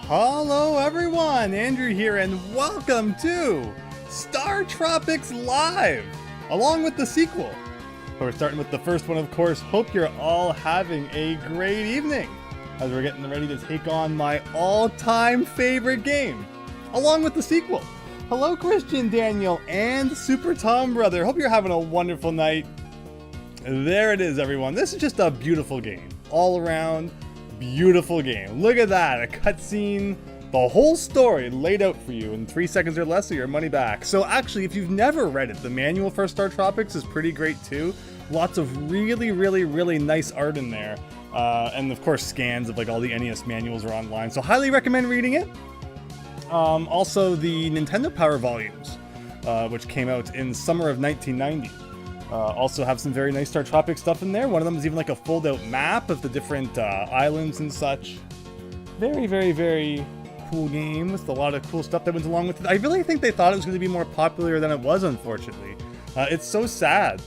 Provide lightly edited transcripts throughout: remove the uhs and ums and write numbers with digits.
Hello everyone, Andrew here, and welcome to StarTropics Live, along with the sequel. We're starting with the first one, of course. Hope you're all having a great evening as we're getting ready to take on my all-time favorite game, along with the sequel. Hello Christian, Daniel, and Super Tom Brother. Hope you're having a wonderful night. There it is, everyone. This is just a beautiful game, all around. Beautiful game. Look at that, a cutscene, the whole story laid out for you in 3 seconds or less, or your money back. So actually, if you've never read it, the manual for StarTropics is pretty great too. Lots of really nice art in there. And of course scans of like all the NES manuals are online, so highly recommend reading it. Also the Nintendo Power volumes, which came out in summer of 1990. Also have some very nice StarTropics stuff in there. One of them is even like a fold-out map of the different islands and such. Very cool game with a lot of cool stuff that went along with it. I really think they thought it was going to be more popular than it was, unfortunately. It's so sad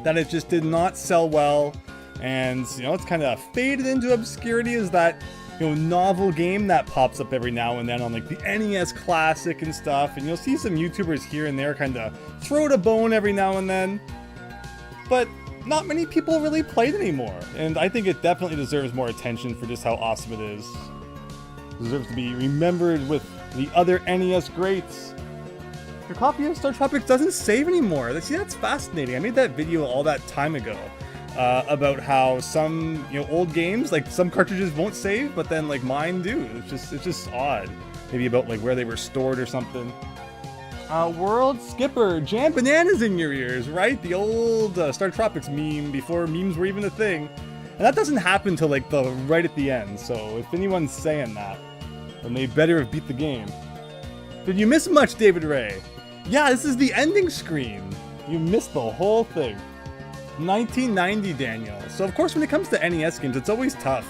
that it just did not sell well, and you know, it's kind of faded into obscurity as that, you know, novel game that pops up every now and then on like the NES Classic and stuff, and you'll see some YouTubers here and there kind of throw it a bone every now and then, but not many people really play it anymore, and I think it definitely deserves more attention for just how awesome it is. It deserves to be remembered with the other NES greats. Your copy of StarTropics doesn't save anymore. See, that's fascinating. I made that video all that time ago. About how some, you know, old games, like some cartridges won't save, but then like mine do. It's just odd. Maybe about like where they were stored or something. World Skipper, jam bananas in your ears, right? The old StarTropics meme before memes were even a thing. And that doesn't happen till like the right at the end. So if anyone's saying that, then they better have beat the game. Did you miss much, David Ray? Yeah, this is the ending screen. You missed the whole thing. 1990, Daniel. So of course when it comes to NES games, it's always tough,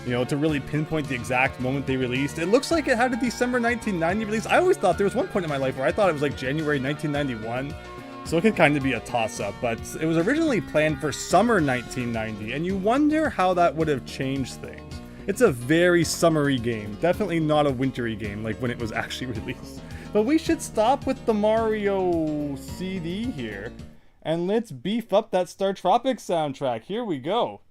you know, to really pinpoint the exact moment they released. It looks like it had a December 1990 release. I always thought there was one point in my life where I thought it was like January 1991. So it could kind of be a toss-up, but it was originally planned for summer 1990, and you wonder how that would have changed things. It's a very summery game, definitely not a wintry game like when it was actually released. But we should stop with the Mario CD here. And let's beef up that StarTropics soundtrack. Here we go.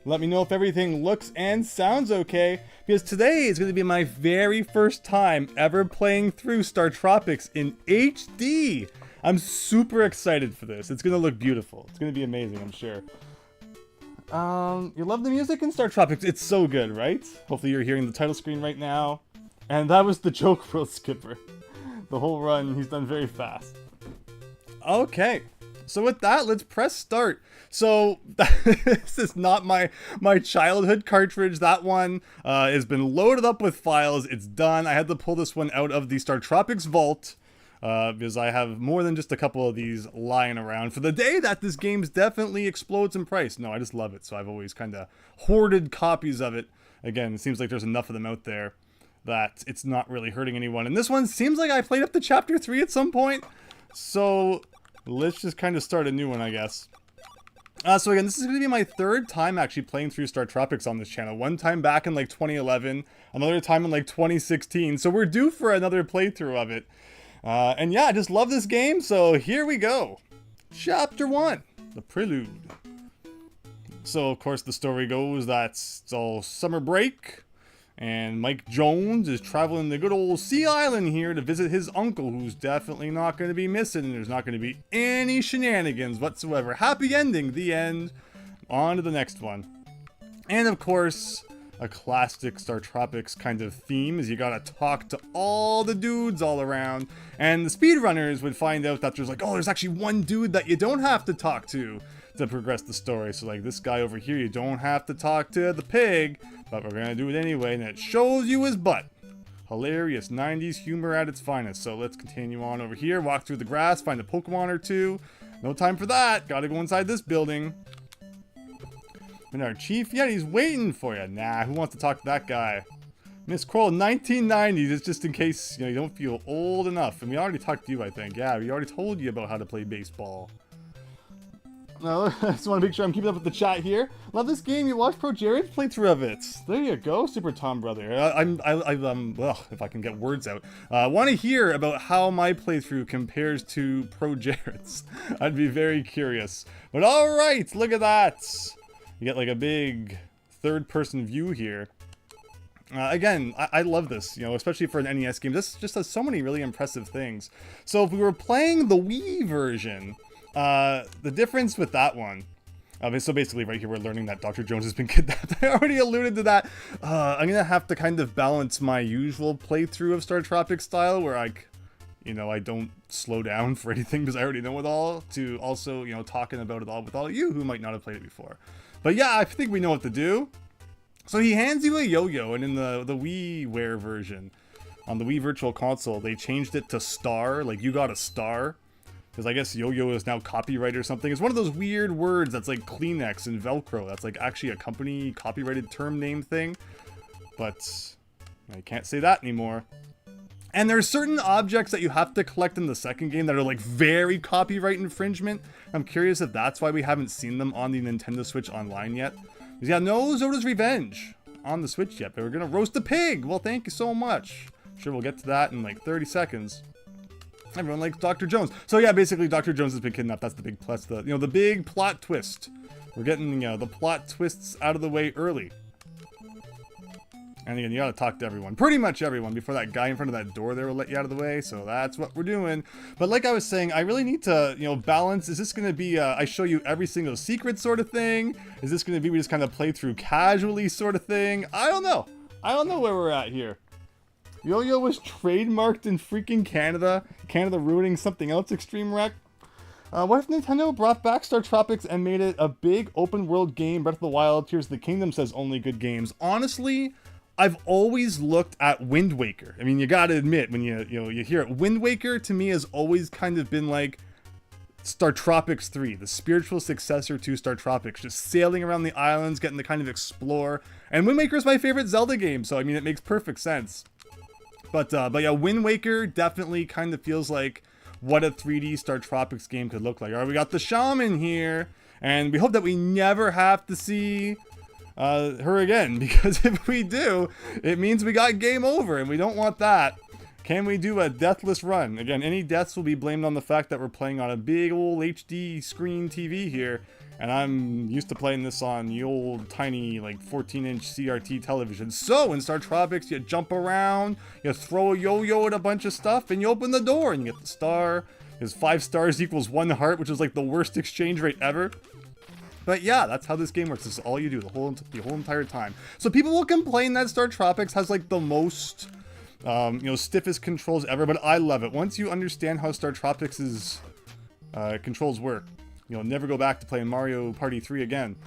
Let me know if everything looks and sounds okay, because today is going to be my very first time ever playing through StarTropics in HD. I'm super excited for this. It's going to look beautiful. It's going to be amazing, I'm sure. You love the music in StarTropics? It's so good, right? Hopefully you're hearing the title screen right now. And that was the joke, World Skipper. The whole run, he's done very fast. Okay, so with that, let's press start. So, this is not my childhood cartridge. That one has been loaded up with files. It's done. I had to pull this one out of the StarTropics vault because I have more than just a couple of these lying around for the day that this game definitely explodes in price. No, I just love it, so I've always kind of hoarded copies of it. Again, it seems like there's enough of them out there that it's not really hurting anyone. And this one seems like I played up to chapter 3 at some point. So let's just kind of start a new one, I guess. So again, this is going to be my third time actually playing through StarTropics on this channel. One time back in like 2011, another time in like 2016. So we're due for another playthrough of it. And yeah, I just love this game. So here we go. Chapter 1, the prelude. So of course the story goes that it's all summer break. And Mike Jones is traveling to good old Sea Island here to visit his uncle, who's definitely not going to be missing. And there's not going to be any shenanigans whatsoever. Happy ending, the end. On to the next one. And of course, a classic StarTropics kind of theme is you gotta talk to all the dudes all around. And the speedrunners would find out that there's like, oh, there's actually one dude that you don't have to talk to progress the story. So like this guy over here, you don't have to talk to the pig, but we're gonna do it anyway, and it shows you his butt. Hilarious 90s humor at its finest. So let's continue on over here, walk through the grass, find a Pokemon or two. No time for that, gotta go inside this building. And our Chief Yeti's waiting for you. Nah, who wants to talk to that guy? Miss Kroll, 1990s, it's just in case, you know, you don't feel old enough. And we already talked to you, I think. Yeah, we already told you about how to play baseball. No, I just want to make sure I'm keeping up with the chat here. Love this game. You watched Pro Jared's playthrough of it. There you go, Super Tom Brother. Well, if I can get words out. Want to hear about how my playthrough compares to Pro Jared's. I'd be very curious. But all right, look at that. You get like a big third-person view here. Again, I love this, you know, especially for an NES game. This just has so many really impressive things. So if we were playing the Wii version, the difference with that one, so basically right here we're learning that Dr. Jones has been kidnapped. I already alluded to that. I'm gonna have to kind of balance my usual playthrough of StarTropics style, where I don't slow down for anything because I already know it all, to also, you know, talking about it all with all of you who might not have played it before. But yeah, I think we know what to do. So he hands you a yo-yo, and in the WiiWare version, on the Wii Virtual Console, they changed it to star, like you got a star. Because I guess yo-yo is now copyright or something. It's one of those weird words that's like Kleenex and Velcro. That's like actually a company copyrighted term name thing. But I can't say that anymore. And there's certain objects that you have to collect in the second game that are like very copyright infringement. I'm curious if that's why we haven't seen them on the Nintendo Switch Online yet. Because yeah, no Zoda's Revenge on the Switch yet, but we're gonna roast a pig. Well, thank you so much. Sure, we'll get to that in like 30 seconds. Everyone likes Dr. Jones. So yeah, basically Dr. Jones has been kidnapped. That's the big plus, the big plot twist. We're getting the plot twists out of the way early. And again, you gotta talk to everyone, pretty much everyone, before that guy in front of that door there will let you out of the way. So that's what we're doing. But like I was saying, I really need to, balance. Is this gonna be I show you every single secret sort of thing? Is this gonna be we just kind of play through casually sort of thing? I don't know. I don't know where we're at here. Yo-Yo was trademarked in freaking Canada. Canada ruining something else, Extreme Wreck. What if Nintendo brought back StarTropics and made it a big open world game? Breath of the Wild, Tears of the Kingdom says only good games. Honestly, I've always looked at Wind Waker. I mean, you gotta admit, when you hear it, Wind Waker to me has always kind of been like StarTropics 3, the spiritual successor to StarTropics, just sailing around the islands, getting to kind of explore. And Wind Waker is my favorite Zelda game, so I mean, it makes perfect sense. But yeah, Wind Waker definitely kind of feels like what a 3D StarTropics game could look like. All right, we got the shaman here, and we hope that we never have to see her again, because if we do, it means we got game over, and we don't want that. Can we do a deathless run? Again, any deaths will be blamed on the fact that we're playing on a big old HD screen TV here, and I'm used to playing this on the old tiny like 14-inch CRT television. So in StarTropics, you jump around, you throw a yo-yo at a bunch of stuff, and you open the door and you get the star. Because 5 stars equals 1 heart, which is like the worst exchange rate ever. But yeah, that's how this game works. This is all you do the whole entire time. So people will complain that StarTropics has like the most stiffest controls ever, but I love it. Once you understand how StarTropics' controls work, you'll never go back to playing Mario Party 3 again.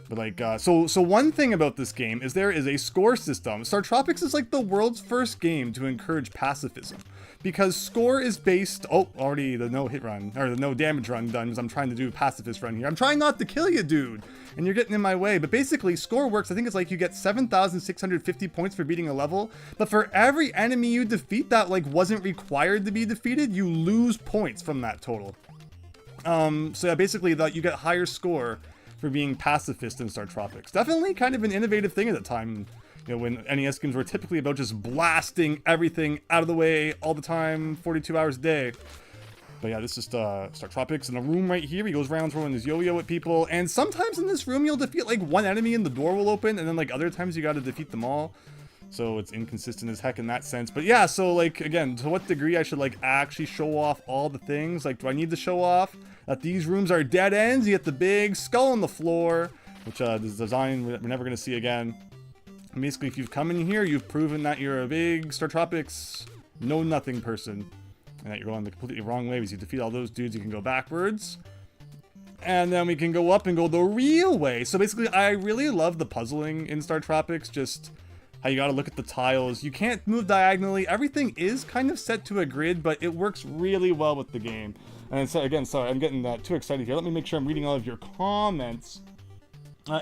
But like, so one thing about this game is there is a score system. StarTropics is like the world's first game to encourage pacifism. Because score is based, already the no hit run, or the no damage run done, because I'm trying to do a pacifist run here. I'm trying not to kill you, dude, and you're getting in my way. But basically, score works, I think it's like you get 7,650 points for beating a level, but for every enemy you defeat that like wasn't required to be defeated, you lose points from that total. So yeah, basically you get higher score for being pacifist in StarTropics. Definitely kind of an innovative thing at the time. When NES games were typically about just blasting everything out of the way all the time, 42 hours a day. But yeah, this is StarTropics in a room right here. He goes around throwing his yo-yo at people. And sometimes in this room, you'll defeat like one enemy and the door will open. And then like other times you got to defeat them all. So it's inconsistent as heck in that sense. But yeah, so like, again, to what degree I should like actually show off all the things? Like, do I need to show off that these rooms are dead ends? You get the big skull on the floor, which is design we're never going to see again. Basically, if you've come in here, you've proven that you're a big StarTropics know-nothing person. And that you're going the completely wrong way. Because you defeat all those dudes, you can go backwards. And then we can go up and go the real way. So basically, I really love the puzzling in StarTropics. Just how you gotta look at the tiles. You can't move diagonally. Everything is kind of set to a grid, but it works really well with the game. And so, again, sorry, I'm getting too excited here. Let me make sure I'm reading all of your comments.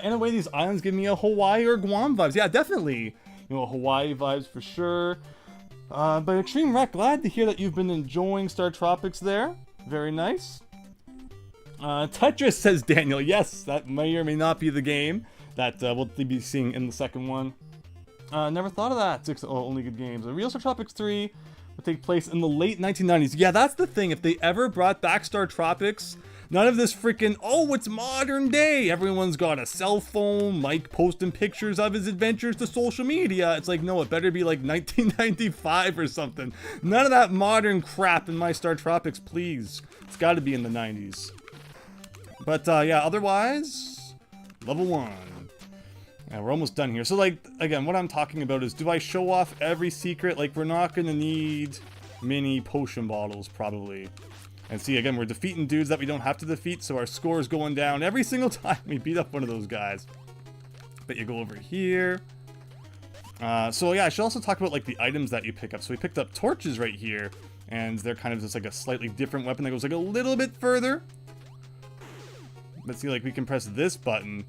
In a way, these islands give me a Hawaii or Guam vibes. Yeah, definitely. Hawaii vibes for sure. But Extreme Wreck, glad to hear that you've been enjoying StarTropics there. Very nice. Tetris, says Daniel. Yes, that may or may not be the game that we'll be seeing in the second one. Never thought of that. Only good games. A real StarTropics III would take place in the late 1990s. Yeah, that's the thing. If they ever brought back StarTropics, none of this freaking, oh, it's modern day. Everyone's got a cell phone, Mike posting pictures of his adventures to social media. It's like, no, it better be like 1995 or something. None of that modern crap in my StarTropics, please. It's got to be in the 90s. But yeah, otherwise, level 1. Yeah, we're almost done here. So like, again, what I'm talking about is, do I show off every secret? Like, we're not going to need mini potion bottles, probably. And see, again, we're defeating dudes that we don't have to defeat, so our score is going down every single time we beat up one of those guys. But you go over here. So yeah, I should also talk about like the items that you pick up. So we picked up torches right here, and they're kind of just like a slightly different weapon that goes like a little bit further. Let's see, like we can press this button.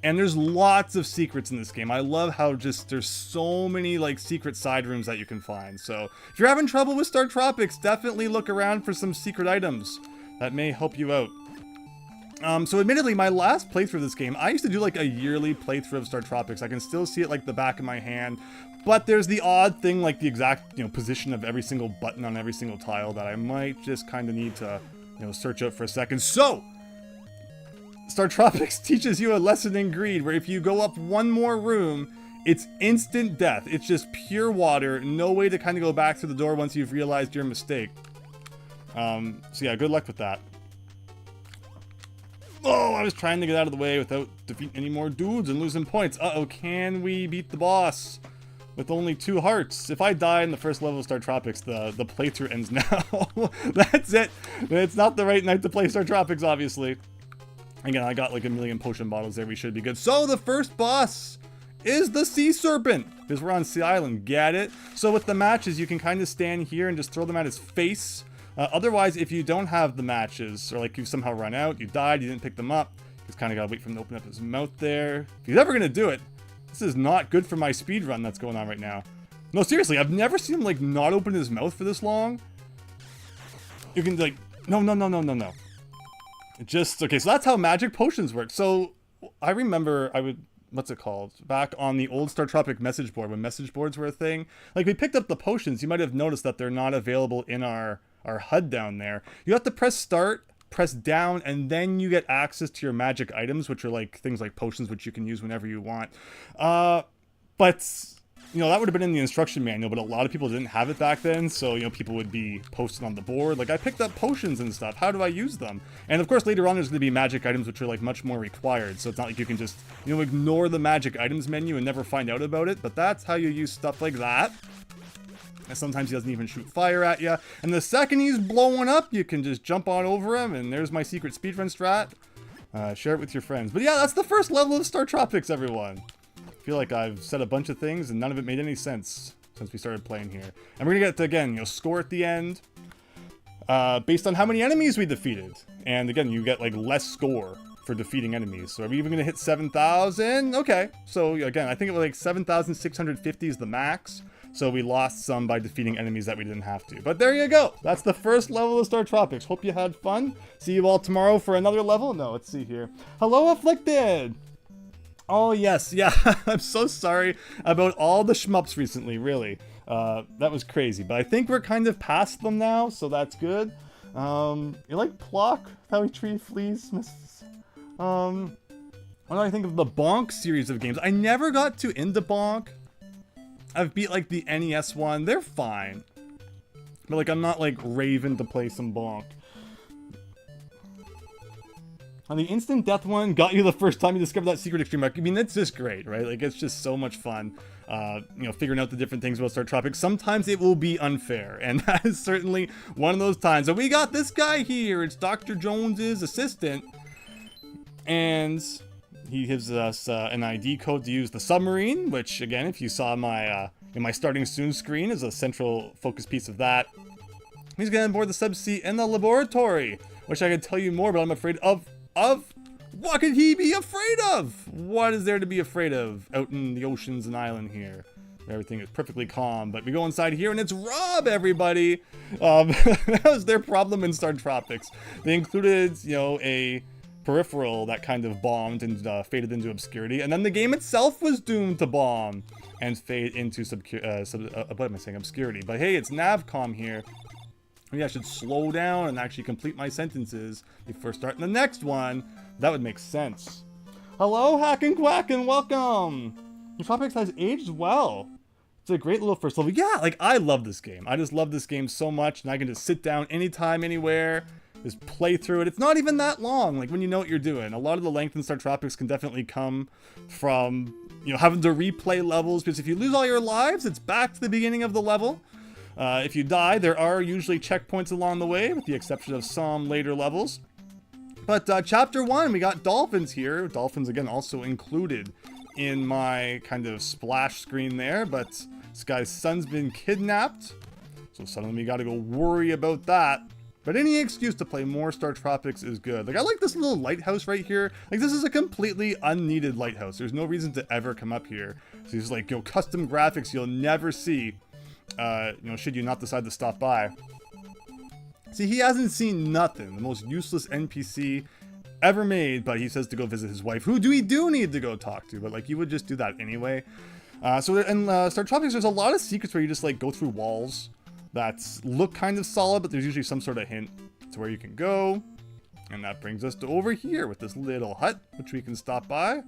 And there's lots of secrets in this game. I love how just there's so many like secret side rooms that you can find. So if you're having trouble with StarTropics, definitely look around for some secret items that may help you out. So admittedly, my last playthrough of this game, I used to do like a yearly playthrough of StarTropics. I can still see it like the back of my hand. But there's the odd thing, like the exact, position of every single button on every single tile that I might just kind of need to, search out for a second. So StarTropics teaches you a lesson in greed, where if you go up one more room, it's instant death. It's just pure water. No way to kind of go back through the door once you've realized your mistake. So yeah, good luck with that. Oh, I was trying to get out of the way without defeating any more dudes and losing points. Uh-oh, can we beat the boss with only 2 hearts? If I die in the first level of StarTropics, the playthrough ends now. That's it. It's not the right night to play StarTropics, obviously. Again, I got like a million potion bottles there. We should be good. So the first boss is the sea serpent, because we're on Sea Island. Get it? So with the matches, you can kind of stand here and just throw them at his face. Otherwise, if you don't have the matches, or like you somehow run out, you died, you didn't pick them up, you just kind of gotta wait for him to open up his mouth there. If he's ever gonna do it, this is not good for my speed run that's going on right now. No, seriously, I've never seen him like not open his mouth for this long. You can like, no. Just, okay, so that's how magic potions work. So, I remember what's it called? Back on the old StarTropic message board, when message boards were a thing. Like, we picked up the potions, you might have noticed that they're not available in our HUD down there. You have to press start, press down, and then you get access to your magic items, which are like, things like potions, which you can use whenever you want. But that would have been in the instruction manual, but a lot of people didn't have it back then, so, people would be posted on the board. Like, I picked up potions and stuff. How do I use them? And, of course, later on, there's going to be magic items, which are, like, much more required. So it's not like you can just, ignore the magic items menu and never find out about it. But that's how you use stuff like that. And sometimes he doesn't even shoot fire at you. And the second he's blowing up, you can just jump on over him, and there's my secret speedrun strat. Share it with your friends. But yeah, that's the first level of StarTropics, everyone. I feel like I've said a bunch of things and none of it made any sense since we started playing here. And we're gonna get to, again, score at the end based on how many enemies we defeated. And again, you get like less score for defeating enemies. So are we even gonna hit 7,000? Okay, so again, I think it was like 7,650 is the max. So we lost some by defeating enemies that we didn't have to. But there you go. That's the first level of StarTropics. Hope you had fun. See you all tomorrow for another level. No, let's see here. Hello, Afflicted. Oh, yes. Yeah, I'm so sorry about all the shmups recently, really. That was crazy. But I think we're kind of past them now, so that's good. You like Plock? How we treat fleas? What do I think of the Bonk series of games? I never got too into Bonk. I've beat, like, the NES one. They're fine. But, like, I'm not, like, raving to play some Bonk. On the instant death one, got you the first time you discovered that secret extreme mark. I mean, it's just great, right? Like, it's just so much fun, figuring out the different things about StarTropics. Sometimes it will be unfair, and that is certainly one of those times. So we got this guy here. It's Dr. Jones's assistant, and he gives us an ID code to use the submarine, which, again, if you saw my in my starting soon screen, is a central focus piece of that. He's getting on board the subsea in the laboratory, which I could tell you more, but I'm afraid of what could he be afraid of? What is there to be afraid of out in the oceans and island here? Everything is perfectly calm, but we go inside here and it's Rob, everybody! That was their problem in StarTropics. They included, you know, a peripheral that kind of bombed and faded into obscurity, and then the game itself was doomed to bomb and fade into obscurity. But hey, it's Navcom here. Maybe I should slow down and actually complete my sentences before starting the next one. That would make sense. Hello, Hack and Quack, and welcome! StarTropics has aged well. It's a great little first level. Yeah, like, I love this game. I just love this game so much, and I can just sit down anytime, anywhere, just play through it. It's not even that long, like, when you know what you're doing. A lot of the length in StarTropics can definitely come from, you know, having to replay levels, because if you lose all your lives, it's back to the beginning of the level. If you die, there are usually checkpoints along the way, with the exception of some later levels. But Chapter 1, we got dolphins here. Dolphins, again, also included in my kind of splash screen there, but this guy's son's been kidnapped, so suddenly we gotta go worry about that. But any excuse to play more StarTropics is good. Like, I like this little lighthouse right here. Like, this is a completely unneeded lighthouse. There's no reason to ever come up here. So these, like, you know, custom graphics you'll never see, you know, should you not decide to stop by. See, he hasn't seen nothing. The most useless NPC ever made, but he says to go visit his wife, who we do need to go talk to, but like, you would just do that anyway. So in StarTropics, there's a lot of secrets where you just like go through walls that look kind of solid, but there's usually some sort of hint to where you can go. And that brings us to over here with this little hut, which we can stop by.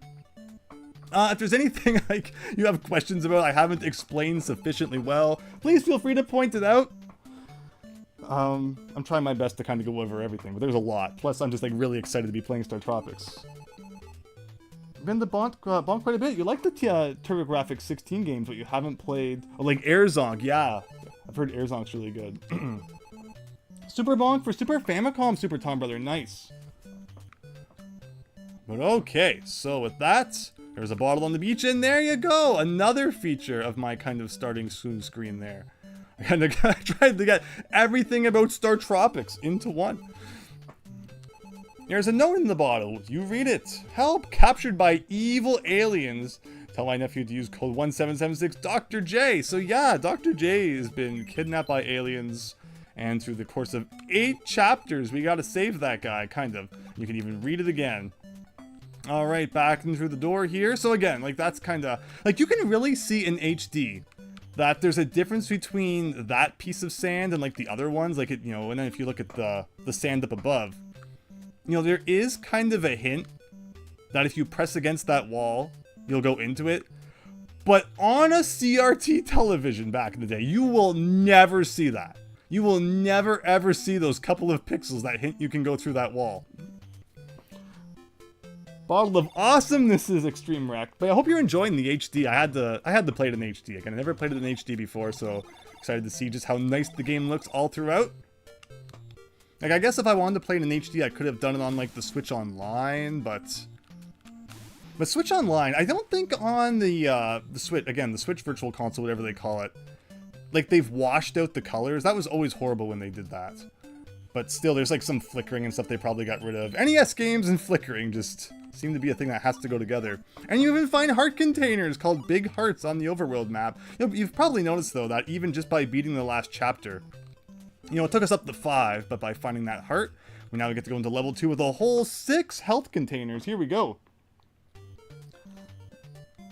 If there's anything like you have questions about I haven't explained sufficiently well, please feel free to point it out. I'm trying my best to kind of go over everything, but there's a lot. Plus, I'm just like really excited to be playing StarTropics. Been the bonk quite a bit. You like the TurboGrafx 16 games, but you haven't played, oh, like Airzonk. Yeah, I've heard Airzonk's really good. Super bonk for Super Famicom, Super Tom Brother. Nice. But okay, so with that, there's a bottle on the beach, and there you go. Another feature of my kind of starting soon screen there. I kind of tried to get everything about StarTropics into one. There's a note in the bottle. You read it. Help! Captured by evil aliens. Tell my nephew to use code 1776 Dr. J. So yeah, Dr. J has been kidnapped by aliens. And through the course of 8 chapters, we gotta save that guy, kind of. You can even read it again. Alright, back in through the door here. So again, like that's kind of... Like you can really see in HD that there's a difference between that piece of sand and like the other ones, like it, you know, and then if you look at the sand up above, you know, there is kind of a hint that if you press against that wall, you'll go into it. But on a CRT television back in the day, you will never see that. You will never ever see those couple of pixels that hint you can go through that wall. Bottle of awesomeness is Extreme Wreck, but I hope you're enjoying the HD. I had to play it in HD. Again, I never played it in HD before, so excited to see just how nice the game looks all throughout. Like, I guess if I wanted to play it in HD, I could have done it on like the Switch Online, but Switch Online, I don't think on the Switch, again, the Switch Virtual Console, whatever they call it, like they've washed out the colors. That was always horrible when they did that. But still, there's like some flickering and stuff they probably got rid of. NES games and flickering just seem to be a thing that has to go together. And you even find heart containers called Big Hearts on the Overworld map. You've probably noticed, though, that even just by beating the last chapter, you know, it took us up to 5, but by finding that heart, we now get to go into level 2 with a whole 6 health containers. Here we go.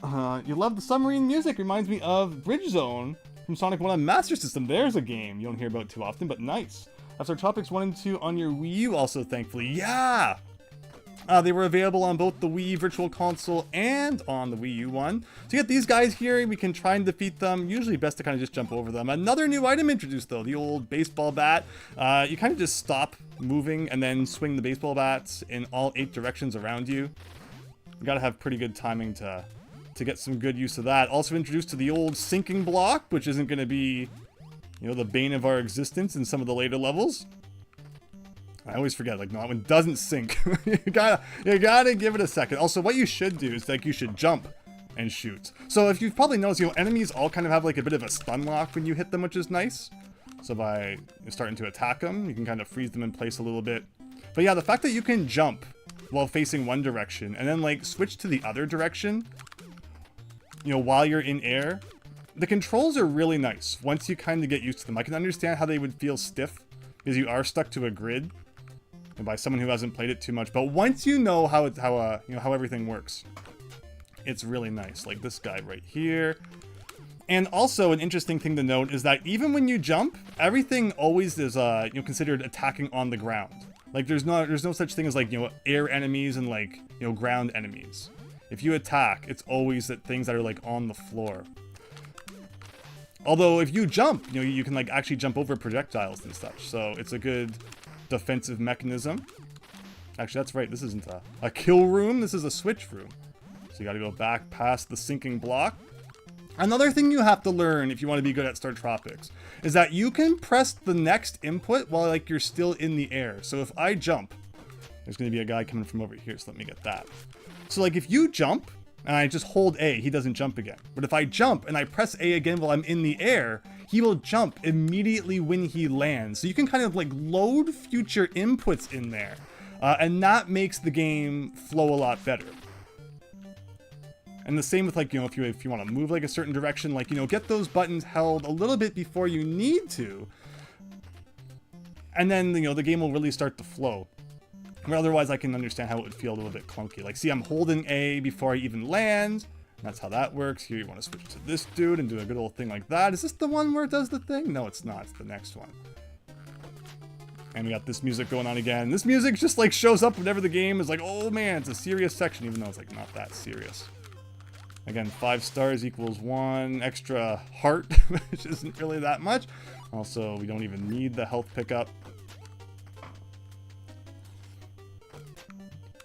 You love the submarine music. Reminds me of Bridge Zone from Sonic 1 on Master System. There's a game you don't hear about too often, but nice. StarTropics 1 and 2 on your Wii U also, thankfully. Yeah! They were available on both the Wii Virtual Console and on the Wii U one. So you get these guys here, we can try and defeat them. Usually best to kind of just jump over them. Another new item introduced though, the old baseball bat. You kind of just stop moving and then swing the baseball bats in all 8 directions around you. You gotta have pretty good timing to get some good use of that. Also introduced to the old sinking block, which isn't gonna be, you know, the bane of our existence in some of the later levels. I always forget, like, no, that one doesn't sink. you gotta give it a second. Also, what you should do is, like, you should jump and shoot. So if you've probably noticed, you know, enemies all kind of have, like, a bit of a stun lock when you hit them, which is nice. So by starting to attack them, you can kind of freeze them in place a little bit. But yeah, the fact that you can jump while facing one direction and then, like, switch to the other direction, you know, while you're in air, the controls are really nice once you kind of get used to them. I can understand how they would feel stiff because you are stuck to a grid, and by someone who hasn't played it too much. But once you know how everything works, it's really nice. Like this guy right here. And also an interesting thing to note is that even when you jump, everything always is considered attacking on the ground. Like there's no such thing as like, air enemies and like, ground enemies. If you attack, it's always that things that are like on the floor. Although if you jump, you can like actually jump over projectiles and such. So it's a good defensive mechanism. Actually, that's right. This isn't a kill room. This is a switch room. So you got to go back past the sinking block. Another thing you have to learn if you want to be good at StarTropics is that you can press the next input while like you're still in the air. So if I jump, there's going to be a guy coming from over here. So let me get that. So like if you jump and I just hold A, he doesn't jump again. But if I jump and I press A again while I'm in the air, he will jump immediately when he lands. So you can kind of like load future inputs in there. And that makes the game flow a lot better. And the same with like, if you want to move like a certain direction, like, get those buttons held a little bit before you need to. And then, the game will really start to flow. But otherwise, I can understand how it would feel a little bit clunky. Like, see, I'm holding A before I even land. That's how that works. Here, you want to switch to this dude and do a good old thing like that. Is this the one where it does the thing? No, it's not. It's the next one. And we got this music going on again. This music just like shows up whenever the game is like, oh man, it's a serious section, even though it's like not that serious. Again, 5 stars equals 1 extra heart, which isn't really that much. Also, we don't even need the health pickup.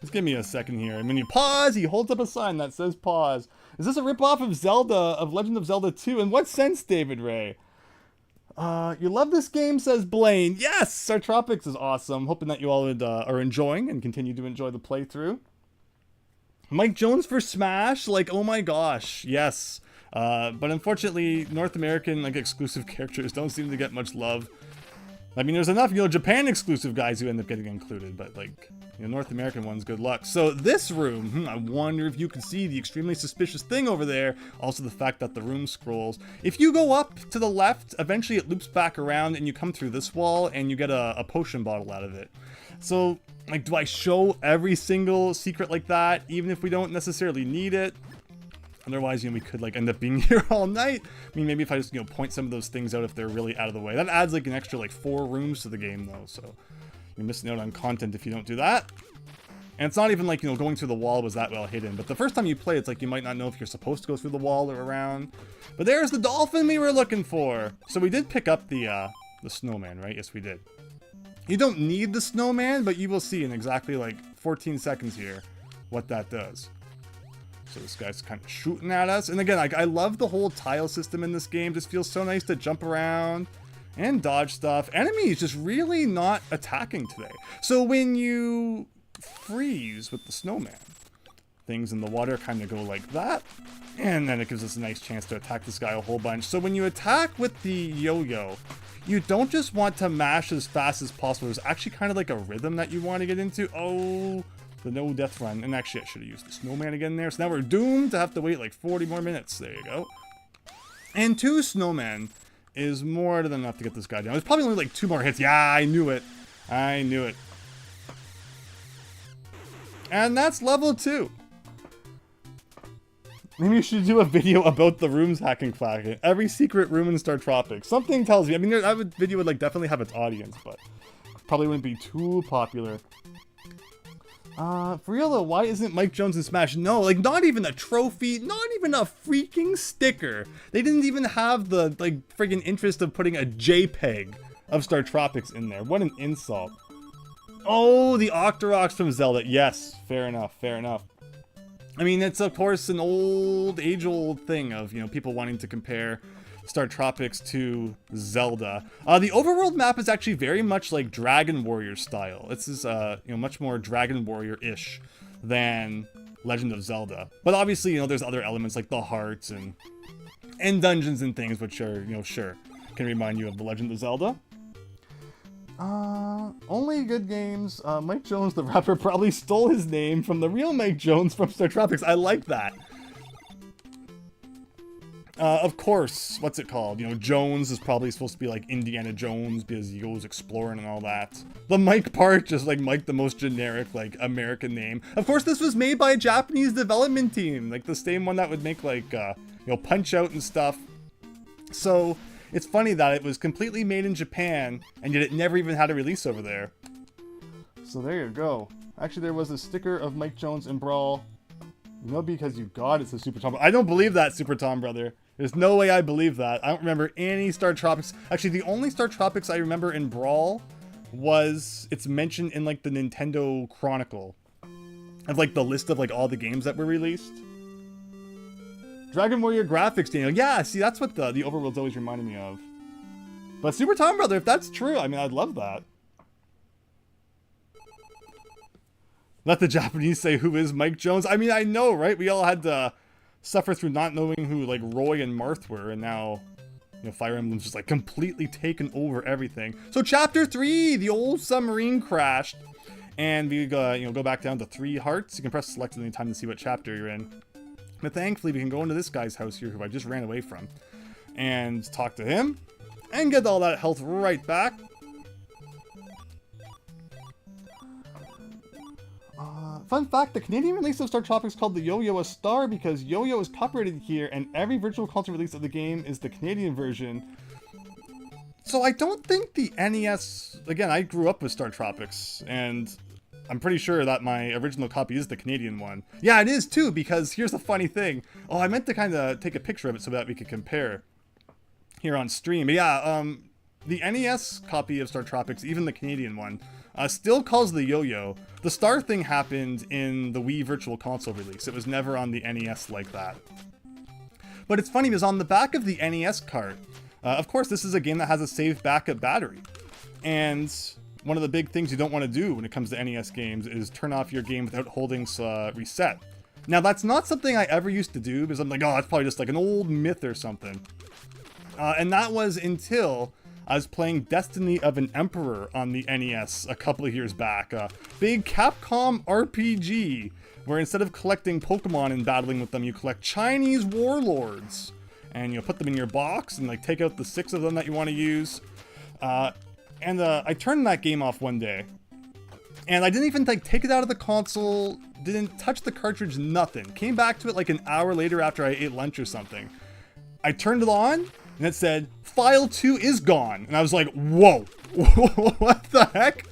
Just give me a second here. And when you pause, he holds up a sign that says pause. Is this a ripoff of Zelda, of Legend of Zelda 2? In what sense, David Ray? You love this game, says Blaine. Yes, StarTropics is awesome. Hoping that you all are enjoying and continue to enjoy the playthrough. Mike Jones for Smash, like, oh my gosh, yes. But unfortunately, North American like exclusive characters don't seem to get much love. I mean, there's enough, Japan exclusive guys who end up getting included, but like, North American ones, good luck. So this room, I wonder if you can see the extremely suspicious thing over there. Also the fact that the room scrolls. If you go up to the left, eventually it loops back around and you come through this wall and you get a potion bottle out of it. So, like, do I show every single secret like that, even if we don't necessarily need it? Otherwise, we could, like, end up being here all night. I mean, maybe if I just, point some of those things out if they're really out of the way. That adds, like, an extra, like, 4 rooms to the game, though, so you're missing out on content if you don't do that. And it's not even, like, going through the wall was that well hidden. But the first time you play, it's like you might not know if you're supposed to go through the wall or around. But there's the dolphin we were looking for! So we did pick up the snowman, right? Yes, we did. You don't need the snowman, but you will see in exactly like 14 seconds here what that does. So this guy's kind of shooting at us. And again, like, I love the whole tile system in this game. Just feels so nice to jump around and dodge stuff. Enemies just really not attacking today. So when you freeze with the snowman, things in the water kind of go like that. And then it gives us a nice chance to attack this guy a whole bunch. So when you attack with the yo-yo, you don't just want to mash as fast as possible. There's actually kind of like a rhythm that you want to get into. Oh, the no death run. And actually, I should have used the snowman again there. So now we're doomed to have to wait like 40 more minutes. There you go. And 2 snowmen is more than enough to get this guy down. There's probably only like 2 more hits. Yeah, I knew it. I knew it. And that's level 2. Maybe you should do a video about the rooms hacking flag. Every secret room in StarTropics. Something tells me. I mean, that video would like definitely have its audience, but probably wouldn't be too popular. For real though, why isn't Mike Jones in Smash? No, like not even a trophy, not even a freaking sticker. They didn't even have the like friggin' interest of putting a JPEG of StarTropics in there. What an insult. Oh, the Octoroks from Zelda. Yes, fair enough, fair enough. I mean, it's of course an age-old thing of, people wanting to compare StarTropics to Zelda. The overworld map is actually very much like Dragon Warrior style. This is, much more Dragon Warrior-ish than Legend of Zelda. But obviously, there's other elements like the hearts and dungeons and things, which are, sure, can remind you of the Legend of Zelda. Only good games. Mike Jones, the rapper, probably stole his name from the real Mike Jones from StarTropics. I like that. Of course, what's it called? You know, Jones is probably supposed to be like Indiana Jones because he goes exploring and all that. The Mike part, just like Mike, the most generic, like, American name. Of course, this was made by a Japanese development team, like the same one that would make, like, you know, Punch-Out and stuff. So, it's funny that it was completely made in Japan, and yet it never even had a release over there. So there you go. Actually, there was a sticker of Mike Jones in Brawl. You know, because you got it's a Super Tom. I don't believe that, Super Tom, brother. There's no way I believe that. I don't remember any StarTropics. Actually, the only StarTropics I remember in Brawl was it's mentioned in, like, the Nintendo Chronicle of, like, the list of, like, all the games that were released. Dragon Warrior graphics, Daniel. Yeah, see, that's what the overworld's always reminded me of. But Super Tom, brother, if that's true, I mean, I'd love that. Let the Japanese say who is Mike Jones. I mean, I know, right? We all had to suffer through not knowing who, like, Roy and Marth were, and now, you know, Fire Emblem's just, like, completely taken over everything. So Chapter 3, the old submarine crashed, and we, you know, go back down to 3 hearts. You can press select at any time to see what chapter you're in. But thankfully, we can go into this guy's house here, who I just ran away from, and talk to him, and get all that health right back. Fun fact, the Canadian release of StarTropics is called the Yo-Yo a Star because Yo-Yo is copyrighted here and every virtual console release of the game is the Canadian version. So I don't think the NES... Again, I grew up with StarTropics and I'm pretty sure that my original copy is the Canadian one. Yeah, it is too, because here's the funny thing. Oh, I meant to kind of take a picture of it so that we could compare here on stream. But yeah, the NES copy of StarTropics, even the Canadian one, still calls the Yo-Yo. The Star thing happened in the Wii Virtual Console release. It was never on the NES like that. But it's funny because on the back of the NES cart, of course this is a game that has a saved backup battery. And one of the big things you don't want to do when it comes to NES games is turn off your game without holding reset. Now that's not something I ever used to do because I'm like, oh, that's probably just like an old myth or something. And that was until I was playing Destiny of an Emperor on the NES a couple of years back. A big Capcom RPG, where instead of collecting Pokemon and battling with them, you collect Chinese warlords. And you put them in your box and like take out the 6 of them that you want to use. I turned that game off one day. And I didn't even like take it out of the console, didn't touch the cartridge, nothing. Came back to it like an hour later after I ate lunch or something. I turned it on, and it said, File 2 is gone. And I was like, whoa, what the heck?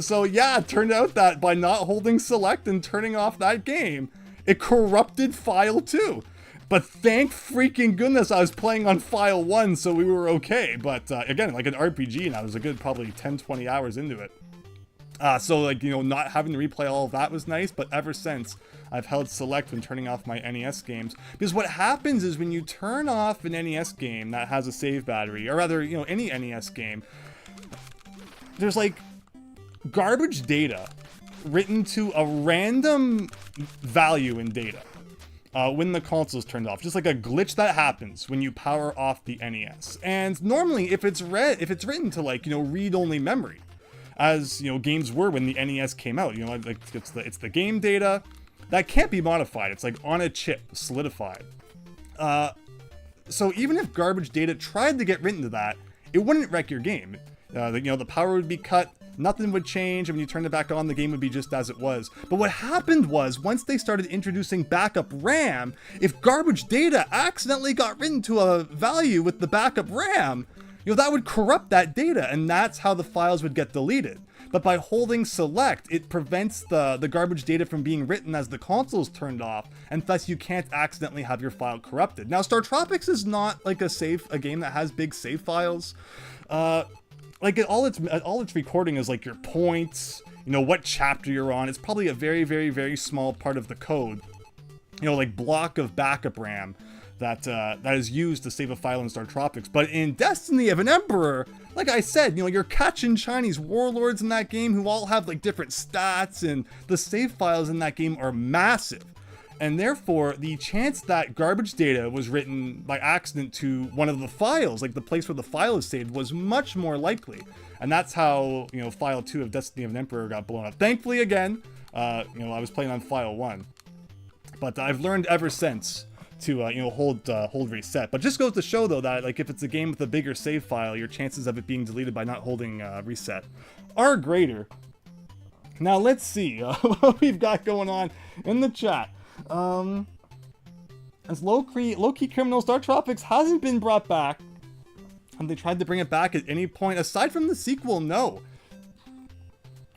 So yeah, it turned out that by not holding select and turning off that game, it corrupted File 2. But thank freaking goodness I was playing on File 1, so we were okay. But again, like an RPG, and I was a good probably 10-20 hours into it. So like, you know, not having to replay all of that was nice, but ever since, I've held select when turning off my NES games. Because what happens is when you turn off an NES game that has a save battery, or rather, you know, any NES game, there's like garbage data written to a random value in data when the console's turned off. Just like a glitch that happens when you power off the NES. And normally, if it's written to like, you know, read-only memory, as you know, games were when the NES came out. You know, like it's the game data that can't be modified. It's like on a chip, solidified. So even if garbage data tried to get written to that, it wouldn't wreck your game. You know, the power would be cut, nothing would change, and when you turn it back on, the game would be just as it was. But what happened was, once they started introducing backup RAM, if garbage data accidentally got written to a value with the backup RAM, you know, that would corrupt that data, and that's how the files would get deleted. But by holding select, it prevents the garbage data from being written as the console's turned off, and thus you can't accidentally have your file corrupted. Now, StarTropics is not like a game that has big save files. Like all it's recording is like your points, you know, what chapter you're on. It's probably a very, very, very small part of the code, you know, like block of backup RAM that is used to save a file in StarTropics. But in Destiny of an Emperor, like I said, you know, you're catching Chinese warlords in that game who all have like different stats, and the save files in that game are massive. And therefore, the chance that garbage data was written by accident to one of the files, like the place where the file is saved, was much more likely. And that's how, you know, File 2 of Destiny of an Emperor got blown up. Thankfully, again, you know, I was playing on File 1. But I've learned ever since to hold reset. But just goes to show though that like if it's a game with a bigger save file, your chances of it being deleted by not holding reset are greater. Now let's see what we've got going on in the chat. As low-key criminal, StarTropics hasn't been brought back. Have they tried to bring it back at any point aside from the sequel? No.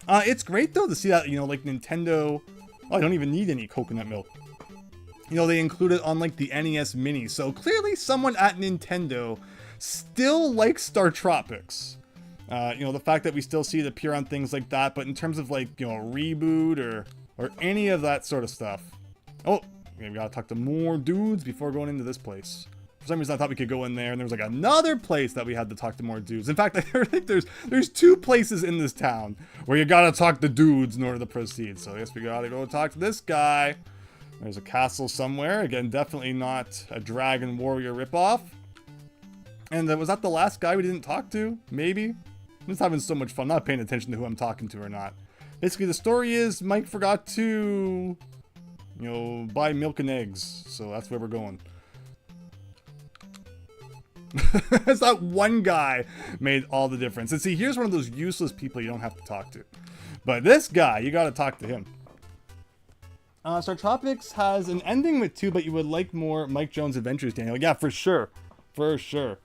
It's great though to see that, like Nintendo. Oh, I don't even need any coconut milk. They include it on like the NES Mini. So clearly someone at Nintendo still likes StarTropics. The fact that we still see it appear on things like that, but in terms of like, a reboot or any of that sort of stuff. Oh, we gotta talk to more dudes before going into this place. For some reason I thought we could go in there and there was like another place that we had to talk to more dudes. In fact, I think there's 2 places in this town where you gotta talk to dudes in order to proceed. So I guess we gotta go talk to this guy. There's a castle somewhere. Again, definitely not a Dragon Warrior ripoff. And was that the last guy we didn't talk to? Maybe? I'm just having so much fun, not paying attention to who I'm talking to or not. Basically, the story is Mike forgot to, buy milk and eggs. So that's where we're going. It's that one guy made all the difference. And see, here's one of those useless people you don't have to talk to. But this guy, you gotta talk to him. StarTropics has an ending with 2, but you would like more Mike Jones Adventures, Daniel. Yeah, for sure. For sure.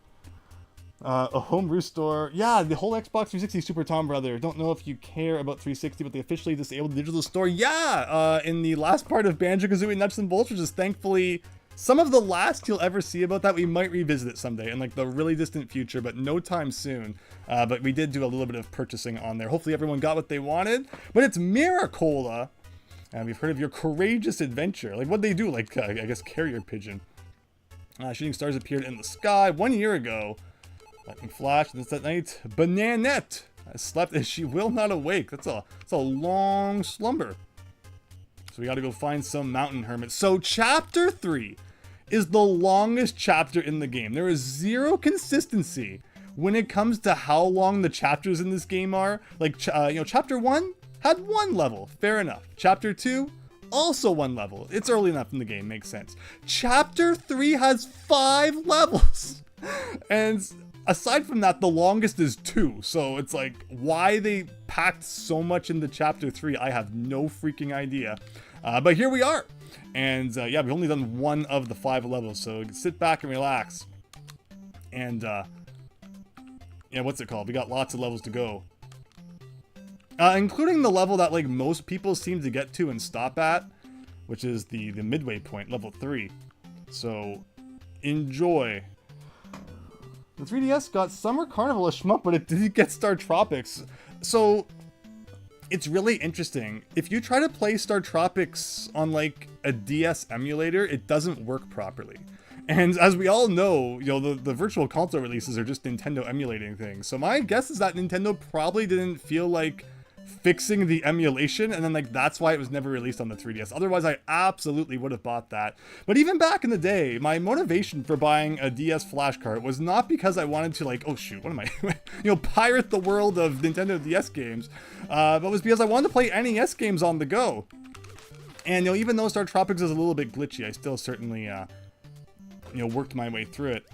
A homebrew store. Yeah, the whole Xbox 360 Super Tom Brother. Don't know if you care about 360, but they officially disabled the digital store. Yeah, in the last part of Banjo-Kazooie Nuts and Bolts, which is thankfully some of the last you'll ever see about that. We might revisit it someday in like the really distant future, but no time soon. But we did do a little bit of purchasing on there. Hopefully everyone got what they wanted. But it's Miracola. And we've heard of your courageous adventure. Like, what'd they do? Like, I guess, carrier pigeon. Shooting stars appeared in the sky 1 year ago. Lightning flash, and it's that night. Bananette has slept and she will not awake. That's a long slumber. So we gotta go find some mountain hermits. So chapter 3 is the longest chapter in the game. There is zero consistency when it comes to how long the chapters in this game are. Like, chapter 1 had 1 level, fair enough. Chapter 2, also 1 level. It's early enough in the game, makes sense. Chapter 3 has 5 levels. And aside from that, the longest is 2. So it's like, why they packed so much into chapter 3, I have no freaking idea. But here we are. And yeah, we've only done 1 of the 5 levels. So sit back and relax. And yeah, what's it called? We got lots of levels to go. Including the level that like most people seem to get to and stop at, which is the midway point, level 3. So enjoy. The 3DS got Summer Carnival a shmup, but it didn't get StarTropics. So it's really interesting. If you try to play StarTropics on like a DS emulator, it doesn't work properly. And as we all know, the virtual console releases are just Nintendo emulating things. So my guess is that Nintendo probably didn't feel like fixing the emulation, and then like that's why it was never released on the 3DS. Otherwise, I absolutely would have bought that. But even back in the day, my motivation for buying a DS flash cart was not because I wanted to like, oh shoot, what am I, pirate the world of Nintendo DS games, but was because I wanted to play NES games on the go. And even though StarTropics is a little bit glitchy, I still certainly worked my way through it.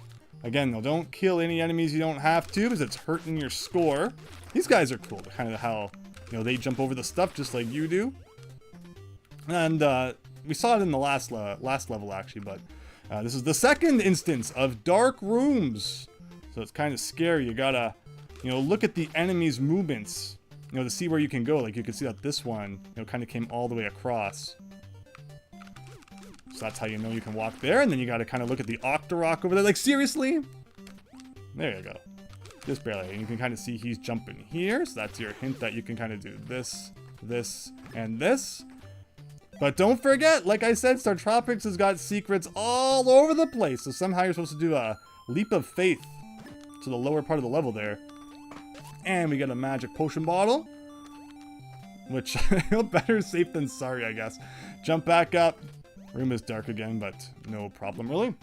Again, though, don't kill any enemies you don't have to, because it's hurting your score. These guys are cool, kind of how they jump over the stuff just like you do. And we saw it in the last level, actually, but this is the second instance of dark rooms. So it's kind of scary. You gotta, look at the enemy's movements, to see where you can go. Like, you can see that this one, kind of came all the way across. So that's how you know you can walk there. And then you gotta kind of look at the Octorok over there. Like, seriously? There you go. Just barely. And you can kind of see he's jumping here. So that's your hint that you can kind of do this, this, and this. But don't forget, like I said, StarTropics has got secrets all over the place. So somehow you're supposed to do a leap of faith to the lower part of the level there. And we get a magic potion bottle. Which, better safe than sorry, I guess. Jump back up. Room is dark again, but no problem, really.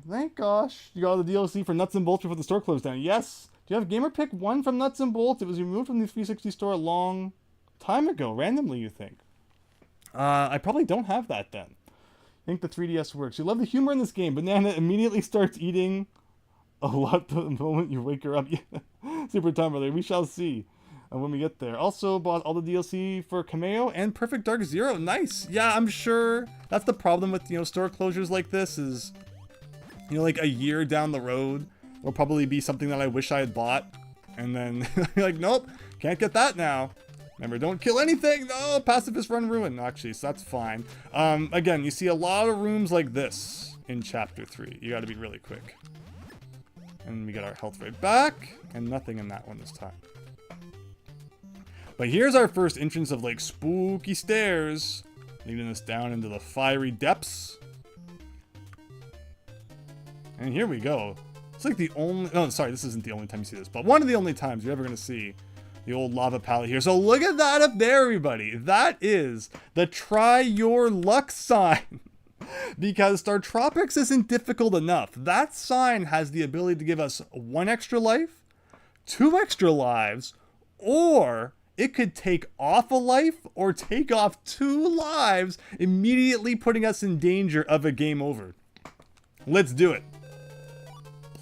Thank gosh. You got the DLC for Nuts and Bolts before the store closed down. Yes. Do you have Gamer Pick 1 from Nuts and Bolts? It was removed from the 360 store a long time ago. Randomly, you think? I probably don't have that then. I think the 3DS works. You love the humor in this game. Banana immediately starts eating a lot the moment you wake her up. Super time, brother. We shall see when we get there. Also bought all the DLC for Cameo and Perfect Dark Zero. Nice. Yeah, I'm sure that's the problem with, store closures like this is, like a year down the road will probably be something that I wish I had bought. And then you're like, nope, can't get that now. Remember, don't kill anything. No, pacifist run ruin. Actually, so that's fine. Again, you see a lot of rooms like this in Chapter 3. You got to be really quick. And we get our health right back. And nothing in that one this time. But here's our first entrance of, like, spooky stairs. Leading us down into the fiery depths. And here we go. It's like the only... No, sorry, this isn't the only time you see this. But one of the only times you're ever going to see the old lava palette here. So look at that up there, everybody. That is the try your luck sign. Because StarTropics isn't difficult enough. That sign has the ability to give us 1 extra life, 2 extra lives, or it could take off a life or take off 2 lives, immediately putting us in danger of a game over. Let's do it.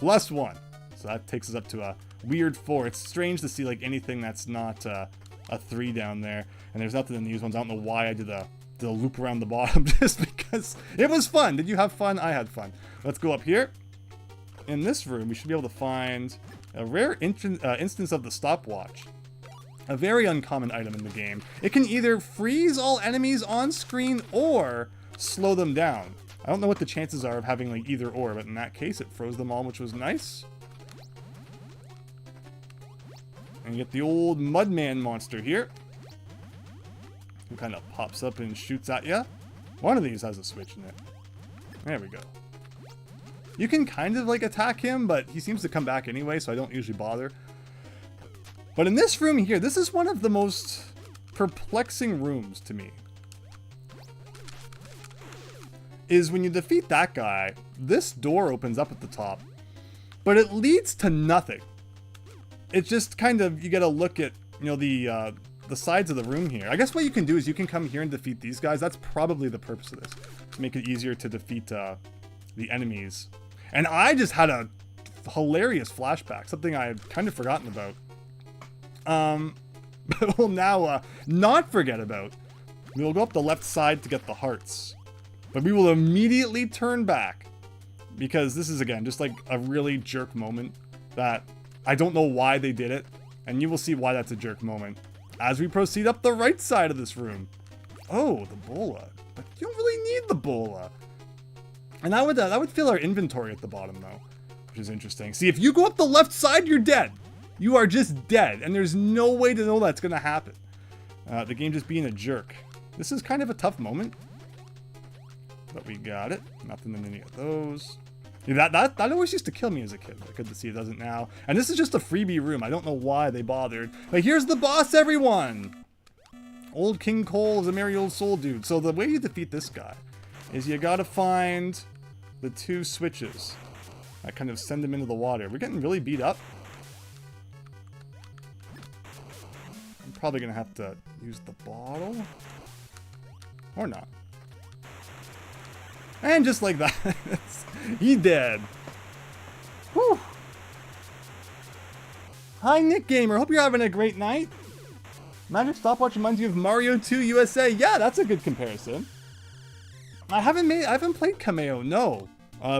+1. So that takes us up to a weird 4. It's strange to see like anything that's not a 3 down there. And there's nothing in these ones. I don't know why I did the loop around the bottom, just because it was fun. Did you have fun? I had fun. Let's go up here. In this room, we should be able to find a rare instance of the stopwatch. A very uncommon item in the game. It can either freeze all enemies on screen or slow them down. I don't know what the chances are of having like either or, but in that case it froze them all, which was nice. And you get the old Mudman monster here, who kind of pops up and shoots at you. One of these has a switch in it. There we go. You can kind of like attack him, but he seems to come back anyway, so I don't usually bother. But in this room here, this is one of the most perplexing rooms to me. Is when you defeat that guy, this door opens up at the top, but it leads to nothing. It's just kind of, you get a look at, the sides of the room here. I guess what you can do is you can come here and defeat these guys. That's probably the purpose of this, to make it easier to defeat the enemies. And I just had a hilarious flashback, something I had kind of forgotten about. But we'll now not forget about. We'll go up the left side to get the hearts. But we will immediately turn back, because this is, again, just like a really jerk moment that I don't know why they did it, and you will see why that's a jerk moment as we proceed up the right side of this room. Oh, the bola. But you don't really need the bola. And that would fill our inventory at the bottom, though, which is interesting. See, if you go up the left side, you're dead. You are just dead, and there's no way to know that's going to happen. The game just being a jerk. This is kind of a tough moment. But we got it. Nothing in any of those. Yeah, that always used to kill me as a kid. Good to see it doesn't now. And this is just a freebie room. I don't know why they bothered. But here's the boss, everyone! Old King Cole is a merry old soul dude. So the way you defeat this guy is you gotta find the 2 switches that kind of send him into the water. We're getting really beat up. I'm probably gonna have to use the bottle. Or not. And just like that, he dead. Whew. Hi, Nick Gamer. Hope you're having a great night. Magic Stopwatch reminds you of Mario 2 USA. Yeah, that's a good comparison. I haven't played Cameo. No,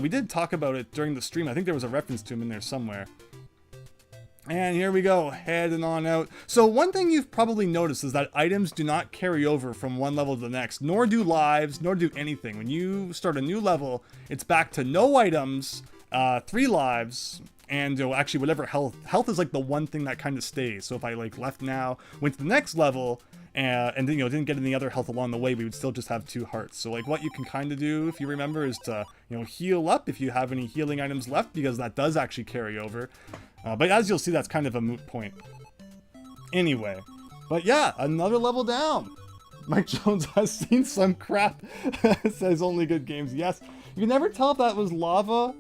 we did talk about it during the stream. I think there was a reference to him in there somewhere. And here we go, heading on out. So one thing you've probably noticed is that items do not carry over from one level to the next, nor do lives, nor do anything. When you start a new level, it's back to no items, 3 lives, and actually whatever health. Health is like the one thing that kind of stays. So if I like left now, went to the next level, and then didn't get any other health along the way, we would still just have 2 hearts. So like what you can kind of do, if you remember, is to heal up if you have any healing items left, because that does actually carry over. But as you'll see, that's kind of a moot point. Anyway, but yeah, another level down. Mike Jones has seen some crap. Says only good games. Yes, you can never tell if that was lava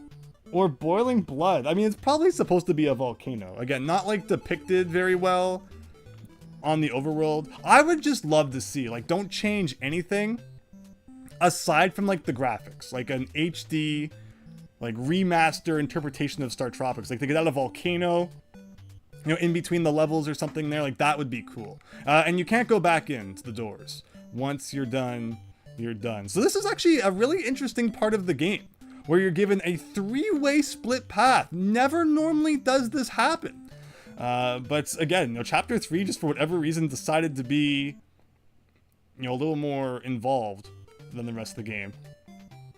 or boiling blood. I mean, it's probably supposed to be a volcano. Again, not like depicted very well. on the overworld. I would just love to see, like, don't change anything aside from like the graphics, like an HD, like remaster interpretation of StarTropics. Like they get out a volcano, you know, in between the levels or something there. Like that would be cool. And you can't go back into the doors. Once you're done, you're done. So this is actually a really interesting part of the game where you're given a 3-way split path. Never normally does this happen. But again, you know, chapter 3, just for whatever reason, decided to be, you know, a little more involved than the rest of the game.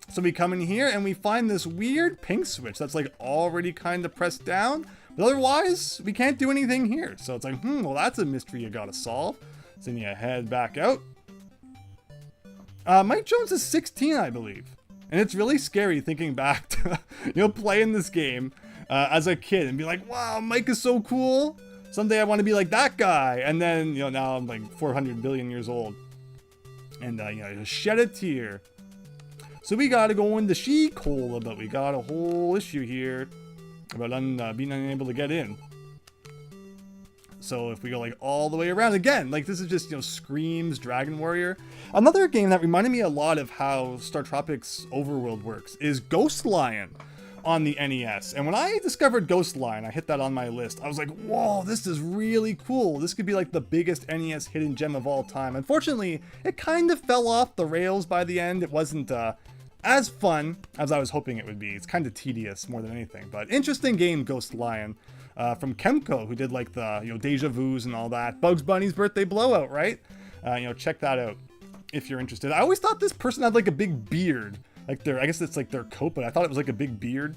So we come in here and we find this weird pink switch that's like already kind of pressed down, but otherwise we can't do anything here. So it's like, well, that's a mystery you gotta solve. So then you head back out. Mike Jones is 16, I believe. And it's really scary thinking back to, you know, playing this game as a kid and be like, wow, Mike is so cool. Someday I want to be like that guy. And then, you know, now I'm like 400 billion years old. And, you know, just shed a tear. So we gotta go into She-Cola, but we got a whole issue here about being unable to get in. So if we go like all the way around again, like this is just, you know, screams Dragon Warrior. Another game that reminded me a lot of how StarTropics Overworld works is Ghost Lion on the NES. And when I discovered Ghost Lion, I hit that on my list. I was like, whoa, this is really cool. This could be like the biggest NES hidden gem of all time. Unfortunately, it kind of fell off the rails by the end. It wasn't as fun as I was hoping it would be. It's kind of tedious more than anything, but interesting game, Ghost Lion. From Kemco, who did like the, you know, Deja Vu's and all that. Bugs Bunny's Birthday Blowout, right? You know, check that out if you're interested. I always thought this person had like a big beard. Like I guess it's like their coat, but I thought it was like a big beard.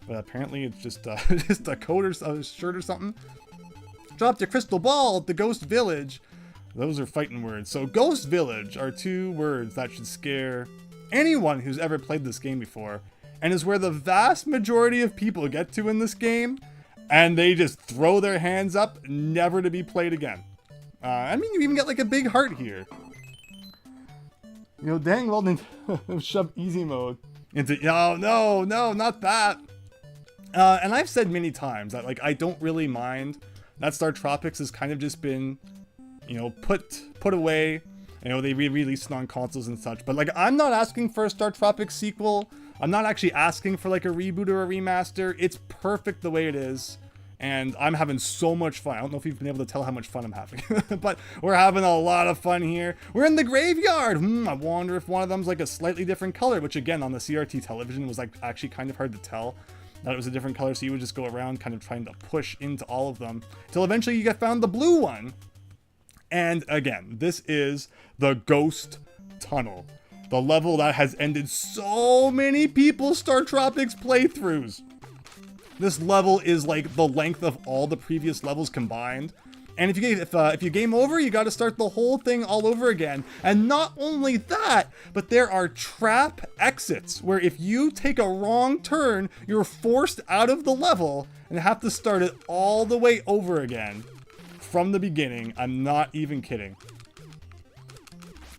But apparently it's just just a coat or a shirt or something. Drop the crystal ball at the Ghost Village. Those are fighting words. So Ghost Village are 2 words that should scare anyone who's ever played this game before. And is where the vast majority of people get to in this game. And they just throw their hands up, never to be played again. I mean, you even get like a big heart here. You know, dang well, shove easy mode into, no, not that. And I've said many times that like I don't really mind that StarTropics has kind of just been, you know, put away. You know, they re-released it on consoles and such. But like, I'm not asking for a StarTropics sequel. I'm not actually asking for like a reboot or a remaster. It's perfect the way it is. And I'm having so much fun. I don't know if you've been able to tell how much fun I'm having. But we're having a lot of fun here. We're in the graveyard. I wonder if one of them's like a slightly different color. Which again, on the CRT television was like actually kind of hard to tell that it was a different color. So you would just go around kind of trying to push into all of them. Till eventually you get found the blue one. And again, this is the Ghost Tunnel. The level that has ended so many people's StarTropics playthroughs. This level is like the length of all the previous levels combined. And if you game over, you got to start the whole thing all over again. And not only that, but there are trap exits where if you take a wrong turn, you're forced out of the level and have to start it all the way over again from the beginning. I'm not even kidding.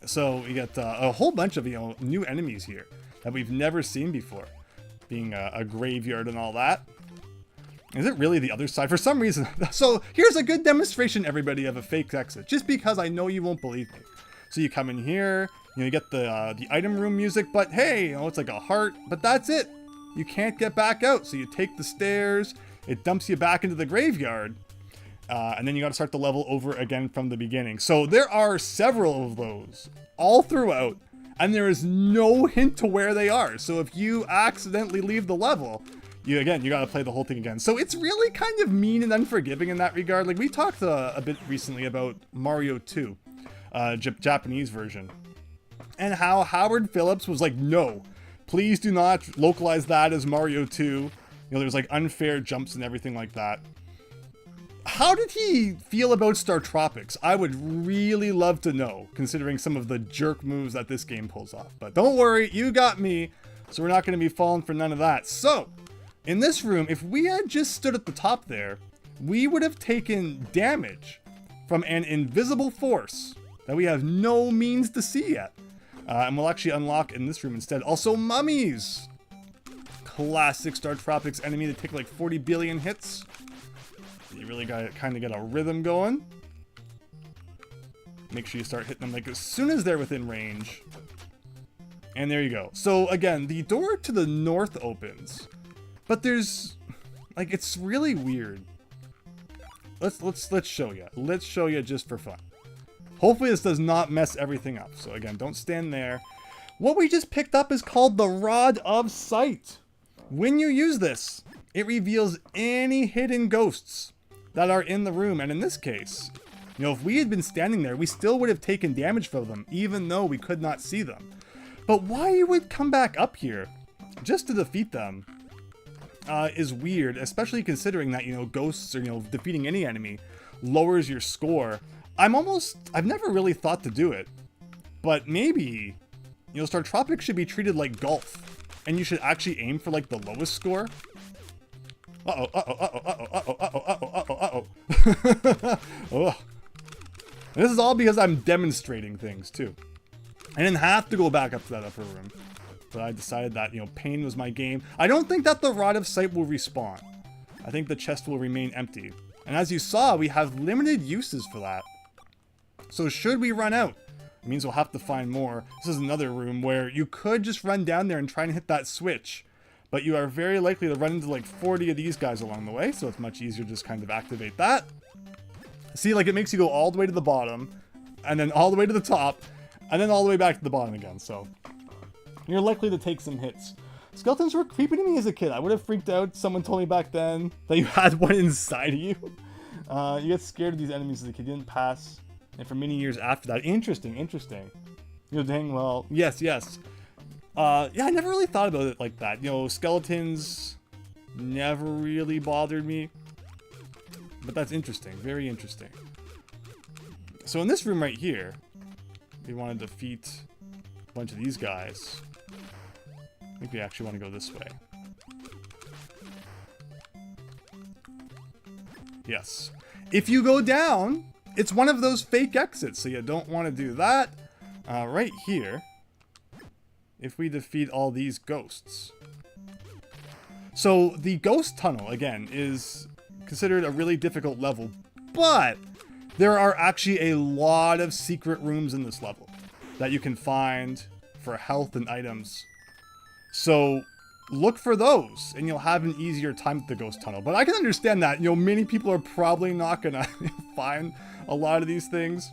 So we got a whole bunch of, you know, new enemies here that we've never seen before, being a graveyard and all that. Is it really the other side? For some reason. So here's a good demonstration, everybody, of a fake exit, just because I know you won't believe me. So you come in here, you know, you get the item room music, but hey, you know, it's like a heart, but that's it. You can't get back out. So you take the stairs, it dumps you back into the graveyard. And then you got to start the level over again from the beginning. So there are several of those all throughout, and there is no hint to where they are. So if you accidentally leave the level, you got to play the whole thing again. So it's really kind of mean and unforgiving in that regard. Like we talked a bit recently about Mario 2, Japanese version, and how Howard Phillips was like, no, please do not localize that as Mario 2. You know, there's like unfair jumps and everything like that. How did he feel about StarTropics? I would really love to know, considering some of the jerk moves that this game pulls off. But don't worry, you got me, so we're not going to be falling for none of that. So, in this room, if we had just stood at the top there, we would have taken damage from an invisible force that we have no means to see yet. And we'll actually unlock in this room instead. Also, mummies! Classic StarTropics enemy that take like 40 billion hits. You really gotta kind of get a rhythm going. Make sure you start hitting them like as soon as they're within range. And there you go. So again, the door to the north opens, but there's like, it's really weird. Let's show you. Let's show you just for fun. Hopefully this does not mess everything up. So again, don't stand there. What we just picked up is called the Rod of Sight. When you use this, it reveals any hidden ghosts that are in the room. And in this case, you know, if we had been standing there, we still would have taken damage from them, even though we could not see them. But why you would come back up here just to defeat them is weird, especially considering that, you know, ghosts or, you know, defeating any enemy lowers your score. I've never really thought to do it, but maybe, you know, StarTropics should be treated like golf, and you should actually aim for like the lowest score. Oh. This is all because I'm demonstrating things too. I didn't have to go back up to that upper room, but I decided that, you know, pain was my game. I don't think that the Rod of Sight will respawn. I think the chest will remain empty. And as you saw, we have limited uses for that. So should we run out, it means we'll have to find more. This is another room where you could just run down there and try and hit that switch, but you are very likely to run into like 40 of these guys along the way, so it's much easier to just kind of activate that. See, like, it makes you go all the way to the bottom, and then all the way to the top, and then all the way back to the bottom again, so you're likely to take some hits. Skeletons were creepy to me as a kid. I would have freaked out. Someone told me back then that you had one inside of you. You get scared of these enemies as a kid. You didn't pass, and for many years after that. Interesting. You know, dang, well, yes. Yeah, I never really thought about it like that. You know, skeletons never really bothered me. But that's interesting. Very interesting. So in this room right here, we want to defeat a bunch of these guys. I think we actually want to go this way. Yes. If you go down, it's one of those fake exits, so you don't want to do that. Right here, if we defeat all these ghosts. So the ghost tunnel, again, is considered a really difficult level, but there are actually a lot of secret rooms in this level that you can find for health and items. So look for those and you'll have an easier time with the ghost tunnel. But I can understand that, you know, many people are probably not gonna find a lot of these things,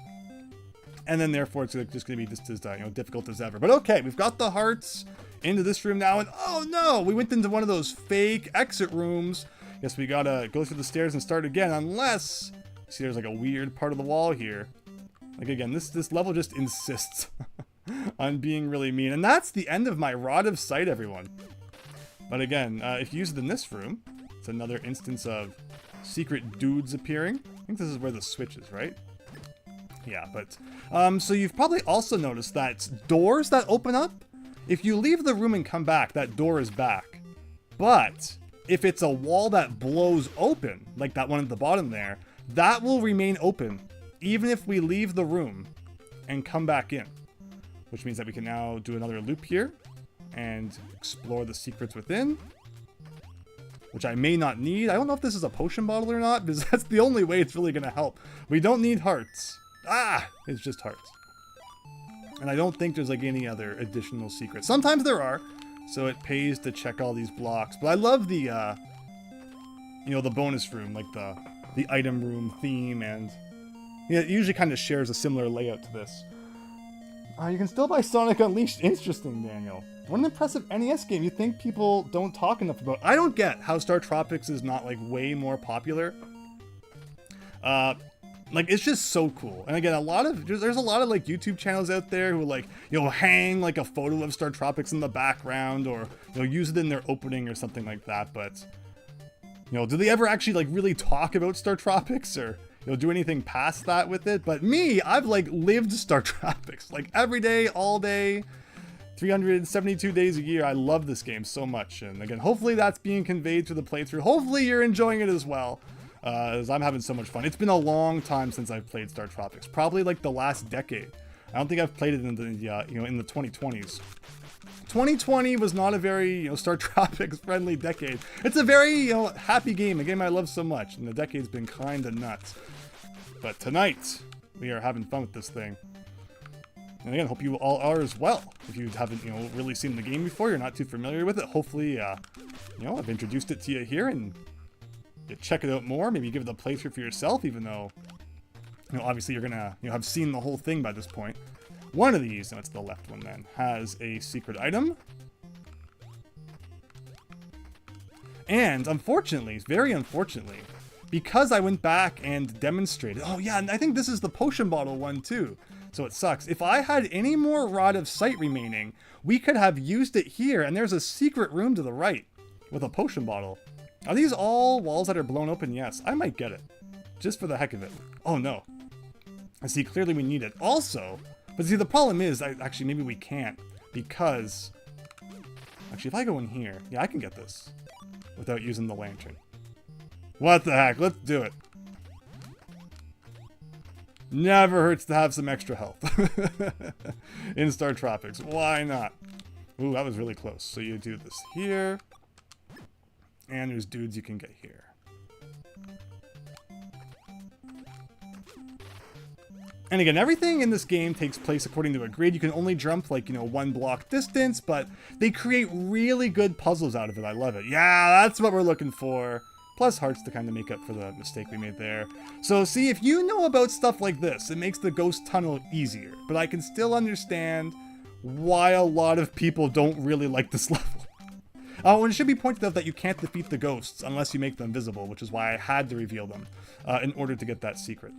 and then therefore it's just gonna be just as you know, difficult as ever. But okay, we've got the hearts into this room now, and oh no, we went into one of those fake exit rooms. Guess we gotta go through the stairs and start again, unless, see, there's like a weird part of the wall here. Like, again, this level just insists on being really mean. And that's the end of my Rod of Sight, everyone. But again, if you use it in this room, it's another instance of secret dudes appearing. I think this is where the switch is, right? Yeah, but, so you've probably also noticed that doors that open up, if you leave the room and come back, that door is back. But if it's a wall that blows open, like that one at the bottom there, that will remain open even if we leave the room and come back in. Which means that we can now do another loop here and explore the secrets within, which I may not need. I don't know if this is a potion bottle or not, because that's the only way it's really going to help. We don't need hearts. It's just hearts. And I don't think there's like any other additional secrets. Sometimes there are, so it pays to check all these blocks. But I love the, you know, the bonus room, like the item room theme, and yeah, it usually kind of shares a similar layout to this. You can still buy Sonic Unleashed. Interesting, Daniel. What an impressive NES game. You think people don't talk enough about. I don't get how StarTropics is not like way more popular. Like, it's just so cool. And again, there's a lot of like YouTube channels out there who like, you know, hang like a photo of StarTropics in the background, or, you know, use it in their opening or something like that. But, you know, do they ever actually like really talk about StarTropics, or, you know, do anything past that with it? But me, I've like lived StarTropics like every day, all day, 372 days a year. I love this game so much. And again, hopefully that's being conveyed through the playthrough. Hopefully you're enjoying it as well, as I'm having so much fun. It's been a long time since I've played StarTropics, probably like the last decade. I don't think I've played it in the you know, in the 2020s. 2020 was not a very, you know, StarTropics friendly decade. It's a very, you know, happy game, a game I love so much, and the decade's been kind of nuts. But tonight, We are having fun with this thing. And again, hope you all are as well. If you haven't, you know, really seen the game before, you're not too familiar with it, hopefully, you know, I've introduced it to you here and you check it out more. Maybe give it a playthrough for yourself, even though, you know, obviously you're gonna, you know, have seen the whole thing by this point. One of these, and that's the left one then, has a secret item. And unfortunately, very unfortunately, because I went back and demonstrated, oh yeah, and I think this is the potion bottle one too, so it sucks. If I had any more Rod of Sight remaining, we could have used it here, and there's a secret room to the right with a potion bottle. Are these all walls that are blown open? Yes, I might get it, just for the heck of it. Oh no. I see, clearly we need it. Also, but see, the problem is, actually, maybe we can't, because, actually, if I go in here, yeah, I can get this without using the lantern. What the heck? Let's do it. Never hurts to have some extra health in StarTropics. Why not? Ooh, that was really close. So you do this here, and there's dudes you can get here. And again, everything in this game takes place according to a grid. You can only jump like, you know, 1 block distance, but they create really good puzzles out of it. I love it. Yeah, that's what we're looking for. Plus hearts to kind of make up for the mistake we made there. So see, if you know about stuff like this, it makes the ghost tunnel easier. But I can still understand why a lot of people don't really like this level. Oh, and it should be pointed out that you can't defeat the ghosts unless you make them visible, which is why I had to reveal them in order to get that secret.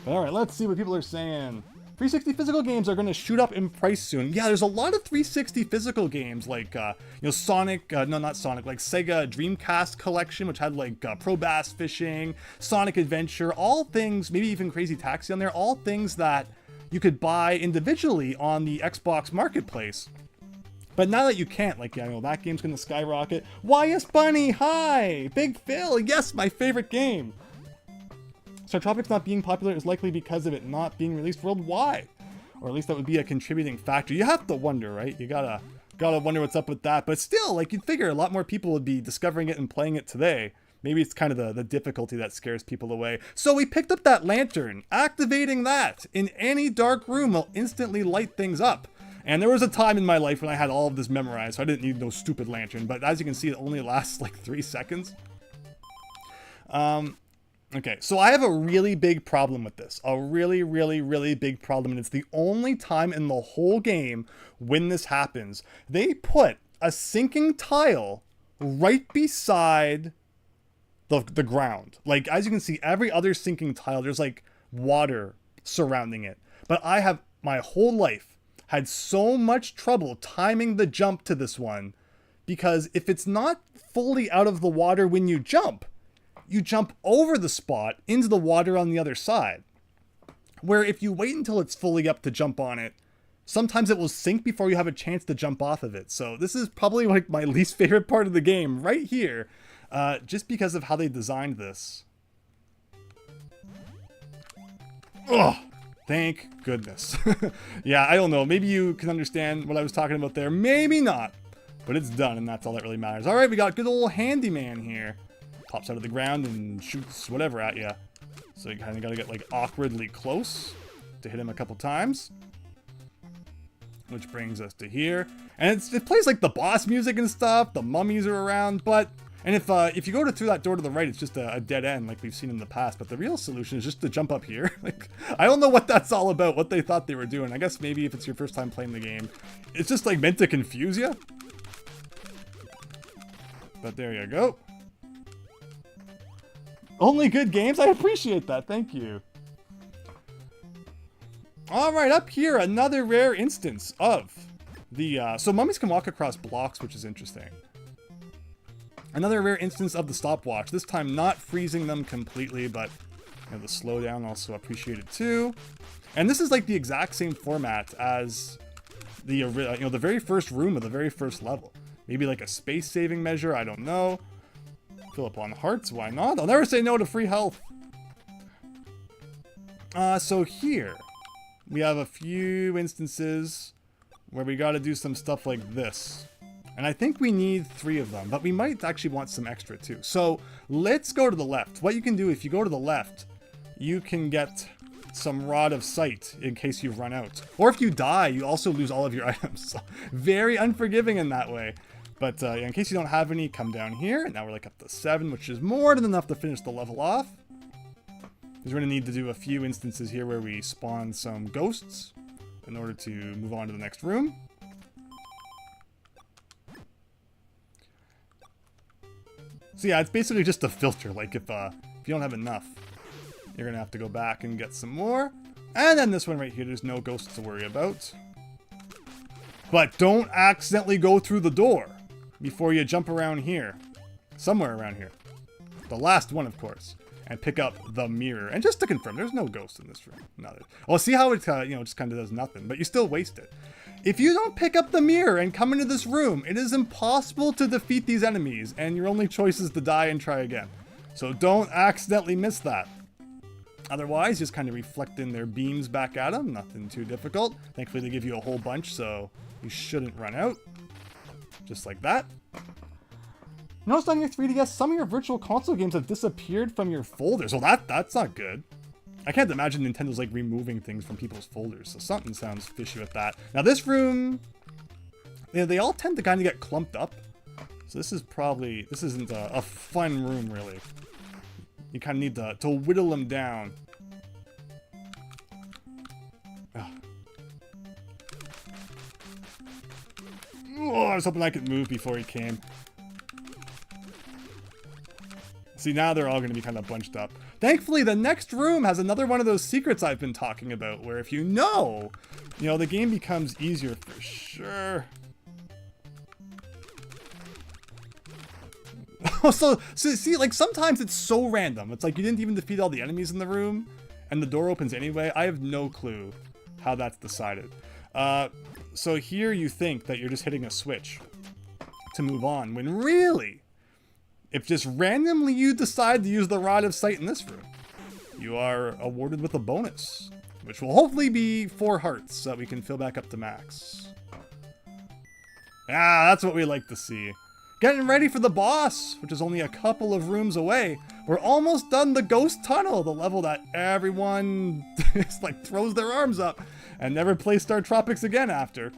Alright, let's see what people are saying. 360 physical games are going to shoot up in price soon. Yeah, there's a lot of 360 physical games like, you know, Sonic, no, not Sonic, like Sega Dreamcast Collection, which had like Pro Bass Fishing, Sonic Adventure, all things, maybe even Crazy Taxi on there, all things that you could buy individually on the Xbox Marketplace. But now that you can't, like, yeah, you know, that game's going to skyrocket. YS Bunny, hi! Big Phil, yes, my favorite game. StarTropics not being popular is likely because of it not being released worldwide. Or at least that would be a contributing factor. You have to wonder, right? You gotta wonder what's up with that. But still, like, you'd figure a lot more people would be discovering it and playing it today. Maybe it's kind of the difficulty that scares people away. So we picked up that lantern. Activating that in any dark room will instantly light things up. And there was a time in my life when I had all of this memorized, so I didn't need no stupid lantern. But as you can see, it only lasts like 3 seconds. Okay, so I have a really big problem with this. A really, really, really big problem. And it's the only time in the whole game when this happens. They put a sinking tile right beside the ground. Like, as you can see, every other sinking tile, there's like water surrounding it. But I have my whole life had so much trouble timing the jump to this one, because if it's not fully out of the water when you jump over the spot into the water on the other side. Where if you wait until it's fully up to jump on it, sometimes it will sink before you have a chance to jump off of it. So this is probably like my least favorite part of the game right here, just because of how they designed this. Ugh, thank goodness. Yeah, I don't know. Maybe you can understand what I was talking about there. Maybe not. But it's done, and that's all that really matters. All right, we got good old handyman here. Pops out of the ground and shoots whatever at you. So you kind of got to get like awkwardly close to hit him a couple times. Which brings us to here. And it plays like the boss music and stuff. The mummies are around, but... And if you go through that door to the right, it's just a dead end like we've seen in the past. But the real solution is just to jump up here. Like, I don't know what that's all about, what they thought they were doing. I guess maybe if it's your first time playing the game, it's just like meant to confuse you. But there you go. Only good games? I appreciate that. Thank you. Alright, up here, another rare instance of the... so mummies can walk across blocks, which is interesting. Another rare instance of the stopwatch. This time not freezing them completely, but you know, the slowdown also appreciated too. And this is like the exact same format as the you know, the very first room of the very first level. Maybe like a space saving measure, I don't know. Fill up on hearts, why not? I'll never say no to free health. So here, we have a few instances where we gotta do some stuff like this. And I think we need 3 of them, but we might actually want some extra too. So let's go to the left. What you can do if you go to the left, you can get some Rod of Sight in case you've run out. Or if you die, you also lose all of your items. So very unforgiving in that way. But in case you don't have any, come down here. And now we're like up to 7, which is more than enough to finish the level off. Because we're going to need to do a few instances here where we spawn some ghosts in order to move on to the next room. So yeah, it's basically just a filter. Like if you don't have enough, you're going to have to go back and get some more. And then this one right here, there's no ghosts to worry about. But don't accidentally go through the door before you jump around here. Somewhere around here. The last one, of course. And pick up the mirror. And just to confirm, there's no ghost in this room. No, well, see how it just kind of does nothing, but you still waste it. If you don't pick up the mirror and come into this room, it is impossible to defeat these enemies, and your only choice is to die and try again. So don't accidentally miss that. Otherwise, just kind of reflecting their beams back at them. Nothing too difficult. Thankfully, they give you a whole bunch, so you shouldn't run out. Just like that. Notice on your 3DS, some of your Virtual Console games have disappeared from your folders. Well, that's not good. I can't imagine Nintendo's like removing things from people's folders, so something sounds fishy with that. Now this room, they all tend to kind of get clumped up. So this isn't a fun room really. You kind of need to whittle them down. Ugh. Oh, I was hoping I could move before he came. See, now they're all going to be kind of bunched up. Thankfully, the next room has another one of those secrets I've been talking about, where if you know, the game becomes easier for sure. so see, like sometimes it's so random. It's like you didn't even defeat all the enemies in the room, and the door opens anyway. I have no clue how that's decided. So here you think that you're just hitting a switch to move on, when really, if just randomly you decide to use the Rod of Sight in this room, you are awarded with a bonus, which will hopefully be 4 hearts so that we can fill back up to max. Ah, that's what we like to see. Getting ready for the boss, which is only a couple of rooms away. We're almost done the Ghost Tunnel, the level that everyone just like throws their arms up and never plays StarTropics again after.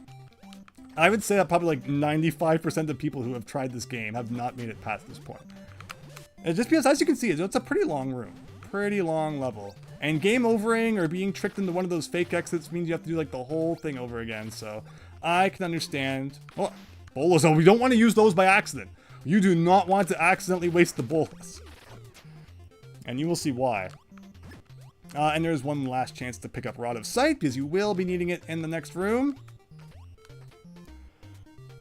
I would say that probably like 95% of people who have tried this game have not made it past this point. And just because, as you can see, it's a pretty long room. Pretty long level. And game overing or being tricked into one of those fake exits means you have to do like the whole thing over again. So I can understand. Well, bolas, oh, we don't want to use those by accident. You do not want to accidentally waste the bolas. And you will see why. And there's one last chance to pick up Rod of Sight, because you will be needing it in the next room.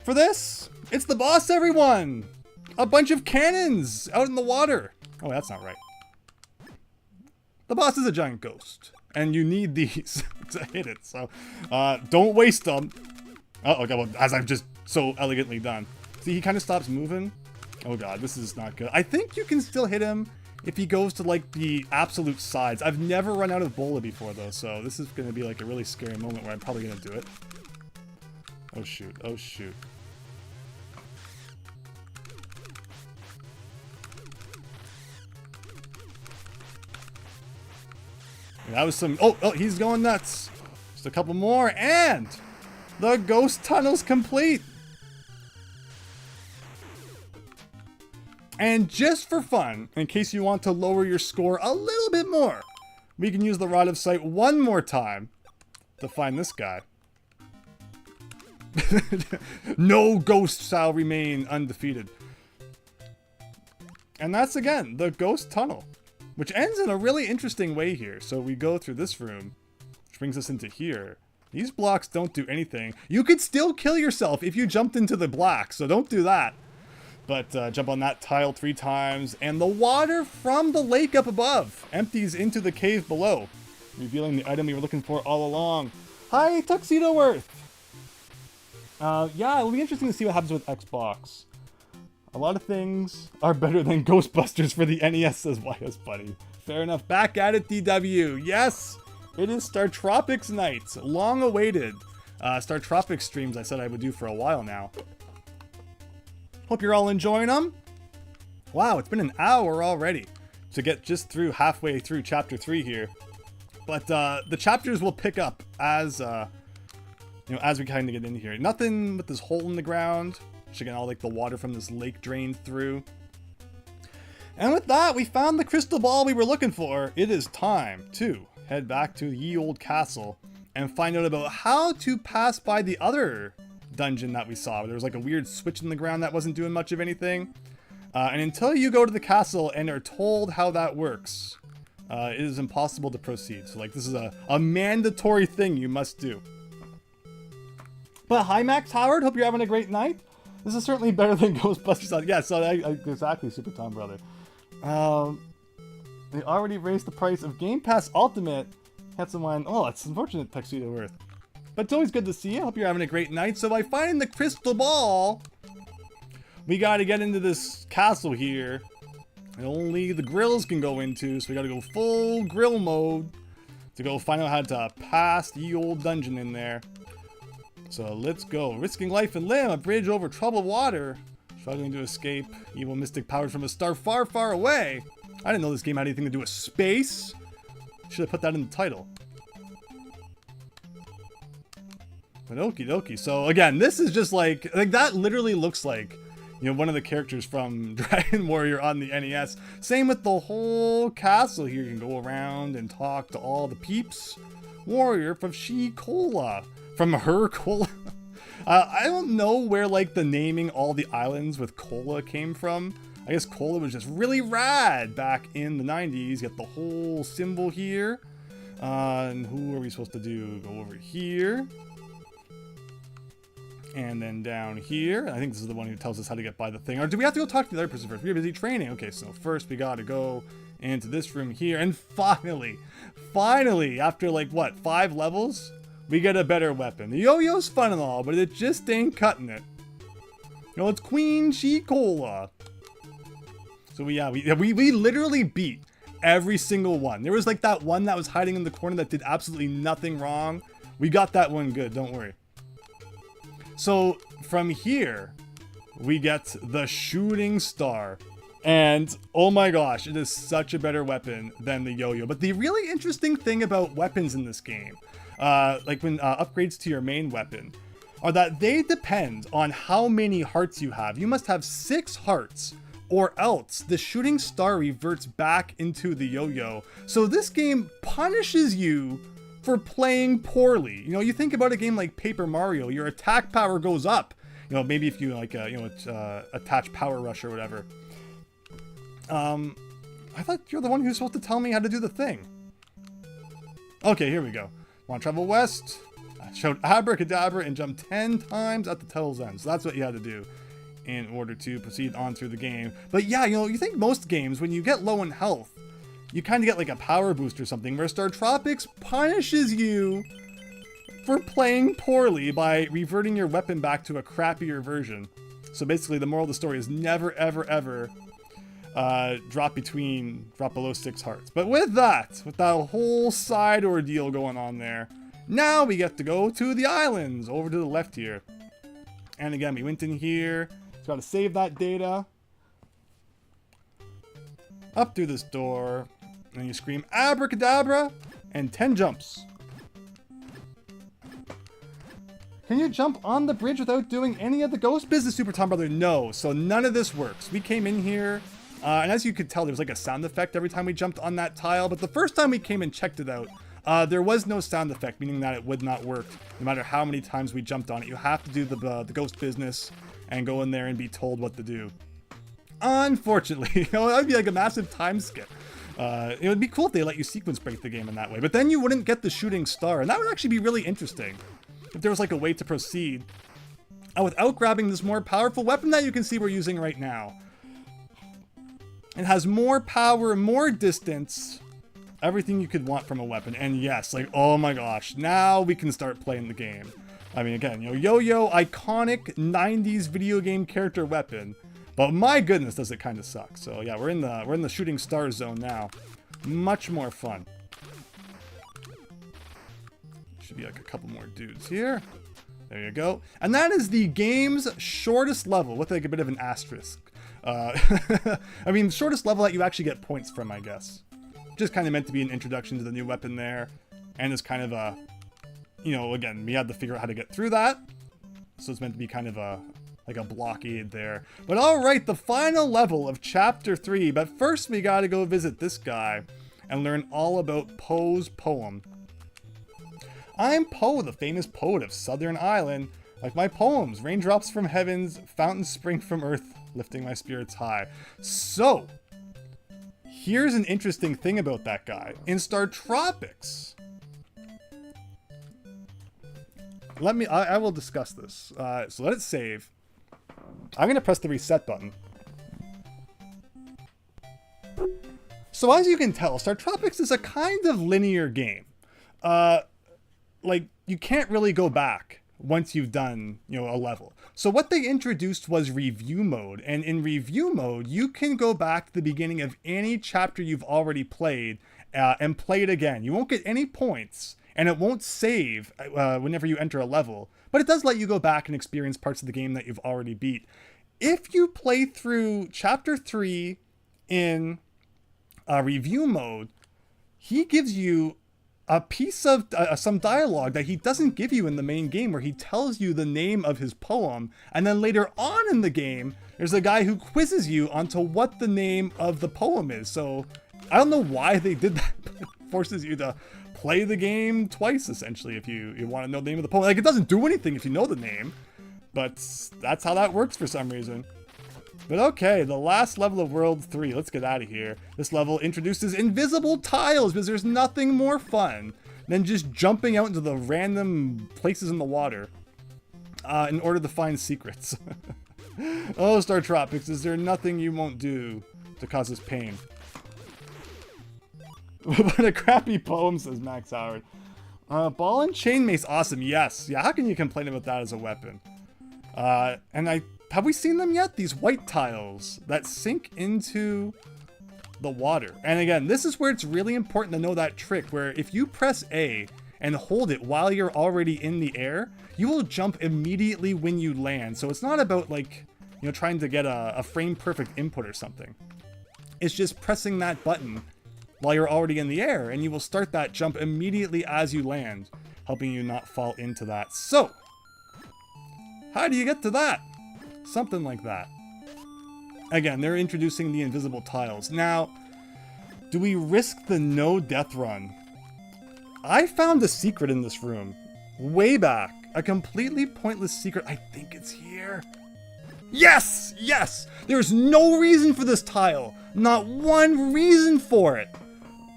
For this, it's the boss, everyone! A bunch of cannons out in the water. Oh, that's not right. The boss is a giant ghost, and you need these to hit it, so don't waste them. Oh, okay, well, as I've just so elegantly done. See, he kind of stops moving. Oh god, this is not good. I think you can still hit him if he goes to like the absolute sides. I've never run out of bola before though, so this is going to be like a really scary moment where I'm probably going to do it. Oh shoot, oh shoot. That was some... Oh, he's going nuts. Just a couple more, and the Ghost Tunnel's complete. And just for fun, in case you want to lower your score a little bit more, we can use the Rod of Sight one more time to find this guy. No ghost shall remain undefeated. And that's, again, the Ghost Tunnel, which ends in a really interesting way here. So we go through this room, which brings us into here. These blocks don't do anything. You could still kill yourself if you jumped into the black, so don't do that. But jump on that tile 3 times, and the water from the lake up above empties into the cave below, revealing the item we were looking for all along. Hi, Tuxedo Worth! Yeah, it'll be interesting to see what happens with Xbox. A lot of things are better than Ghostbusters for the NES, says YS Buddy. Fair enough. Back at it, DW. Yes, it is StarTropics night. Long awaited. StarTropics streams I said I would do for a while now. Hope you're all enjoying them. Wow, it's been an hour already to get just through halfway through chapter 3 here. But the chapters will pick up as as we kind of get in here. Nothing with this hole in the ground. Which again, all like the water from this lake drained through. And with that, we found the crystal ball we were looking for. It is time to head back to ye old castle and find out about how to pass by the other dungeon that we saw. There was like a weird switch in the ground that wasn't doing much of anything. And until you go to the castle and are told how that works, it is impossible to proceed. So like this is a mandatory thing you must do. But hi Max Howard, hope you're having a great night. This is certainly better than Ghostbusters. Yeah, so exactly, Super Tom brother. They already raised the price of Game Pass Ultimate. Had someone, oh, it's unfortunate Tuxedo Earth. But it's always good to see you. Hope you're having a great night. So by finding the crystal ball, we got to get into this castle here. And only the grills can go into, so we got to go full grill mode to go find out how to pass the old dungeon in there. So let's go. Risking life and limb, a bridge over troubled water. Struggling to escape evil mystic powers from a star far, far away. I didn't know this game had anything to do with space. Should have put that in the title. But okie dokie. So again, this is just like that literally looks like, one of the characters from Dragon Warrior on the NES. Same with the whole castle here. You can go around and talk to all the peeps. Warrior from She-Cola. From her Cola. I don't know where like the naming all the islands with Cola came from. I guess Cola was just really rad back in the 90s. Get the whole symbol here. And who are we supposed to do? Go over here. And then down here. I think this is the one who tells us how to get by the thing. Or do we have to go talk to the other person first? We're busy training. Okay, so first we gotta go into this room here. And finally, after like what, 5 levels? We get a better weapon. The yo-yo's fun and all, but it just ain't cutting it. It's Queen She-Cola. So we literally beat every single one. There was like that one that was hiding in the corner that did absolutely nothing wrong. We got that one good, don't worry. So from here, we get the shooting star. And oh my gosh, it is such a better weapon than the yo-yo. But the really interesting thing about weapons in this game, like when upgrades to your main weapon, are that they depend on how many hearts you have. You must have 6 hearts, or else the shooting star reverts back into the yo-yo. So this game punishes you for playing poorly. You think about a game like Paper Mario, your attack power goes up. Maybe if you like attach Power Rush or whatever. I thought you're the one who's supposed to tell me how to do the thing. Okay, here we go. Want to travel west? I showed abracadabra and jump 10 times at the tunnel's end. So that's what you had to do in order to proceed on through the game. But yeah, you think most games, when you get low in health, you kind of get like a power boost or something, where StarTropics punishes you for playing poorly by reverting your weapon back to a crappier version. So basically the moral of the story is never, ever, ever drop below 6 hearts. But with that whole side ordeal going on there, now we get to go to the islands over to the left here. And again, we went in here, got to save that data. Up through this door, and you scream abracadabra and 10 jumps. Can you jump on the bridge without doing any of the ghost business, Super Tom Brother? No, so none of this works. We came in here, and as you could tell, there was like a sound effect every time we jumped on that tile, but the first time we came and checked it out, there was no sound effect, meaning that it would not work no matter how many times we jumped on it. You have to do the ghost business and go in there and be told what to do. Unfortunately, that would be like a massive time skip. It would be cool if they let you sequence break the game in that way, but then you wouldn't get the shooting star, and that would actually be really interesting if there was like a way to proceed without grabbing this more powerful weapon that you can see we're using right now. It has more power, more distance, everything you could want from a weapon. And yes, like, oh my gosh, now we can start playing the game. I mean, again, yo-yo, iconic 90s video game character weapon, but my goodness, does it kind of suck. So yeah, we're in the shooting star zone now. Much more fun. Should be like a couple more dudes here. There you go. And that is the game's shortest level, with like a bit of an asterisk. I mean, shortest level that you actually get points from, I guess. Just kind of meant to be an introduction to the new weapon there. And it's kind of a, you know, again, we had to figure out how to get through that. So it's meant to be kind of a, like a blockade there. But alright, the final level of Chapter 3. But first we gotta go visit this guy and learn all about Poe's poem. I'm Poe, the famous poet of Southern Island. Like my poems, raindrops from heavens, fountains spring from earth, lifting my spirits high. So, here's an interesting thing about that guy. In StarTropics, I will discuss this. So let it save. I'm gonna press the reset button. So as you can tell, StarTropics is a kind of linear game. Like, you can't really go back once you've done, you know, a level. So what they introduced was review mode. And in review mode, you can go back to the beginning of any chapter you've already played and play it again. You won't get any points, and it won't save whenever you enter a level. But it does let you go back and experience parts of the game that you've already beat. If you play through Chapter 3 in review mode, he gives you a piece of some dialogue that he doesn't give you in the main game, where he tells you the name of his poem, and then later on in the game there's a guy who quizzes you onto what the name of the poem is. So I don't know why they did that, but it forces you to play the game twice essentially if you want to know the name of the poem. Like, it doesn't do anything if you know the name, but that's how that works for some reason. But okay, the last level of World 3. Let's get out of here. This level introduces invisible tiles, because there's nothing more fun than just jumping out into the random places in the water in order to find secrets. Oh, StarTropics, is there nothing you won't do to cause us pain? What a crappy poem, says Max Howard. Ball and chain mace, awesome, yes. Yeah, how can you complain about that as a weapon? Have we seen them yet? These white tiles that sink into the water. And again, this is where it's really important to know that trick, where if you press A and hold it while you're already in the air, you will jump immediately when you land. So it's not about, like, you know, trying to get a frame perfect input or something. It's just pressing that button while you're already in the air, and you will start that jump immediately as you land, helping you not fall into that. So, how do you get to that? Something like that. Again, they're introducing the invisible tiles. Now, do we risk the no death run? I found a secret in this room. Way back. A completely pointless secret. I think it's here. Yes! Yes! There's no reason for this tile. Not one reason for it.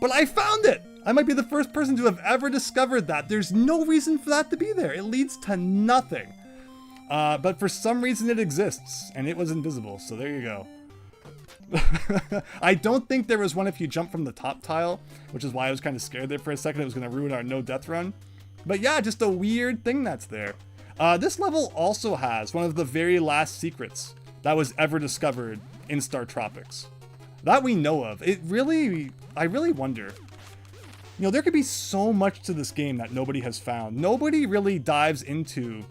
But I found it! I might be the first person to have ever discovered that. There's no reason for that to be there. It leads to nothing. But for some reason it exists, and it was invisible, so there you go. I don't think there was one if you jump from the top tile, which is why I was kind of scared there for a second. It was going to ruin our no death run. But yeah, just a weird thing that's there. This level also has one of the very last secrets that was ever discovered in StarTropics. That we know of. I really wonder. You know, there could be so much to this game that nobody has found. Nobody really dives into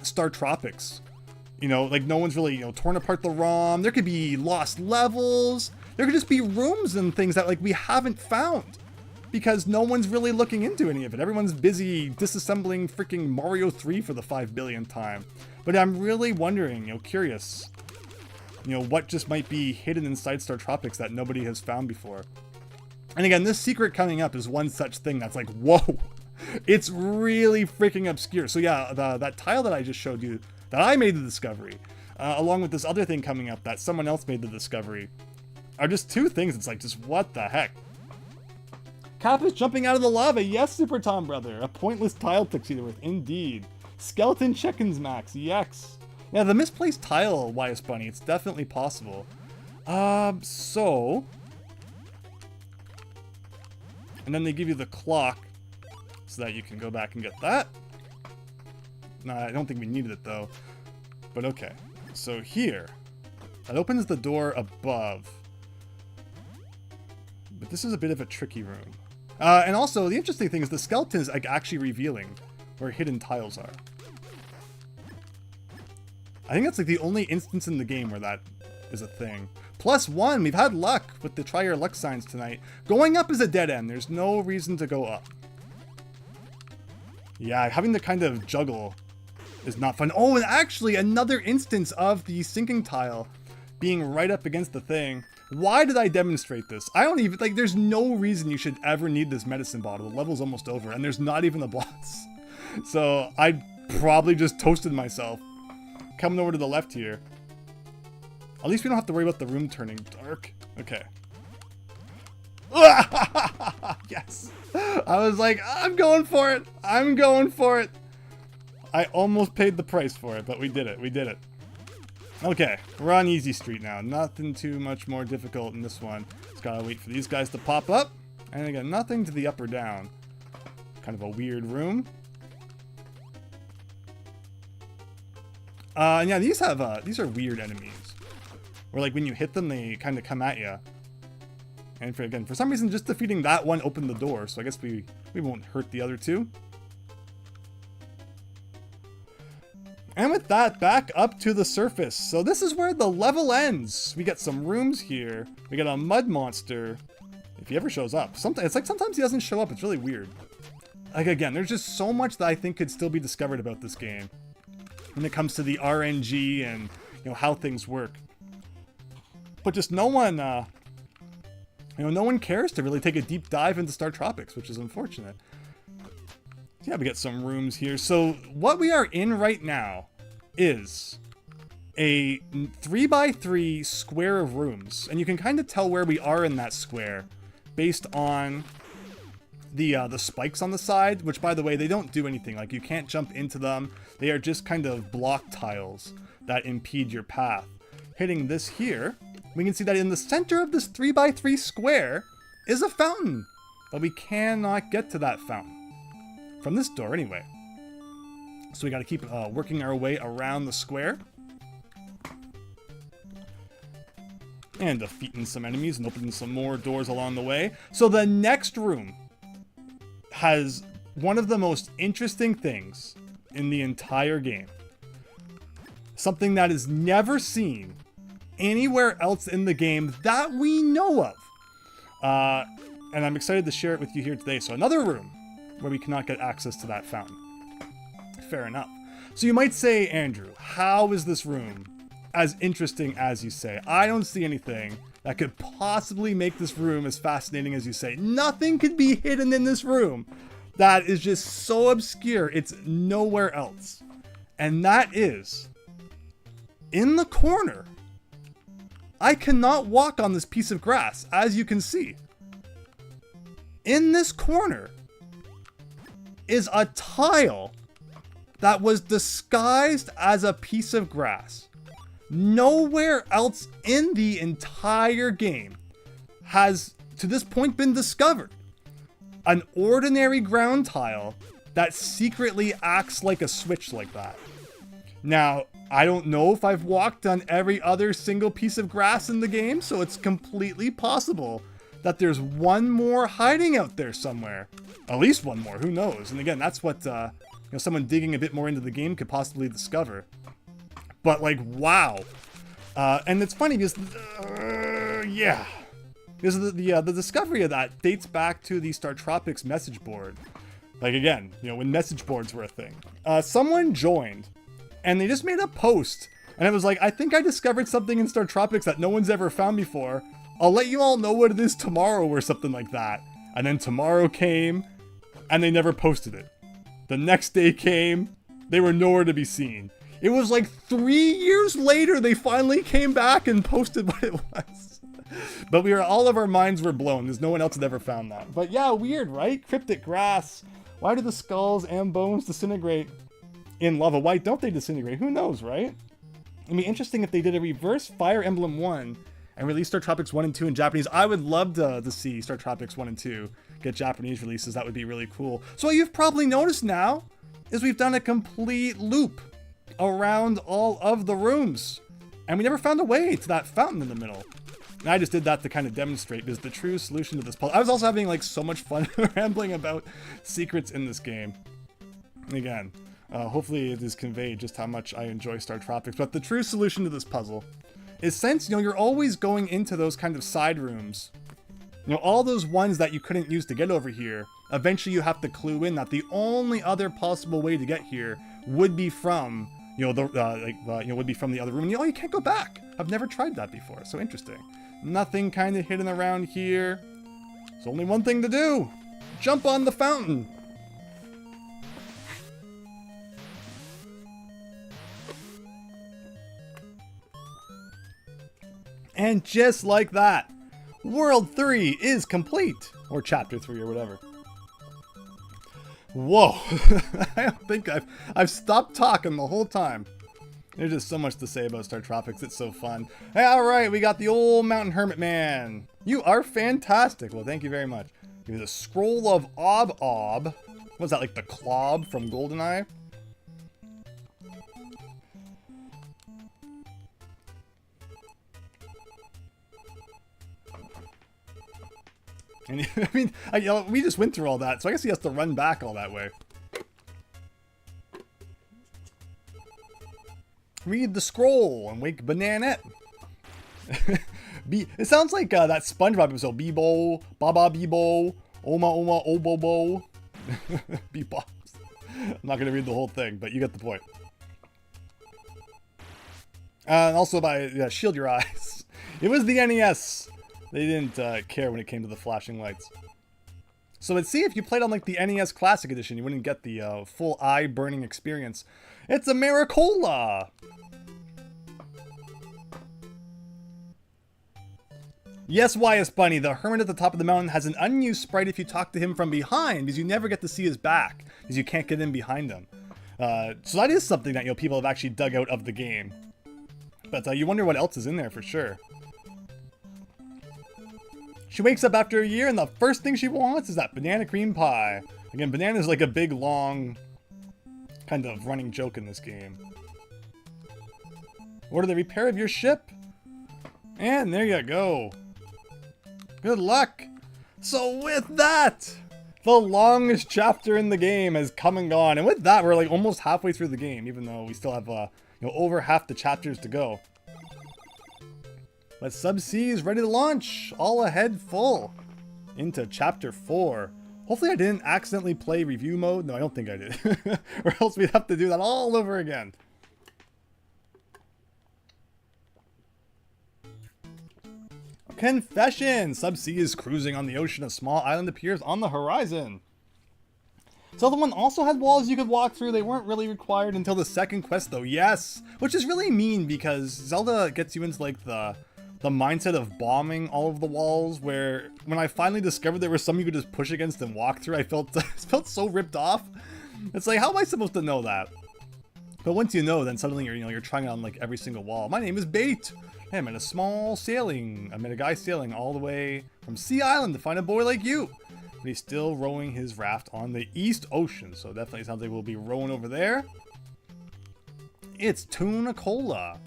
StarTropics. You know, like, no one's really, you know, torn apart the ROM. There could be lost levels. There could just be rooms and things that, like, we haven't found, because no one's really looking into any of it. Everyone's busy disassembling freaking Mario 3 for the 5 billionth time. But I'm really wondering, you know, curious, you know, what just might be hidden inside StarTropics that nobody has found before. And again, this secret coming up is one such thing that's like, whoa, it's really freaking obscure. So yeah, that tile that I just showed you, that I made the discovery, along with this other thing coming up that someone else made the discovery, are just two things. It's like, just what the heck? Cap is jumping out of the lava. Yes, Super Tom Brother. A pointless tile tuxedo with, indeed. Skeleton chickens, Max. Yes. Yeah, the misplaced tile, YS Bunny. It's definitely possible. So... And then they give you the clock so that you can go back and get that. No, I don't think we needed it though. But okay. So here, that opens the door above. But this is a bit of a tricky room. And also, the interesting thing is the skeleton is like actually revealing where hidden tiles are. I think that's like the only instance in the game where that is a thing. +1, we've had luck with the try your luck signs tonight. Going up is a dead end. There's no reason to go up. Yeah, having to kind of juggle is not fun. Oh, and actually another instance of the sinking tile being right up against the thing. Why did I demonstrate this? I don't even, like, there's no reason you should ever need this medicine bottle. The level's almost over and there's not even a boss. So I probably just toasted myself. Coming over to the left here. At least we don't have to worry about the room turning dark. Okay. Yes. I was like, I'm going for it. I'm going for it. I almost paid the price for it, but we did it. We did it. Okay, we're on easy street now. Nothing too much more difficult in this one. Just gotta wait for these guys to pop up. And again, nothing to the up or down. Kind of a weird room. And yeah, these are weird enemies. Where like when you hit them, they kind of come at you. And for some reason, just defeating that one opened the door. So I guess we won't hurt the other two. And with that, back up to the surface. So this is where the level ends. We get some rooms here. We get a mud monster. If he ever shows up. It's like sometimes he doesn't show up. It's really weird. Like again, there's just so much that I think could still be discovered about this game. When it comes to the RNG and, you know, how things work. But just no one, no one cares to really take a deep dive into StarTropics, which is unfortunate. Yeah, we get some rooms here. So what we are in right now is a 3x3 square of rooms. And you can kind of tell where we are in that square based on the spikes on the side, which by the way, they don't do anything. Like you can't jump into them. They are just kind of block tiles that impede your path. Hitting this here, we can see that in the center of this 3x3 square is a fountain, but we cannot get to that fountain. From this door, anyway. So we got to keep working our way around the square. And defeating some enemies and opening some more doors along the way. So the next room has one of the most interesting things in the entire game. Something that is never seen anywhere else in the game that we know of. And I'm excited to share it with you here today. So another room where we cannot get access to that fountain. Fair enough. So you might say, Andrew, how is this room as interesting as you say? I don't see anything that could possibly make this room as fascinating as you say. Nothing could be hidden in this room that is just so obscure. It's nowhere else. And that is, in the corner, I cannot walk on this piece of grass, as you can see. In this corner is a tile that was disguised as a piece of grass. Nowhere else in the entire game has, to this point, been discovered an ordinary ground tile that secretly acts like a switch like that. Now, I don't know if I've walked on every other single piece of grass in the game, so it's completely possible that there's one more hiding out there somewhere. At least one more, who knows? And again, that's what someone digging a bit more into the game could possibly discover. But like, wow. And it's funny because, yeah. Because the discovery of that dates back to the StarTropics message board. Like again, when message boards were a thing. Someone joined, and they just made a post. And it was like, I think I discovered something in StarTropics that no one's ever found before. I'll let you all know what it is tomorrow or something like that. And then tomorrow came, and they never posted it. The next day came, they were nowhere to be seen. It was like 3 years later they finally came back and posted what it was. But all of our minds were blown. There's no one else had ever found that. But yeah, weird, right? Cryptic grass. Why do the skulls and bones disintegrate in lava? Why don't they disintegrate? Who knows, right? It'd be interesting if they did a reverse Fire Emblem 1 and released StarTropics 1 and 2 in Japanese. I would love to see StarTropics 1 and 2 get Japanese releases. That would be really cool. So what you've probably noticed now is we've done a complete loop around all of the rooms. And we never found a way to that fountain in the middle. And I just did that to kind of demonstrate because the true solution to this puzzle. I was also having like so much fun rambling about secrets in this game. And again, Hopefully it is conveyed just how much I enjoy StarTropics. But the true solution to this puzzle is, since, you know, you're always going into those kind of side rooms, you know, all those ones that you couldn't use to get over here, eventually you have to clue in that the only other possible way to get here would be from, you know, would be from the other room. And you can't go back. I've never tried that before. So interesting. Nothing kind of hidden around here. There's only one thing to do. Jump on the fountain. And just like that, World 3 is complete. Or Chapter 3 or whatever. Whoa. I don't think I've stopped talking the whole time. There's just so much to say about StarTropics. It's so fun. Hey, alright, we got the old Mountain Hermit Man. You are fantastic. Well, thank you very much. Give me the Scroll of Ob. What's that, like the Clob from GoldenEye? And I mean, we just went through all that, so I guess he has to run back all that way. Read the scroll and wake Bananette. It sounds like that SpongeBob episode. Bebo, Baba Bebo, Oma Obobo. Bebop. I'm not going to read the whole thing, but you get the point. And also Shield Your Eyes. It was the NES. They didn't care when it came to the flashing lights. So let's see, if you played on like the NES Classic Edition, you wouldn't get the full eye-burning experience. It's a Maricola! Yes, YS Bunny, the hermit at the top of the mountain has an unused sprite if you talk to him from behind, because you never get to see his back, because you can't get in behind him. So that is something that, you know, people have actually dug out of the game. But you wonder what else is in there for sure. She wakes up after a year, and the first thing she wants is that banana cream pie. Again, banana is like a big, long, kind of running joke in this game. Order the repair of your ship. And there you go. Good luck. So with that, the longest chapter in the game has come and gone. And with that, we're like almost halfway through the game, even though we still have over half the chapters to go. But Subsea is ready to launch, all ahead full, into Chapter 4. Hopefully I didn't accidentally play review mode. No, I don't think I did. Or else we'd have to do that all over again. Confession! Subsea is cruising on the ocean. A small island appears on the horizon. Zelda 1 also had walls you could walk through. They weren't really required until the second quest though. Yes! Which is really mean because Zelda gets you into like the mindset of bombing all of the walls, where when I finally discovered there was some you could just push against and walk through, I felt so ripped off. It's like, how am I supposed to know that? But once you know, then suddenly you're trying on like every single wall. My name is Bait. Hey, I met a guy sailing all the way from Sea Island to find a boy like you. But he's still rowing his raft on the East Ocean, so definitely sounds like we'll be rowing over there. It's Tuna Cola.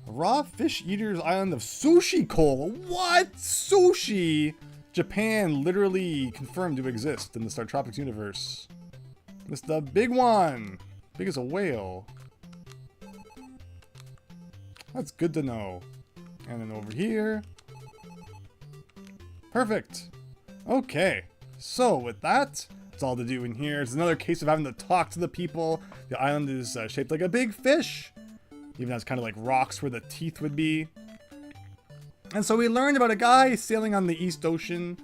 Raw fish eaters island of Sushi Cola. What? Sushi? Japan literally confirmed to exist in the StarTropics universe. It's the big one. Big as a whale. That's good to know. And then over here. Perfect. Okay. So with that, that's all to do in here. It's another case of having to talk to the people. The island is shaped like a big fish. Even has kind of like rocks where the teeth would be. And so we learned about a guy sailing on the East Ocean.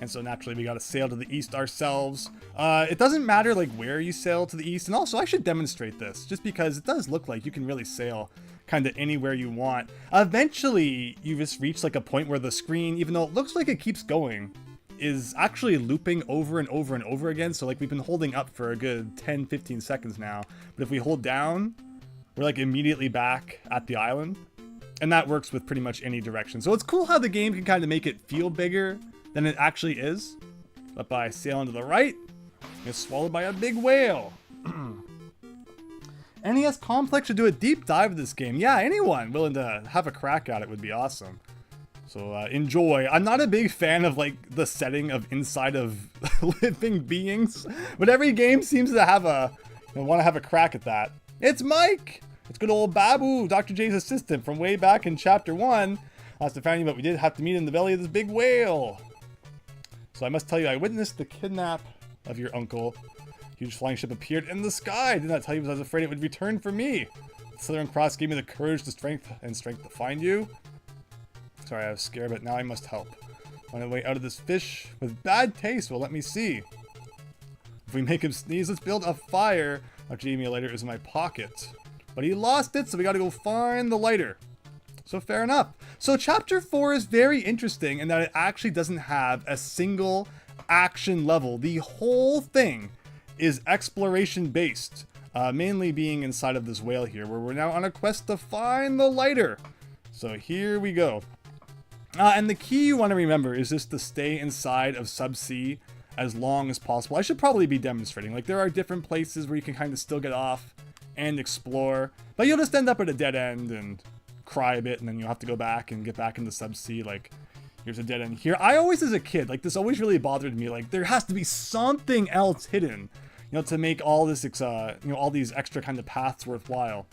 And so naturally we gotta sail to the east ourselves. It doesn't matter like where you sail to the east. And also I should demonstrate this just because it does look like you can really sail kind of anywhere you want. Eventually you just reach like a point where the screen, even though it looks like it keeps going, is actually looping over and over and over again. So like we've been holding up for a good 10-15 seconds now. But if we hold down, we're like immediately back at the island. And that works with pretty much any direction. So it's cool how the game can kind of make it feel bigger than it actually is. But by sailing to the right, it's swallowed by a big whale. NES Complex should do a deep dive of this game. Yeah, anyone willing to have a crack at it would be awesome. So enjoy. I'm not a big fan of like the setting of inside of living beings, but every game seems to have want to have a crack at that. It's Mike! It's good old Babu, Dr. J's assistant from way back in chapter 1. Lost to find you, but we did have to meet in the belly of this big whale. So I must tell you, I witnessed the kidnap of your uncle. Huge flying ship appeared in the sky. I did not tell you because I was afraid it would return for me. The Southern Cross gave me the courage, the strength to find you. Sorry, I was scared, but now I must help. Find a way out of this fish with bad taste. Well, let me see. If we make him sneeze, let's build a fire. Dr. gave me a lighter. It was in my pocket. But he lost it, so we gotta go find the lighter. So fair enough. So chapter 4 is very interesting in that it actually doesn't have a single action level. The whole thing is exploration based. Mainly being inside of this whale here, where we're now on a quest to find the lighter. So here we go. And the key you want to remember is just to stay inside of subsea as long as possible. I should probably be demonstrating. Like, there are different places where you can kind of still get off and explore, but you'll just end up at a dead end and cry a bit, and then you'll have to go back and get back into subsea. Like, here's a dead end here. I always, as a kid, like, this always really bothered me. Like, there has to be something else hidden, you know, to make all this, all these extra kind of paths worthwhile.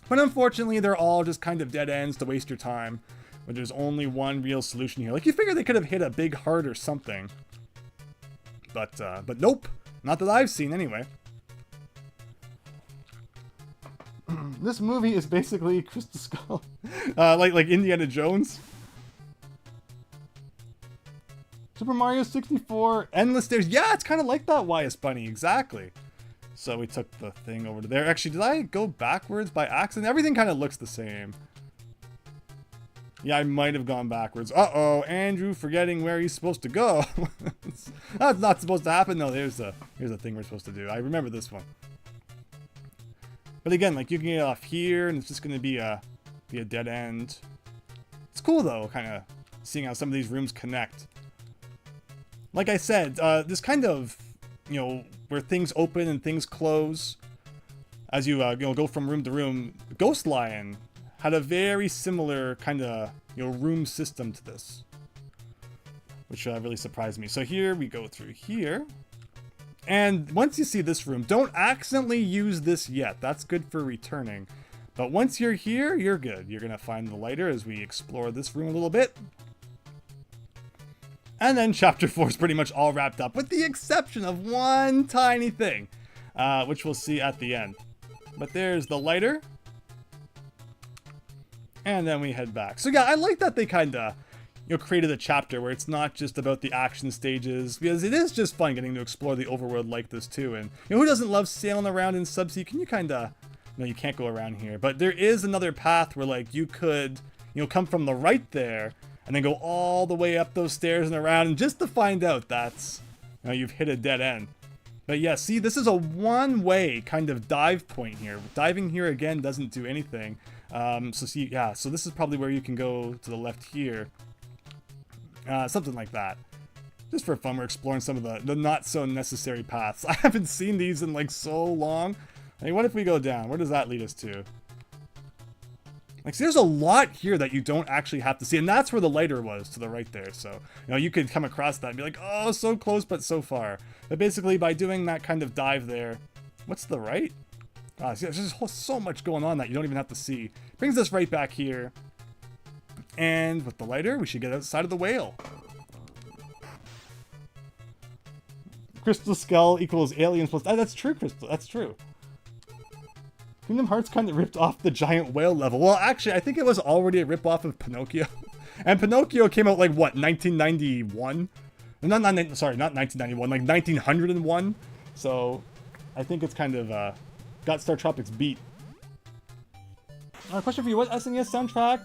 But unfortunately, they're all just kind of dead ends to waste your time. But there's only one real solution here. Like, you figure they could have hit a big heart or something. But nope. Not that I've seen, anyway. This movie is basically Crystal Skull. like Indiana Jones. Super Mario 64, Endless Stairs. Yeah, it's kind of like that YS Bunny, exactly. So we took the thing over to there. Actually, did I go backwards by accident? Everything kind of looks the same. Yeah, I might have gone backwards. Uh-oh, Andrew forgetting where he's supposed to go. That's not supposed to happen. No, here's the thing we're supposed to do. I remember this one. But again, like, you can get off here, and it's just going to be a dead end. It's cool, though, kind of seeing how some of these rooms connect. Like I said, this kind of, where things open and things close as you, go from room to room. Ghost Lion had a very similar kind of, room system to this, which really surprised me. So here we go through here. And once you see this room, don't accidentally use this yet. That's good for returning. But once you're here, you're good. You're going to find the lighter as we explore this room a little bit. And then chapter 4 is pretty much all wrapped up, with the exception of one tiny thing, which we'll see at the end. But there's the lighter. And then we head back. So yeah, I like that they kind of, created a chapter where it's not just about the action stages, because it is just fun getting to explore the overworld like this too. And who doesn't love sailing around in subsea? Can you kind of, no, you can't go around here, but there is another path where, like, you could, come from the right there and then go all the way up those stairs and around, and just to find out that's, you've hit a dead end. But yeah, see, this is a one-way kind of dive point here. Diving here again doesn't do anything. So see, yeah, so this is probably where you can go to the left here. Something like that. Just for fun, we're exploring some of the not so necessary paths. I haven't seen these in like so long. I mean, what if we go down? Where does that lead us to? Like, see, there's a lot here that you don't actually have to see, and that's where the lighter was, to the right there. So, you could come across that and be like, oh, so close, but so far. But basically, by doing that kind of dive there, what's the right? See, there's just so much going on that you don't even have to see. Brings us right back here. And with the lighter, we should get outside of the whale. Crystal Skull equals aliens plus... that's true, Crystal. That's true. Kingdom Hearts kind of ripped off the giant whale level. Well, actually, I think it was already a rip-off of Pinocchio. And Pinocchio came out, like, what, 1991? Not 1991, like 1901. So, I think it's kind of got StarTropics beat. Question for you, what SNES soundtrack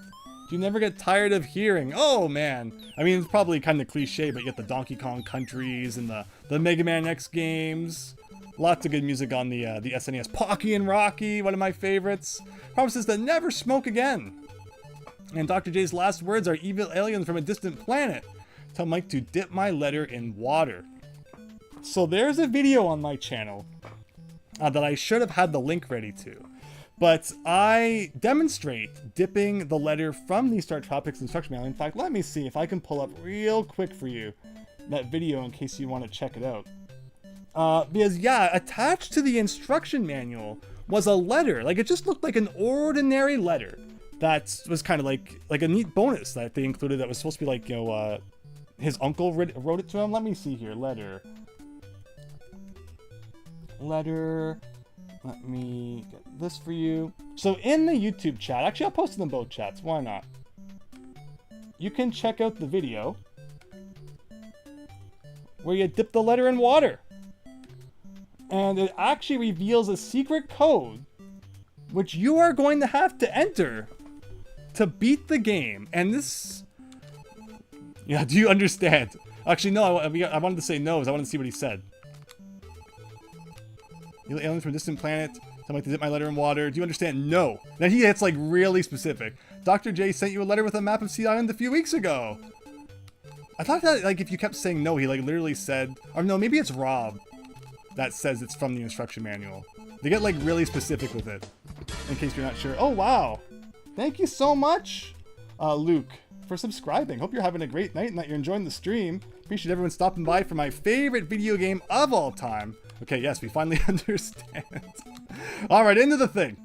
do you never get tired of hearing? Oh, man. I mean, it's probably kind of cliche, but you get the Donkey Kong countries and the Mega Man X games. Lots of good music on the SNES. Pocky and Rocky, one of my favorites. Promises to never smoke again. And Dr. J's last words are evil aliens from a distant planet. Tell Mike to dip my letter in water. So there's a video on my channel that I should have had the link ready to. But I demonstrate dipping the letter from the StarTropics instruction manual. In fact, let me see if I can pull up real quick for you that video in case you want to check it out. Because yeah, attached to the instruction manual was a letter. Like, it just looked like an ordinary letter. That was kind of like a neat bonus that they included that was supposed to be like, you know, his uncle wrote it to him. Let me see here. Letter. Let me get this for you. So in the YouTube chat, actually I'll post it in both chats, why not? You can check out the video where you dip the letter in water. And it actually reveals a secret code which you are going to have to enter to beat the game. And this... Yeah, do you understand? Actually, no, I wanted to say no, because I wanted to see what he said. Aliens from a distant planet. Something like to dip my letter in water. Do you understand? No. Then he gets like really specific. Dr. J sent you a letter with a map of Sea Island a few weeks ago. I thought that like if you kept saying no, he like literally said, or no, maybe it's Rob that says it's from the instruction manual. They get like really specific with it. In case you're not sure. Oh wow. Thank you so much, Luke, for subscribing. Hope you're having a great night and that you're enjoying the stream. Appreciate everyone stopping by for my favorite video game of all time. Okay, yes, we finally understand. Alright, into the thing.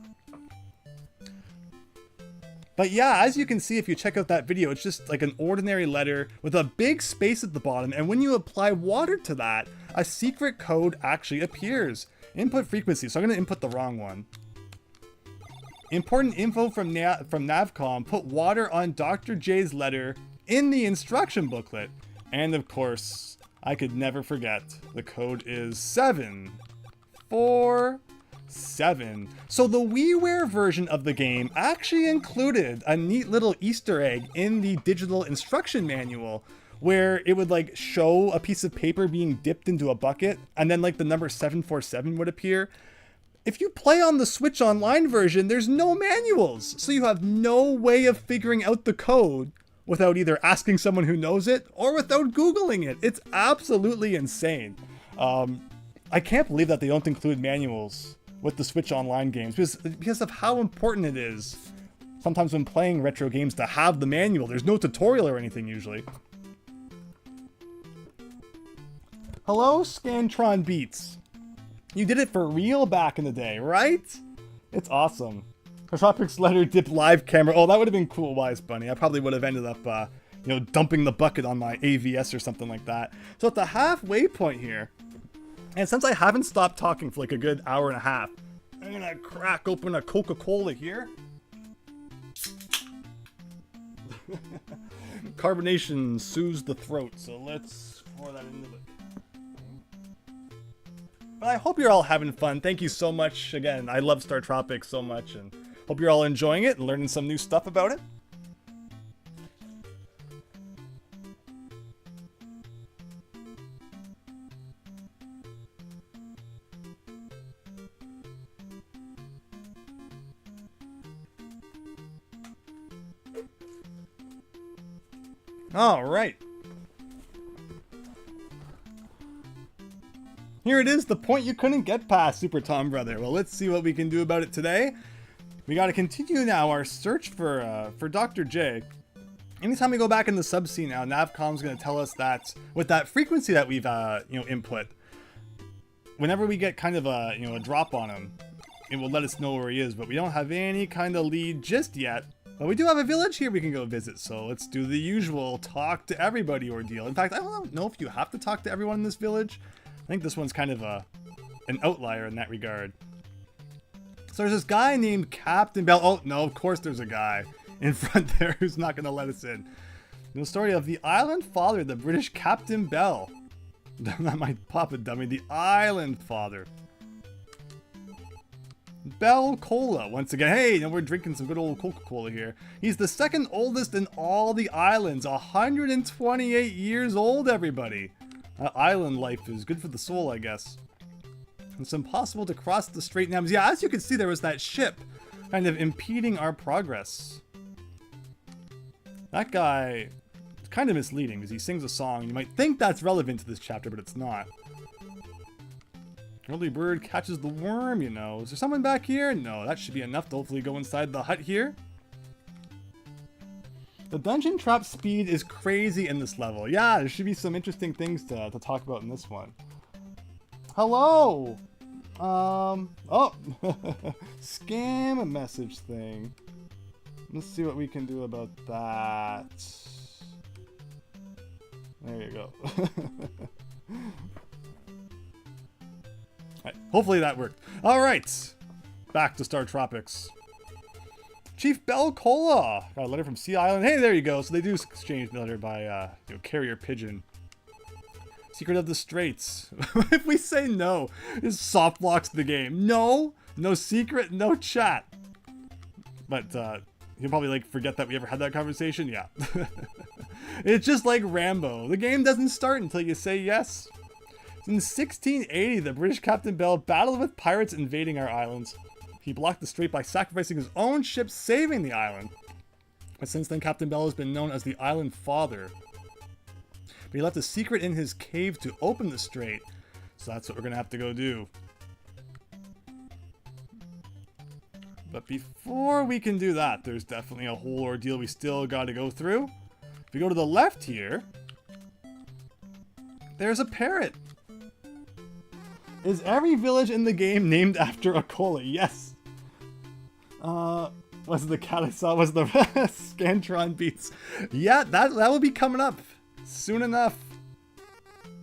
But yeah, as you can see, if you check out that video, it's just like an ordinary letter with a big space at the bottom. And when you apply water to that, a secret code actually appears. Input frequency. So I'm going to input the wrong one. Important info from Navcom. Put water on Dr. J's letter in the instruction booklet. And of course, I could never forget. The code is 747. So the WiiWare version of the game actually included a neat little Easter egg in the digital instruction manual where it would like show a piece of paper being dipped into a bucket and then like the number 747 would appear. If you play on the Switch Online version, there's no manuals. So you have no way of figuring out the code without either asking someone who knows it or without Googling it. It's absolutely insane. I can't believe that they don't include manuals with the Switch Online games because of how important it is sometimes when playing retro games to have the manual. There's no tutorial or anything usually. Hello, Scantron Beats. You did it for real back in the day, right? It's awesome. StarTropics letter dip live camera. Oh, that would have been cool, Wise Bunny. I probably would have ended up, you know, dumping the bucket on my AVS or something like that. So at the halfway point here, and since I haven't stopped talking for like a good hour and a half, I'm gonna crack open a Coca-Cola here. Carbonation soothes the throat, so let's pour that into it. But I hope you're all having fun. Thank you so much. Again, I love StarTropics so much, and hope you're all enjoying it and learning some new stuff about it. All right. Here it is, the point you couldn't get past, Super Tom Brother. Well, let's see what we can do about it today. We got to continue now our search for Dr. J. Anytime we go back in the subsea now, Navcom's going to tell us that with that frequency that we've you know, input, whenever we get kind of a, you know, a drop on him, it will let us know where he is. But we don't have any kind of lead just yet. But we do have a village here we can go visit, so let's do the usual talk to everybody ordeal. In fact, I don't know if you have to talk to everyone in this village. I think this one's kind of an outlier in that regard. So there's this guy named Captain Bell. Oh, no, of course there's a guy in front there who's not going to let us in. The story of the Island Father, the British Captain Bell. Not my Papa Dummy, the Island Father. Bell Cola, once again. Hey, you know, we're drinking some good old Coca-Cola here. He's the second oldest in all the islands. 128 years old, everybody. Island life is good for the soul, I guess. It's impossible to cross the Strait Nams. Yeah, as you can see, there was that ship kind of impeding our progress. That guy is kind of misleading because he sings a song and you might think that's relevant to this chapter, but it's not. Early bird catches the worm, you know. Is there someone back here? No, that should be enough to hopefully go inside the hut here. The dungeon trap speed is crazy in this level. Yeah, there should be some interesting things to talk about in this one. Hello! Oh! Scam message thing. Let's see what we can do about that. There you go. Right, hopefully that worked. Alright! Back to StarTropics. Chief Bell Cola! Got a letter from Sea Island. Hey, there you go. So they do exchange the letter by carrier pigeon. Secret of the Straits. If we say no, it soft locks the game. No! No secret, no chat. But he'll probably like forget that we ever had that conversation. Yeah. It's just like Rambo. The game doesn't start until you say yes. In 1680, the British Captain Bell battled with pirates invading our islands. He blocked the strait by sacrificing his own ship, saving the island. But since then, Captain Bell has been known as the Island Father. But he left a secret in his cave to open the strait. So that's what we're going to have to go do. But before we can do that, there's definitely a whole ordeal we still got to go through. If we go to the left here, there's a parrot. Is every village in the game named after a cola? Yes. Was the cat I saw was the Scantron Beats. Yeah, that will be coming up soon enough.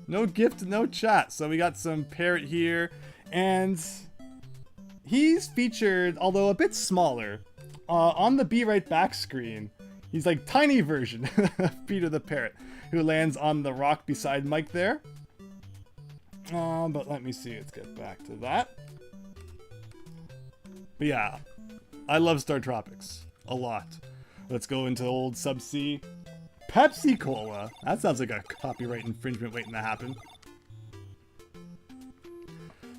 No gift, no chat. So we got some parrot here, and he's featured, although a bit smaller, on the Be Right Back screen. He's like tiny version of Peter the Parrot, who lands on the rock beside Mike there. But let me see, let's get back to that. But yeah, I love StarTropics a lot. Let's go into old Subsea. Pepsi Cola. That sounds like a copyright infringement waiting to happen.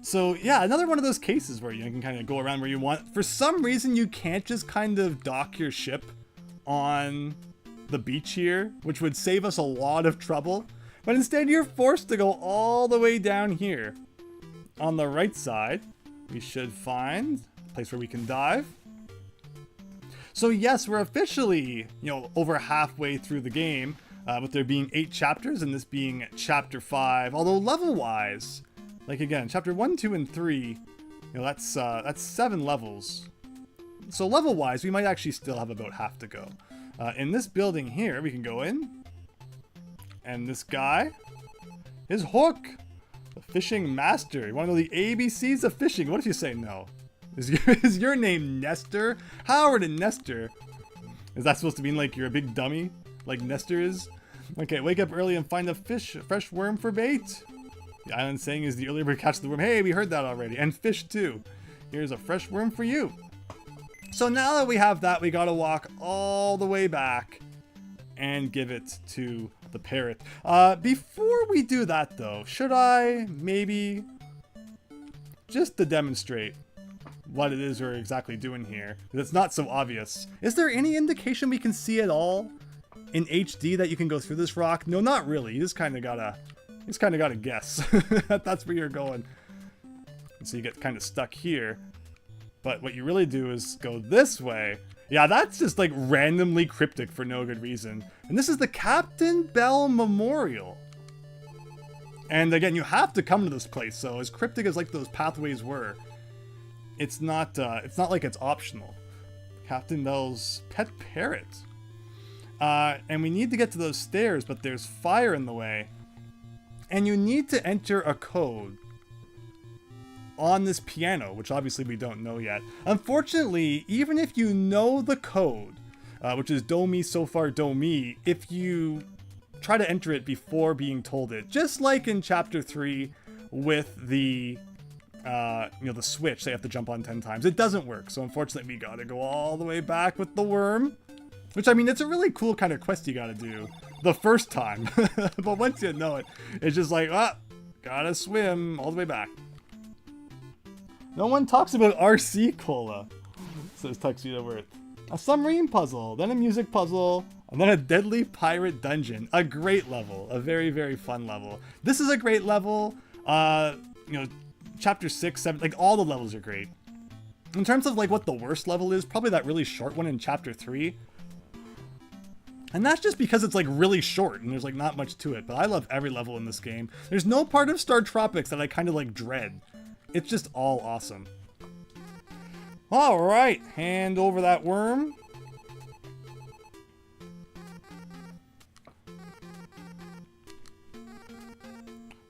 So yeah, another one of those cases where you can kind of go around where you want. For some reason, you can't just kind of dock your ship on the beach here, which would save us a lot of trouble. But instead, you're forced to go all the way down here. On the right side, we should find a place where we can dive. So yes, we're officially, over halfway through the game, with there being 8 chapters and this being chapter 5. Although level-wise, like again, chapter 1, 2, and 3, that's 7 levels. So level-wise, we might actually still have about half to go. In this building here, we can go in. And this guy is Hook, the fishing master. You want to know the ABCs of fishing? What if you say no? Is your name Nestor? Howard and Nestor. Is that supposed to mean like you're a big dummy? Like Nestor is? Okay, wake up early and find a fresh worm for bait. The island saying is the earlier we catch the worm. Hey, we heard that already. And fish too. Here's a fresh worm for you. So now that we have that, we gotta walk all the way back and give it to the parrot. Before we do that though, should I maybe, just to demonstrate what it is we're exactly doing here, because it's not so obvious. Is there any indication we can see at all in HD that you can go through this rock? No, not really. You just kind of gotta guess. That's where you're going. And so you get kind of stuck here. But what you really do is go this way. Yeah, that's just like randomly cryptic for no good reason. And this is the Captain Bell Memorial. And again, you have to come to this place. So as cryptic as like those pathways were, it's not like it's optional. Captain Bell's pet parrot. And we need to get to those stairs, but there's fire in the way. And you need to enter a code on this piano, which obviously we don't know yet. Unfortunately, even if you know the code, which is do mi so far do mi, if you try to enter it before being told it, just like in chapter 3 with the the switch they have to jump on 10 times, it doesn't work. So unfortunately we gotta go all the way back with the worm, which, I mean, it's a really cool kind of quest you gotta do the first time. But once you know it, it's just like, gotta swim all the way back. No one talks about RC Cola, says Tuxedo Worth. A submarine puzzle, then a music puzzle, and then a deadly pirate dungeon. A great level, a very, very fun level. This is a great level. chapter 6, 7, like all the levels are great. In terms of like what the worst level is, probably that really short one in chapter 3. And that's just because it's like really short and there's like not much to it. But I love every level in this game. There's no part of StarTropics that I kind of like dread. It's just all awesome. All right, hand over that worm.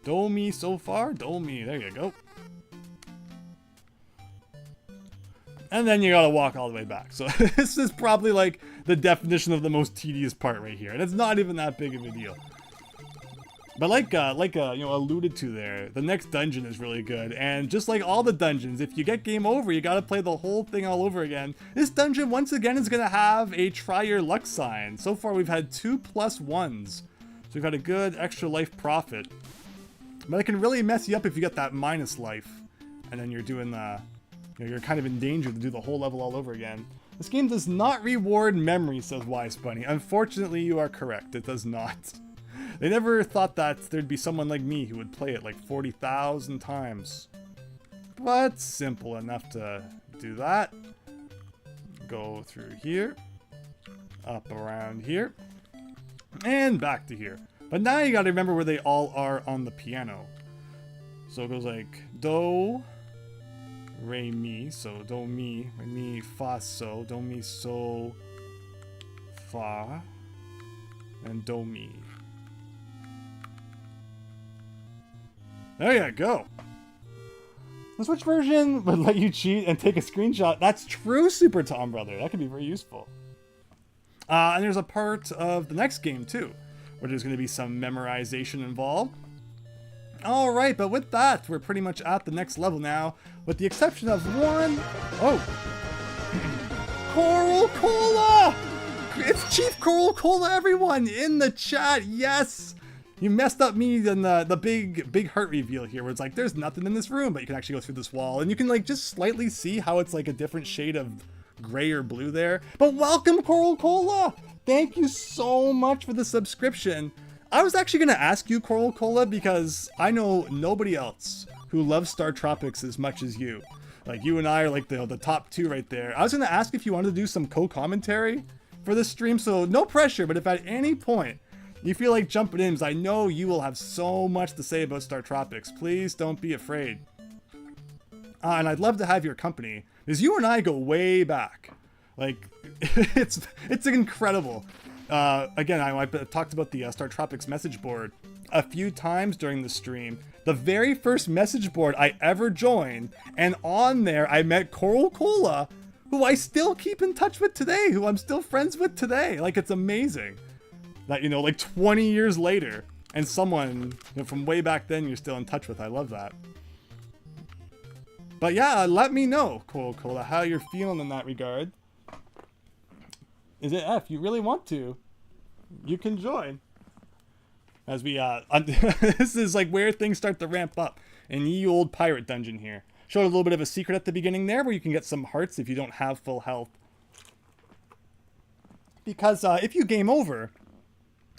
Do me so far, do me. There you go. And then you gotta walk all the way back. So this is probably like the definition of the most tedious part right here. And it's not even that big of a deal. But like you know, alluded to there, the next dungeon is really good. And just like all the dungeons, if you get game over, you gotta play the whole thing all over again. This dungeon, once again, is gonna have a try your luck sign. So far, we've had 2 +1s. So we've had a good extra life profit. But it can really mess you up if you get that minus life. And then you're doing the... You know, you're kind of in danger to do the whole level all over again. This game does not reward memory, says Wise Bunny. Unfortunately, you are correct. It does not. They never thought that there'd be someone like me who would play it like 40,000 times. But simple enough to do that. Go through here. Up around here. And back to here. But now you gotta remember where they all are on the piano. So it goes like do, re, mi. So do, mi, re, mi, fa, so. Do, mi, so, fa. And do, mi. There you go. The Switch version would let you cheat and take a screenshot. That's true, Super Tom Brother. That could be very useful. And there's a part of the next game, too, where there's going to be some memorization involved. Alright, but with that, we're pretty much at the next level now, with the exception of one... Oh! Coral Cola! It's Chief Coral Cola, everyone, in the chat, yes! You messed up me in the big heart reveal here, where it's like, there's nothing in this room, but you can actually go through this wall, and you can like just slightly see how it's like a different shade of gray or blue there. But welcome, Coral Cola! Thank you so much for the subscription. I was actually going to ask you, Coral Cola, because I know nobody else who loves StarTropics as much as you. Like, you and I are like the top 2 right there. I was going to ask if you wanted to do some co-commentary for this stream, so no pressure, but if at any point you feel like jumping in, because I know you will have so much to say about StarTropics, please don't be afraid. And I'd love to have your company, because you and I go way back. Like, it's incredible. Again, I talked about the StarTropics message board a few times during the stream. The very first message board I ever joined, and on there I met Coral Cola, who I still keep in touch with today, who I'm still friends with today. Like, it's amazing that, you know, like 20 years later, and someone, you know, from way back then you're still in touch with. I love that. But yeah, let me know, Coral Cola, how you're feeling in that regard. Is it if you really want to, you can join. As we this is like where things start to ramp up in ye old pirate dungeon here. Showed a little bit of a secret at the beginning there, where you can get some hearts if you don't have full health. Because if you game over,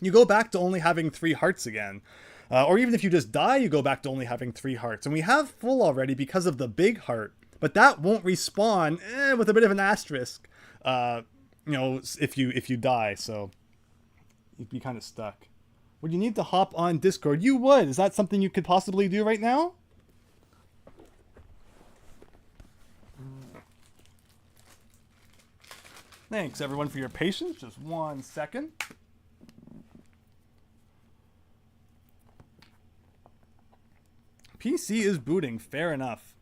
you go back to only having 3 hearts again. Or even if you just die, you go back to only having 3 hearts. And we have full already because of the big heart, but that won't respawn with a bit of an asterisk. You know, if you die, so you'd be kind of stuck. Would you need to hop on Discord? You would. Is that something you could possibly do right now? Thanks everyone for your patience. Just 1 second. PC is booting. Fair enough.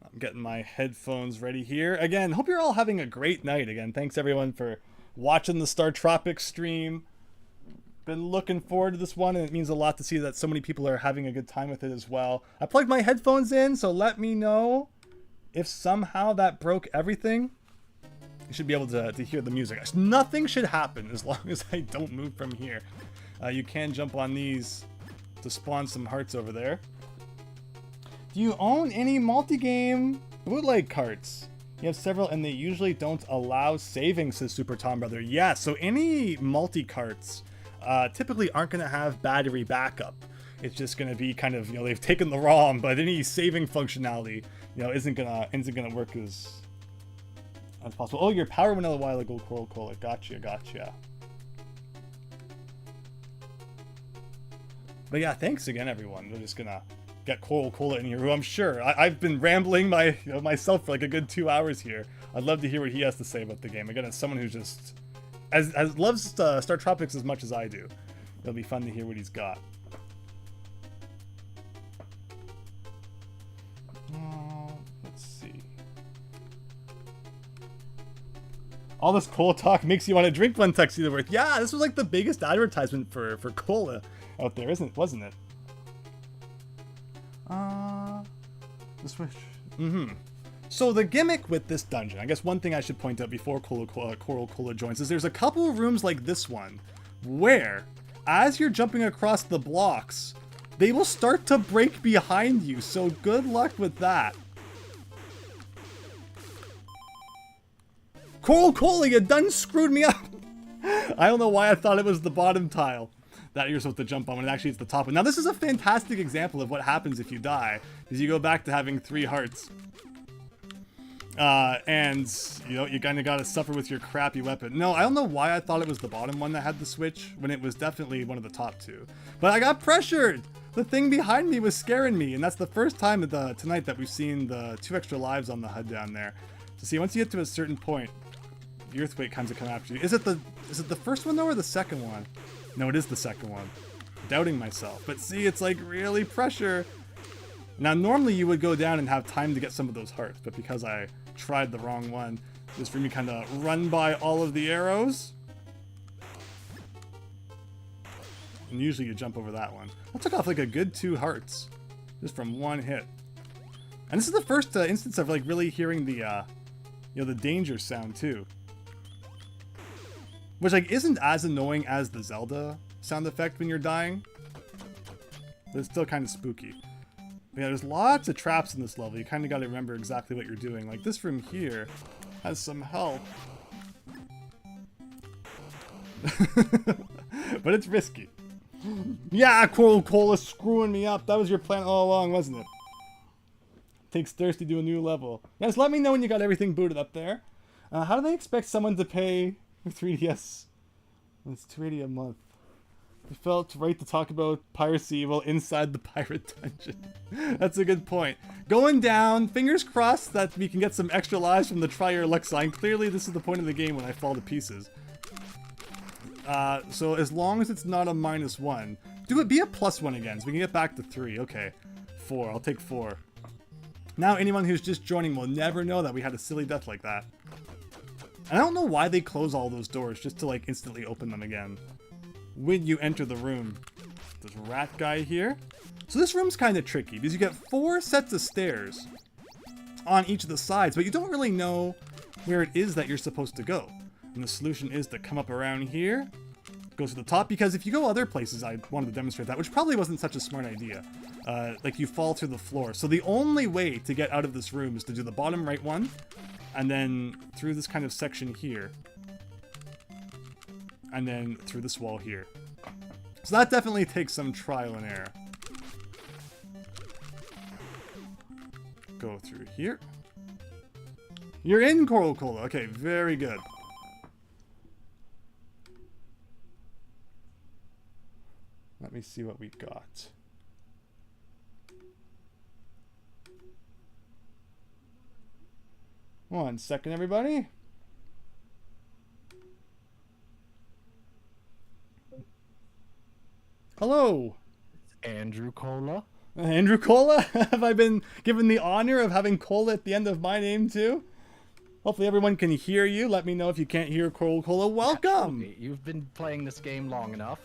I'm getting my headphones ready here. Again, hope you're all having a great night. Again, thanks everyone for watching the StarTropics stream. Been looking forward to this one, and it means a lot to see that so many people are having a good time with it as well. I plugged my headphones in, so let me know if somehow that broke everything. You should be able to hear the music. Nothing should happen as long as I don't move from here. You can jump on these to spawn some hearts over there. Do you own any multi-game bootleg carts? You have several, and they usually don't allow saving, says Super Tom Brother. Yeah, so any multi-carts typically aren't going to have battery backup. it's just gonna be kind of, you know, they've taken the ROM, but any saving functionality, you know, isn't gonna work as possible. Oh, your power went out a while ago, Coral Cola. Gotcha. But yeah, thanks again, everyone. We're just gonna get Coral Cola in here, who I'm sure I've been rambling myself for like a good 2 hours here. I'd love to hear what he has to say about the game. Again, as someone who's just as loves StarTropics as much as I do, it'll be fun to hear what he's got. Let's see. All this cola talk makes you want to drink one tuxedo worth. Yeah, this was like the biggest advertisement for cola out there, wasn't it? The Switch. So the gimmick with this dungeon, I guess one thing I should point out before Coral Cola joins is there's a couple of rooms like this one where, as you're jumping across the blocks, they will start to break behind you, so good luck with that. Coral Cola, you done screwed me up! I don't know why I thought it was the bottom tile that you're supposed to jump on when actually it's the top one. Now this is a fantastic example of what happens if you die, is you go back to having 3 hearts. And, you know, you kind of got to suffer with your crappy weapon. No, I don't know why I thought it was the bottom one that had the switch, when it was definitely one of the top 2. But I got pressured! The thing behind me was scaring me, and that's the first time tonight that we've seen the 2 extra lives on the HUD down there. So see, once you get to a certain point, the earthquake comes to come after you. Is it the first one though, or the second one? No, it is the second one. Doubting myself. But see, it's like really pressure. Now, normally you would go down and have time to get some of those hearts, but because I tried the wrong one, just for me kind of run by all of the arrows. And usually you jump over that one. I took off like a good 2 hearts just from one hit. And this is the first instance of like really hearing the, you know, the danger sound too. Which like isn't as annoying as the Zelda sound effect when you're dying, but it's still kind of spooky. But yeah, there's lots of traps in this level. You kind of got to remember exactly what you're doing. Like this room here has some help. But it's risky. Yeah, Coral Cola screwing me up. That was your plan all along, wasn't it? Takes Thirsty to a new level. Yeah, just let me know when you got everything booted up there. How do they expect someone to pay for 3DS? It's $2.80 a month. It felt right to talk about piracy while inside the pirate dungeon. That's a good point. Going down, fingers crossed that we can get some extra lives from the try your luck sign. Clearly this is the point of the game when I fall to pieces. So as long as it's not a -1, do it be a +1 again so we can get back to 3. Okay, 4. I'll take 4. Now anyone who's just joining will never know that we had a silly death like that. And I don't know why they close all those doors just to like instantly open them again when you enter the room. There's a rat guy here. So this room's kind of tricky because you get 4 sets of stairs on each of the sides, but you don't really know where it is that you're supposed to go. And the solution is to come up around here, go to the top, because if you go other places, I wanted to demonstrate that, which probably wasn't such a smart idea. Like you fall through the floor. So the only way to get out of this room is to do the bottom right one, and then through this kind of section here, and then through this wall here. So that definitely takes some trial and error. Go through here. You're in, Coral Cola. Okay, very good. Let me see what we've got. One second, everybody. Hello. Andrew Cola. Andrew Cola? Have I been given the honor of having Cola at the end of my name too? Hopefully everyone can hear you. Let me know if you can't hear Coral Cola. Welcome! Absolutely. You've been playing this game long enough.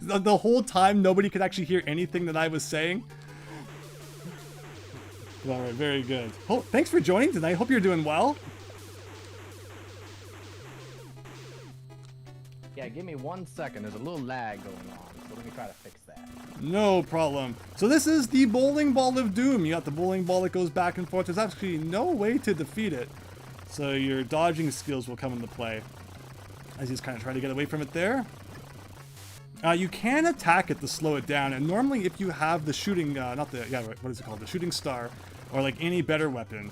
The whole time nobody could actually hear anything that I was saying. Alright, very good. Oh, thanks for joining tonight. Hope you're doing well. Yeah, give me 1 second. There's a little lag going on, so let me try to fix that. No problem. So this is the bowling ball of doom. You got the bowling ball that goes back and forth. There's actually no way to defeat it. So your dodging skills will come into play as you just kind of try to get away from it there. You can attack it to slow it down, and normally if you have the shooting, what is it called? The shooting star, or like any better weapon,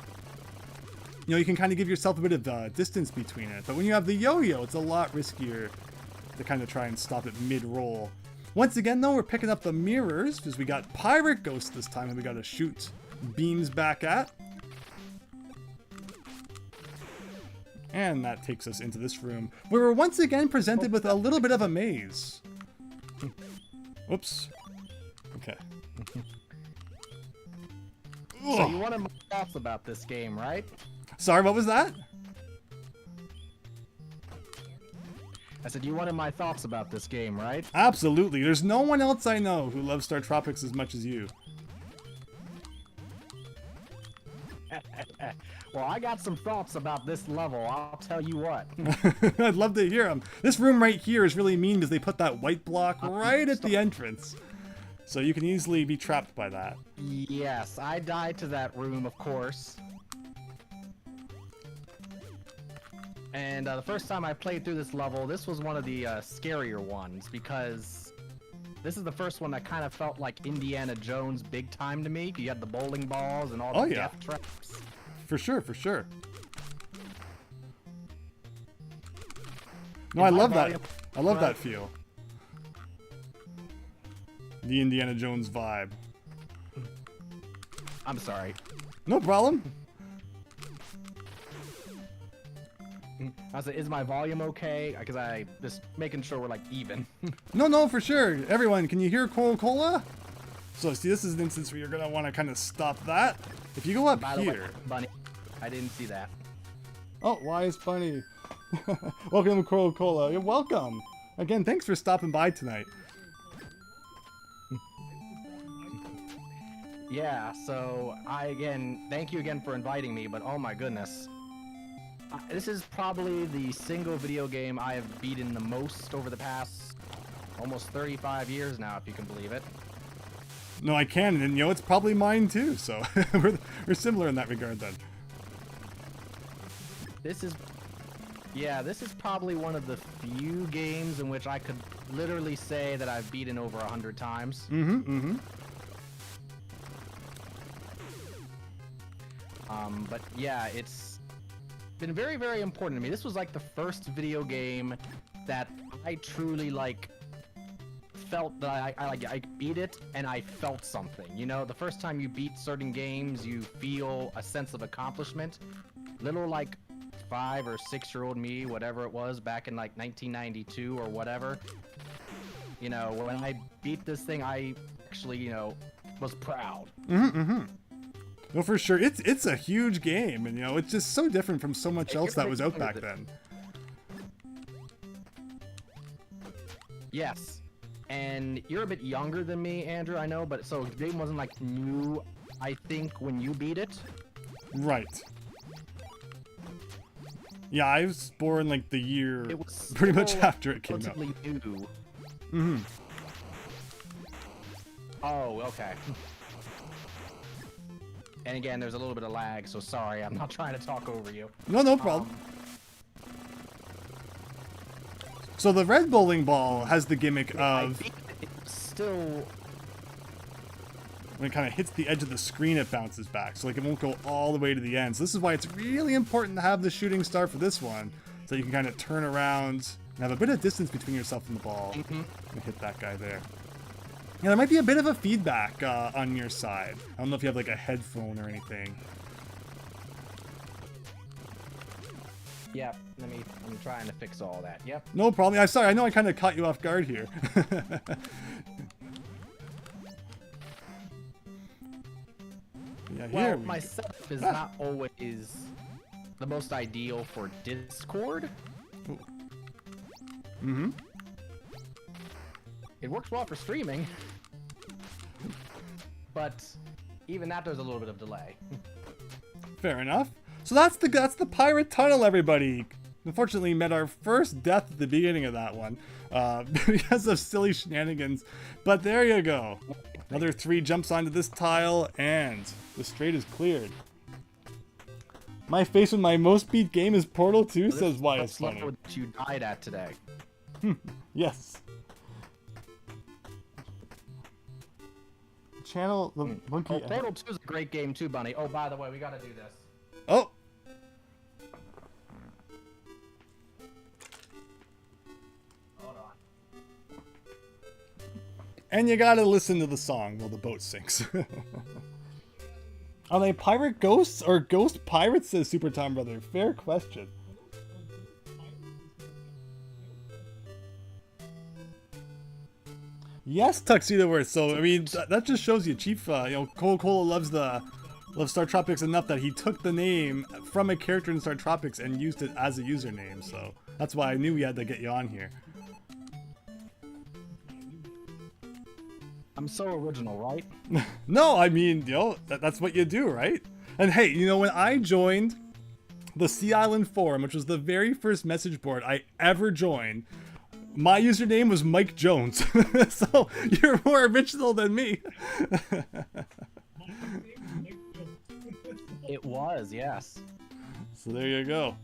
you know, you can kind of give yourself a bit of distance between it. But when you have the yo-yo, it's a lot riskier to kind of try and stop it mid-roll. Once again, though, we're picking up the mirrors, because we got Pirate Ghost this time, and we got to shoot beams back at. And that takes us into this room, where we're once again presented with a little bit of a maze. Whoops. Okay. So you wanted my thoughts about this game, right? Sorry, what was that? I said you wanted my thoughts about this game, right? Absolutely. There's no one else I know who loves StarTropics as much as you. Well, I got some thoughts about this level, I'll tell you what. I'd love to hear them. This room right here is really mean because they put that white block right at the entrance. So you can easily be trapped by that. Yes, I died to that room, of course. And the first time I played through this level, this was one of the scarier ones, because this is the first one that kind of felt like Indiana Jones big time to me. You had the bowling balls and all the death traps. For sure, for sure. No, I love that. I love that feel. The Indiana Jones vibe. I'm sorry. No problem. I said, is my volume okay? Because I just making sure we're like even. No, for sure. Everyone, can you hear Coca-Cola? So see, this is an instance where you're gonna want to kind of stop that. If you go up By the here, way, Bunny, I didn't see that. oh, why is Bunny? Welcome to Coca-Cola. You're welcome. Again, thanks for stopping by tonight. Yeah, so thank you again for inviting me, but oh my goodness. This is probably the single video game I have beaten the most over the past almost 35 years now, if you can believe it. No, I can, and you know, it's probably mine too, so we're similar in that regard then. This is probably one of the few games in which I could literally say that I've beaten over 100 times. But yeah, it's been very, very important to me. This was like the first video game that I truly like felt that I beat it and I felt something. You know, the first time you beat certain games, you feel a sense of accomplishment. Little like 5 or 6-year-old me, whatever it was, back in like 1992 or whatever. You know, when I beat this thing, I actually, you know, was proud. Well, for sure, it's a huge game, and you know, it's just so different from so much else that was out back then. Yes, and you're a bit younger than me, Andrew, I know, but so the game wasn't like new, I think, when you beat it. Right. Yeah, I was born like the year It was pretty much still after it came out. relatively new. Oh, okay. And again, there's a little bit of lag, so sorry, I'm not trying to talk over you. No problem. So the red bowling ball has the gimmick of It's still... when it kind of hits the edge of the screen, it bounces back. So like it won't go all the way to the end. So this is why it's really important to have the shooting star for this one. So you can kind of turn around and have a bit of distance between yourself and the ball. And hit that guy there. Yeah, there might be a bit of a feedback on your side. I don't know if you have like a headphone or anything. Yeah, I'm trying to fix all that, yep. No problem. I'm sorry, I know I kind of caught you off guard here. Yeah, Well, my setup is not always the most ideal for Discord. It works well for streaming, but even that there's a little bit of delay. Fair enough. So that's the pirate tunnel, everybody. Unfortunately, met our first death at the beginning of that one because of silly shenanigans. But there you go. Another 3 jumps onto this tile, and the straight is cleared. My face when my most beat game is Portal 2, says why it's funny. That you died at today. Yes. channel, the monkey. Oh, Portal 2 is a great game too, Bunny. Oh, by the way, we gotta do this. Oh. Hold on. And you gotta listen to the song while the boat sinks. Are they pirate ghosts or ghost pirates, says Super Tom Brother? Fair question. Yes, Tuxedo Worth. So, I mean, that just shows you, Chief, Cola loves StarTropics enough that he took the name from a character in StarTropics and used it as a username. So, that's why I knew we had to get you on here. I'm so original, right? No, I mean, that's what you do, right? And hey, when I joined the Sea Island Forum, which was the very first message board I ever joined, my username was Mike Jones. So you're more original than me. It was, yes. So there you go.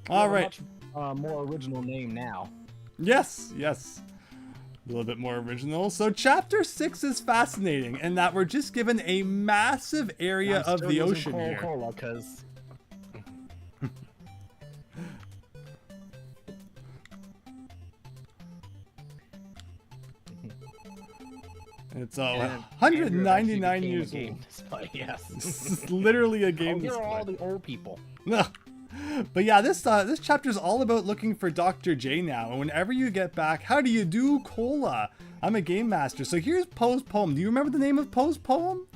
All right. Much more original name now. Yes, yes. A little bit more original. So chapter 6 is fascinating in that we're just given a massive area of the ocean here. Cola, 'cause... It's 199 years old. Display, yes. It's literally a game here display. are all the old people. No. But yeah, this chapter is all about looking for Dr. J now. And whenever you get back, how do you do, Cola? I'm a game master. So here's Poe's poem. Do you remember the name of Poe's poem?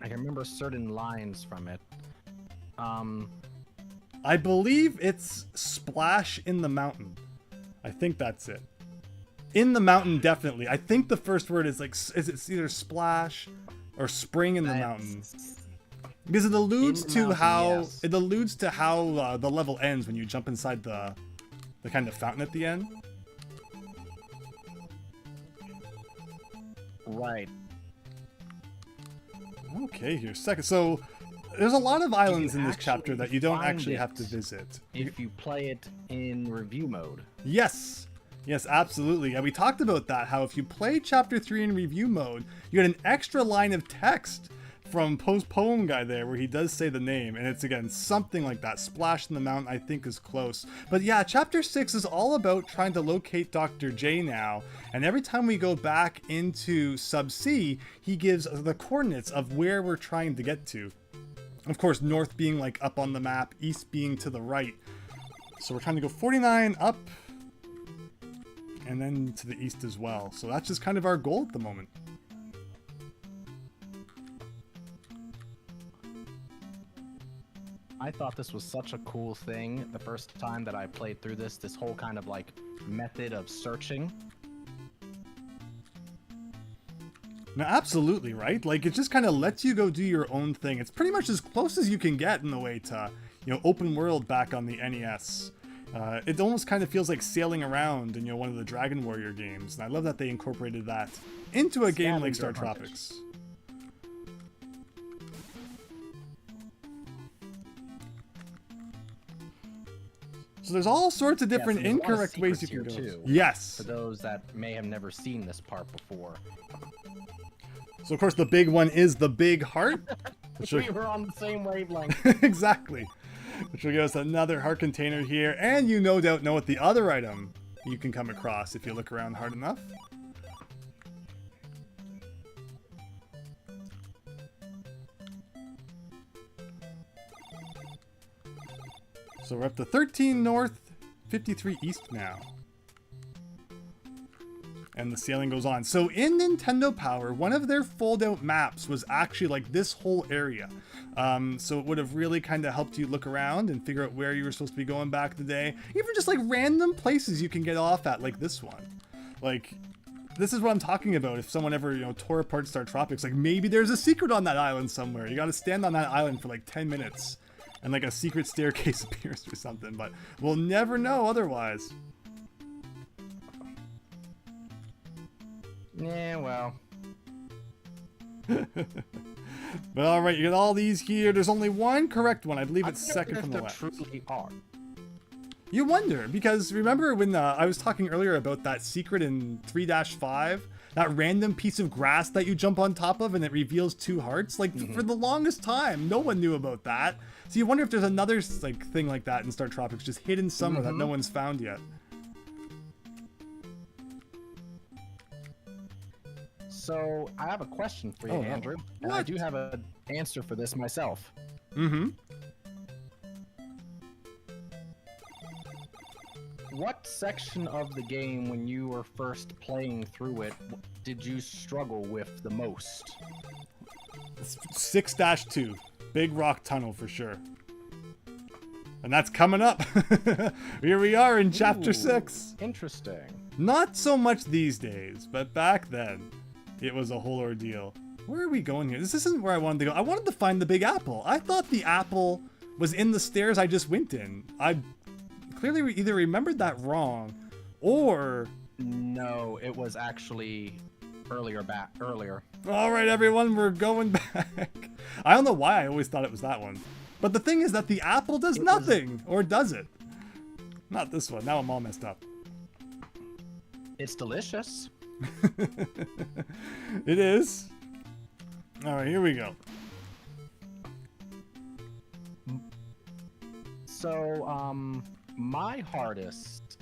I can remember certain lines from it. I believe it's Splash in the Mountain. I think that's it. In the mountain, definitely. I think the first word is it's either splash or spring in the mountain. Because it alludes to how the level ends when you jump inside the kind of fountain at the end. Right. Okay, here's second. So there's a lot of islands in this chapter that you don't actually have to visit. If you play it in review mode. Yes. Yes, absolutely. And we talked about that, how if you play Chapter 3 in review mode, you get an extra line of text from Poe's poem guy there where he does say the name, and it's, again, something like that. Splash in the Mountain, I think, is close. But yeah, Chapter 6 is all about trying to locate Dr. J now, and every time we go back into Sub-Sea, he gives the coordinates of where we're trying to get to. Of course, north being, like, up on the map, east being to the right. So we're trying to go 49 up, and then to the east as well. So that's just kind of our goal at the moment. I thought this was such a cool thing the first time that I played through this whole kind of like method of searching. No, absolutely, right? Like, it just kind of lets you go do your own thing. It's pretty much as close as you can get in the way to, open world back on the NES. It almost kind of feels like sailing around in one of the Dragon Warrior games, and I love that they incorporated that into a game like StarTropics. So there's all sorts of different incorrect ways you can go. Too, yes. For those that may have never seen this part before. So of course the big one is the big heart. We were on the same wavelength. Exactly. Which will give us another heart container here, and you no doubt know what the other item you can come across if you look around hard enough. So we're up to 13 north, 53 east now. And the sailing goes on. So in Nintendo Power, one of their fold-out maps was actually like this whole area. So it would have really kind of helped you look around and figure out where you were supposed to be going back in the day. Even just like random places you can get off at, like this one. Like, this is what I'm talking about. If someone ever, tore apart StarTropics, like maybe there's a secret on that island somewhere. You got to stand on that island for like 10 minutes. And like a secret staircase appears or something. But we'll never know otherwise. Yeah, well. But alright, you got all these here. There's only one correct one. I believe it's second from the left. Truly are. You wonder, because remember when I was talking earlier about that secret in 3-5? That random piece of grass that you jump on top of and it reveals 2 hearts? Like, for the longest time, no one knew about that. So you wonder if there's another like thing like that in StarTropics, just hidden somewhere that no one's found yet. So, I have a question for you, Andrew. And I do have an answer for this myself. What section of the game, when you were first playing through it, did you struggle with the most? 6-2. Big Rock Tunnel for sure. And that's coming up. Here we are in Chapter 6. Interesting. Not so much these days, but back then, it was a whole ordeal. Where are we going here? This isn't where I wanted to go. I wanted to find the Big Apple. I thought the apple was in the stairs I just went in. I clearly either remembered that wrong, or... No, it was actually earlier. All right, everyone, we're going back. I don't know why I always thought it was that one. But the thing is that the apple does nothing, or does it? Not this one. Now I'm all messed up. It's delicious. It is. All right, here we go. So, my hardest,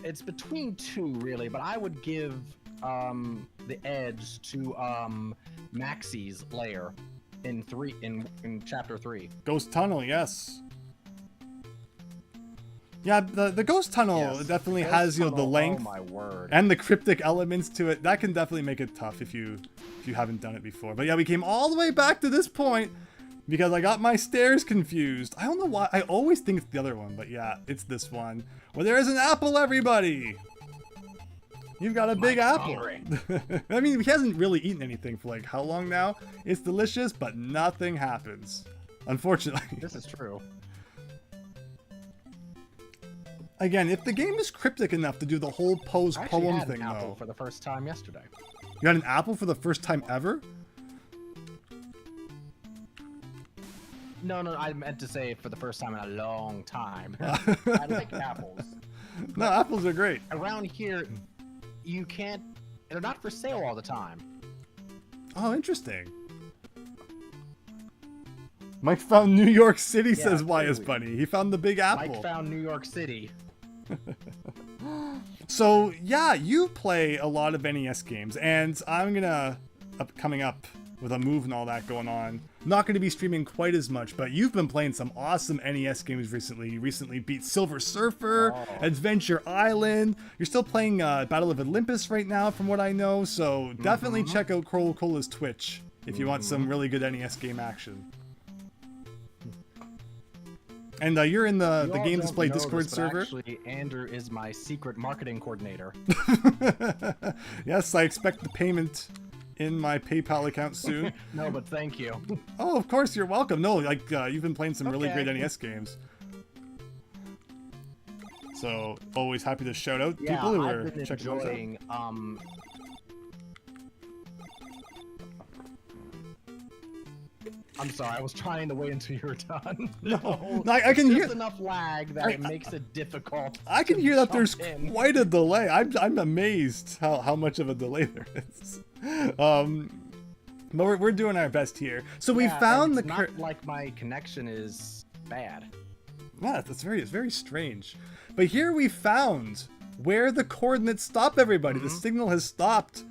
it's between 2 really, but I would give the edge to Maxie's lair in chapter 3. Ghost Tunnel, yes. Yeah, the Ghost Tunnel definitely has the length and the cryptic elements to it. That can definitely make it tough if you haven't done it before. But yeah, we came all the way back to this point because I got my stairs confused. I don't know why. I always think it's the other one, but yeah, it's this one. Well, there is an apple, everybody! You've got a big apple. I mean, he hasn't really eaten anything for like how long now? It's delicious, but nothing happens. Unfortunately. This is true. Again, if the game is cryptic enough to do the whole pose poem thing, though. I had an apple though. for the first time yesterday. You had an apple for the first time ever? No, I meant to say for the first time in a long time. I like apples. No, apples are great. Around here, you can't... They're not for sale all the time. Oh, interesting. Mike found New York City, says Why is Bunny. He found the Big Apple. Mike found New York City. So, yeah, you play a lot of NES games, and I'm gonna, coming up with a move and all that going on, not going to be streaming quite as much, but you've been playing some awesome NES games recently. You recently beat Silver Surfer, Adventure Island. You're still playing Battle of Olympus right now, from what I know, so definitely check out Cola's Twitch if you want some really good NES game action. And you're in the Game Display Discord server. Actually, Andrew is my secret marketing coordinator. Yes, I expect the payment in my PayPal account soon. No, but thank you. Oh, of course, you're welcome. No, like, you've been playing some really great NES games. So, always happy to shout out people who are checking those out. I'm sorry, I was trying to wait until you were done. No, I can hear enough lag that it makes it difficult. I can hear that there's quite a delay. I'm amazed how much of a delay there is. But we're doing our best here. So we found it's not like my connection is bad. Yeah, it's very strange. But here we found where the coordinates stop, everybody. The signal has stopped.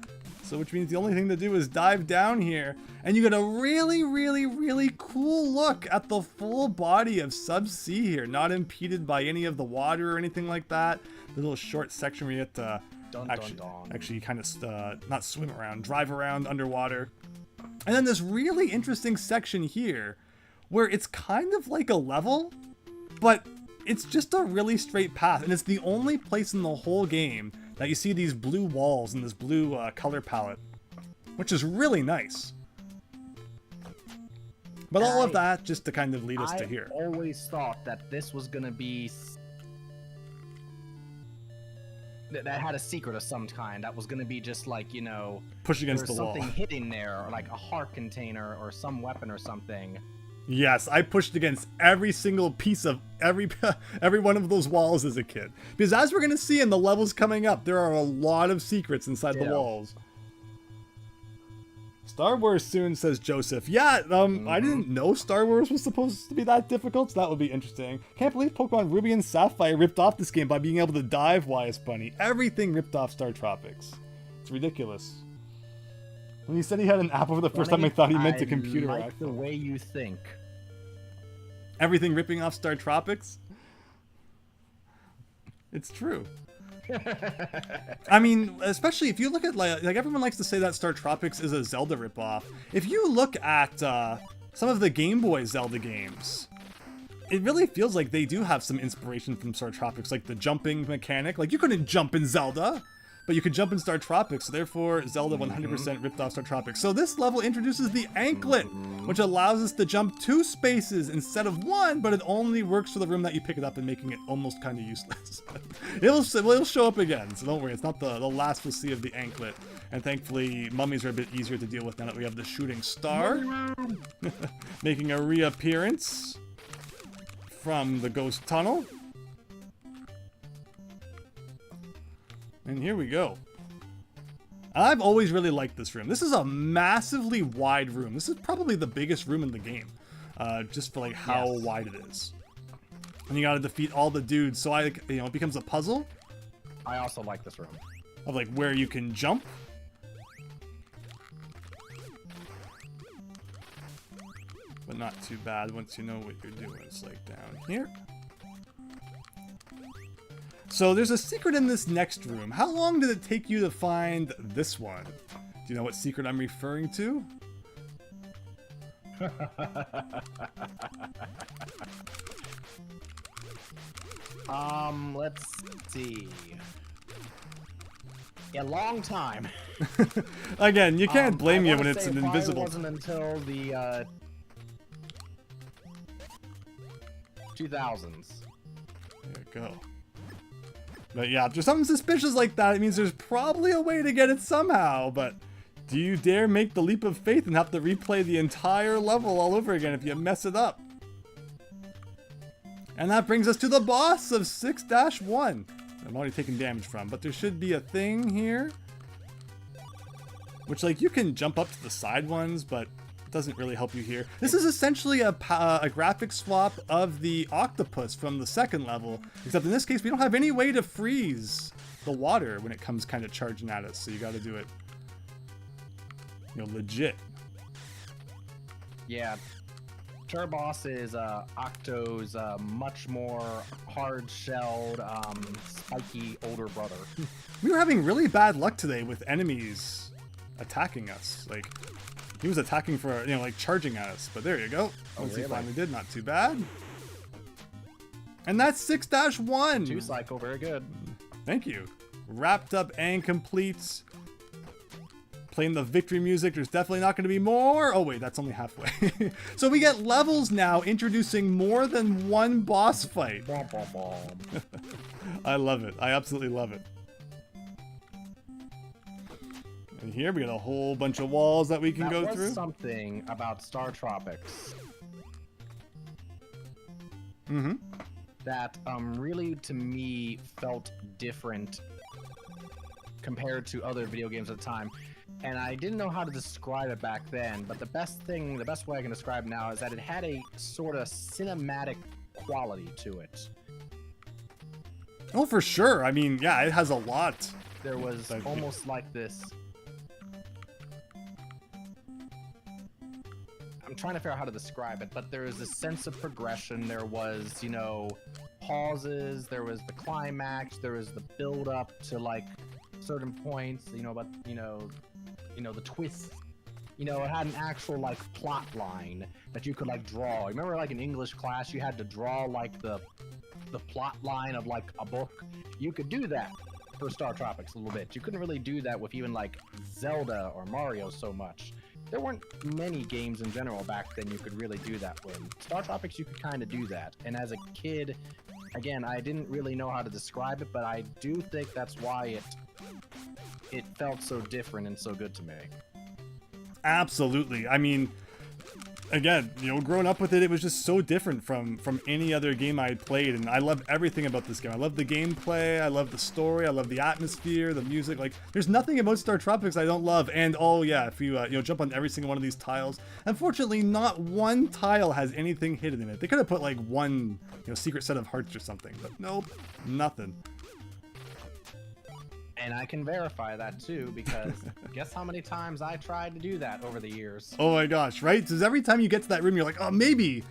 So which means the only thing to do is dive down here. And you get a really cool look at the full body of Sub-Sea here. Not impeded by any of the water or anything like that. The little short section where you get to actually kind of, not swim around, drive around underwater. And then this really interesting section here where it's kind of like a level, but it's just a really straight path. And it's the only place in the whole game that you see these blue walls and this blue color palette, which is really nice. But all of that just to kind of lead us to here. I always thought that this was going to be... that had a secret of some kind. That was going to be just like, you know... push against the wall. Something hidden there, or like a heart container, or some weapon or something. Yes, I pushed against every single piece of every one of those walls as a kid. Because as we're going to see in the levels coming up, there are a lot of secrets inside the walls. Star Wars soon, says Joseph. Yeah, I didn't know Star Wars was supposed to be that difficult, so that would be interesting. Can't believe Pokemon Ruby and Sapphire ripped off this game by being able to dive, Wise Bunny. Everything ripped off StarTropics. It's ridiculous. When he said he had an apple for the first time, I thought he meant a computer. I like the way you think. Everything ripping off StarTropics? It's true. I mean, especially if you look at, like everyone likes to say that StarTropics is a Zelda ripoff. If you look at some of the Game Boy Zelda games, it really feels like they do have some inspiration from StarTropics, like the jumping mechanic. Like, you couldn't jump in Zelda, but you could jump in StarTropics, so therefore Zelda 100% ripped off StarTropics. So this level introduces the anklet, which allows us to jump 2 spaces instead of 1, but it only works for the room that you pick it up and making it almost kind of useless. It'll show up again, so don't worry. It's not the last we'll see of the anklet. And thankfully, mummies are a bit easier to deal with now that we have the shooting star. Making a reappearance from the ghost tunnel. And here we go. I've always really liked this room. This is a massively wide room. This is probably the biggest room in the game, just for like how wide it is. And you got to defeat all the dudes. So it becomes a puzzle. I also like this room. Of like where you can jump. But not too bad once you know what you're doing. It's like down here. So there's a secret in this next room. How long did it take you to find this one? Do you know what secret I'm referring to? Let's see. A long time. Again, you can't blame you when it's an invisible. It wasn't until the 2000s. There you go. But yeah, if there's something suspicious like that, it means there's probably a way to get it somehow, but do you dare make the leap of faith and have to replay the entire level all over again if you mess it up? And that brings us to the boss of 6-1. I'm already taking damage from, but there should be a thing here. Which, like, you can jump up to the side ones, but it doesn't really help you here. This is essentially a graphic swap of the octopus from the second level, except in this case, we don't have any way to freeze the water when it comes kind of charging at us, so you got to do it, legit. Yeah. Turboss is Octo's much more hard-shelled, spiky older brother. We were having really bad luck today with enemies attacking us. Like, he was attacking for, like charging at us. But there you go. Once he finally did, not too bad. And that's 6-1. 2 cycle, very good. Thank you. Wrapped up and complete. Playing the victory music, there's definitely not going to be more. Oh wait, that's only halfway. So we get levels now introducing more than one boss fight. I love it. I absolutely love it. And here we got a whole bunch of walls that we can go through. Was something about StarTropics. Mm-hmm. That really, to me, felt different compared to other video games at the time. And I didn't know how to describe it back then, but the best way I can describe it now is that it had a sort of cinematic quality to it. Oh, for sure. I mean, yeah, it has a lot. There was almost like this. I'm trying to figure out how to describe it, but there was a sense of progression. There was, pauses. There was the climax. There was the build up to like certain points. The twist. It had an actual like plot line that you could like draw. Remember, like in English class, you had to draw like the plot line of like a book. You could do that for StarTropics a little bit. You couldn't really do that with even like Zelda or Mario so much. There weren't many games in general back then you could really do that with. StarTropics, you could kind of do that. And as a kid, again, I didn't really know how to describe it, but I do think that's why it felt so different and so good to me. Absolutely. I mean, again, you know, growing up with it, it was just so different from any other game I had played, and I love everything about this game. I love the gameplay, I love the story, I love the atmosphere, the music. Like, there's nothing about StarTropics I don't love. And oh yeah, if you you know, jump on every single one of these tiles, unfortunately, not one tile has anything hidden in it. They could have put like one, you know, secret set of hearts or something, but nope, nothing. And I can verify that too, because guess how many times I tried to do that over the years. Oh my gosh, right? Because every time you get to that room, you're like, oh, maybe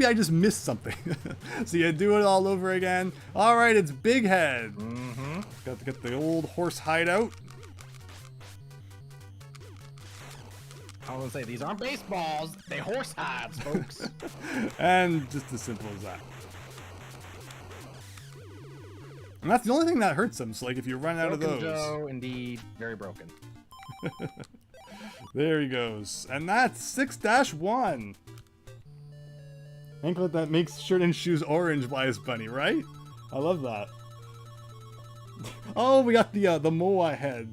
I just missed something. So you do it all over again. All right, it's Big Head. Mm-hmm. Got to get the old horse hideout. I was gonna say, these aren't baseballs, they horse hides, folks. And just as simple as that. And that's the only thing that hurts them. So like if you run out of those. Joe, indeed, very broken. There he goes. And that's 6-1. Anklet that makes shirt and shoes orange by his bunny, right? I love that. Oh, we got the Moa head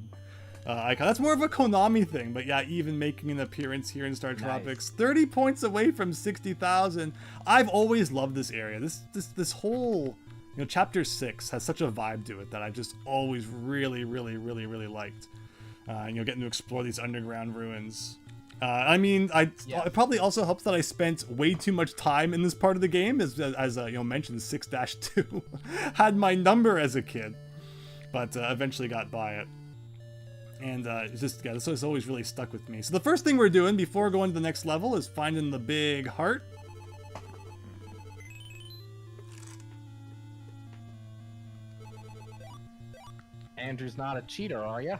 icon. That's more of a Konami thing, but yeah, even making an appearance here in StarTropics. Nice. 30 points away from 60,000. I've always loved this area. This whole, you know, chapter 6 has such a vibe to it that I just always really liked. You know, getting to explore these underground ruins. I mean, it probably also helps that I spent way too much time in this part of the game, as you know, mentioned, 6-2 had my number as a kid, but eventually got by it. And it's just, yeah, this has always really stuck with me. So the first thing we're doing before going to the next level is finding the big heart. Andrew's not a cheater, are ya?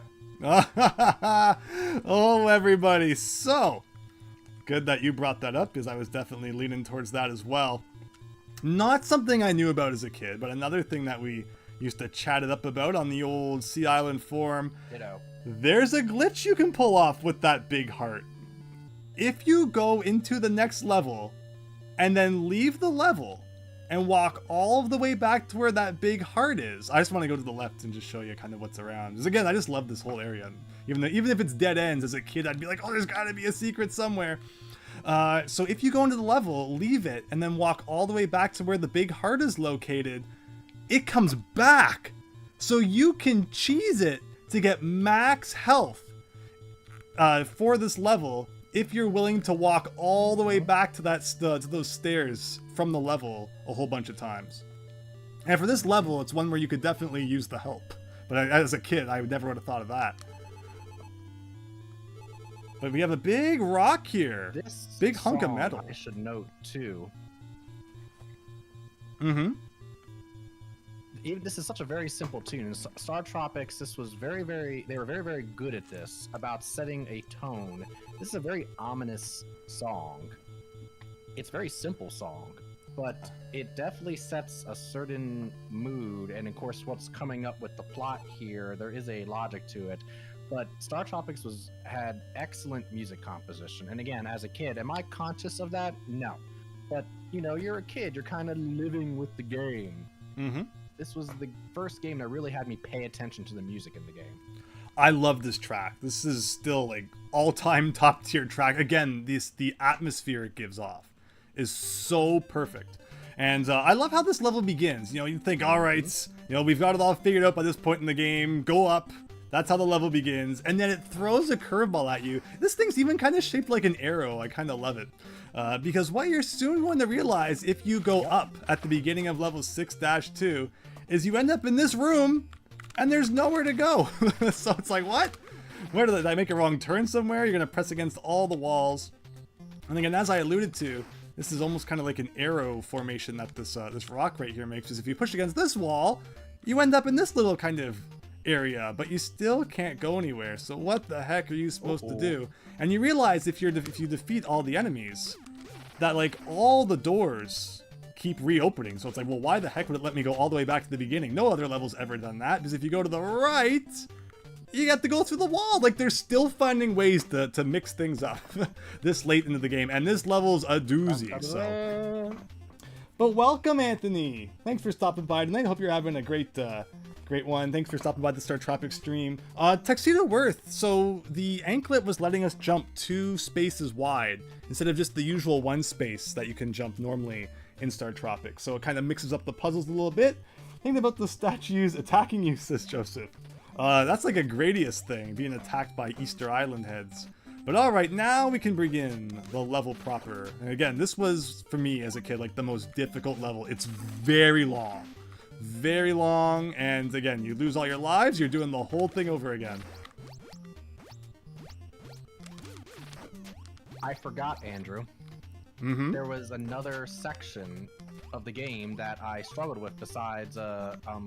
Oh, everybody. So, good that you brought that up, because I was definitely leaning towards that as well. Not something I knew about as a kid, but another thing that we used to chat it up about on the old Sea Island forum. Ditto. There's a glitch you can pull off with that big heart. If you go into the next level and then leave the level and walk all the way back to where that big heart is. I just want to go to the left and just show you kind of what's around. Because again, I just love this whole area. Even if it's dead ends, as a kid, I'd be like, oh, there's got to be a secret somewhere. So if you go into the level, leave it, and then walk all the way back to where the big heart is located, it comes back. So you can cheese it to get max health for this level, if you're willing to walk all the way back to to those stairs from the level a whole bunch of times. And for this level, it's one where you could definitely use the help. But as a kid, I never would have thought of that. But we have a big rock here. This big hunk of metal. I should note too. Mm-hmm. This is such a very simple tune. In StarTropics, this was they were very good at this, about setting a tone. This is a very ominous song. It's a very simple song, but it definitely sets a certain mood, and of course what's coming up with the plot here, there is a logic to it. But StarTropics had excellent music composition, and again, as a kid, am I conscious of that? No. But, you know, you're a kid, you're kind of living with the game. Mm-hmm. This was the first game that really had me pay attention to the music in the game. I love this track. This is still like all-time top tier track. Again, the atmosphere it gives off is so perfect. And I love how this level begins. You know, you think, all right, you know, we've got it all figured out by this point in the game. Go up. That's how the level begins. And then it throws a curveball at you. This thing's even kind of shaped like an arrow. I kind of love it. Because what you're soon going to realize if you go up at the beginning of level 6-2 is you end up in this room and there's nowhere to go. So it's like, what? Where did I make a wrong turn somewhere? You're going to press against all the walls. And again, as I alluded to, this is almost kind of like an arrow formation that this rock right here makes. Because if you push against this wall, you end up in this little kind of area, but you still can't go anywhere. So what the heck are you supposed to do? And you realize if you defeat all the enemies, that like all the doors keep reopening. So it's like, well, why the heck would it let me go all the way back to the beginning? No other level's ever done that, because if you go to the right, you have to go through the wall. Like, they're still finding ways to mix things up this late into the game, and this level's a doozy. So But welcome, Anthony. Thanks for stopping by tonight. I hope you're having a great one. Thanks for stopping by the StarTropics stream. Tuxedo Worth. So the anklet was letting us jump 2 spaces wide instead of just the usual 1 space that you can jump normally in StarTropics. So it kind of mixes up the puzzles a little bit. Thinking about the statues attacking you, says Joseph. That's like a Gradius thing, being attacked by Easter Island heads. But alright, now we can begin the level proper. And again, this was, for me as a kid, like the most difficult level. It's very long. Very long, and again, you lose all your lives, you're doing the whole thing over again. I forgot, Andrew. There was another section of the game that I struggled with besides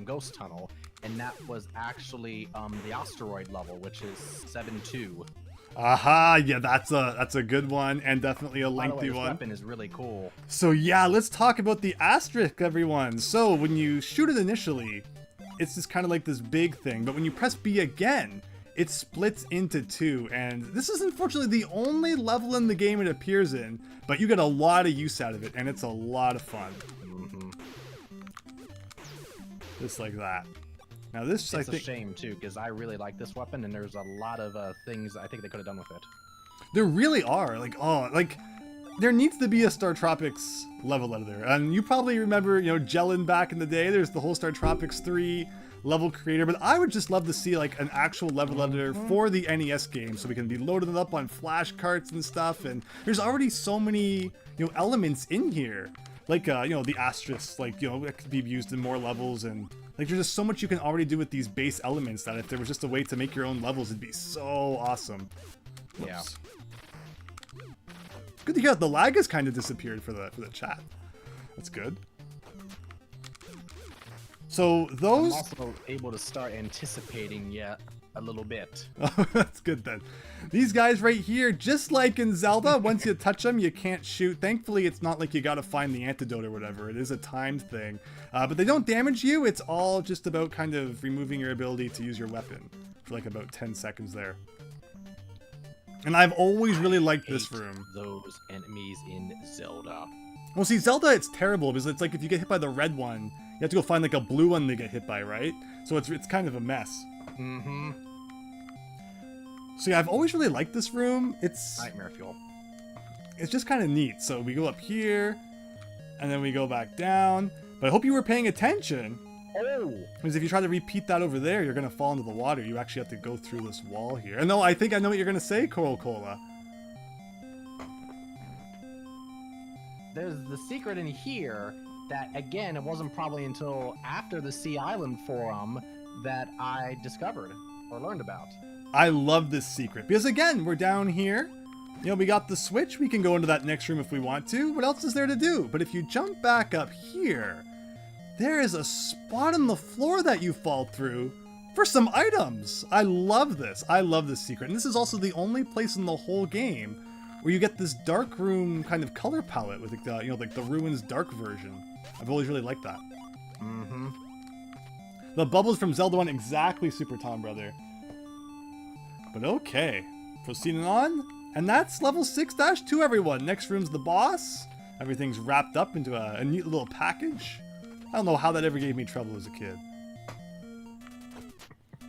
Ghost Tunnel, and that was actually the asteroid level, which is 7-2. Aha, yeah, that's a good one, and definitely a lengthy By the way, this one. weapon is really cool. So yeah, let's talk about the asterisk, everyone. So when you shoot it initially, it's just kind of like this big thing, but when you press B again, it splits into 2, and this is unfortunately the only level in the game it appears in, but you get a lot of use out of it, and it's a lot of fun. Just like that. Now this, it's I think, a shame too, because I really like this weapon, and there's a lot of things I think they could have done with it. there really are, like, there needs to be a StarTropics level editor, and you probably remember, Jellin back in the day. There's the whole StarTropics 3 level creator, but I would just love to see like an actual level editor for the NES game, so we can be loading it up on flash carts and stuff. And there's already so many elements in here, like the asterisks, like that could be used in more levels, and like there's just so much you can already do with these base elements that if there was just a way to make your own levels, it'd be so awesome. Whoops. Yeah. Good to hear the lag has kind of disappeared for the chat. That's good. So those... I'm also able to start anticipating yet a little bit. Oh, that's good then. These guys right here, just like in Zelda, once you touch them, you can't shoot. Thankfully, it's not like you gotta find the antidote or whatever. It is a timed thing. But they don't damage you. It's all just about kind of removing your ability to use your weapon for like about 10 seconds there. And I've always really liked this room. Those enemies in Zelda. Well, see, Zelda, it's terrible because it's like if you get hit by the red one, you have to go find like a blue one to get hit by, right? So it's kind of a mess. So yeah, I've always really liked this room. It's Nightmare fuel. It's just kind of neat. So we go up here, and then we go back down. But I hope you were paying attention. Oh! Because if you try to repeat that over there, you're going to fall into the water. You actually have to go through this wall here. And no, I think I know what you're going to say, Coral Cola. There's the secret in here that, again, it wasn't probably until after the Sea Island Forum that I discovered or learned about. I love this secret. Because again, we're down here. We got the switch. We can go into that next room if we want to. What else is there to do? But if you jump back up here, there is a spot on the floor that you fall through for some items. I love this. I love this secret. And this is also the only place in the whole game where you get this dark room kind of color palette with like the, like the Ruins dark version. I've always really liked that. The bubbles from Zelda 1, exactly, Super Tom Brother. But okay, proceeding on. And that's level 6-2, everyone. Next room's the boss. Everything's wrapped up into a neat little package. I don't know how that ever gave me trouble as a kid.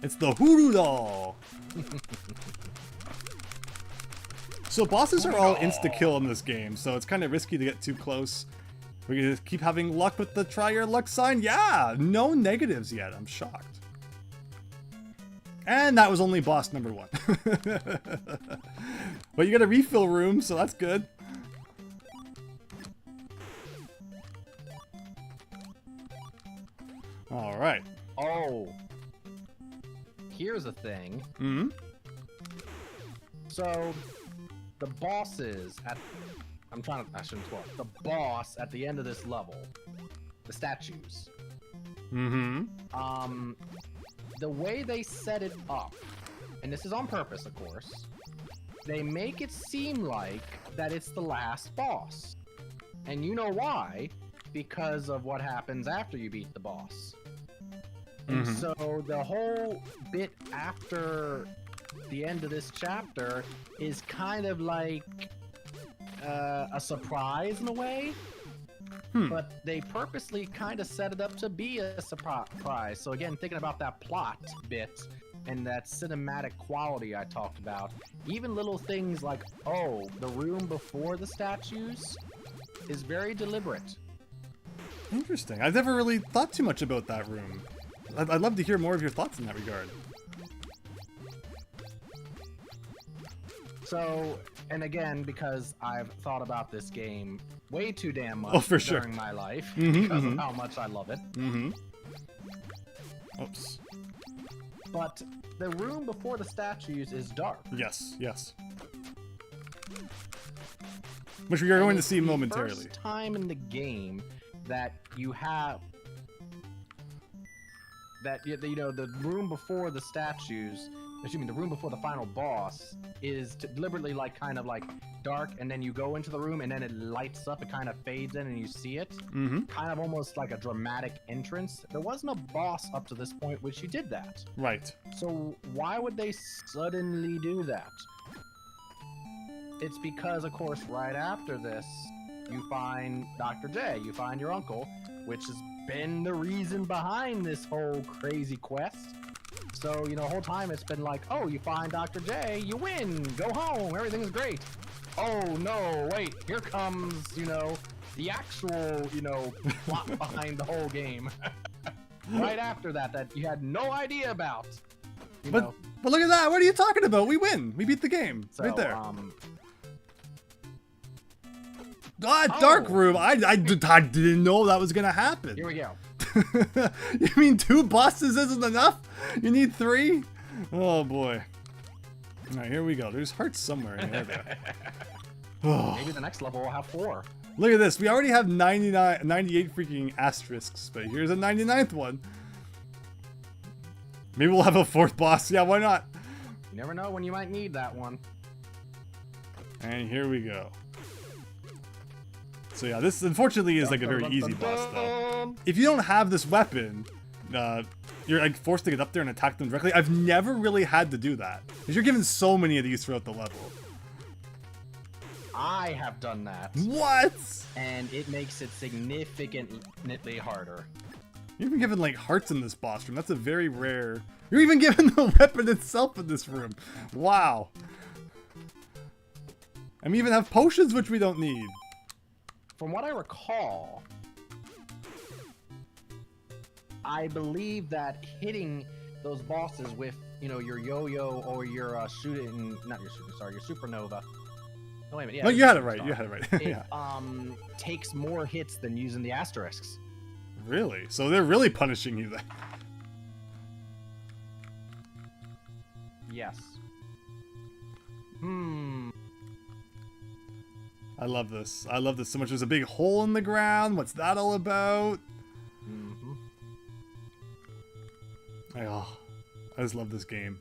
It's the Hoodoo Doll. So bosses are all insta-kill in this game, so it's kind of risky to get too close. We're gonna keep having luck with the try your luck sign. Yeah, no negatives yet. I'm shocked. And that was only boss number 1. But you got a refill room, so that's good. All right. Oh. Here's a thing. So, the bosses at... I shouldn't swear. The boss at the end of this level. The statues. The way they set it up, and this is on purpose, of course, they make it seem like that it's the last boss. And you know why? Because of what happens after you beat the boss. And so the whole bit after the end of this chapter is kind of like a surprise in a way. But they purposely kind of set it up to be a surprise. So again, thinking about that plot bit and that cinematic quality I talked about, even little things like, oh, the room before the statues is very deliberate. Interesting. I've never really thought too much about that room. I'd love to hear more of your thoughts in that regard. So, and again, because I've thought about this game way too damn much during my life, because of how much I love it. Oops. But the room before the statues is dark. Yes, yes. Which we are going to see momentarily. First time in the game that you have that, you know, the room before the statues, excuse me, the room before the final boss is deliberately like kind of like dark, and then you go into the room and then it lights up, it kind of fades in and you see it. Kind of almost like a dramatic entrance. There wasn't a boss up to this point which you did that. Right. So why would they suddenly do that? It's because, of course, right after this, you find Dr. J, you find your uncle, which has been the reason behind this whole crazy quest. So, you know, the whole time it's been like, oh, you find Dr. J, you win, go home, everything's great. Oh, no, wait, here comes, you know, the actual, you know, plot behind the whole game. Right after that, that you had no idea about. But look at that, what are you talking about? We win, we beat the game, so, right there. Dark room. I didn't know that was gonna happen. Here we go. You mean 2 bosses isn't enough? You need 3? Oh boy. All right, here we go. There's hearts somewhere in there. Maybe the next level will have 4. Look at this. We already have 98 freaking asterisks, but here's a 99th one. Maybe we'll have a 4th boss. Yeah, why not? You never know when you might need that one. And here we go. So yeah, this unfortunately is like a very easy boss though. If you don't have this weapon, you're like forced to get up there and attack them directly. I've never really had to do that, because you're given so many of these throughout the level. I have done that. What? And it makes it significantly harder. You're even given like hearts in this boss room. That's a very rare. You're even given the weapon itself in this room. Wow. And we even have potions, which we don't need. From what I recall, I believe that hitting those bosses with, you know, your yo-yo or your your supernova. No, wait a minute. Yeah, no, you had it right. You had it right. It, yeah. Takes more hits than using the asterisks. Really? So they're really punishing you then. Yes. I love this. I love this so much. There's a big hole in the ground. What's that all about? I just love this game.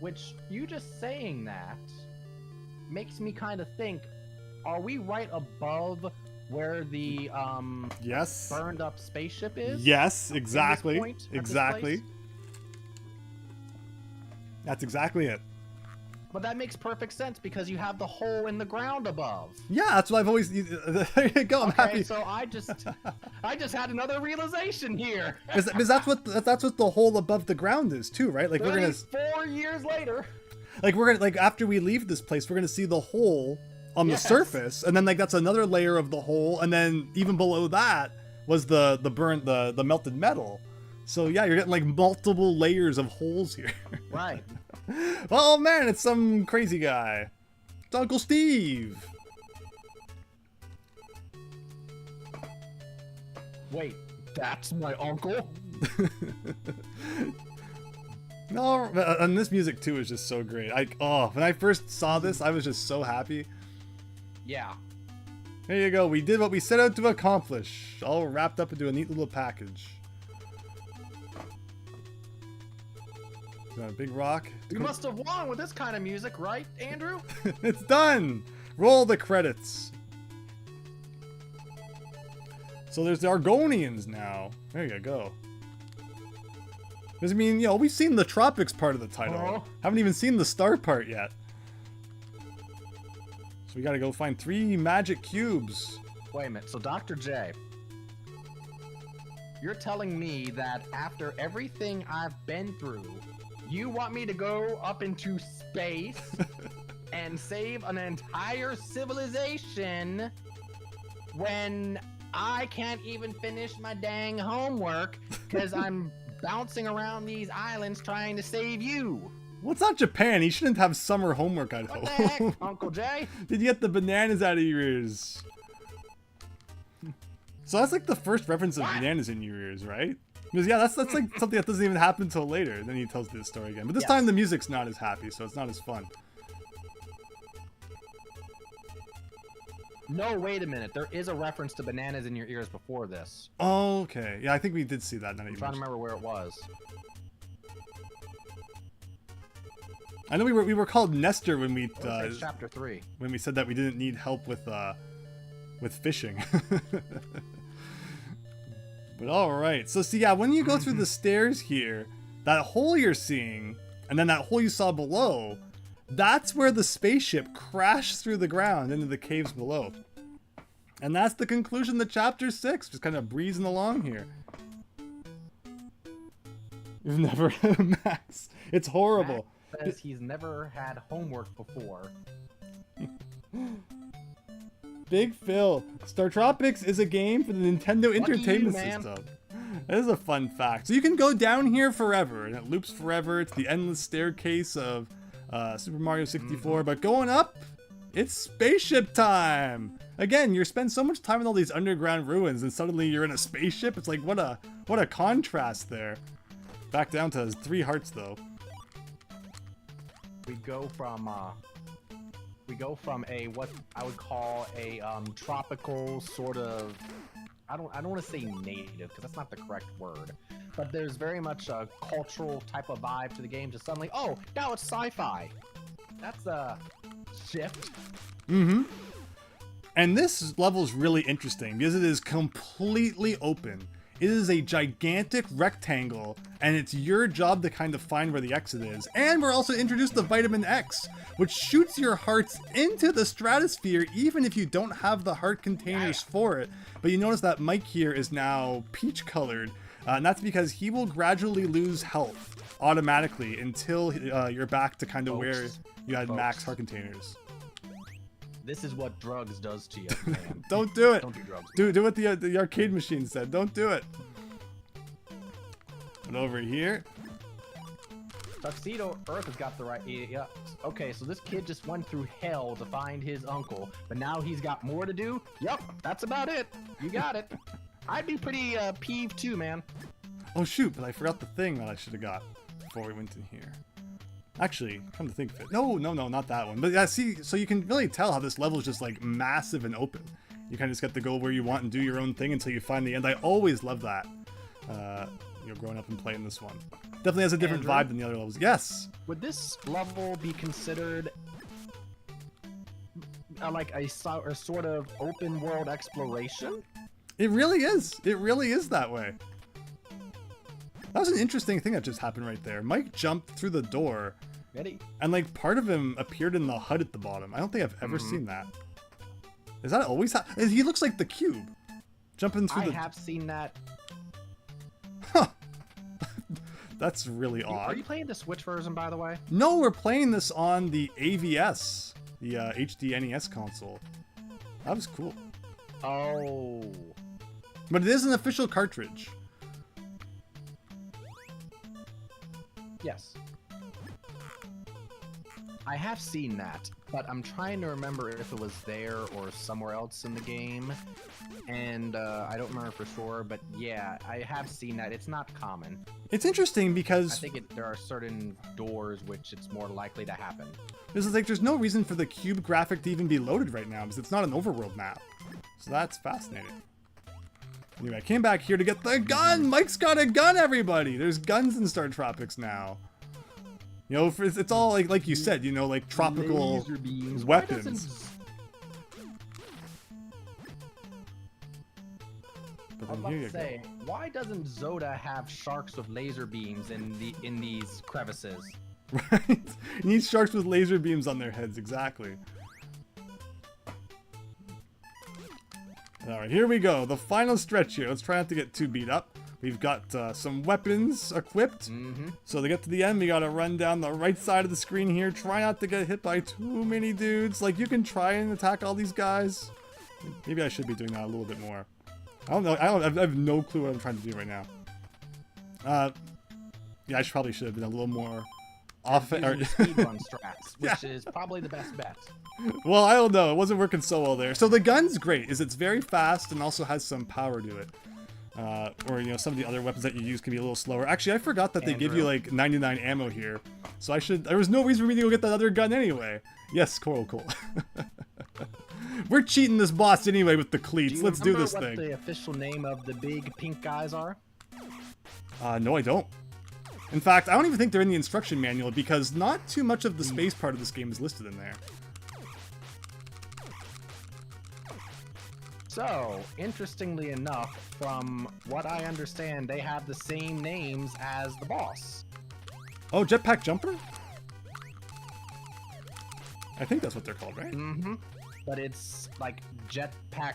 Which, you just saying that makes me kind of think, are we right above where the yes, burned up spaceship is? Yes, exactly. Point, exactly. That's exactly it. But that makes perfect sense because you have the hole in the ground above. Yeah, that's what I've always. There you go. I'm happy. So I just had another realization here. Because that's what the hole above the ground is too, right? Like 4 years later. Like we're gonna after we leave this place, we're gonna see the hole on the surface, and then like that's another layer of the hole, and then even below that was the burnt the melted metal. So yeah, you're getting like multiple layers of holes here. Right. Oh man, it's some crazy guy. It's Uncle Steve. Wait, that's my uncle? No, and this music too is just so great. When I first saw this, I was just so happy. Yeah. There you go. We did what we set out to accomplish. All wrapped up into a neat little package. Got a big rock. We must have won with this kind of music, right, Andrew? It's done! Roll the credits. So there's the Argonians now. There you go. Because, I mean, you know, we've seen the Tropics part of the title. Haven't even seen the Star part yet. So we gotta go find 3 magic cubes. Wait a minute. So Dr. J, you're telling me that after everything I've been through, you want me to go up into space and save an entire civilization when I can't even finish my dang homework because I'm bouncing around these islands trying to save you? Well, it's not Japan. You shouldn't have summer homework, I'd What hope. the heck, Uncle Jay? Did you get the bananas out of your ears? So that's like the first reference of bananas in your ears, right? Because yeah, that's like something that doesn't even happen until later. And then he tells the story again. But this time the music's not as happy, so it's not as fun. No, wait a minute. There is a reference to bananas in your ears before this. Oh, okay. Yeah, I think we did see that. I'm trying to remember where it was. I know we were called Nestor when we chapter 3. when we said that we didn't need help with fishing. But all right. So see, yeah, when you go through the stairs here, that hole you're seeing, and then that hole you saw below, that's where the spaceship crashed through the ground into the caves below. And that's the conclusion to chapter 6. Just kind of breezing along here. You've never Max. It's horrible. Max says he's never had homework before. Big Phil. StarTropics is a game for the Nintendo Entertainment System. That is a fun fact. So you can go down here forever, and it loops forever. It's the endless staircase of Super Mario 64. But going up, it's spaceship time. Again, you spend so much time in all these underground ruins, and suddenly you're in a spaceship. It's like what a contrast there. Back down to 3 hearts though. We go from a what I would call a tropical sort of, I don't want to say native because that's not the correct word, but there's very much a cultural type of vibe to the game. Just suddenly, oh, now it's sci-fi. That's a shift. Mm-hmm. And this level is really interesting because it is completely open. It is a gigantic rectangle, and it's your job to kind of find where the exit is. And we're also introduced to Vitamin X, which shoots your hearts into the stratosphere even if you don't have the heart containers for it. But you notice that Mike here is now peach colored, and that's because he will gradually lose health automatically until you're back to kind of where you had max heart containers. This is what drugs does to you, man. Don't do it. Don't do drugs. Do what the arcade machine said. Don't do it. And over here. Tuxedo Earth has got the right. Yeah. Okay, so this kid just went through hell to find his uncle, but now he's got more to do. Yep, that's about it. You got it. I'd be pretty peeved too, man. Oh shoot! But I forgot the thing that I should have got before we went in here. Actually, come to think of it. No, not that one. But yeah, see, so you can really tell how this level is just like massive and open. You kind of just get to go where you want and do your own thing until you find the end. I always love that. You're growing up and playing this one. Definitely has a different vibe than the other levels. Yes. Would this level be considered like a sort of open world exploration? It really is. It really is that way. That was an interesting thing that just happened right there. Mike jumped through the door, and like part of him appeared in the HUD at the bottom. I don't think I've ever seen that. Is that always he looks like the cube, jumping through I have seen that. Huh. That's really odd. Are you playing the Switch version, by the way? No, we're playing this on the AVS, the HD NES console. That was cool. Oh. But it is an official cartridge. Yes. I have seen that, but I'm trying to remember if it was there or somewhere else in the game, and I don't remember for sure, but yeah, I have seen that. It's not common. It's interesting because I think there are certain doors which it's more likely to happen. This is like there's no reason for the cube graphic to even be loaded right now because it's not an overworld map. So that's fascinating. Anyway, I came back here to get the gun! Mike's got a gun, everybody! There's guns in StarTropics now. You know, it's all like you said, you know, like tropical weapons. But then here you go. Why doesn't Zoda have sharks with laser beams in these crevices? Right? You need sharks with laser beams on their heads, exactly. Alright, here we go. The final stretch here. Let's try not to get too beat up. We've got some weapons equipped. So to get to the end, we gotta run down the right side of the screen here. Try not to get hit by too many dudes. Like, you can try and attack all these guys. Maybe I should be doing that a little bit more. I don't know. I have no clue what I'm trying to do right now. Yeah, I probably should have been a little more off it. Speedrun strats, which is probably the best bet. Well, I don't know. It wasn't working so well there. So the gun's great. It's very fast and also has some power to it. Or, you know, some of the other weapons that you use can be a little slower. Actually, I forgot that they give you like 99 ammo here. So there was no reason for me to go get that other gun anyway. Yes, Coral Cool. We're cheating this boss anyway with the cleats. Let's do this thing. Do you remember what the official name of the big pink guys are? No, I don't. In fact, I don't even think they're in the instruction manual because not too much of the space part of this game is listed in there. So, interestingly enough, from what I understand, they have the same names as the boss. Oh, Jetpack Jumper? I think that's what they're called, right? Mm-hmm. But it's like Jetpack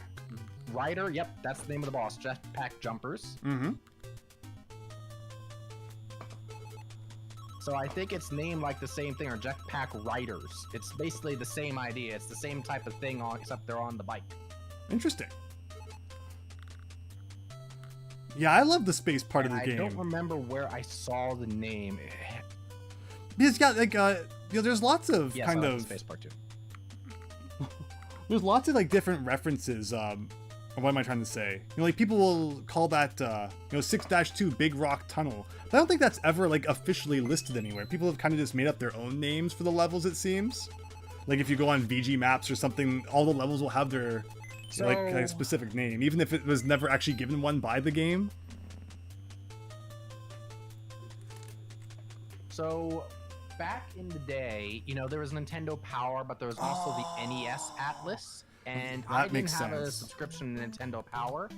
Rider. Yep, that's the name of the boss. Jetpack Jumpers. Mm-hmm. So I think it's named like the same thing, or Jetpack Riders. It's basically the same idea. It's the same type of thing, except they're on the bike. Interesting. Yeah, I love the space part of the game. I don't remember where I saw the name. Because yeah, like you know, there's lots of kind I of like the space part too. There's lots of like different references. What am I trying to say? You know, like people will call that you know, 6-2 Big Rock Tunnel. But I don't think that's ever like officially listed anywhere. People have kind of just made up their own names for the levels, it seems. Like if you go on VG Maps or something, all the levels will have their like a specific name, even if it was never actually given one by the game. So back in the day, you know, there was Nintendo Power, but there was also the NES Atlas, and I didn't have a subscription to Nintendo Power.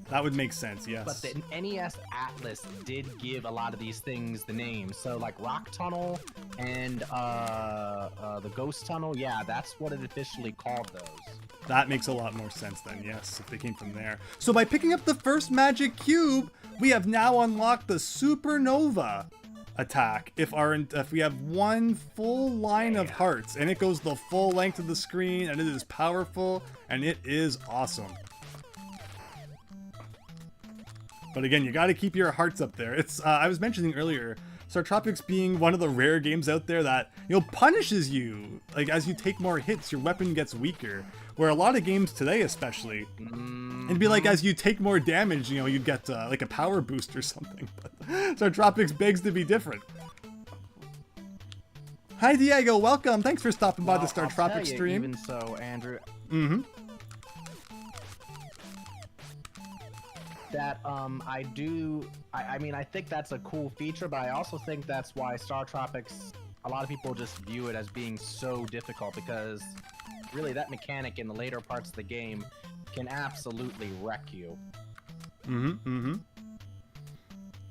That would make sense, yes. But the NES Atlas did give a lot of these things the name. So like Rock Tunnel and the Ghost Tunnel, yeah, that's what it officially called those. That makes a lot more sense then, yes, if they came from there. So by picking up the first magic cube, we have now unlocked the Supernova attack. If we have one full line of hearts, and it goes the full length of the screen, and it is powerful, and it is awesome. But again, you got to keep your hearts up there. It's I was mentioning earlier, StarTropics being one of the rare games out there that, you know, punishes you. Like, as you take more hits, your weapon gets weaker. Where a lot of games today, especially, it'd be like as you take more damage, you know, you get like a power boost or something. But StarTropics begs to be different. Hi, Diego. Welcome. Thanks for stopping by the StarTropics stream. Even so, Andrew. Mm-hmm. That I mean, I think that's a cool feature, but I also think that's why StarTropics, a lot of people just view it as being so difficult, because really that mechanic in the later parts of the game can absolutely wreck you.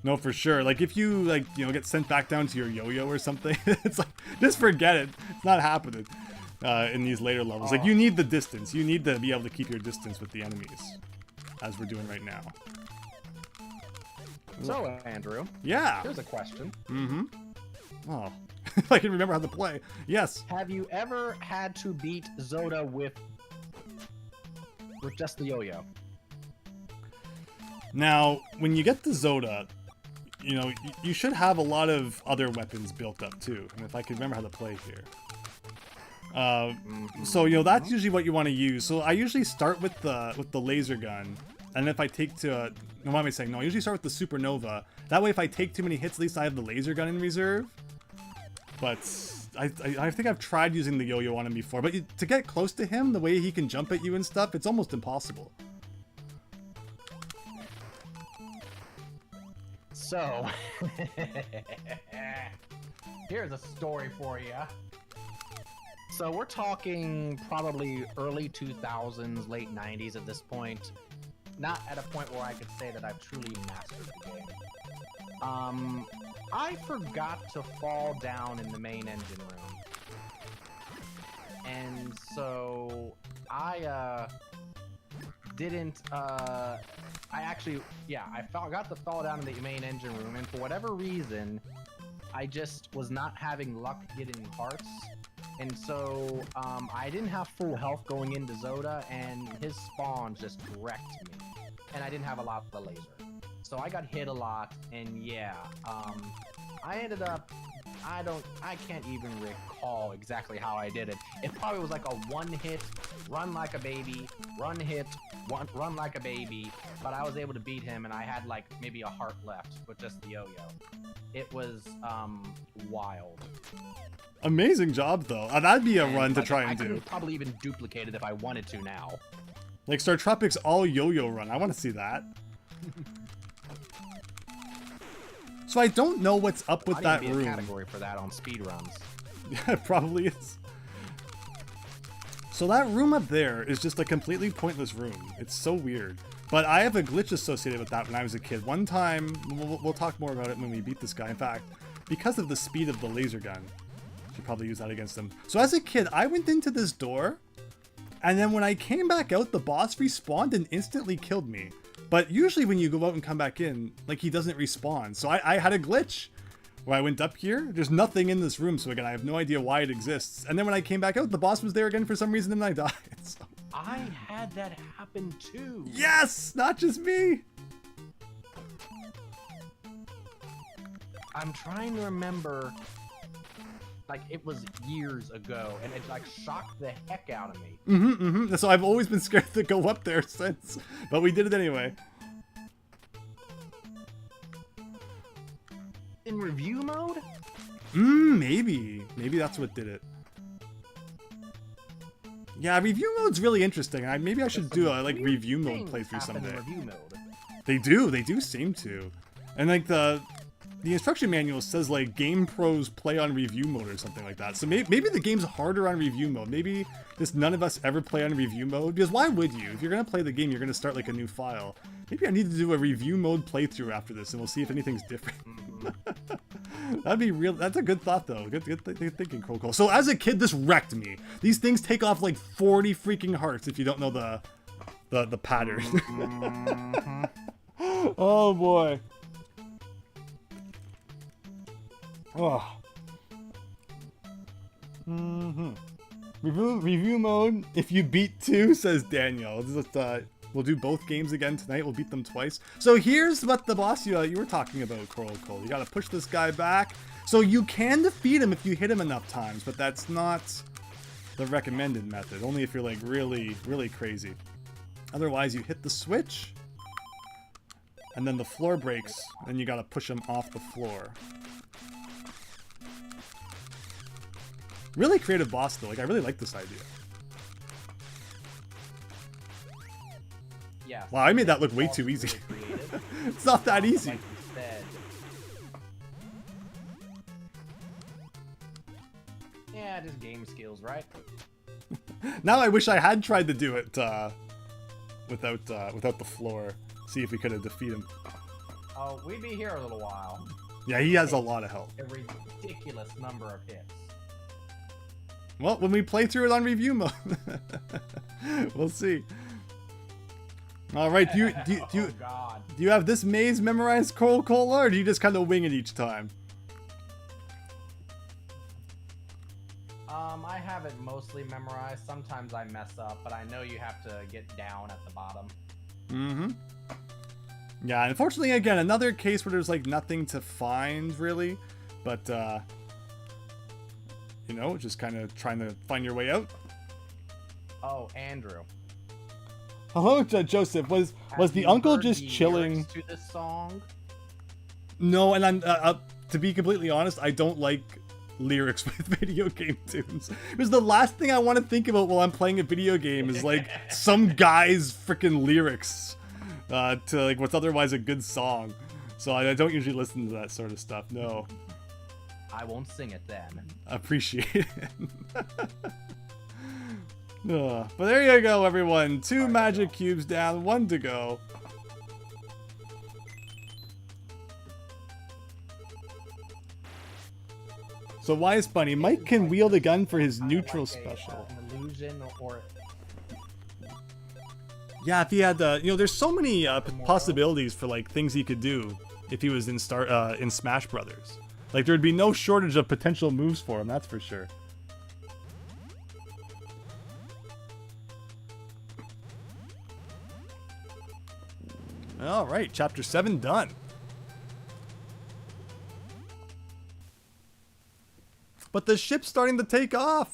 No, for sure. Like if you, like, you know, get sent back down to your yo-yo or something, it's like, just forget it. It's not happening in these later levels. Like, you need the distance. You need to be able to keep your distance with the enemies, as we're doing right now. So, Andrew. Yeah. Here's a question. Oh, if I can remember how to play. Yes. Have you ever had to beat Zoda with just the yo-yo? Now, when you get to Zoda, you know, you should have a lot of other weapons built up too. And if I can remember how to play here. So, you know, that's usually what you want to use. So I usually start with the laser gun. And if I take to, no, what am I saying? No, I usually start with the Supernova. That way, if I take too many hits, at least I have the laser gun in reserve. But I think I've tried using the yo-yo on him before. But to get close to him, the way he can jump at you and stuff, it's almost impossible. So, here's a story for you. So we're talking probably early 2000s, late 90s at this point. Not at a point where I could say that I've truly mastered the game. I forgot to fall down in the main engine room. And so I didn't, I actually, yeah, got to fall down in the main engine room, and for whatever reason, I just was not having luck getting hearts. And so, I didn't have full health going into Zoda, and his spawns just wrecked me. And I didn't have a lot of the laser. So I got hit a lot, and yeah, I ended up, I can't even recall exactly how I did it. It probably was like a one hit, run like a baby, run hit, run like a baby, but I was able to beat him, and I had like maybe a heart left with just the yo-yo. It was, wild. Amazing job, though. That'd be a run to try and I do. could probably even duplicate it if I wanted to now. Like StarTropics all yo-yo run. I want to see that. So I don't know what's up with that room. A category for that on speedruns. Yeah, it probably is. So that room up there is just a completely pointless room. It's so weird. But I have a glitch associated with that when I was a kid. One time, we'll talk more about it when we beat this guy. In fact, because of the speed of the laser gun, should probably use that against him. So as a kid, I went into this door, and then when I came back out, the boss respawned and instantly killed me. But usually when you go out and come back in, like, he doesn't respawn. So I had a glitch where I went up here. There's nothing in this room, so again, I have no idea why it exists. And then when I came back out, the boss was there again for some reason, and I died. So. I had that happen too. Yes! Not just me! I'm trying to remember, like, it was years ago, and it, like, shocked the heck out of me. So I've always been scared to go up there since, but we did it anyway. In review mode? Maybe. Maybe that's what did it. Yeah, review mode's really interesting. Maybe I should do a, like, review mode playthrough someday. Review mode. They do seem to. And, like, the instruction manual says, like, Game Pros play on review mode or something like that. So maybe the game's harder on review mode. Maybe just none of us ever play on review mode. Because why would you? If you're going to play the game, you're going to start, like, a new file. Maybe I need to do a review mode playthrough after this, and we'll see if anything's different. That'd be real. That's a good thought, though. Good thinking, Cole. So as a kid, this wrecked me. These things take off, like, 40 freaking hearts if you don't know the pattern. Oh, boy. Oh. Review mode. If you beat 2, says Daniel. We'll do both games again tonight. We'll beat them twice. So here's what the boss you were talking about, Cole. You gotta push this guy back. So you can defeat him if you hit him enough times, but that's not the recommended method. Only if you're like really, really crazy. Otherwise, you hit the switch, and then the floor breaks, and you gotta push him off the floor. Really creative boss, though. Like, I really like this idea. Yeah. Wow, I made that look way too easy. It's not that easy. Like you said. Yeah, just game skills, right? Now I wish I had tried to do it without the floor. See if we could have defeated him. Oh, we'd be here a little while. Yeah, he has a lot of health. A ridiculous number of hits. Well, when we play through it on review mode, we'll see. All right, do you have this maze memorized, Cole, or do you just kind of wing it each time? I have it mostly memorized. Sometimes I mess up, but I know you have to get down at the bottom. Yeah, unfortunately, again, another case where there's like nothing to find really, but you know, just kind of trying to find your way out. Oh, Andrew. Hello, Joseph. Was the uncle just chilling to this song? No, and I'm to be completely honest, I don't like lyrics with video game tunes. Because the last thing I want to think about while I'm playing a video game is like some guy's freaking lyrics to like what's otherwise a good song. So I don't usually listen to that sort of stuff. No. I won't sing it then. Appreciate it. But there you go, everyone. 2 magic cubes down, 1 to go. So why is funny? Mike can wield a gun for his neutral special. An illusion or Yeah, if he had, you know, there's so many possibilities for like things he could do if he was in Smash Brothers. Like there'd be no shortage of potential moves for him, that's for sure. All right, chapter 7 done. But the ship's starting to take off.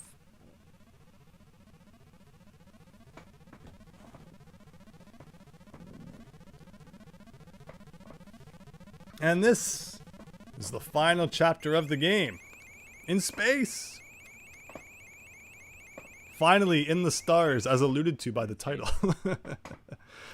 And this is the final chapter of the game. In space. Finally in the stars, as alluded to by the title.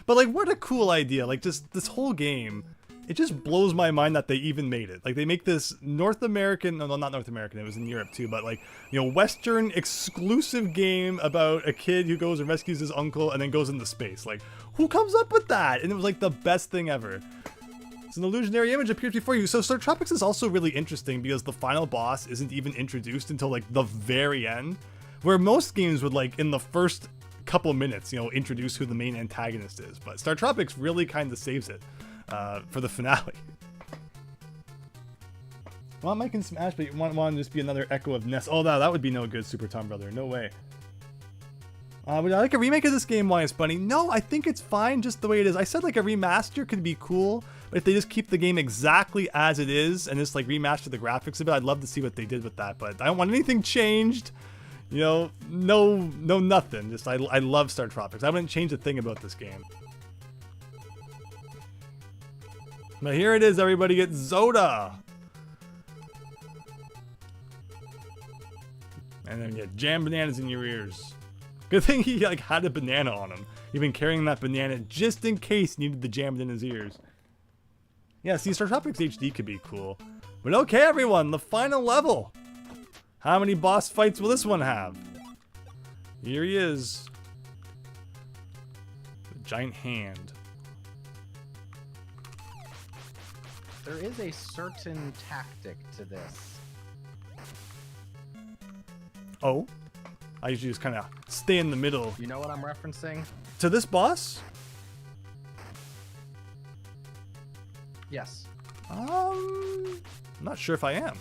But like, what a cool idea. Like, just this whole game, it just blows my mind that they even made it. Like, they make this North American, no, not North American, it was in Europe too, but like, you know, Western exclusive game about a kid who goes and rescues his uncle and then goes into space. Like, who comes up with that? And it was like the best thing ever. It's an illusionary image appears before you. So StarTropics is also really interesting because the final boss isn't even introduced until like the very end, where most games would like in the first couple minutes, you know, introduce who the main antagonist is. But StarTropics really kind of saves it for the finale. Well, Mike can Smash, but you want to just be another echo of Ness. Oh, that would be no good, Super Tom Brother. No way. Would I like a remake of this game, Why It's Bunny? No, I think it's fine just the way it is. I said like a remaster could be cool, but if they just keep the game exactly as it is and just like remaster the graphics a bit, I'd love to see what they did with that. But I don't want anything changed. You know, no nothing. Just I love StarTropics. I wouldn't change a thing about this game. But here it is, everybody. Get Zoda. And then get jam bananas in your ears. Good thing he like had a banana on him. He'd been carrying that banana just in case he needed to jam it in his ears. Yeah, see, StarTropics HD could be cool. But okay, everyone, the final level. How many boss fights will this one have? Here he is. The giant hand. There is a certain tactic to this. Oh? I usually just kind of stay in the middle. You know what I'm referencing? To this boss? Yes. I'm not sure if I am.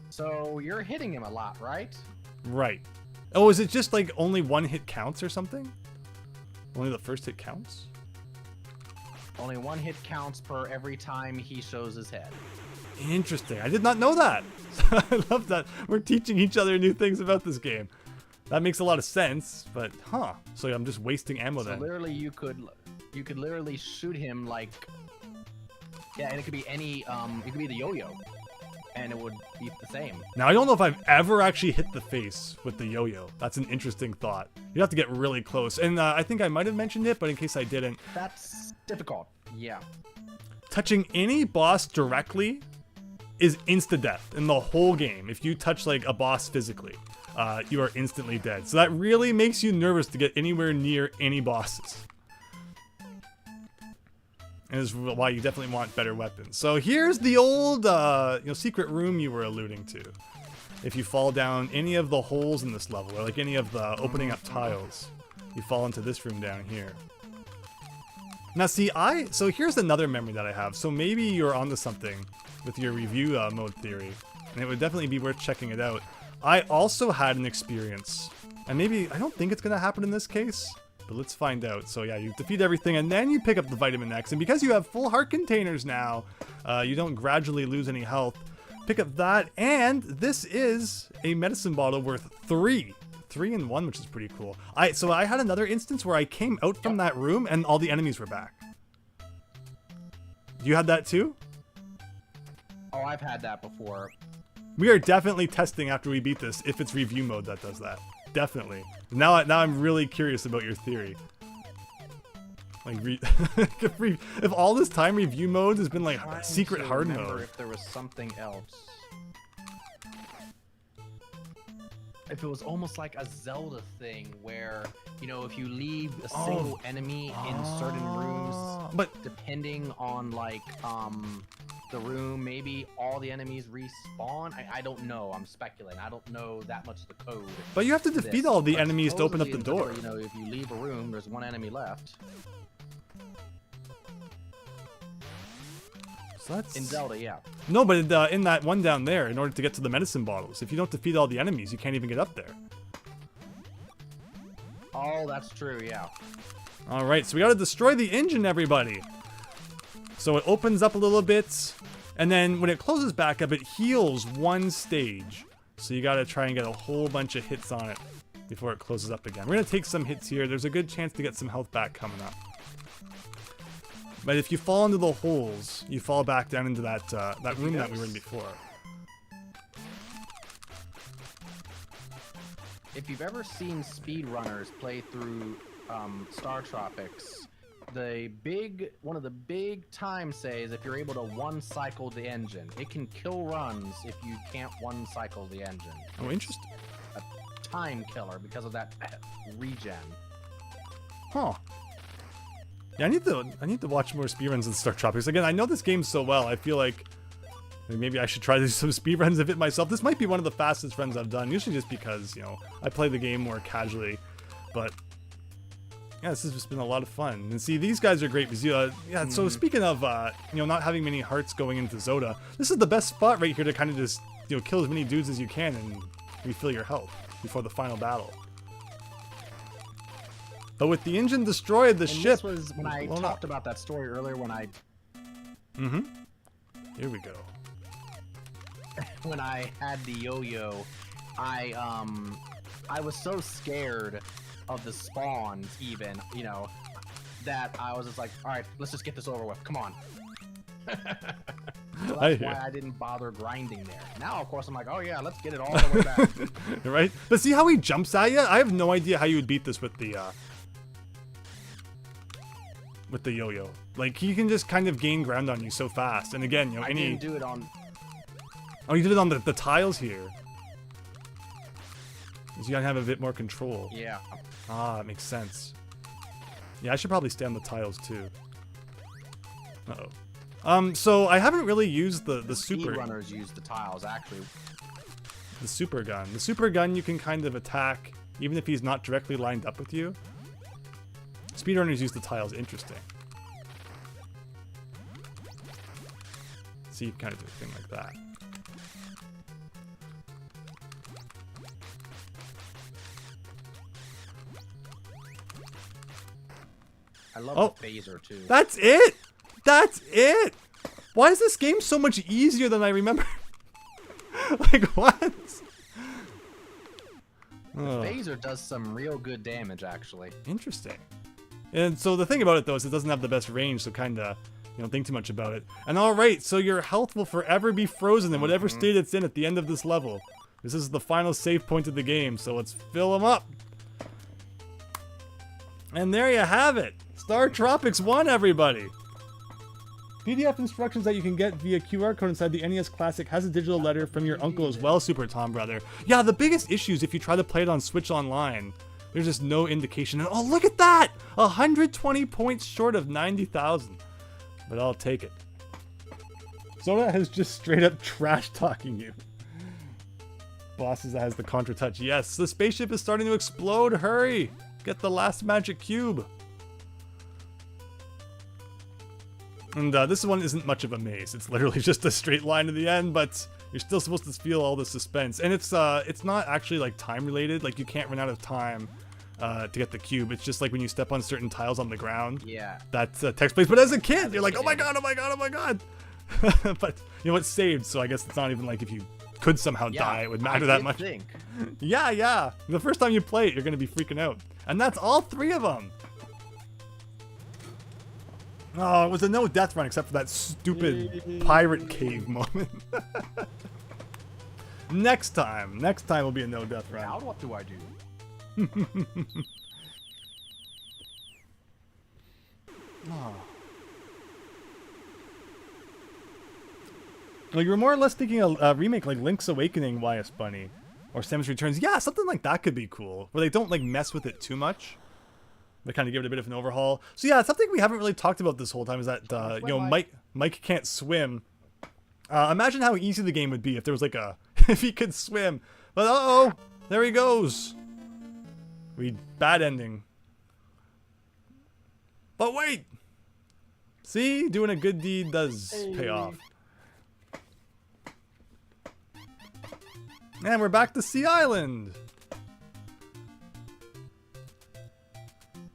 So you're hitting him a lot, right? Right. Oh, is it just like only one hit counts or something? Only the first hit counts? Only one hit counts per every time he shows his head. Interesting. I did not know that. I love that. We're teaching each other new things about this game. That makes a lot of sense, but huh. So I'm just wasting ammo then. So literally you could literally shoot him like, yeah, and it could be any it could be the yo-yo. And it would be the same. Now, I don't know if I've ever actually hit the face with the yo-yo. That's an interesting thought. You have to get really close. And I think I might have mentioned it, but in case I didn't. That's difficult. Yeah. Touching any boss directly is insta-death in the whole game. If you touch like a boss physically, you are instantly dead. So that really makes you nervous to get anywhere near any bosses. And this is why you definitely want better weapons. So here's the old, you know, secret room you were alluding to. If you fall down any of the holes in this level, or like any of the opening up tiles, you fall into this room down here. Now see, so here's another memory that I have. So maybe you're onto something with your review mode theory, and it would definitely be worth checking it out. I also had an experience, and maybe, I don't think it's gonna happen in this case, but let's find out. So yeah, you defeat everything and then you pick up the vitamin X. And because you have full heart containers now, you don't gradually lose any health. Pick up that, and this is a medicine bottle worth 3 in 1, which is pretty cool. So I had another instance where I came out from that room and all the enemies were back. You had that too? Oh, I've had that before. We are definitely testing after we beat this if it's review mode that does that. Definitely. Now I'm really curious about your theory. Like, if all this time review mode has been like secret hard mode. If there was something else. If it was almost like a Zelda thing where, you know, if you leave a single enemy in certain rooms, but depending on like the room, maybe all the enemies respawn. I don't know. I'm speculating. I don't know that much of the code. But you have to defeat all the enemies to open up the door. You know, if you leave a room, there's one enemy left. So that's... In Zelda, yeah. No, but in that one down there, in order to get to the medicine bottles, if you don't defeat all the enemies, you can't even get up there. Oh, that's true, yeah. Alright, so we gotta destroy the engine, everybody. So it opens up a little bit, and then when it closes back up, it heals one stage. So you gotta try and get a whole bunch of hits on it before it closes up again. We're gonna take some hits here. There's a good chance to get some health back coming up. But if you fall into the holes, you fall back down into that room that we were in before. If you've ever seen speedrunners play through StarTropics, one of the big time saves if you're able to one-cycle the engine. It can kill runs if you can't one-cycle the engine. Oh, interesting. A time killer because of that regen. Huh. Yeah, I need to watch more speedruns in StarTropics. Again, I know this game so well. I feel like maybe I should try to do some speedruns of it myself. This might be one of the fastest runs I've done, usually just because, you know, I play the game more casually. But yeah, this has just been a lot of fun. And see, these guys are great because, yeah, so speaking of, you know, not having many hearts going into Zoda, this is the best spot right here to kind of just, you know, kill as many dudes as you can and refill your health before the final battle. But with the engine destroyed, the ship... This was when I talked about that story earlier when I... Mm-hmm. Here we go. When I had the yo-yo, I was so scared of the spawns even, you know, that I was just like, alright, let's just get this over with. Come on. So that's why I didn't bother grinding there. Now, of course, I'm like, oh yeah, let's get it all the way back. Right? But see how he jumps at you? I have no idea how you would beat this with the yo-yo. Like, he can just kind of gain ground on you so fast. And again, you know, I didn't do it on... Oh, you did it on the tiles here. So you gotta have a bit more control. Yeah. Ah, that makes sense. Yeah, I should probably stay on the tiles too. Uh-oh. So I haven't really used the super... Speedrunners use the tiles, actually. The super gun. The super gun you can kind of attack even if he's not directly lined up with you. Speedrunners use the tiles. Interesting. So you can kind of do a thing like that. I love the phaser too. That's it! That's it! Why is this game so much easier than I remember? Like, what? The phaser does some real good damage, actually. Interesting. And so the thing about it, though, is it doesn't have the best range, so kind of, you don't think too much about it. And alright, so your health will forever be frozen in whatever state it's in at the end of this level. This is the final save point of the game, so let's fill them up. And there you have it. StarTropics 1, everybody. PDF instructions that you can get via QR code inside the NES Classic has a digital letter from your uncle as well, Super Tom Brother. Yeah, the biggest issue is if you try to play it on Switch Online, there's just no indication. And oh, look at that! 120 points short of 90,000. But I'll take it. Soda has just straight up trash talking you. Bosses has the Contra Touch. Yes, the spaceship is starting to explode. Hurry! Get the last magic cube. And this one isn't much of a maze. It's literally just a straight line to the end, but you're still supposed to feel all the suspense. And it's not actually like time related. Like you can't run out of time to get the cube. It's just like when you step on certain tiles on the ground. Yeah. That's text based. But as a kid, you're like, oh my god, oh my god, oh my god. But you know it's saved, so I guess it's not even like if you could somehow die, it would matter that much. Yeah, yeah. The first time you play it, you're gonna be freaking out. And that's all 3 of them. Oh, it was a no death run except for that stupid pirate cave moment. Next time will be a no death run. Now what do I do? Oh. Well, you were more or less thinking a remake like Link's Awakening, YS Bunny, or Samus Returns. Yeah, something like that could be cool, where they don't like mess with it too much. They kind of give it a bit of an overhaul. So yeah, something we haven't really talked about this whole time is that you know Mike can't swim, Imagine how easy the game would be if there was like a if he could swim. But uh-oh, there he goes. Bad ending. But wait, see, doing a good deed does pay off. And we're back to Sea Island.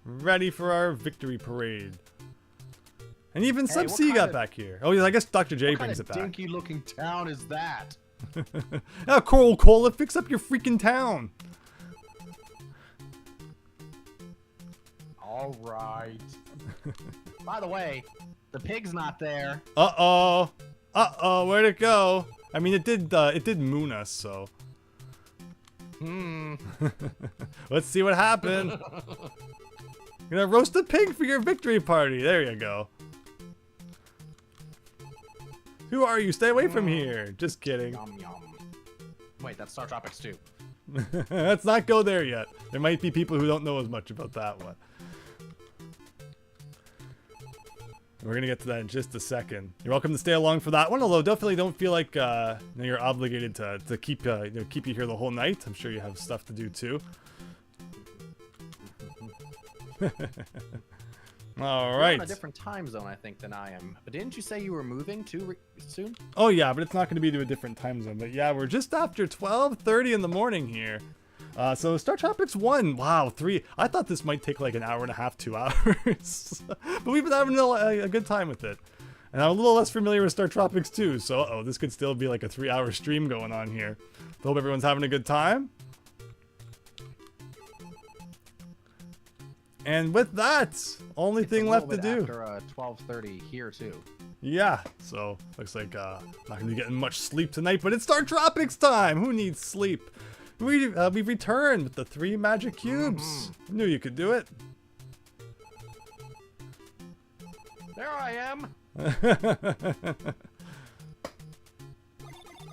Ready for our victory parade. And even Sub C got back here. Oh yeah, I guess Dr. J brings it back. What kind of dinky looking town is that? Now, Coral Cola, fix up your freaking town. All right. By the way, the pig's not there. Uh-oh. Uh-oh, where'd it go? I mean, it did moon us, so. Let's see what happened. You're gonna roast a pig for your victory party. There you go. Who are you? Stay away from here. Just kidding. Yum, yum. Wait, that's StarTropics 2. Let's not go there yet. There might be people who don't know as much about that one. We're gonna get to that in just a second. You're welcome to stay along for that one, although definitely don't feel like you're obligated to keep keep you here the whole night. I'm sure you have stuff to do too. All right. You're on a different time zone, I think, than I am. But didn't you say you were moving too soon? Oh yeah, but it's not going to be to a different time zone. But yeah, we're just after 12:30 in the morning here. So StarTropics 1, wow, 3. I thought this might take like an hour and a half, 2 hours. But we've been having a good time with it. And I'm a little less familiar with StarTropics 2, so this could still be like a 3-hour stream going on here. So hope everyone's having a good time. And with that, only thing left to do. After 12:30 here too. Yeah, so looks like not gonna be getting much sleep tonight, but it's StarTropics time. Who needs sleep? We've returned with the 3 magic cubes. Knew you could do it. There I am.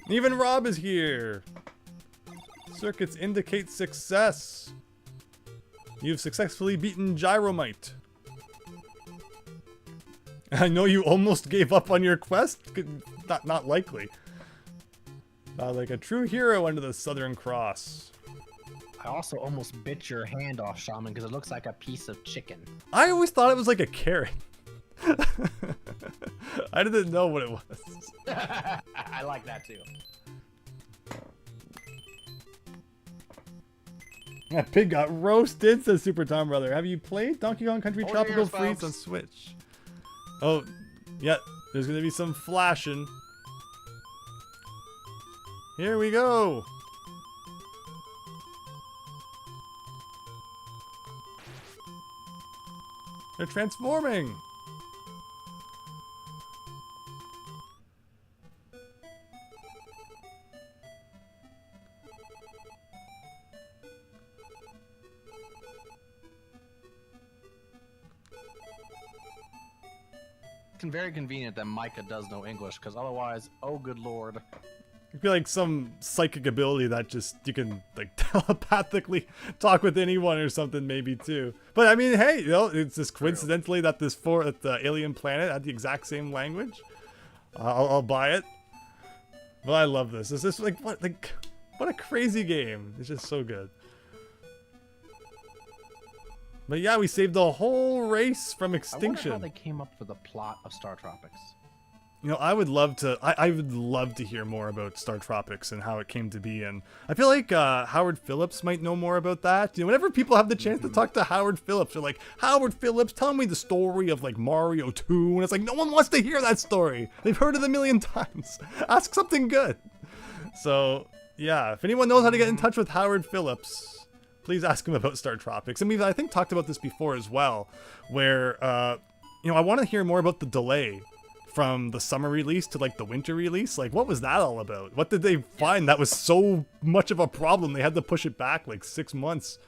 Even Rob is here. Circuits indicate success. You've successfully beaten Gyromite. I know you almost gave up on your quest. Not likely. Like a true hero under the Southern Cross. I also almost bit your hand off, Shaman, because it looks like a piece of chicken. I always thought it was like a carrot. I didn't know what it was. I like that too. That pig got roasted, says Super Tom Brother. Have you played Donkey Kong Country Tropical Freeze on Switch? Oh, yeah, there's gonna be some flashing. Here we go. They're transforming. It's very convenient that Micah does know English, because otherwise, oh good lord. I feel like some psychic ability that just you can like telepathically talk with anyone or something maybe too. But I mean, hey, it's just coincidentally that the alien planet had the exact same language. I'll buy it. But I love this. It's just like what a crazy game. It's just so good. But yeah, we saved the whole race from extinction. I wonder how they came up with the plot of StarTropics. You know, I would love to hear more about StarTropics and how it came to be, and I feel like Howard Phillips might know more about that. You know, whenever people have the chance to talk to Howard Phillips, they're like, Howard Phillips, tell me the story of like Mario 2, and it's like, no one wants to hear that story. They've heard it a million times. Ask something good. So yeah, if anyone knows how to get in touch with Howard Phillips, please ask him about StarTropics. And we've, I think, talked about this before as well, where you know, I want to hear more about the delay from the summer release to like the winter release. Like, what was that all about? What did they find that was so much of a problem they had to push it back like 6 months?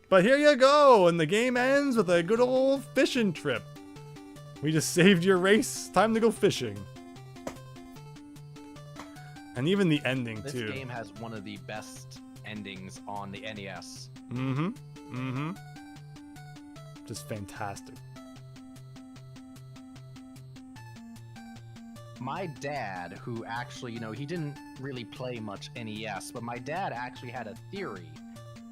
But here you go, and the game ends with a good old fishing trip. We just saved your race. Time to go fishing. And even the ending too. This game has one of the best endings on the NES. Just fantastic. my dad, who actually, he didn't really play much NES, but my dad actually had a theory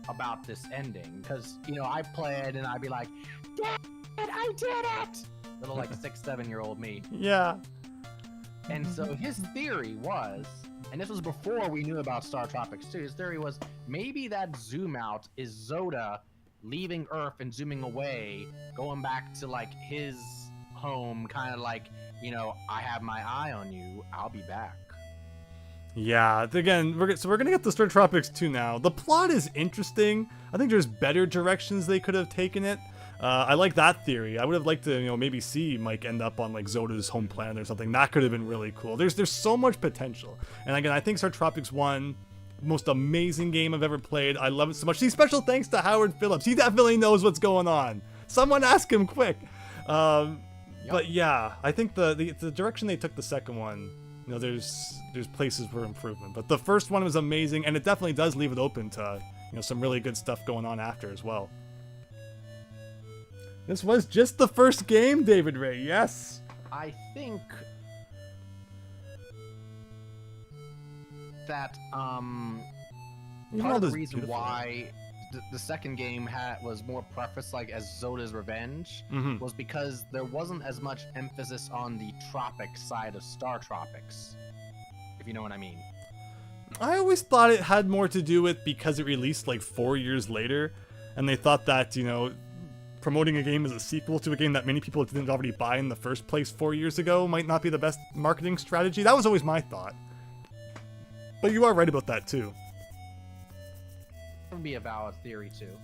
about this ending. Because, I played and I'd be like, Dad, I did it! Little like 6-7-year-old me. Yeah. And so his theory was, and this was before we knew about StarTropics II, his theory was maybe that zoom out is Zoda leaving Earth and zooming away, going back to like his home, kind of like, I have my eye on you, I'll be back. Yeah, again, we're gonna get to StarTropics 2 now. The plot is interesting. I think there's better directions they could have taken it. I like that theory. I would have liked to, maybe see Mike end up on like Zoda's home planet or something. That could have been really cool. There's so much potential. And again, I think StarTropics 1, most amazing game I've ever played. I love it so much. See, special thanks to Howard Phillips. He definitely knows what's going on. Someone ask him quick. But yeah, I think the direction they took the second one, there's places for improvement. But the first one was amazing, and it definitely does leave it open to, some really good stuff going on after as well. This was just the first game, David Ray, yes. I think that part of the reason why the second game was more prefaced like as Zoda's revenge was because there wasn't as much emphasis on the tropic side of StarTropics, if you know what I mean. I always thought it had more to do with because it released like 4 years later, and they thought that, promoting a game as a sequel to a game that many people didn't already buy in the first place 4 years ago might not be the best marketing strategy. That was always my thought. But you are right about that too. That would be a valid theory too.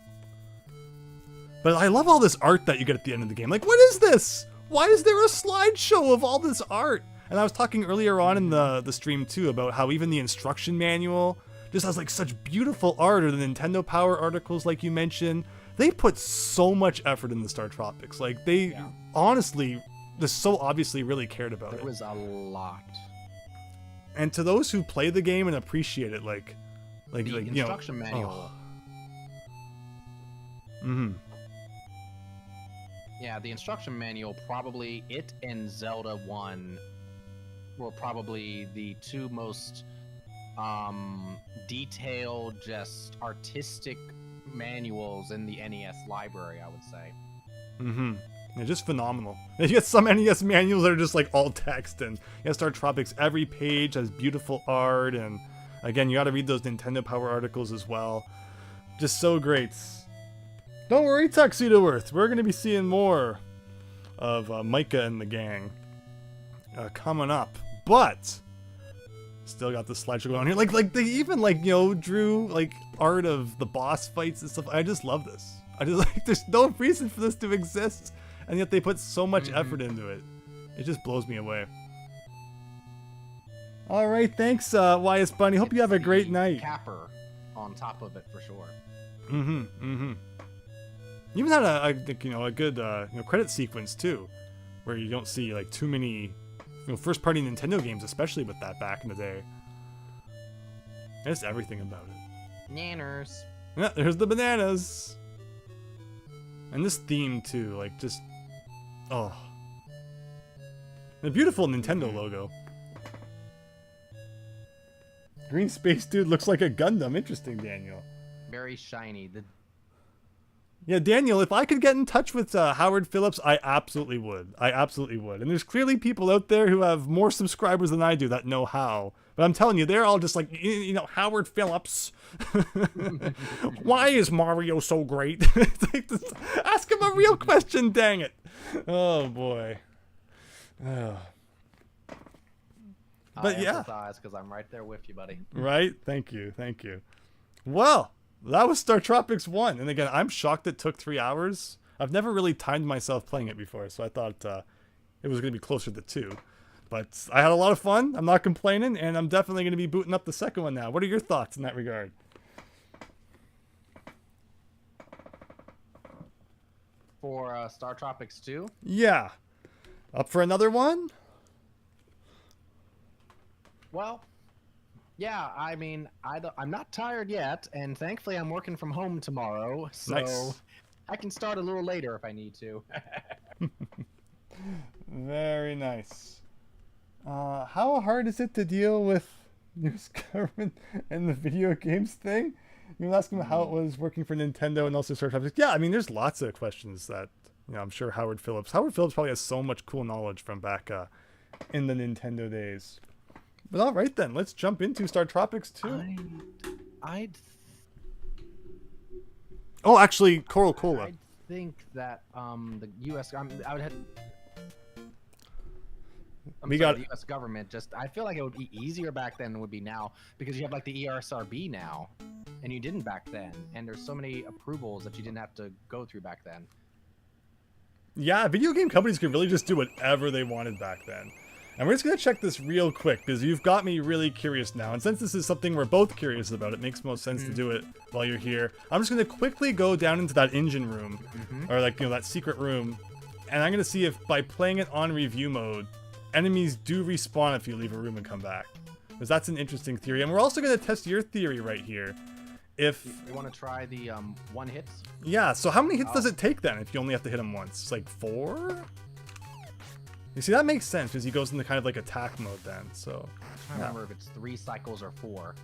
But I love all this art that you get at the end of the game. Like, what is this? Why is there a slideshow of all this art? And I was talking earlier on in the stream too about how even the instruction manual just has like such beautiful art, or the Nintendo Power articles like you mentioned. They put so much effort in the StarTropics. Like, they honestly just so obviously really cared about it. There was a lot. And to those who play the game and appreciate it, like the instruction manual. Yeah, the instruction manual, probably it and Zelda 1 were probably the two most detailed, just artistic manuals in the NES library, I would say. They're just phenomenal. You get some NES manuals that are just like all text, and StarTropics, every page has beautiful art, and again, you gotta read those Nintendo Power articles as well. Just so great. Don't worry, Tuxedo Earth, we're gonna be seeing more of Micah and the gang coming up, but still got the slideshow going on here. Like they even drew like art of the boss fights and stuff. I just love this. I just like, there's no reason for this to exist, and yet they put so much effort into it. It just blows me away. All right, thanks, YS Bunny. Hope you have a great night. Capper on top of it for sure. You even had a good credit sequence too, where you don't see like too many first-party Nintendo games, especially with that back in the day. Just everything about it. Nanners. Yeah, there's the bananas. And this theme too, like just, oh, the beautiful Nintendo logo. Green Space Dude looks like a Gundam. Interesting, Daniel. Very shiny. Yeah, Daniel, if I could get in touch with Howard Phillips, I absolutely would. I absolutely would. And there's clearly people out there who have more subscribers than I do that know how. But I'm telling you, they're all just like, Howard Phillips. Why is Mario so great? Ask him a real question, dang it. Oh, boy. Oh. But I yeah. because I'm right there with you, buddy. Right? Thank you. Thank you. Well, that was StarTropics 1. And again, I'm shocked it took 3 hours. I've never really timed myself playing it before, so I thought it was going to be closer to 2. But I had a lot of fun. I'm not complaining, and I'm definitely going to be booting up the second one now. What are your thoughts in that regard? For StarTropics 2? Yeah. Up for another one? Well, yeah, I mean, I'm not tired yet, and thankfully I'm working from home tomorrow, so nice. I can start a little later if I need to. Very nice. How hard is it to deal with news government and the video games thing? You were asking how it was working for Nintendo and also StarTropics. Yeah, I mean, there's lots of questions that, I'm sure Howard Phillips probably has so much cool knowledge from back in the Nintendo days. But all right then, let's jump into StarTropics II. I'd Oh, actually, Coral Cola. I think that the U.S. I would have. The U.S. government I feel like it would be easier back then than it would be now because you have like the ESRB now, and you didn't back then, and there's so many approvals that you didn't have to go through back then. Yeah, video game companies could really just do whatever they wanted back then. And we're just going to check this real quick because you've got me really curious now. And since this is something we're both curious about, it makes most sense to do it while you're here. I'm just going to quickly go down into that engine room, or like, that secret room. And I'm going to see if by playing it on review mode, enemies do respawn if you leave a room and come back. Because that's an interesting theory. And we're also going to test your theory right here. If you want to try the one hits? Yeah, so how many hits does it take then if you only have to hit him once? It's like 4? You see, that makes sense because he goes into kind of like attack mode then, so... I don't remember if it's 3 cycles or 4.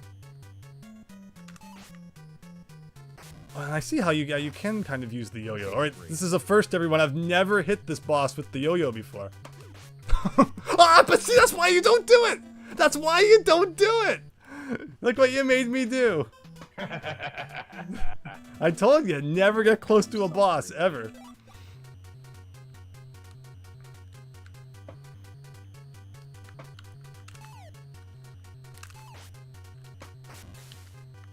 Well, I see how you can kind of use the yo-yo. Alright, this is a first, everyone. I've never hit this boss with the yo-yo before. But see, that's why you don't do it! That's why you don't do it! Look what you made me do. I told you, never get close to a boss, ever.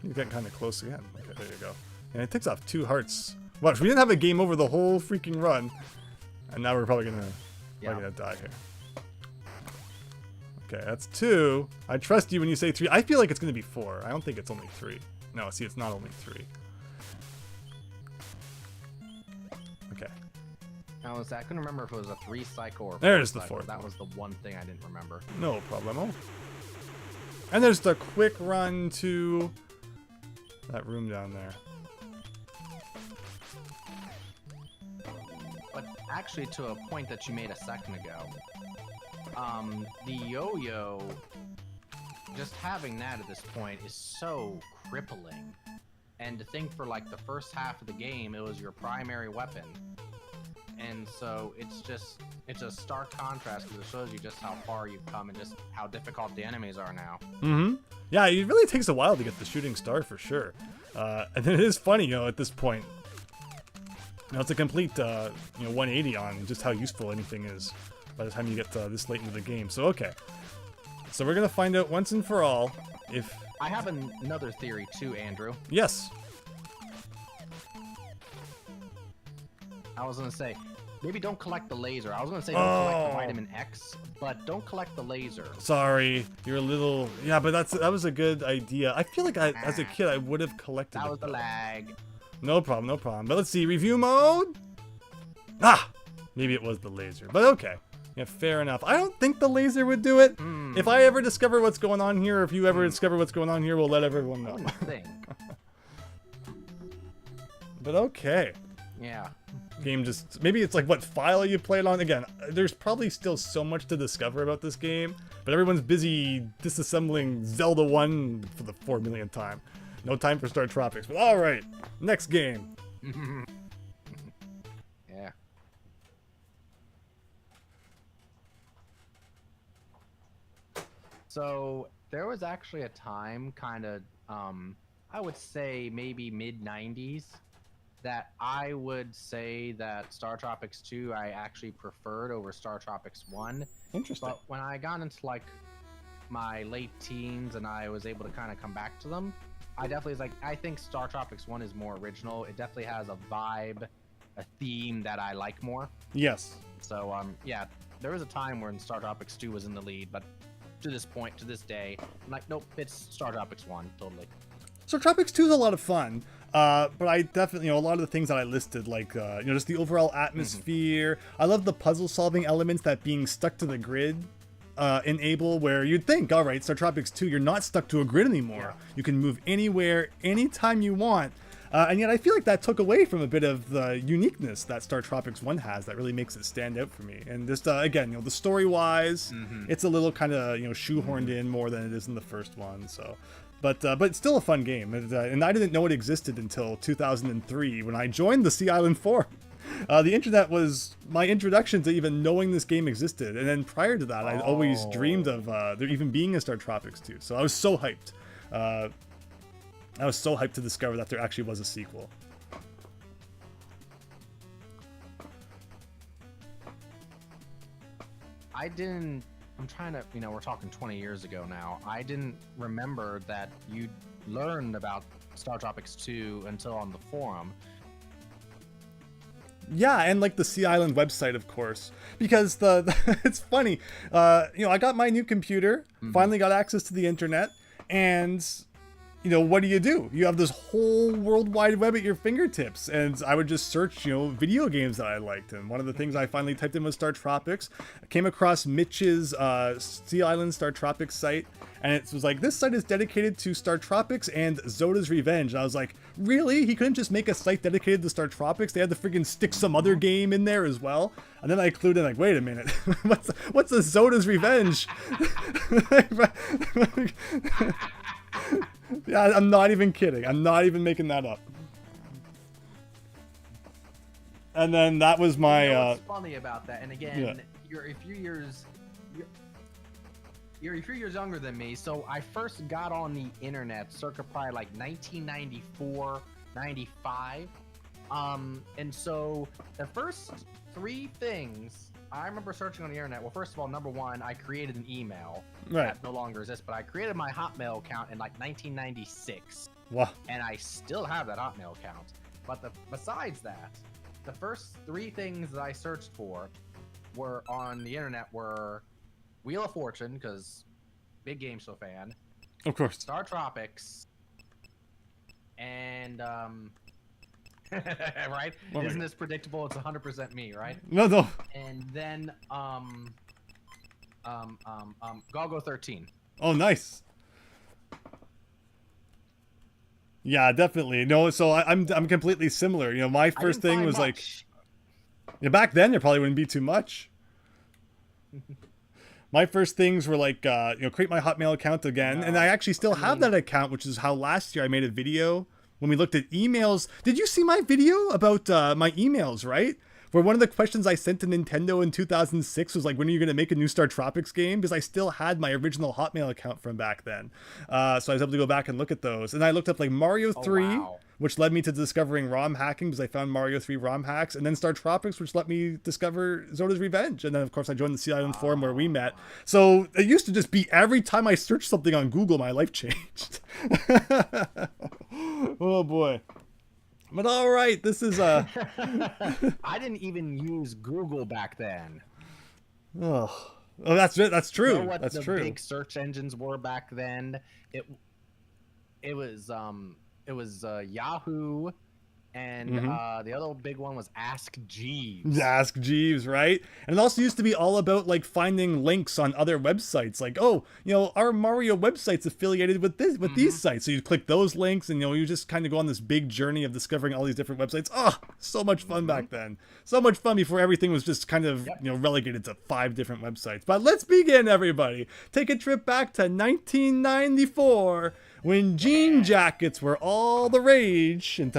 You get kind of close again. Okay, there you go. And it takes off 2 hearts. Watch, we didn't have a game over the whole freaking run. And now we're probably gonna die here. Okay, that's 2. I trust you when you say 3. I feel like it's gonna be 4. I don't think it's only 3. No, see, it's not only 3. Okay. Now, I couldn't remember if it was a 3 cycle or 4 There's the cycle. 4th. That was the one thing I didn't remember. No problemo. And there's the quick run to that room down there. But actually, to a point that you made a second ago, the yo-yo, just having that at this point is so crippling. And to think for like the first half of the game, it was your primary weapon. And so it's a stark contrast because it shows you just how far you've come and just how difficult the enemies are now. Yeah, it really takes a while to get the shooting star for sure. And it is funny, at this point. It's a complete, 180 on just how useful anything is by the time you get this late into the game. So, okay. So we're going to find out once and for all if... I have another theory too, Andrew. Yes. I was going to say, maybe don't collect the laser. I was going to say don't collect the vitamin X, but don't collect the laser. Sorry, you're a little... Yeah, but that was a good idea. I feel like as a kid, I would have collected it. That was the lag. No problem, no problem. But let's see, review mode? Maybe it was the laser, but okay. Yeah, fair enough. I don't think the laser would do it. If I ever discover what's going on here, or if you ever discover what's going on here, we'll let everyone know. But okay. Yeah. Game just... Maybe it's like what file you played on. Again, there's probably still so much to discover about this game, but everyone's busy disassembling Zelda 1 for the 4 millionth time. No time for StarTropics, but alright. Next game. Yeah. So there was actually a time kind of, I would say maybe mid-90s, that I would say that StarTropics II I actually preferred over StarTropics 1. Interesting. But when I got into like my late teens and I was able to kind of come back to them, I definitely was like, I think StarTropics 1 is more original. It definitely has a vibe, a theme that I like more. Yes. So, yeah, there was a time when StarTropics 2 was in the lead, but to this point, to this day, I'm like, nope, it's StarTropics 1, totally. StarTropics 2 is a lot of fun, but I definitely, a lot of the things that I listed, like, just the overall atmosphere. I love the puzzle-solving elements that being stuck to the grid enable, where you'd think, all right, StarTropics 2, you're not stuck to a grid anymore. Yeah. You can move anywhere, anytime you want. And yet I feel like that took away from a bit of the uniqueness that StarTropics 1 has that really makes it stand out for me. And just, again, the story-wise, it's a little kind of, shoehorned in more than it is in the first one, so... But it's still a fun game, and I didn't know it existed until 2003 when I joined the Sea Island forum. The internet was my introduction to even knowing this game existed, and then prior to that, I'd always dreamed of there even being a StarTropics 2, so I was so hyped. I was so hyped to discover that there actually was a sequel. I'm trying to, we're talking 20 years ago now. I didn't remember that you learned about StarTropics 2 until on the forum. Yeah, and like the Sea Island website, of course, because it's funny. I got my new computer, finally got access to the internet, and what do? You have this whole World Wide Web at your fingertips, and I would just search, video games that I liked, and one of the things I finally typed in was StarTropics. I came across Mitch's Sea Island StarTropics site, and it was like, this site is dedicated to StarTropics and Zoda's Revenge. And I was like, really? He couldn't just make a site dedicated to StarTropics? They had to freaking stick some other game in there as well? And then I clued in, like, wait a minute, what's a Zoda's Revenge? Yeah, I'm not even kidding. I'm not even making that up. And then that was my. What's funny about that, and again, you're a few years younger than me. So I first got on the internet circa probably like 1994, 95. And so the first three things I remember searching on the internet. Well, first of all, number one, I created an email that no longer exists, but I created my Hotmail account in like 1996. Wow. And I still have that Hotmail account. But besides that, the first three things that I searched for were on the internet were Wheel of Fortune, because big game show fan. Of course. StarTropics. And right? Isn't this predictable? It's 100% me, right? No. And then Golgo 13. Oh, nice. Yeah, definitely. No, so I'm completely similar. My first thing was like, back then there probably wouldn't be too much. My first things were like, create my Hotmail account again, and I actually still have that account, which is how last year I made a video when we looked at emails. Did you see my video about my emails, right? Where one of the questions I sent to Nintendo in 2006 was like, when are you going to make a new StarTropics game? Because I still had my original Hotmail account from back then. So I was able to go back and look at those. And I looked up like Mario 3, which led me to discovering ROM hacking because I found Mario 3 ROM hacks. And then StarTropics, which let me discover Zoda's Revenge. And then, of course, I joined the Sea Island forum where we met. So it used to just be every time I searched something on Google, my life changed. Oh, boy. But all right, this is I didn't even use Google back then. Oh, that's it. That's true. You know what that's the true. Big search engines were back then. It was Yahoo, and the other big one was Ask Jeeves. Ask Jeeves, right? And it also used to be all about like finding links on other websites, like, oh, our Mario website's affiliated with these sites, so you click those links, and you just kind of go on this big journey of discovering all these different websites. Oh, so much fun back then. So much fun before everything was just kind of relegated to 5 different websites. But let's begin, everybody. Take a trip back to 1994. When jean jackets were all the rage, and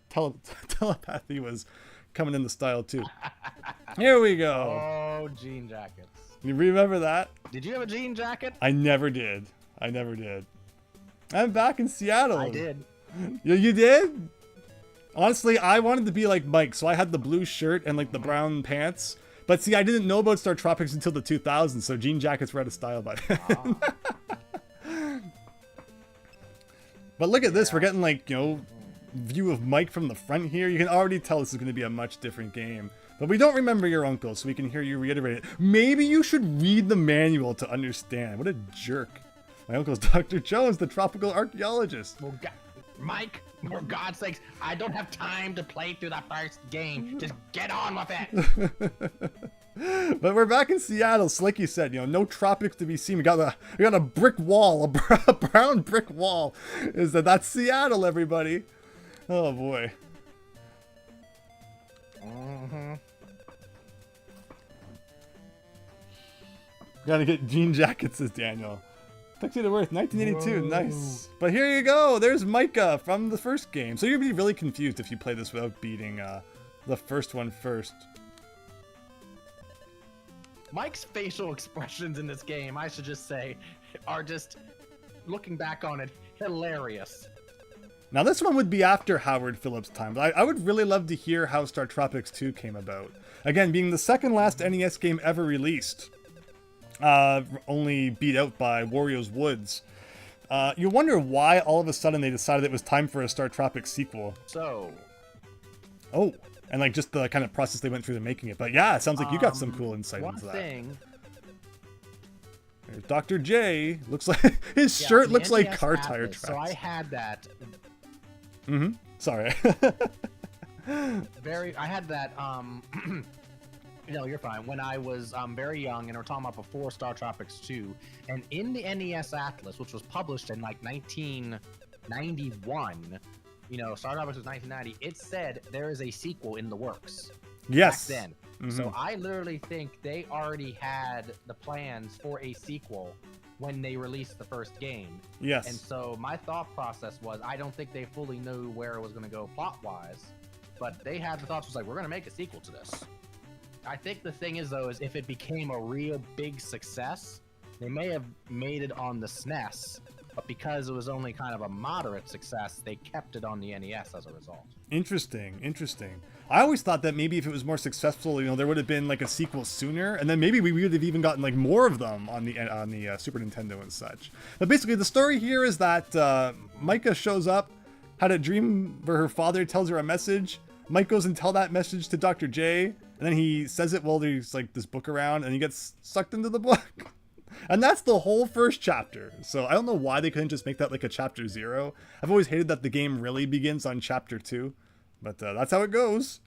telepathy was coming into style too. Here we go. Oh, jean jackets. You remember that? Did you have a jean jacket? I never did. I'm back in Seattle. I did. You did? Honestly, I wanted to be like Mike, so I had the blue shirt and like the brown pants. But see, I didn't know about StarTropics until the 2000s, so jean jackets were out of style by then. But look at this, we're getting like, view of Mike from the front here. You can already tell this is going to be a much different game. But we don't remember your uncle, so we can hear you reiterate it. Maybe you should read the manual to understand. What a jerk. My uncle's Dr. Jones, the tropical archaeologist. Well, Mike, for God's sakes, I don't have time to play through that first game. Just get on with it. But we're back in Seattle, so like you said, no tropics to be seen. We got a brick wall, a brown brick wall. That's Seattle, everybody. Oh boy. Gotta get jean jackets, says Daniel. Tuxedo Worth, 1982, Whoa. nice. But here you go, there's Micah from the first game. So you'd be really confused if you play this without beating the first one first. Mike's facial expressions in this game, I should just say, are just, looking back on it, hilarious. Now this one would be after Howard Phillips' time, but I would really love to hear how StarTropics II came about. Again, being the second last NES game ever released. Only beat out by Wario's Woods. You wonder why all of a sudden they decided it was time for a StarTropics sequel. So. Oh, and like just the kind of process they went through to making it. But yeah, it sounds like you got some cool insight into that. One thing. There's Dr. J. Looks like his shirt looks like car tire tracks. So I had that. Mm-hmm. Sorry. I had that. No, you're fine. When I was very young, and we're talking about before StarTropics 2, and in the NES Atlas, which was published in like 1991, you know, StarTropics was 1990, it said there is a sequel in the works. Yes. Back then. Mm-hmm. So I literally think they already had the plans for a sequel when they released the first game. Yes. And so my thought process was, I don't think they fully knew where it was going to go plot-wise, but they had the thoughts was like, we're going to make a sequel to this. I think the thing is, though, is if it became a real big success, they may have made it on the SNES, but because it was only kind of a moderate success, they kept it on the NES as a result. Interesting, interesting. I always thought that maybe if it was more successful, you know, there would have been like a sequel sooner, and then maybe we would have even gotten like more of them on the Super Nintendo and such. But basically, the story here is that Micah shows up, had a dream where her father tells her a message. Mike goes and tell that message to Dr. J, and then he says it while there's like this book around, and he gets sucked into the book. And that's the whole first chapter. So I don't know why they couldn't just make that like a chapter 0. I've always hated that the game really begins on chapter 2, but that's how it goes.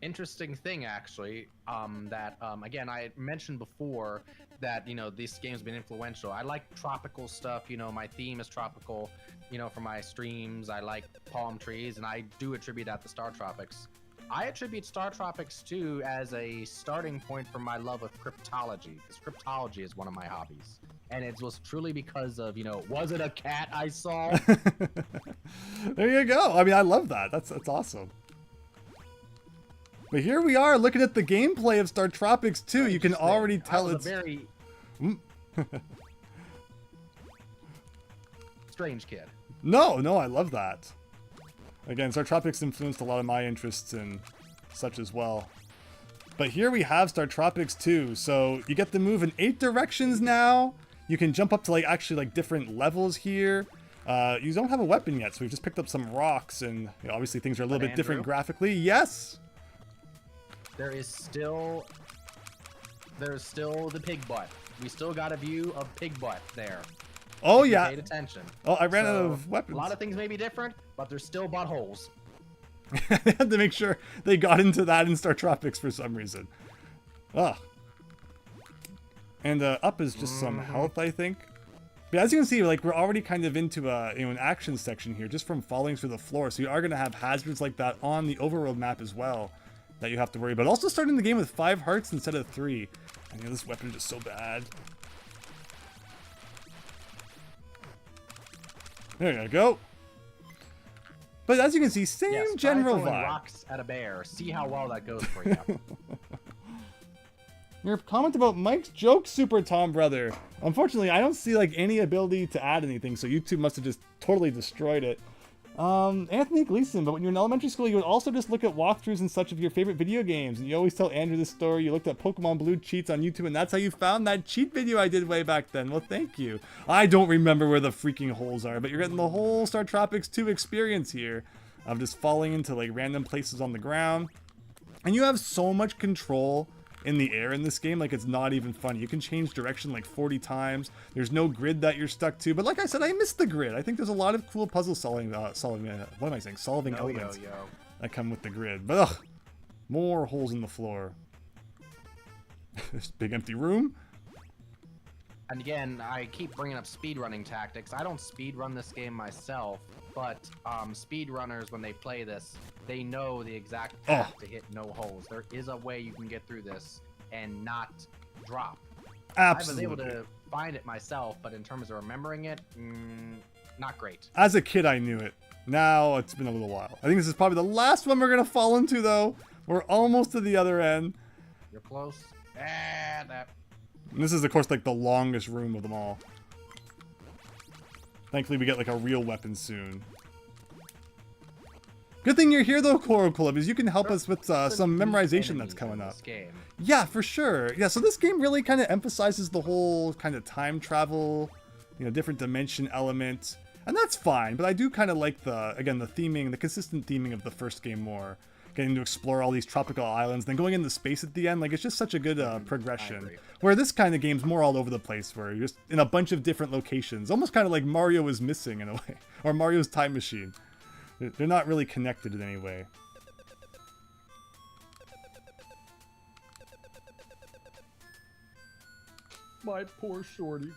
Interesting thing, actually, that again, I mentioned before that, you know, this game's been influential. I like tropical stuff, you know, my theme is tropical, you know, for my streams. I like palm trees, and I do attribute that to StarTropics. I attribute StarTropics 2 as a starting point for my love of cryptology, because cryptology is one of my hobbies. And it was truly because of, you know, was it a cat I saw? There you go. I mean, I love that. That's awesome. But here we are looking at the gameplay of StarTropics 2. You can already tell it's very strange kid. No, I love that. Again, StarTropics influenced a lot of my interests and such as well. But here we have StarTropics 2. So you get to move in 8 directions now. You can jump up to like actually like different levels here. You don't have a weapon yet, so we've just picked up some rocks, and you know, obviously things are a little bit different graphically. Yes. There's still the pig butt. We still got a view of pig butt there. Oh yeah. Paid attention. Oh, I ran out of weapons. A lot of things may be different, but there's still buttholes. They had to make sure they got into that in StarTropics for some reason. Ah. And up is just some health, I think. But as you can see, like we're already kind of into an action section here, just from falling through the floor. So you are going to have hazards like that on the overworld map as well that you have to worry about. Also starting the game with 5 hearts instead of 3. I know this weapon is just so bad. There you go. But as you can see, same general vibe. Rocks at a bear. See how well that goes for you. Your comment about Mike's joke, Super Tom Brother. Unfortunately, I don't see like any ability to add anything, so YouTube must have just totally destroyed it. Anthony Gleason, but when you're in elementary school, you would also just look at walkthroughs and such of your favorite video games, and you always tell Andrew this story. You looked at Pokemon Blue cheats on YouTube, and that's how you found that cheat video I did way back then. Well, thank you. I don't remember where the freaking holes are, but you're getting the whole StarTropics 2 experience here of just falling into like random places on the ground, and you have so much control in the air in this game, like it's not even funny. You can change direction like 40 times. There's no grid that you're stuck to, but like I said, I miss the grid. I think there's a lot of cool puzzle solving elements that come with the grid. But ugh, more holes in the floor. This big empty room. And again, I keep bringing up speedrunning tactics. I don't speedrun this game myself, but speedrunners, when they play this, they know the exact path to hit no holes. There is a way you can get through this and not drop. Absolutely. I was able to find it myself, but in terms of remembering it, not great. As a kid, I knew it. Now it's been a little while. I think this is probably the last one we're gonna fall into, though. We're almost to the other end. You're close. And this is, of course, like the longest room of them all. Thankfully, we get like a real weapon soon. Good thing you're here, though, Coral Club, is you can help us with some memorization that's coming up. Yeah, for sure. Yeah, so this game really kind of emphasizes the whole kind of time travel, you know, different dimension element. And that's fine, but I do kind of like the theming, the consistent theming of the first game more. Getting to explore all these tropical islands, then going into space at the end, like it's just such a good progression. Where this kind of game's more all over the place, where you're just in a bunch of different locations. Almost kind of like Mario is missing in a way, or Mario's Time Machine. They're not really connected in any way. My poor shorty.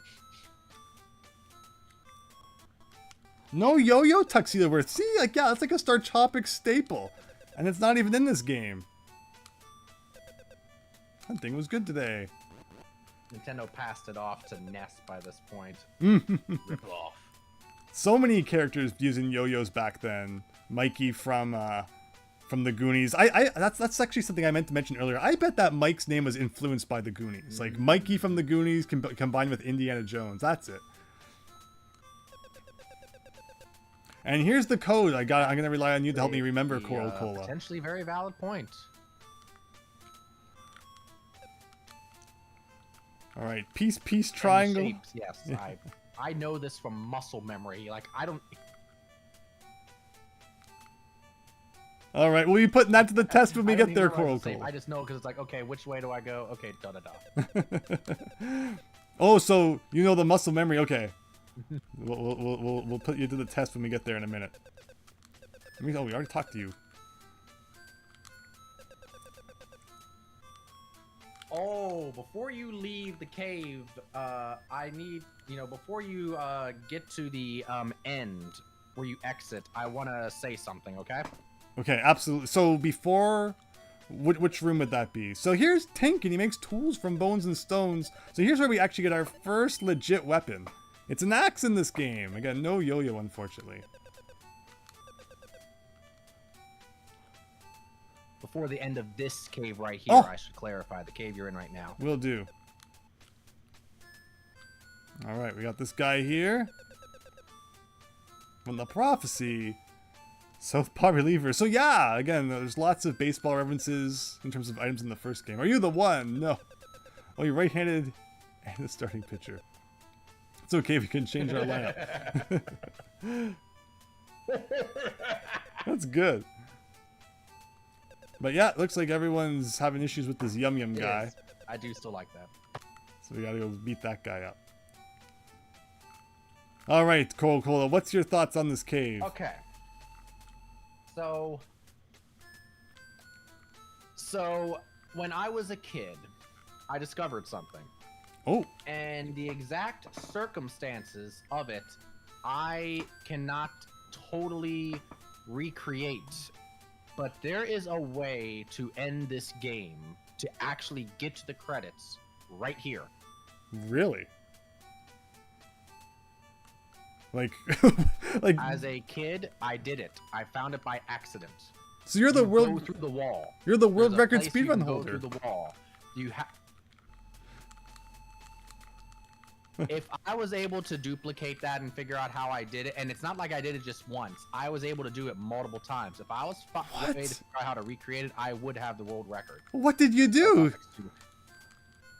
No yo-yo tuxedo worth. See, like, yeah, that's like a StarTropics staple. And it's not even in this game. Hunting was good today. Nintendo passed it off to NES by this point. Rip off. So many characters using yo-yos back then. Mikey from the Goonies. That's actually something I meant to mention earlier. I bet that Mike's name was influenced by the Goonies. Like Mikey from the Goonies combined with Indiana Jones. That's it. And here's the code. I'm gonna rely on you to help me remember Coral Cola. Potentially very valid point. All right, peace, triangle. Shapes, yes, yeah. I know this from muscle memory. Like I don't. All right, we'll be putting that to the test when we get there, Coral Cola. I just know because it's like, okay, which way do I go? Okay, da da da. Oh, so you know the muscle memory? Okay. We'll put you to the test when we get there in a minute. Oh, we already talked to you. Oh, before you leave the cave, I need, before you get to the end where you exit, I want to say something, okay? Okay, absolutely. So before, which room would that be? So here's Tink, and he makes tools from bones and stones. So here's where we actually get our first legit weapon. It's an axe in this game. Again, no yo-yo, unfortunately. Before the end of this cave right here, I should clarify the cave you're in right now. Will do. All right, we got this guy here. From the prophecy, Southpaw reliever. So yeah, again, there's lots of baseball references in terms of items in the first game. Are you the one? No. Oh, you're right-handed and the starting pitcher. It's okay, we can change our lineup. That's good. But yeah, it looks like everyone's having issues with this Yum Yum guy. I do still like that. So we gotta go beat that guy up. Alright, Coral Cola, what's your thoughts on this cave? Okay. So when I was a kid, I discovered something. Oh. And the exact circumstances of it, I cannot totally recreate. But there is a way to end this game to actually get to the credits right here. Really? Like, as a kid, I did it. I found it by accident. So you're the world go through the wall. You're the world record speedrun holder. Go through the wall. You have. If I was able to duplicate that and figure out how I did it, and it's not like I did it just once, I was able to do it multiple times. If I was able to figure out how to recreate it, I would have the world record. What did you do?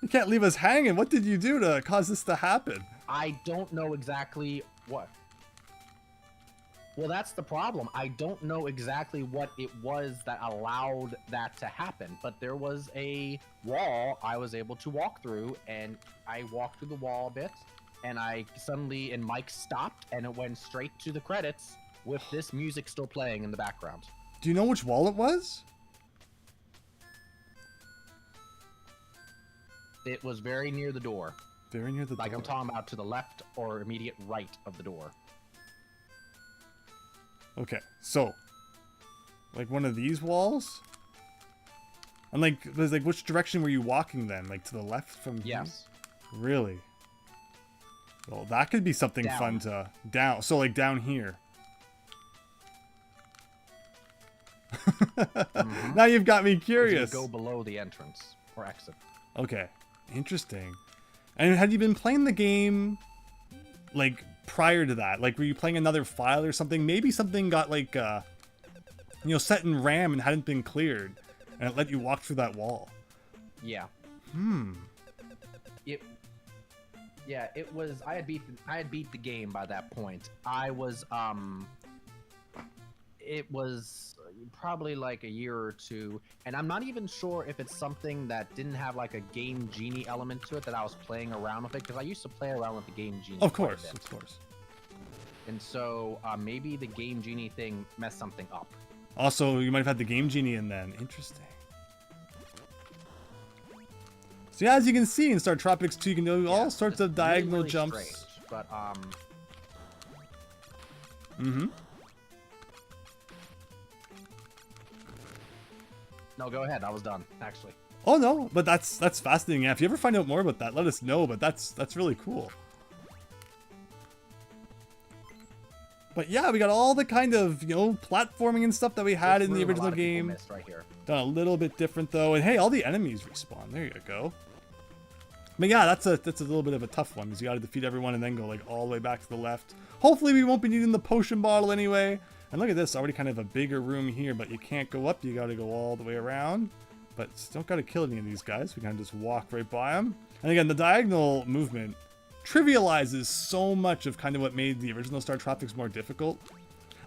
You can't leave us hanging. What did you do to cause this to happen? I don't know exactly what. Well, that's the problem. I don't know exactly what it was that allowed that to happen, but there was a wall I was able to walk through, and I walked through the wall a bit, and and Mike stopped, and it went straight to the credits with this music still playing in the background. Do you know which wall it was? It was very near the door. Very near the door. Like I'm talking about to the left or immediate right of the door. Okay, so like one of these walls? And like, there's like, which direction were you walking then? Like to the left from here? Yes. Really? Well, that could be something fun to down. So like down here. Now you've got me curious. You go below the entrance or exit. Okay, interesting. And had you been playing the game like prior to that? Like were you playing another file or something? Maybe something got like you know, set in RAM and hadn't been cleared, and it let you walk through that wall. Yeah. It was. I had beat the game by that point. I was It was probably like a year or two, and I'm not even sure if it's something that didn't have like a Game Genie element to it that I was playing around with it, because I used to play around with the Game Genie. Of course. And so maybe the Game Genie thing messed something up. Also, you might have had the Game Genie in then. Interesting. So yeah, as you can see in StarTropics II, you can do all sorts of diagonal really jumps. Strange, but No, go ahead. I was done, actually. Oh no, but that's fascinating. Yeah, if you ever find out more about that, let us know. But that's really cool. But yeah, we got all the kind of, you know, platforming and stuff that we had in the original game. Right here. Done a little bit different though, and hey, all the enemies respawn. There you go. But yeah, that's a little bit of a tough one because you got to defeat everyone and then go like all the way back to the left. Hopefully, we won't be needing the potion bottle anyway. And look at this, already kind of a bigger room here, but you can't go up. You got to go all the way around. But don't got to kill any of these guys. We kind of just walk right by them. And again, the diagonal movement trivializes so much of kind of what made the original StarTropics more difficult.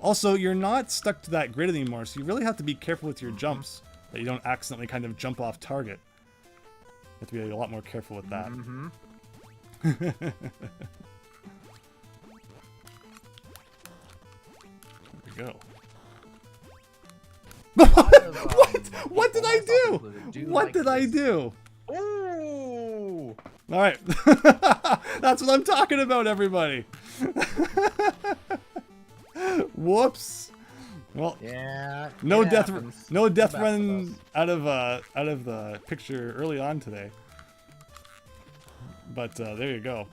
Also, you're not stuck to that grid anymore, so you really have to be careful with your jumps, that you don't accidentally kind of jump off target. You have to be a lot more careful with that. There we go. What? What did I do? What did I do? Ooh! All right, that's what I'm talking about, everybody. Whoops. Well, yeah. no death run out of the picture early on today. But there you go.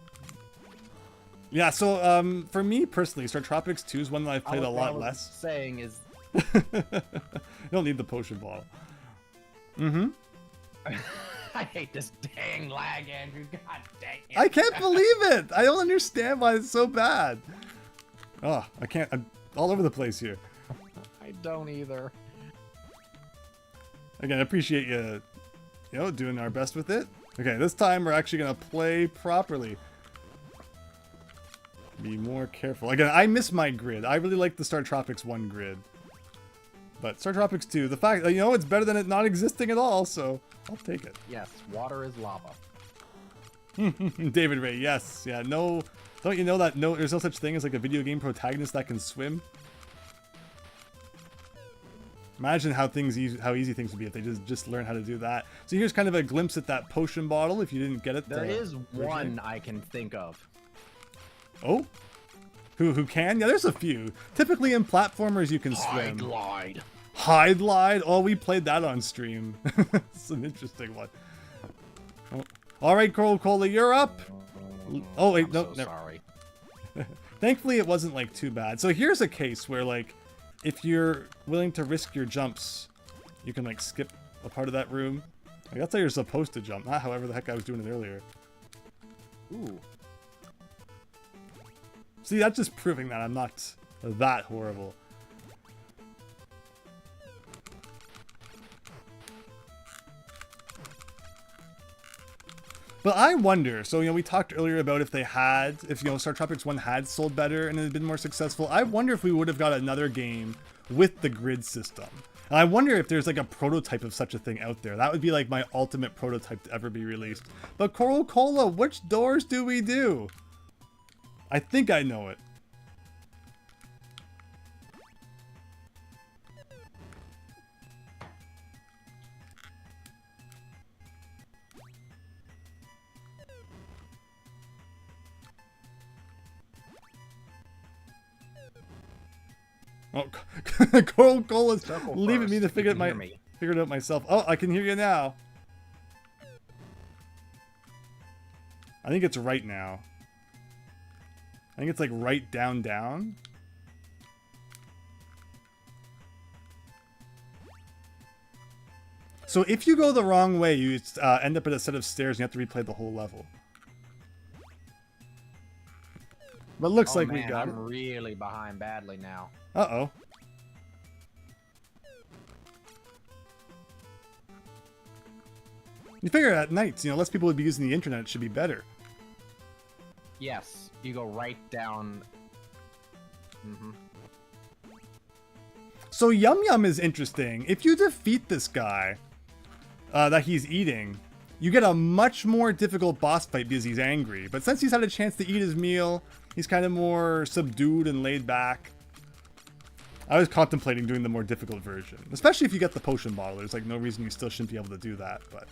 Yeah. So for me personally, StarTropics II is one that I've played a lot less. Saying is, you don't need the potion bottle. I hate this dang lag, Andrew. God dang it. I can't believe it. I don't understand why it's so bad. Oh, I can't. I'm all over the place here. I don't either. Again, I appreciate you, doing our best with it. Okay, this time we're actually gonna play properly. Be more careful. Again, I miss my grid. I really like the StarTropics 1 grid. But StarTropics 2, the fact that, it's better than it not existing at all, so I'll take it. Yes, water is lava. David Ray, yes. Yeah, no. Don't you know that there's no such thing as like a video game protagonist that can swim? Imagine how easy things would be if they just learn how to do that. So here's kind of a glimpse at that potion bottle if you didn't get it. There is one I can think of. Oh? Who can? Yeah, there's a few. Typically in platformers you can swim. Hide glide? Oh, we played that on stream. It's an interesting one. Oh. All right, Cola, you're up. Oh wait, no, never. Sorry. Thankfully, it wasn't like too bad. So here's a case where like, if you're willing to risk your jumps, you can like skip a part of that room. Like, that's how you're supposed to jump, not however the heck I was doing it earlier. Ooh. See, that's just proving that I'm not that horrible. But I wonder, so, we talked earlier about if StarTropics 1 had sold better and it had been more successful. I wonder if we would have got another game with the grid system. And I wonder if there's like a prototype of such a thing out there. That would be like my ultimate prototype to ever be released. But Coral Cola, which doors do we do? I think I know it. Oh, Coca-Cola's Circle leaving me first to if you figure can hear me. it out myself. Oh, I can hear you now. I think it's right now. I think it's like right down down. So if you go the wrong way, you end up at a set of stairs and you have to replay the whole level. But it looks like man, we got I'm it. really behind badly now. Uh-oh. You figure at nights, less people would be using the internet, it should be better. Yes, you go right down. So Yum Yum is interesting. If you defeat this guy that he's eating, you get a much more difficult boss fight because he's angry. But since he's had a chance to eat his meal, he's kind of more subdued and laid back. I was contemplating doing the more difficult version, especially if you get the potion bottle. There's like no reason you still shouldn't be able to do that, but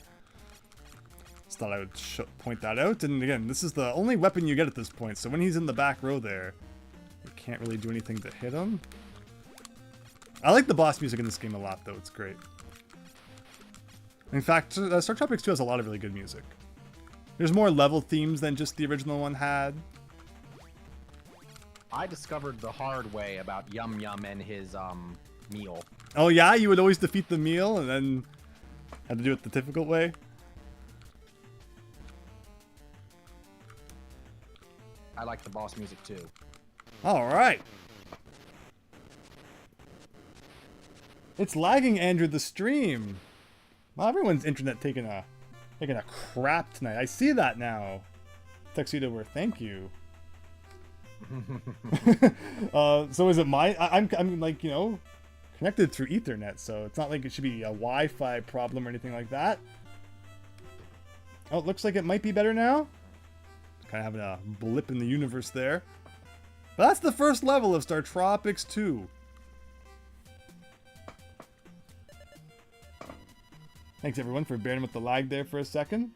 just thought I would point that out. And again, this is the only weapon you get at this point, so when he's in the back row there, you can't really do anything to hit him. I like the boss music in this game a lot, though. It's great. In fact, StarTropics II has a lot of really good music. There's more level themes than just the original one had. I discovered the hard way about Yum Yum and his meal. Oh yeah, you would always defeat the meal and then had to do it the difficult way. I like the boss music too. All right. It's lagging, Andrew, the stream. Well, everyone's internet taking a crap tonight. I see that now. Tuxedo Wear, thank you. So is it my? I'm like connected through Ethernet, so it's not like it should be a Wi-Fi problem or anything like that. Oh, it looks like it might be better now. Kind of having a blip in the universe there. But that's the first level of StarTropics II. Thanks everyone for bearing with the lag there for a second.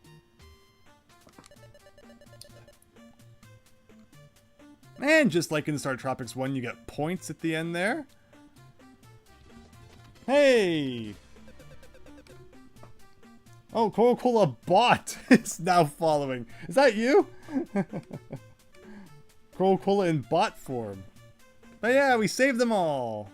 And just like in StarTropics 1, you get points at the end there. Hey! Oh, Coca-Cola bot is now following. Is that you? Coca-Cola in bot form. But yeah, we saved them all.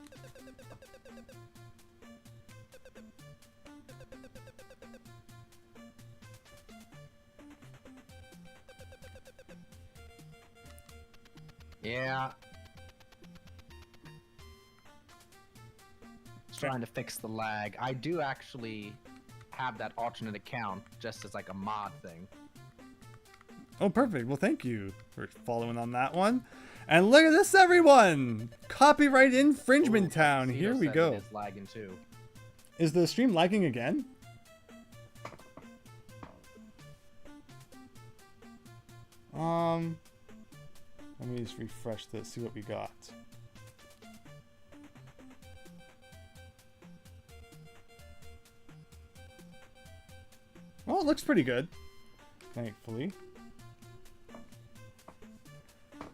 Yeah. Just trying to fix the lag. I do actually have that alternate account just as like a mod thing. Oh, perfect. Well, thank you for following on that one. And look at this, everyone! Copyright infringement town. Here we go. It's lagging too. Is the stream lagging again? Let me just refresh this, see what we got. Oh, it looks pretty good. Thankfully.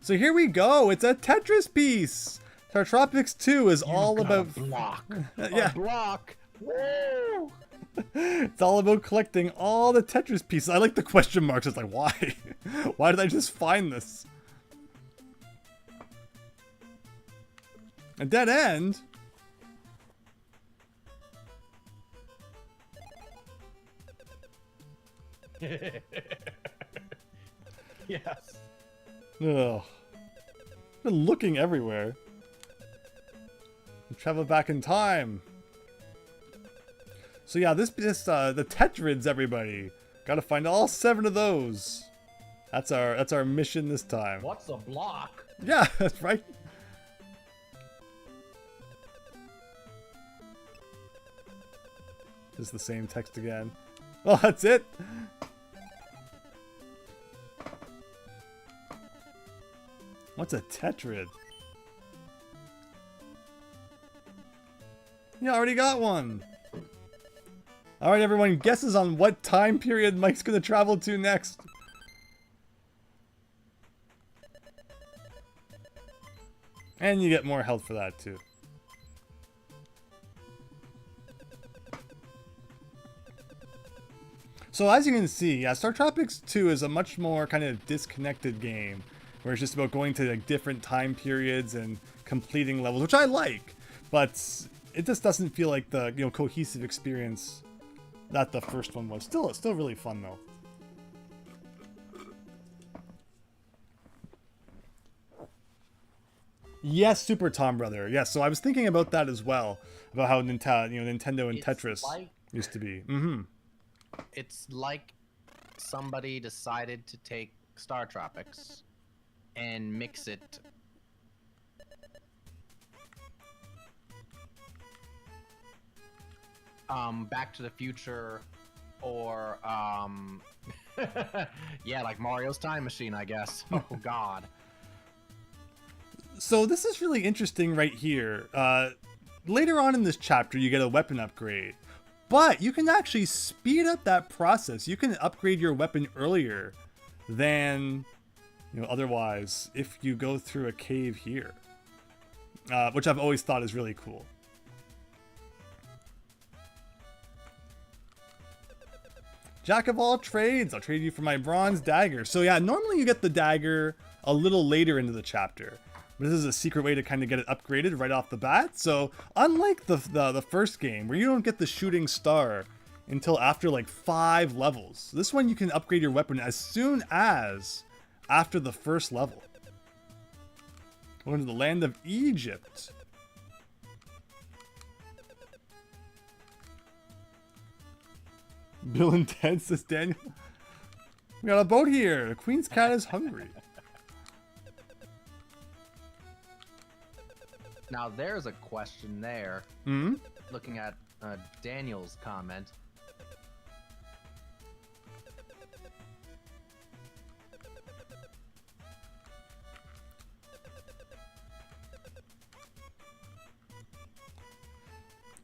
So here we go. It's a Tetris piece. StarTropics II is all about block. Yeah. A block. Woo! It's all about collecting all the Tetris pieces. I like the question marks. It's like, why? Why did I just find this? A dead end? Yes. Ugh. Been looking everywhere. Travel back in time. So yeah, the Tetrids, everybody. Gotta find all 7 of those. That's our mission this time. What's a block? Yeah, that's right. Just the same text again. Well, that's it. What's a Tetrid? You already got one. Alright everyone, guesses on what time period Mike's gonna travel to next. And you get more health for that too. So as you can see, yeah, StarTropics II is a much more kind of disconnected game, where it's just about going to like different time periods and completing levels, which I like, but it just doesn't feel like the cohesive experience that the first one was. Still really fun though. Yes, Super Tom Brother. Yes, so I was thinking about that as well, about how Nintendo and Tetris used to be. It's like somebody decided to take StarTropics and mix it. Back to the Future, or yeah, like Mario's Time Machine, I guess. Oh God. So this is really interesting right here. Later on in this chapter, you get a weapon upgrade, but you can actually speed up that process. You can upgrade your weapon earlier than otherwise if you go through a cave here, which I've always thought is really cool. Jack of all trades, I'll trade you for my bronze dagger. So yeah, normally you get the dagger a little later into the chapter, but this is a secret way to kind of get it upgraded right off the bat. So unlike the first game where you don't get the shooting star until after like 5 levels, this one you can upgrade your weapon as soon as after the first level. Going to the land of Egypt. Bill and Ted, says Daniel. We got a boat here. The Queen's cat is hungry. Now there's a question there. Looking at Daniel's comment.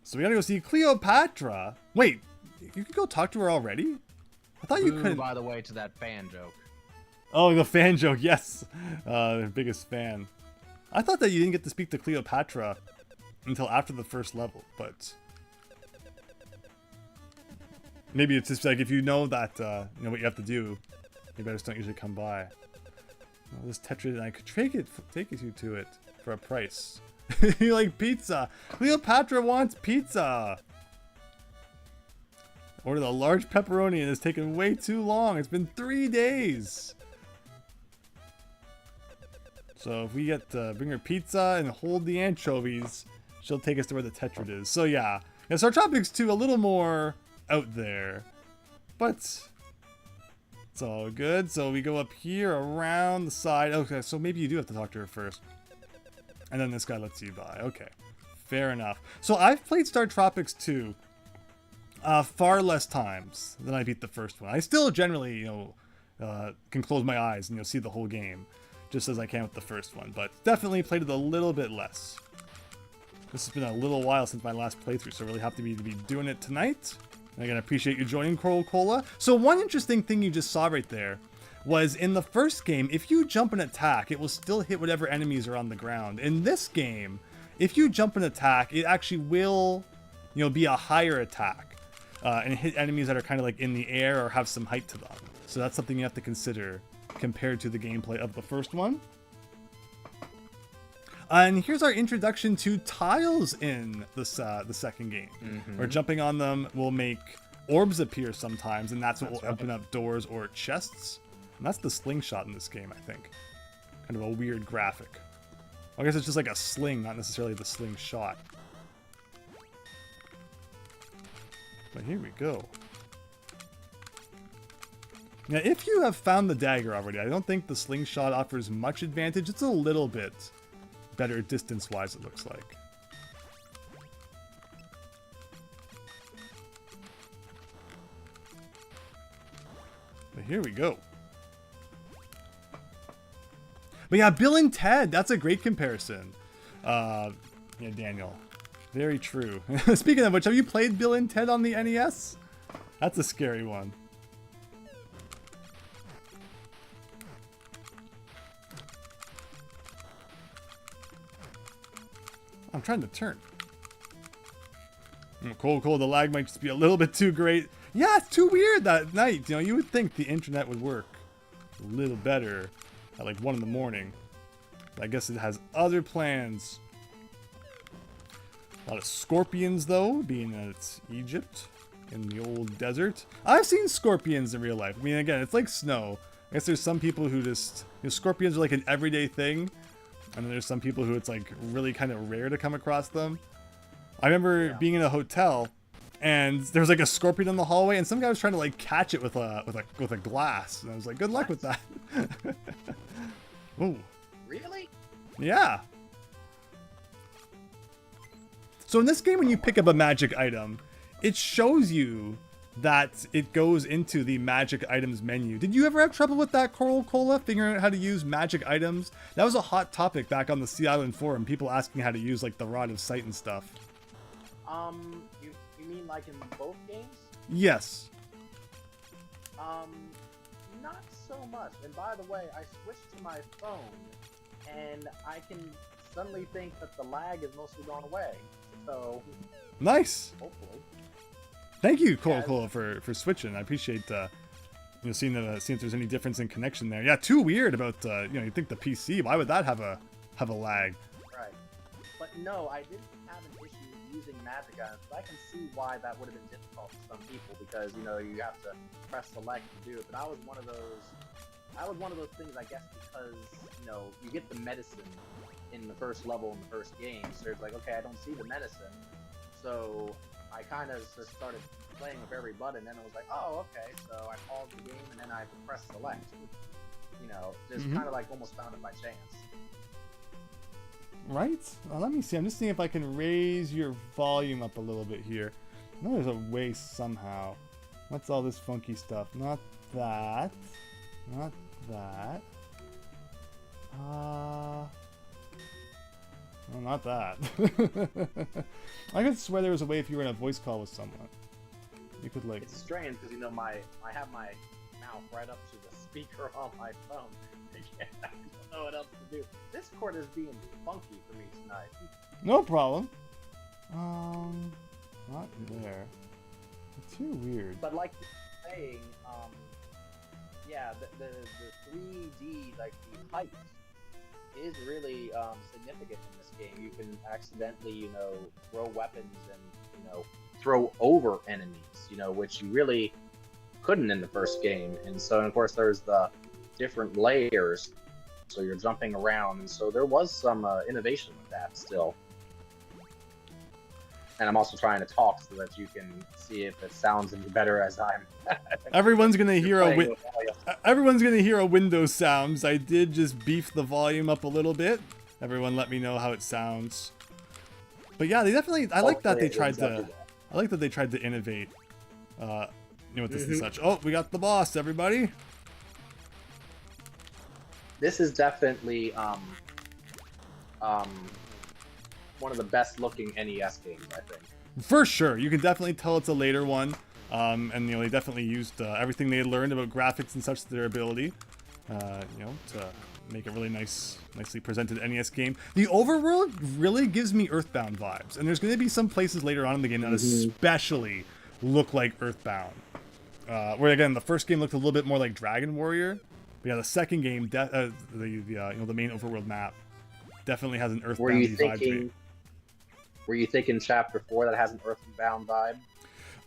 So we gotta go see Cleopatra. Wait, you could go talk to her already? I thought you couldn't. By the way, to that fan joke. Oh, the fan joke, yes. Biggest fan. I thought that you didn't get to speak to Cleopatra until after the first level, but maybe it's just like if you know that what you have to do, maybe I just don't usually come by. Oh, this Tetra, and I could take you to it for a price. You like pizza? Cleopatra wants pizza. Ordered a large pepperoni and it's taken way too long. It's been 3 days. So if we get to bring her pizza and hold the anchovies, she'll take us to where the Tetrad is. So yeah, StarTropics II a little more out there, but it's all good. So we go up here around the side. Okay, so maybe you do have to talk to her first. And then this guy lets you by. Okay, fair enough. So I've played StarTropics II far less times than I beat the first one. I still generally, can close my eyes and see the whole game, just as I can with the first one. But definitely played it a little bit less. This has been a little while since my last playthrough, so really happy to be doing it tonight. And again, I appreciate you joining, Coral Cola. So one interesting thing you just saw right there was in the first game, if you jump and attack, it will still hit whatever enemies are on the ground. In this game, if you jump and attack, it actually will, be a higher attack and hit enemies that are kind of like in the air or have some height to them. So that's something you have to consider compared to the gameplay of the first one. And here's our introduction to tiles in the second game. Where jumping on them will make orbs appear sometimes, and that's what will open up doors or chests. And that's the slingshot in this game, I think. Kind of a weird graphic. I guess it's just like a sling, not necessarily the slingshot. But here we go. Now, if you have found the dagger already, I don't think the slingshot offers much advantage. It's a little bit better distance-wise, it looks like. But here we go. But yeah, Bill and Ted, that's a great comparison. Yeah, Daniel. Very true. Speaking of which, have you played Bill and Ted on the NES? That's a scary one. I'm trying to turn. Cool. The lag might just be a little bit too great. Yeah, it's too weird that night. You know, you would think the internet would work a little better at like 1 in the morning. I guess it has other plans. A lot of scorpions, though, being that it's Egypt in the old desert. I've seen scorpions in real life. I mean, again, it's like snow. I guess there's some people who just, you know, scorpions are like an everyday thing. And then there's some people who it's like really kind of rare to come across them. I remember being in a hotel and there was like a scorpion in the hallway and some guy was trying to like catch it with a glass. And I was like, good luck with that. Ooh. Really? Yeah. So in this game, when you pick up a magic item, it shows you that it goes into the magic items menu. Did you ever have trouble with that, Coral Cola, figuring out how to use magic items? That was a hot topic back on the Sea Island forum, people asking how to use like the Rod of Sight and stuff. You mean like in both games? Yes. Not so much. And by the way, I switched to my phone, and I can suddenly think that the lag has mostly gone away. So Nice. hopefully. Thank you, Coral Cola, for switching. I appreciate you know, seeing if there's any difference in connection there. Yeah, too weird about you know, you think the PC. Why would that have a lag? Right. But no, I didn't have an issue using magic items, but I can see why that would have been difficult for some people because, you know, you have to press select to do it. But I was one of those things, I guess, because, you know, you get the medicine in the first level in the first game. So it's like, okay, I don't see the medicine. So I kind of just started playing with every button, and it was like, oh, okay. So I paused the game, and then I pressed select. You know, just kind of like almost found it by chance. Right? Let me see. I'm just seeing if I can raise your volume up a little bit here. I know there's a way somehow. What's all this funky stuff? Not that. Not that. No, not that. I could swear there was a way if you were in a voice call with someone. You could like... It's strange because, you know, I have my mouth right up to the speaker on my phone. I don't know what else to do. This cord is being funky for me tonight. No problem. Not there. It's too weird. But like you're saying, yeah, the 3D, like the height is really significant in this game. You can accidentally, you know, throw weapons and, you know, throw over enemies, you know, which you really couldn't in the first game. And so, of course, there's the different layers, so you're jumping around, and so there was some innovation with that still. And I'm also trying to talk so that you can see if it sounds any better as I'm. Everyone's gonna hear a Windows sounds. I did just beef the volume up a little bit. Everyone, let me know how it sounds. But yeah, they definitely. I like that they tried to. I like that they tried to innovate. You know, with this and such. Oh, we got the boss, everybody. This is definitely one of the best looking NES games, I think. For sure, you can definitely tell it's a later one. And you know, they definitely used everything they had learned about graphics and such to their ability, you know, to make a really nicely presented NES game. The overworld really gives me Earthbound vibes, and there's going to be some places later on in the game that especially look like Earthbound. Where again, the first game looked a little bit more like Dragon Warrior. But yeah, the second game, you know, the main overworld map, definitely has an Earthbound vibe to me. Were you thinking Chapter 4 that has an Earthbound vibe?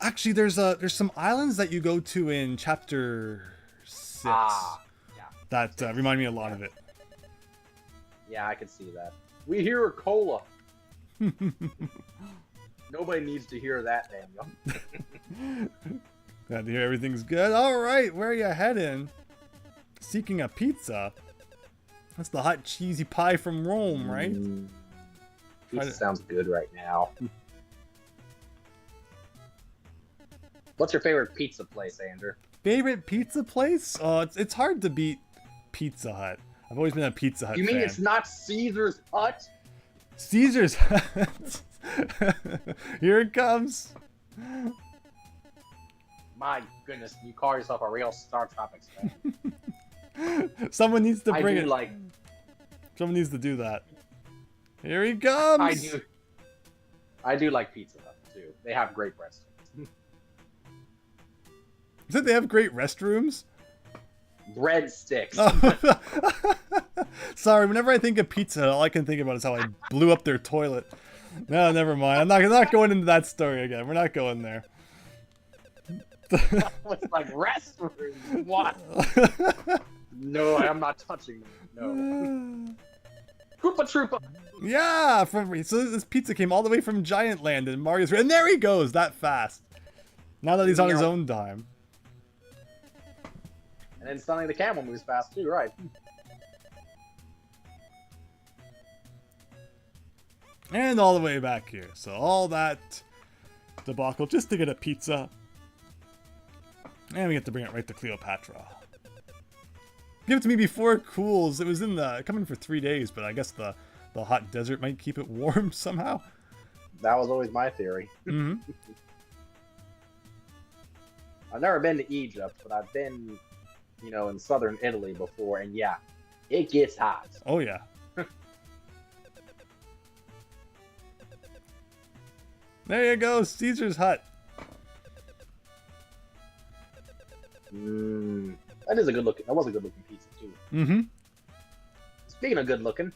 Actually, there's some islands that you go to in Chapter 6 that remind me a lot of it. Yeah, I can see that. We hear a cola. Nobody needs to hear that, Daniel. Glad to hear everything's good. All right, where are you heading? Seeking a pizza. That's the hot cheesy pie from Rome, right? Pizza sounds good right now. What's your favorite pizza place, Andrew? Favorite pizza place? Oh, it's hard to beat Pizza Hut. I've always been a Pizza Hut fan. You mean it's not Caesar's Hut? Caesar's Hut. Here it comes. My goodness, you call yourself a real StarTropics fan. Someone needs to bring it. Someone needs to do that. Here he comes. I do like Pizza Hut too. They have great breadsticks. Said they have great restrooms? Breadsticks. Oh. Sorry, whenever I think of pizza, all I can think about is how I blew up their toilet. No, never mind. I'm not going into that story again. We're not going there. It's like restrooms. What? No, I'm not touching them. No. Koopa Troopa. Yeah, so this pizza came all the way from Giant Land in Mario's, and there he goes that fast. Now that he's on his own dime. And then suddenly the camel moves fast too, right? And all the way back here. So all that debacle just to get a pizza. And we get to bring it right to Cleopatra. Give it to me before it cools. It was coming for 3 days, but I guess the hot desert might keep it warm somehow. That was always my theory. Mm-hmm. I've never been to Egypt, but I've been, in southern Italy before, and yeah, it gets hot. Oh yeah. There you go, Caesar's hut. That is a good looking. That was a good looking pizza too. Mm-hmm. Speaking of good looking,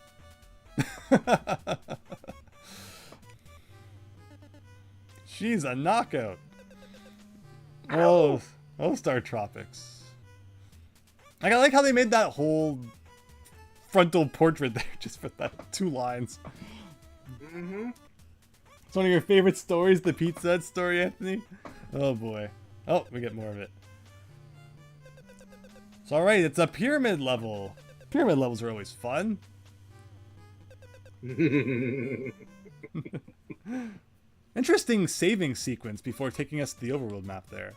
she's a knockout. Oh, StarTropics. I like how they made that whole frontal portrait there just for that 2 lines. Mm-hmm. It's one of your favorite stories, the Pizza Hut story, Anthony? Oh boy. Oh, we get more of it. So alright, it's a pyramid level. Pyramid levels are always fun. Interesting saving sequence before taking us to the overworld map there.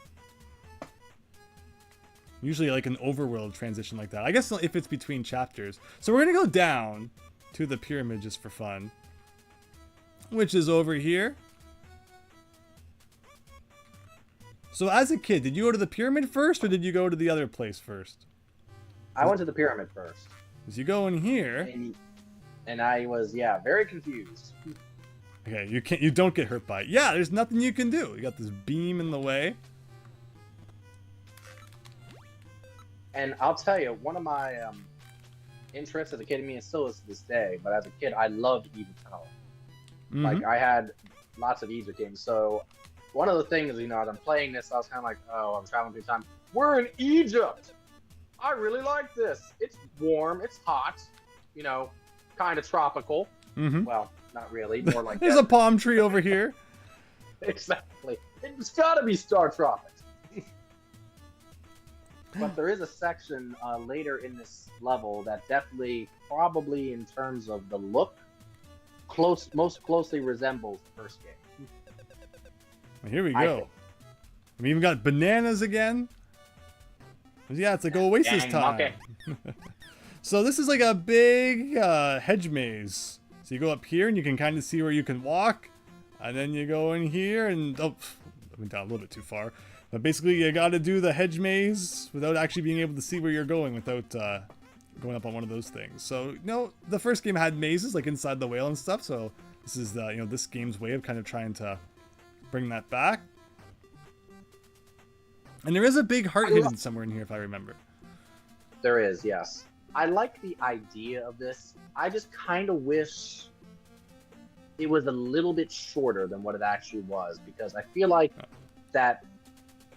Usually like an overworld transition like that. I guess if it's between chapters. So we're going to go down to the pyramid just for fun. Which is over here. So as a kid, did you go to the pyramid first or did you go to the other place first? I went to the pyramid first. As you go in here. And I was, very confused. Okay, you don't get hurt by it. Yeah, there's nothing you can do. You got this beam in the way. And I'll tell you, one of my interests as a kid, I mean, it still is to this day, but as a kid, I loved Eden Tunnel. Mm-hmm. Like, I had lots of Egypt games, so one of the things, as I'm playing this, I was kind of like, oh, I'm traveling through time. We're in Egypt! I really like this. It's warm, it's hot, kind of tropical. Mm-hmm. Well, not really, more like There's a palm tree over here. Exactly. It's gotta be StarTropics. But there is a section later in this level that definitely, probably in terms of the look, most closely resembles the first game. Well, here we go. We even got bananas again. Yeah, it's like Oasis time. So this is like a big hedge maze. So you go up here and you can kind of see where you can walk. And then you go in here and... Oh, I went down a little bit too far. But basically you got to do the hedge maze without actually being able to see where you're going without going up on one of those things. So, the first game had mazes like inside the whale and stuff. So this is this game's way of kind of trying to bring that back. And there is a big heart hidden somewhere in here if I remember. There is, yes. I like the idea of this. I just kind of wish it was a little bit shorter than what it actually was, because I feel like that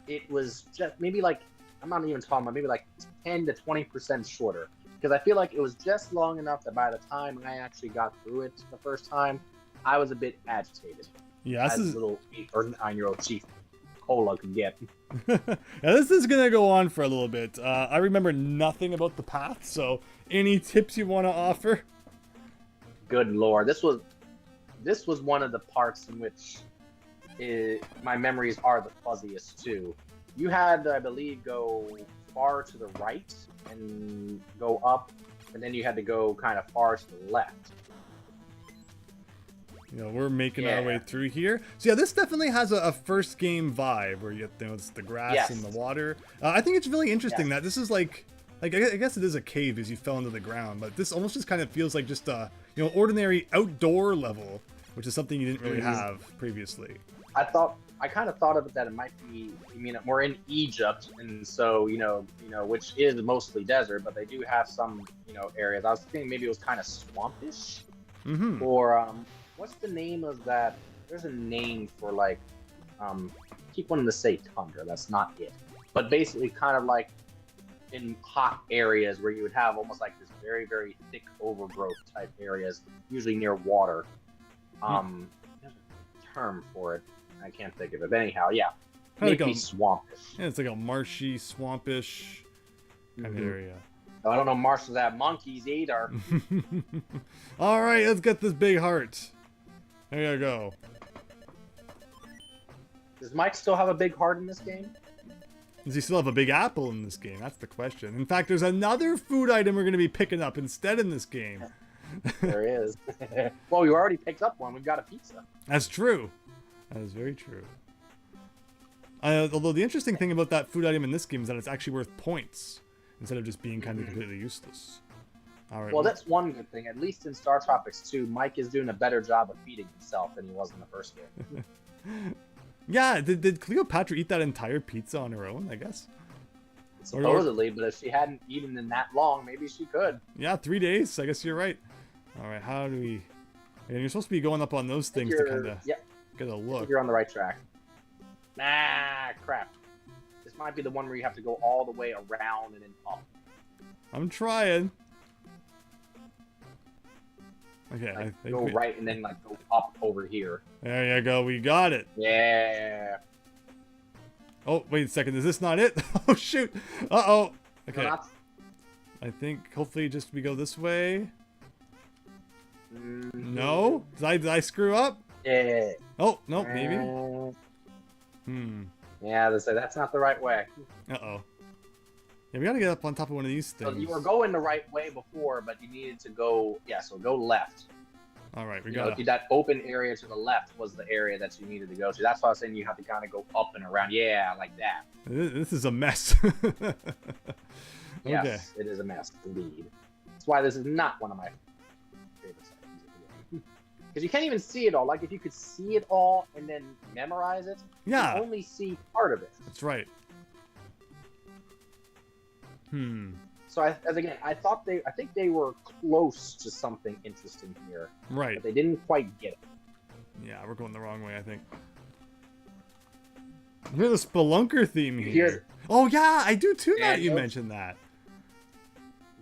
it was just maybe like, I'm not even talking about, maybe like 10 to 20% shorter, because I feel like it was just long enough that by the time I actually got through it the first time, I was a bit agitated. Yeah, as little 8 or 9-year-old Chief Cola can get. Yeah, this is gonna go on for a little bit. I remember nothing about the path, so any tips you want to offer? Good lord, this was one of the parts in which my memories are the fuzziest too. You had, I believe, go far to the right and go up, and then you had to go kind of far to the left. We're making our way through here. So yeah, this definitely has a first game vibe where you get it's the grass and the water. I think it's really interesting that this is like I guess it is a cave as you fell into the ground, but this almost just kind of feels like just a ordinary outdoor level, which is something you didn't really have previously. I thought I kind of thought of it that it might be. I mean, we're in Egypt, and so which is mostly desert, but they do have some areas. I was thinking maybe it was kind of swampish, or what's the name of that? There's a name for like, keep wanting to say tundra. That's not it, but basically kind of like in hot areas where you would have almost like this very, very thick overgrowth type areas, usually near water. There's a term for it. I can't think of it. But anyhow, yeah. Maybe swampish. Yeah, it's like a marshy, swampish kind of area. I don't know marshes have monkeys either. All right, let's get this big heart. There you go. Does Mike still have a big heart in this game? Does he still have a big apple in this game? That's the question. In fact, there's another food item we're going to be picking up instead in this game. There is. Well, we already picked up one. We've got a pizza. That's true. That is very true. Although the interesting thing about that food item in this game is that it's actually worth points instead of just being kind of completely useless. All right. Well, that's one good thing. At least in StarTropics II, Mike is doing a better job of feeding himself than he was in the first game. Yeah, did Cleopatra eat that entire pizza on her own, I guess? Supposedly, but if she hadn't eaten in that long, maybe she could. Yeah, 3 days. I guess you're right. All right, how do we... And you're supposed to be going up on those things to kind of get a look. You're on the right track. Nah, crap. This might be the one where you have to go all the way around and then up. I'm trying. Okay, like, I think go right and then like go up over here. There you go. We got it. Yeah. Oh, wait a second. Is this not it? Oh, shoot. Uh-oh. Okay. No, I think hopefully just we go this way. No? Did I screw up? Yeah. Oh, no, maybe. Yeah, that's not the right way. Uh-oh. Yeah, we gotta get up on top of one of these things. So you were going the right way before, but you needed to go, so go left. All right, we got that open area to the left was the area that you needed to go to. That's why I was saying you have to kind of go up and around. Yeah, like that. This is a mess. Okay. Yes, it is a mess, indeed. That's why this is not one of my favorite sections. Because you can't even see it all. Like, if you could see it all and then memorize it, you only see part of it. That's right. So I think they were close to something interesting here. Right. But they didn't quite get it. Yeah, we're going the wrong way, I think. Hear the Spelunker theme here. Oh yeah, I do too. Now you mentioned that.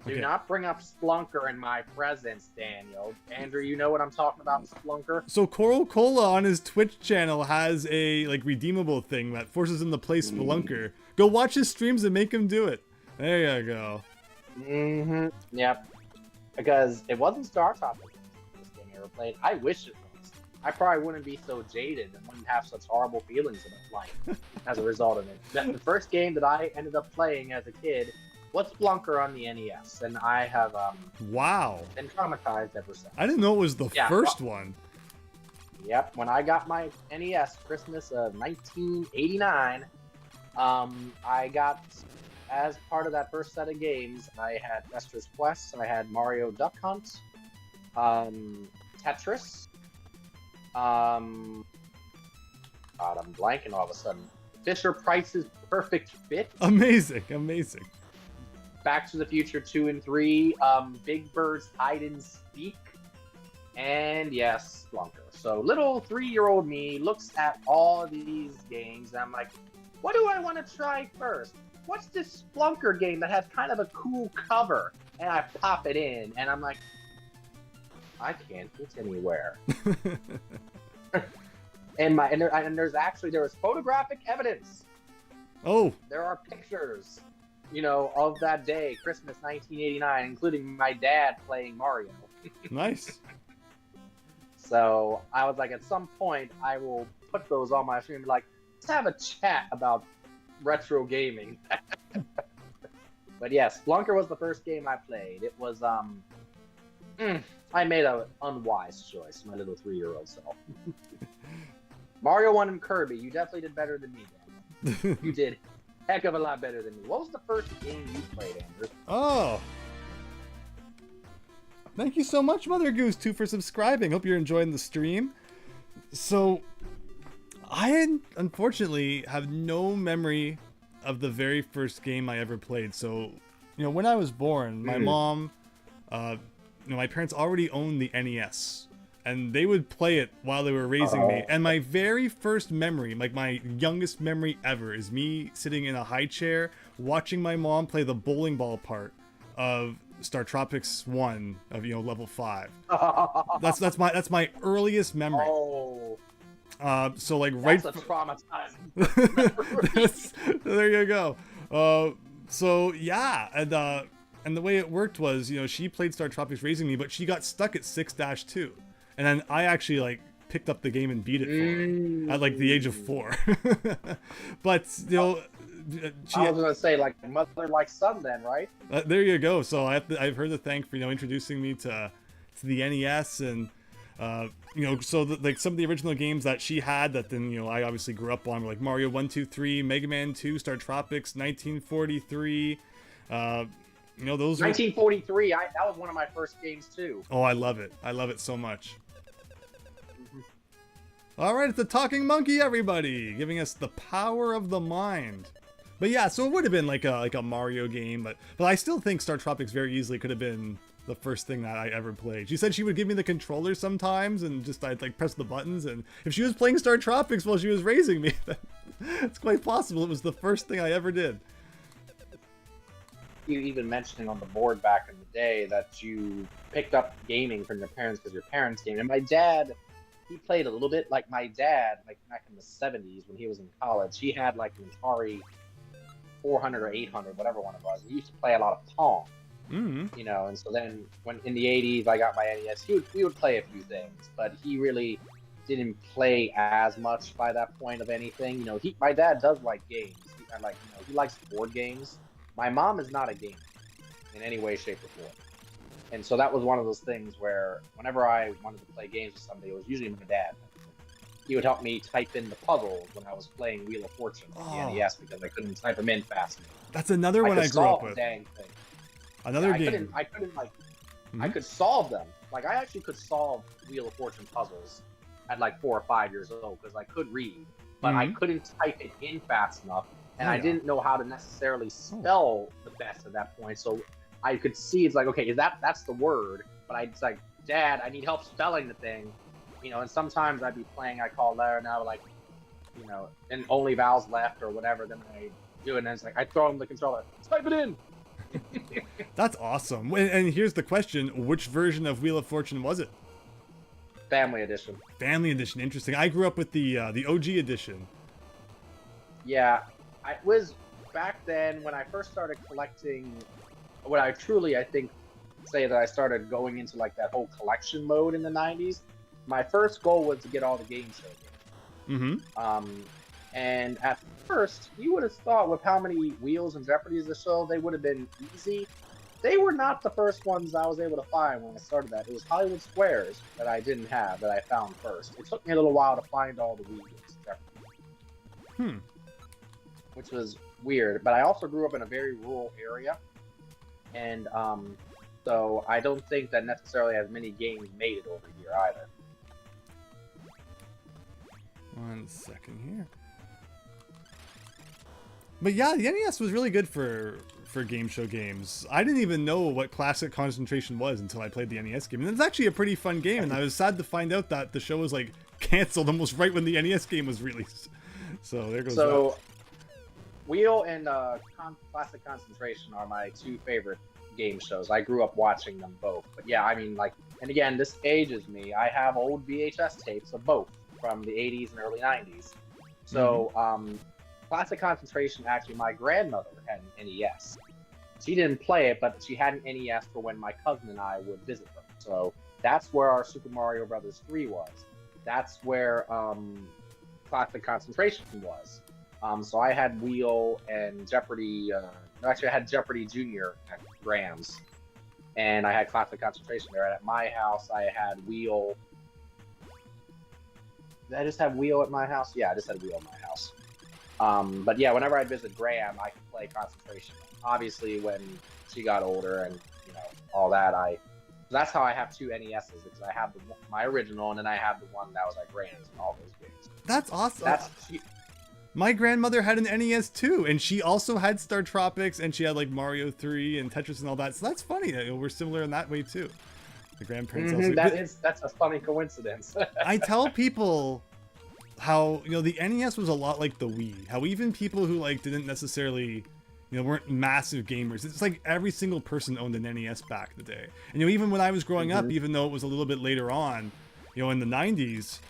Do not bring up Splunker in my presence, Daniel. Andrew, you know what I'm talking about, Splunker? So Coral Cola on his Twitch channel has a redeemable thing that forces him to play Spelunker. Go watch his streams and make him do it. There you go. Yep. Because it wasn't StarTropics this game I ever played. I wish it was. I probably wouldn't be so jaded and wouldn't have such horrible feelings about life as a result of it. The first game that I ended up playing as a kid was Splunker on the NES, and I have been traumatized ever since. I didn't know it was the first one. Yep. When I got my NES Christmas of 1989, I got, as part of that first set of games, I had Fester's Quest, I had Mario Duck Hunt, Tetris, God, I'm blanking all of a sudden. Fisher-Price's Perfect Fit. Amazing, amazing. Back to the Future 2 and 3, Big Bird's Hide and Seek, and yes, Splunker. So little 3-year-old me looks at all of these games, and I'm like, what do I want to try first? What's this Splunker game that has kind of a cool cover? And I pop it in, and I'm like, I can't get anywhere. and there was photographic evidence. Oh. There are pictures, of that day, Christmas 1989, including my dad playing Mario. Nice. So I was like, at some point, I will put those on my stream and be like, let's have a chat about retro gaming. But yes, Splunker was the first game I played. It was, I made an unwise choice, my little 3-year-old self. Mario 1 and Kirby, you definitely did better than me, Daniel. You did heck of a lot better than me. What was the first game you played, Andrew? Oh. Thank you so much, Mother Goose 2, for subscribing. Hope you're enjoying the stream. So, Unfortunately have no memory of the very first game I ever played. So, when I was born, my mom, my parents already owned the NES, and they would play it while they were raising me. And my very first memory, like my youngest memory ever, is me sitting in a high chair watching my mom play the bowling ball part of StarTropics I of level 5. That's my earliest memory. Oh. So like right. That's a traumatizing. There you go. So yeah, and the way it worked was, she played StarTropics raising me, but she got stuck at 6-2, and then I actually like picked up the game and beat it for her at like the age of 4. But I was gonna say like mother like son then, right? There you go. So I've heard to thank for introducing me to the NES and. So like some of the original games that she had that then I obviously grew up on were like Mario 1, 2, 3, Mega Man 2, StarTropics, 1943. Those 1943. That was one of my first games too. Oh, I love it. I love it so much. All right, it's the Talking Monkey, everybody, giving us the power of the mind. But yeah, so it would have been like a Mario game, but I still think StarTropics very easily could have been the first thing that I ever played. She said she would give me the controller sometimes and just I'd like press the buttons, and if she was playing StarTropics while she was raising me, then it's quite possible it was the first thing I ever did. You even mentioning on the board back in the day that you picked up gaming from your parents because your parents gamed. And my dad, he played a little bit. Like my dad, like back in the 70s when he was in college, he had like an Atari 400 or 800, whatever one it was. He used to play a lot of Pong. Mm-hmm. And so then when in the 80s I got my NES, we would play a few things, but he really didn't play as much by that point of anything. My dad does like games. He likes board games. My mom is not a gamer in any way, shape, or form. And so that was one of those things where whenever I wanted to play games with somebody, it was usually my dad. He would help me type in the puzzles when I was playing Wheel of Fortune on the NES because I couldn't type them in fast enough. That's another one I grew up with. Dang thing. Another game. I couldn't I could solve them. Like I actually could solve Wheel of Fortune puzzles at like 4 or 5 years old because I could read, but I couldn't type it in fast enough, and I didn't know how to necessarily spell the best at that point. So I could see it's like, okay, that's the word, but it's like, Dad, I need help spelling the thing, And sometimes I'd be playing, I call there now like, and only vowels left or whatever. Then I do it, and it's like I throw him the controller, type it in. That's awesome. And here's the question: which version of Wheel of Fortune was it? Family edition. Family edition. Interesting. I grew up with the OG edition. Yeah, I was back then when I first started collecting. What I think say that I started going into like that whole collection mode in the 90s. My first goal was to get all the game show games. Mm-hmm. And at first, you would have thought with how many Wheels and Jeopardies the show, they would have been easy. They were not the first ones I was able to find when I started that. It was Hollywood Squares that I didn't have, that I found first. It took me a little while to find all the Wheels and Jeopardies. Which was weird. But I also grew up in a very rural area. And so I don't think that necessarily as many games made it over here either. 1 second here. But yeah, the NES was really good for game show games. I didn't even know what Classic Concentration was until I played the NES game. And it's actually a pretty fun game, and I was sad to find out that the show was like canceled almost right when the NES game was released. So there goes that. Wheel and Classic Concentration are my two favorite game shows. I grew up watching them both. But yeah, I mean, like, and again, this ages me. I have old VHS tapes of both from the 80s and early 90s. So, Classic Concentration, actually, my grandmother had an NES. She didn't play it, but she had an NES for when my cousin and I would visit them. So that's where our Super Mario Brothers 3 was. That's where Classic Concentration was. So I had Wheel and Jeopardy. Actually, I had Jeopardy Junior at Graham's, and I had Classic Concentration there. And at my house, I had Wheel. Did I just have Wheel at my house? Yeah, I just had Wheel at my house. But yeah, whenever I'd visit Graham, I could play Concentration. Obviously, when she got older and all that, That's how I have two NESs, because I have my original, and then I have the one that was like Grand's and all those games. That's awesome. That's My grandmother had an NES too, and she also had StarTropics, and she had like Mario 3 and Tetris and all that. So that's funny that we're similar in that way too. The grandparents also. That's a funny coincidence. I tell people how, you know, the NES was a lot like the Wii. How even people who like didn't necessarily, you know, weren't massive gamers. It's like every single person owned an NES back in the day. And you know, even when I was growing up, even though it was a little bit later on, you know, in the 90s,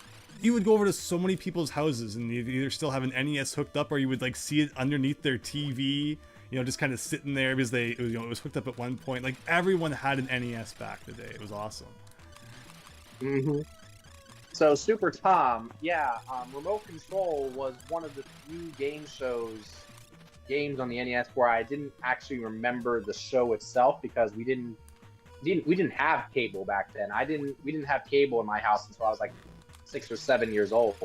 you would go over to so many people's houses and you'd either still have an NES hooked up, or you would like see it underneath their TV, you know, just kind of sitting there because it was hooked up at one point. Like everyone had an NES back in the day. It was awesome. So Super Tom, yeah, Remote Control was one of the few games on the NES where I didn't actually remember the show itself, because we didn't have cable back then. We didn't have cable in my house until I was like 6 or 7 years old.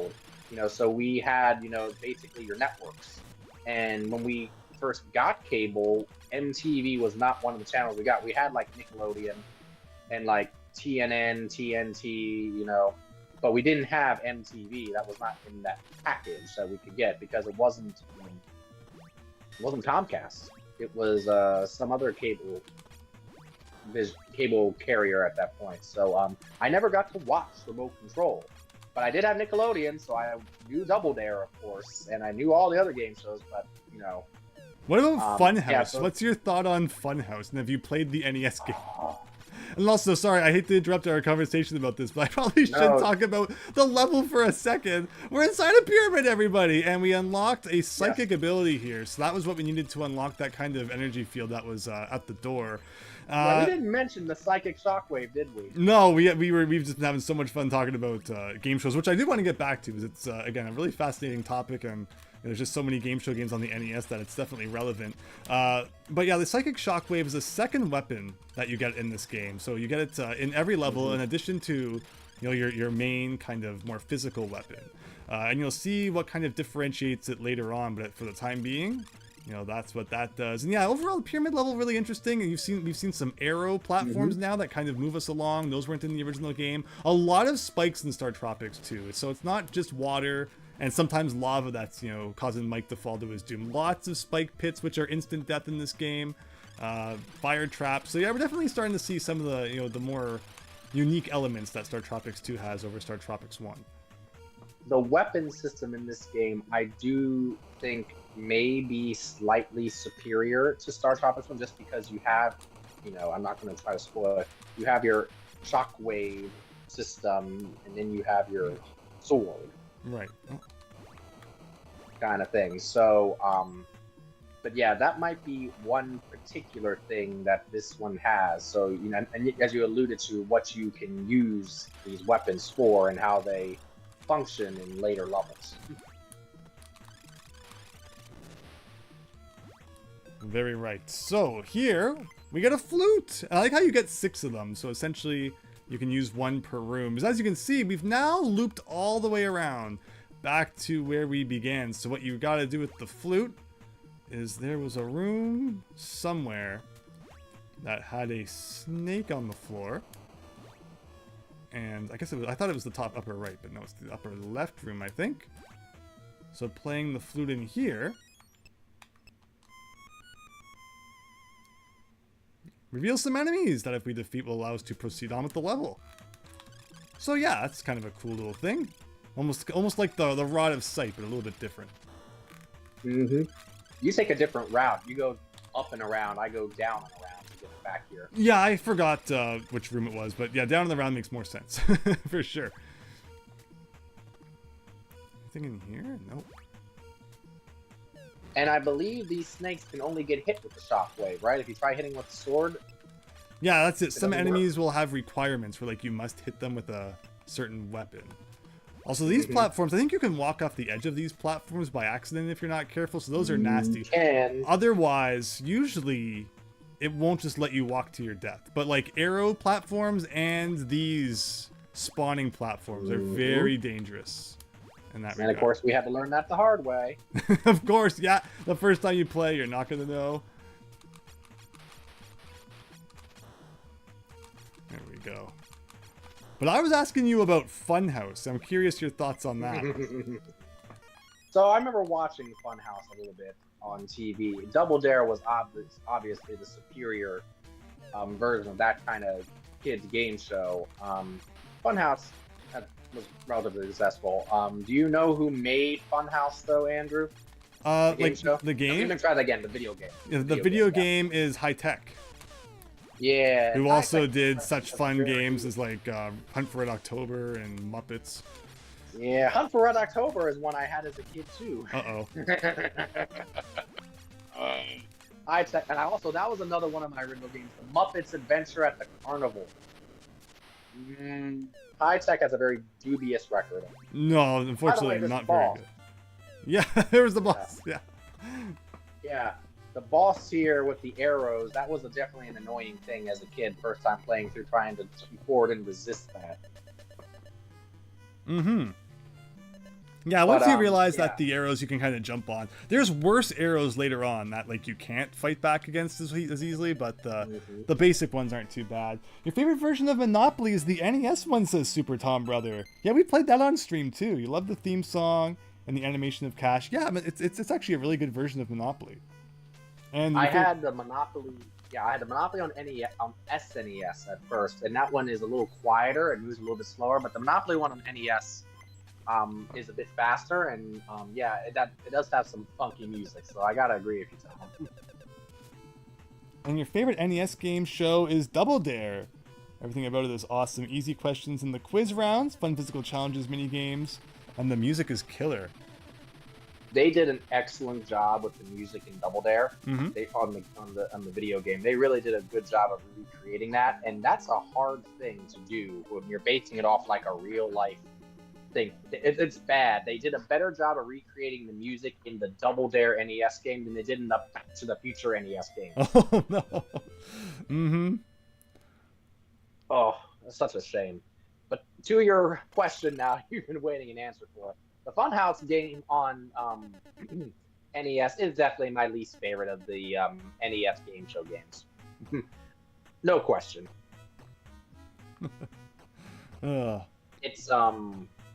You know, so we had, you know, basically your networks. And when we first got cable, MTV was not one of the channels we got. We had like Nickelodeon and like TNN, TNT, you know, but we didn't have MTV. That was not in that package that we could get, because it wasn't Comcast. It was some other cable carrier at that point. So I never got to watch Remote Control, but I did have Nickelodeon, so I knew Double Dare, of course, and I knew all the other game shows. But you know, what about Funhouse? Yeah, so what's your thought on Funhouse? And have you played the NES game? And also, sorry, I hate to interrupt our conversation about this, but I probably should talk about the level for a second. We're inside a pyramid, everybody, and we unlocked a psychic ability here. So that was what we needed to unlock that kind of energy field that was at the door. We didn't mention the psychic shockwave, did we? No, we've just been having so much fun talking about game shows, which I do want to get back to, because it's again a really fascinating topic, and there's just so many game show games on the NES that it's definitely relevant. But yeah, the Psychic Shockwave is a second weapon that you get in this game. So you get it in every level, in addition to, you know, your main kind of more physical weapon. And you'll see what kind of differentiates it later on, but for the time being, you know, that's what that does. And yeah, overall the pyramid level really interesting. And we've seen some arrow platforms now that kind of move us along. Those weren't in the original game. A lot of spikes in StarTropics 2. So it's not just water and sometimes lava that's, you know, causing Mike to fall to his doom. Lots of spike pits, which are instant death in this game. Fire traps. So yeah, we're definitely starting to see some of the, you know, the more unique elements that StarTropics 2 has over StarTropics 1. The weapon system in this game, I do think, may be slightly superior to StarTropics 1, just because you have, you know, I'm not going to try to spoil it, you have your shockwave system, and then you have your sword. Right. Kind of thing. So, but yeah, that might be one particular thing that this one has. So, you know, and as you alluded to, what you can use these weapons for and how they function in later levels. Very right. So here we get a flute. I like how you get 6 of them. So essentially you can use 1 per room. Because as you can see, we've now looped all the way around back to where we began. So what you've got to do with the flute is there was a room somewhere that had a snake on the floor. And I guess I thought it was the top upper right, but no, it's the upper left room, I think. So playing the flute in here reveals some enemies that if we defeat will allow us to proceed on with the level. So yeah, that's kind of a cool little thing. Almost like the Rod of Sight, but a little bit different. You take a different route. You go up and around. I go down and around to get back here. Yeah, I forgot which room it was, but yeah, down and around makes more sense. For sure. Anything in here? Nope. And I believe these snakes can only get hit with the shockwave, right? If you try hitting with the sword. Yeah, that's it. Some enemies will have requirements where like you must hit them with a certain weapon. Also, these platforms, I think you can walk off the edge of these platforms by accident if you're not careful, so those are nasty. Otherwise, usually, it won't just let you walk to your death. But like arrow platforms and these spawning platforms are very dangerous in that regard. And of course, we had to learn that the hard way. Of course, yeah. The first time you play, you're not going to know. There we ago. But I was asking you about Funhouse. I'm curious your thoughts on that. So I remember watching Funhouse a little bit on TV. Double Dare was obviously the superior version of that kind of kids game show. Funhouse was relatively successful. Do you know who made Funhouse though, Andrew? The game? Let me try that again. The video game. Yeah, the video game is High Tech. Yeah. Who also did such fun games as like Hunt for Red October and Muppets. Yeah, Hunt for Red October is one I had as a kid too. Uh-oh. High Tech, and that was another one of my original games, The Muppets Adventure at the Carnival. High Tech has a very dubious record. No, unfortunately, By the way, not very good. Yeah, there was the boss. Yeah. Yeah, the boss here with the arrows, that was definitely an annoying thing as a kid, first time playing through, trying to jump forward and resist that. Mm-hmm. Yeah, once you realize that the arrows you can kind of jump on. There's worse arrows later on that like you can't fight back against as easily, but the basic ones aren't too bad. Your favorite version of Monopoly is the NES one, says Super Tom Brother. Yeah, we played that on stream too. You love the theme song and the animation of cash. Yeah, I mean, it's actually a really good version of Monopoly. And I had the Monopoly. Yeah, I had the Monopoly on SNES at first, and that one is a little quieter and moves a little bit slower. But the Monopoly one on NES is a bit faster, and yeah, it does have some funky music. So I gotta agree with you, Tom. And your favorite NES game show is Double Dare. Everything about it is awesome. Easy questions in the quiz rounds, fun physical challenges, mini games, and the music is killer. They did an excellent job with the music in Double Dare. Mm-hmm. On the video game, they really did a good job of recreating that, and that's a hard thing to do when you're basing it off like a real life thing. It's bad. They did a better job of recreating the music in the Double Dare NES game than they did in the Back to the Future NES game. Oh no. Mm-hmm. Oh, that's such a shame. But to your question now, you've been waiting an answer for. The Funhouse game on NES is definitely my least favorite of the NES game show games. No question. It's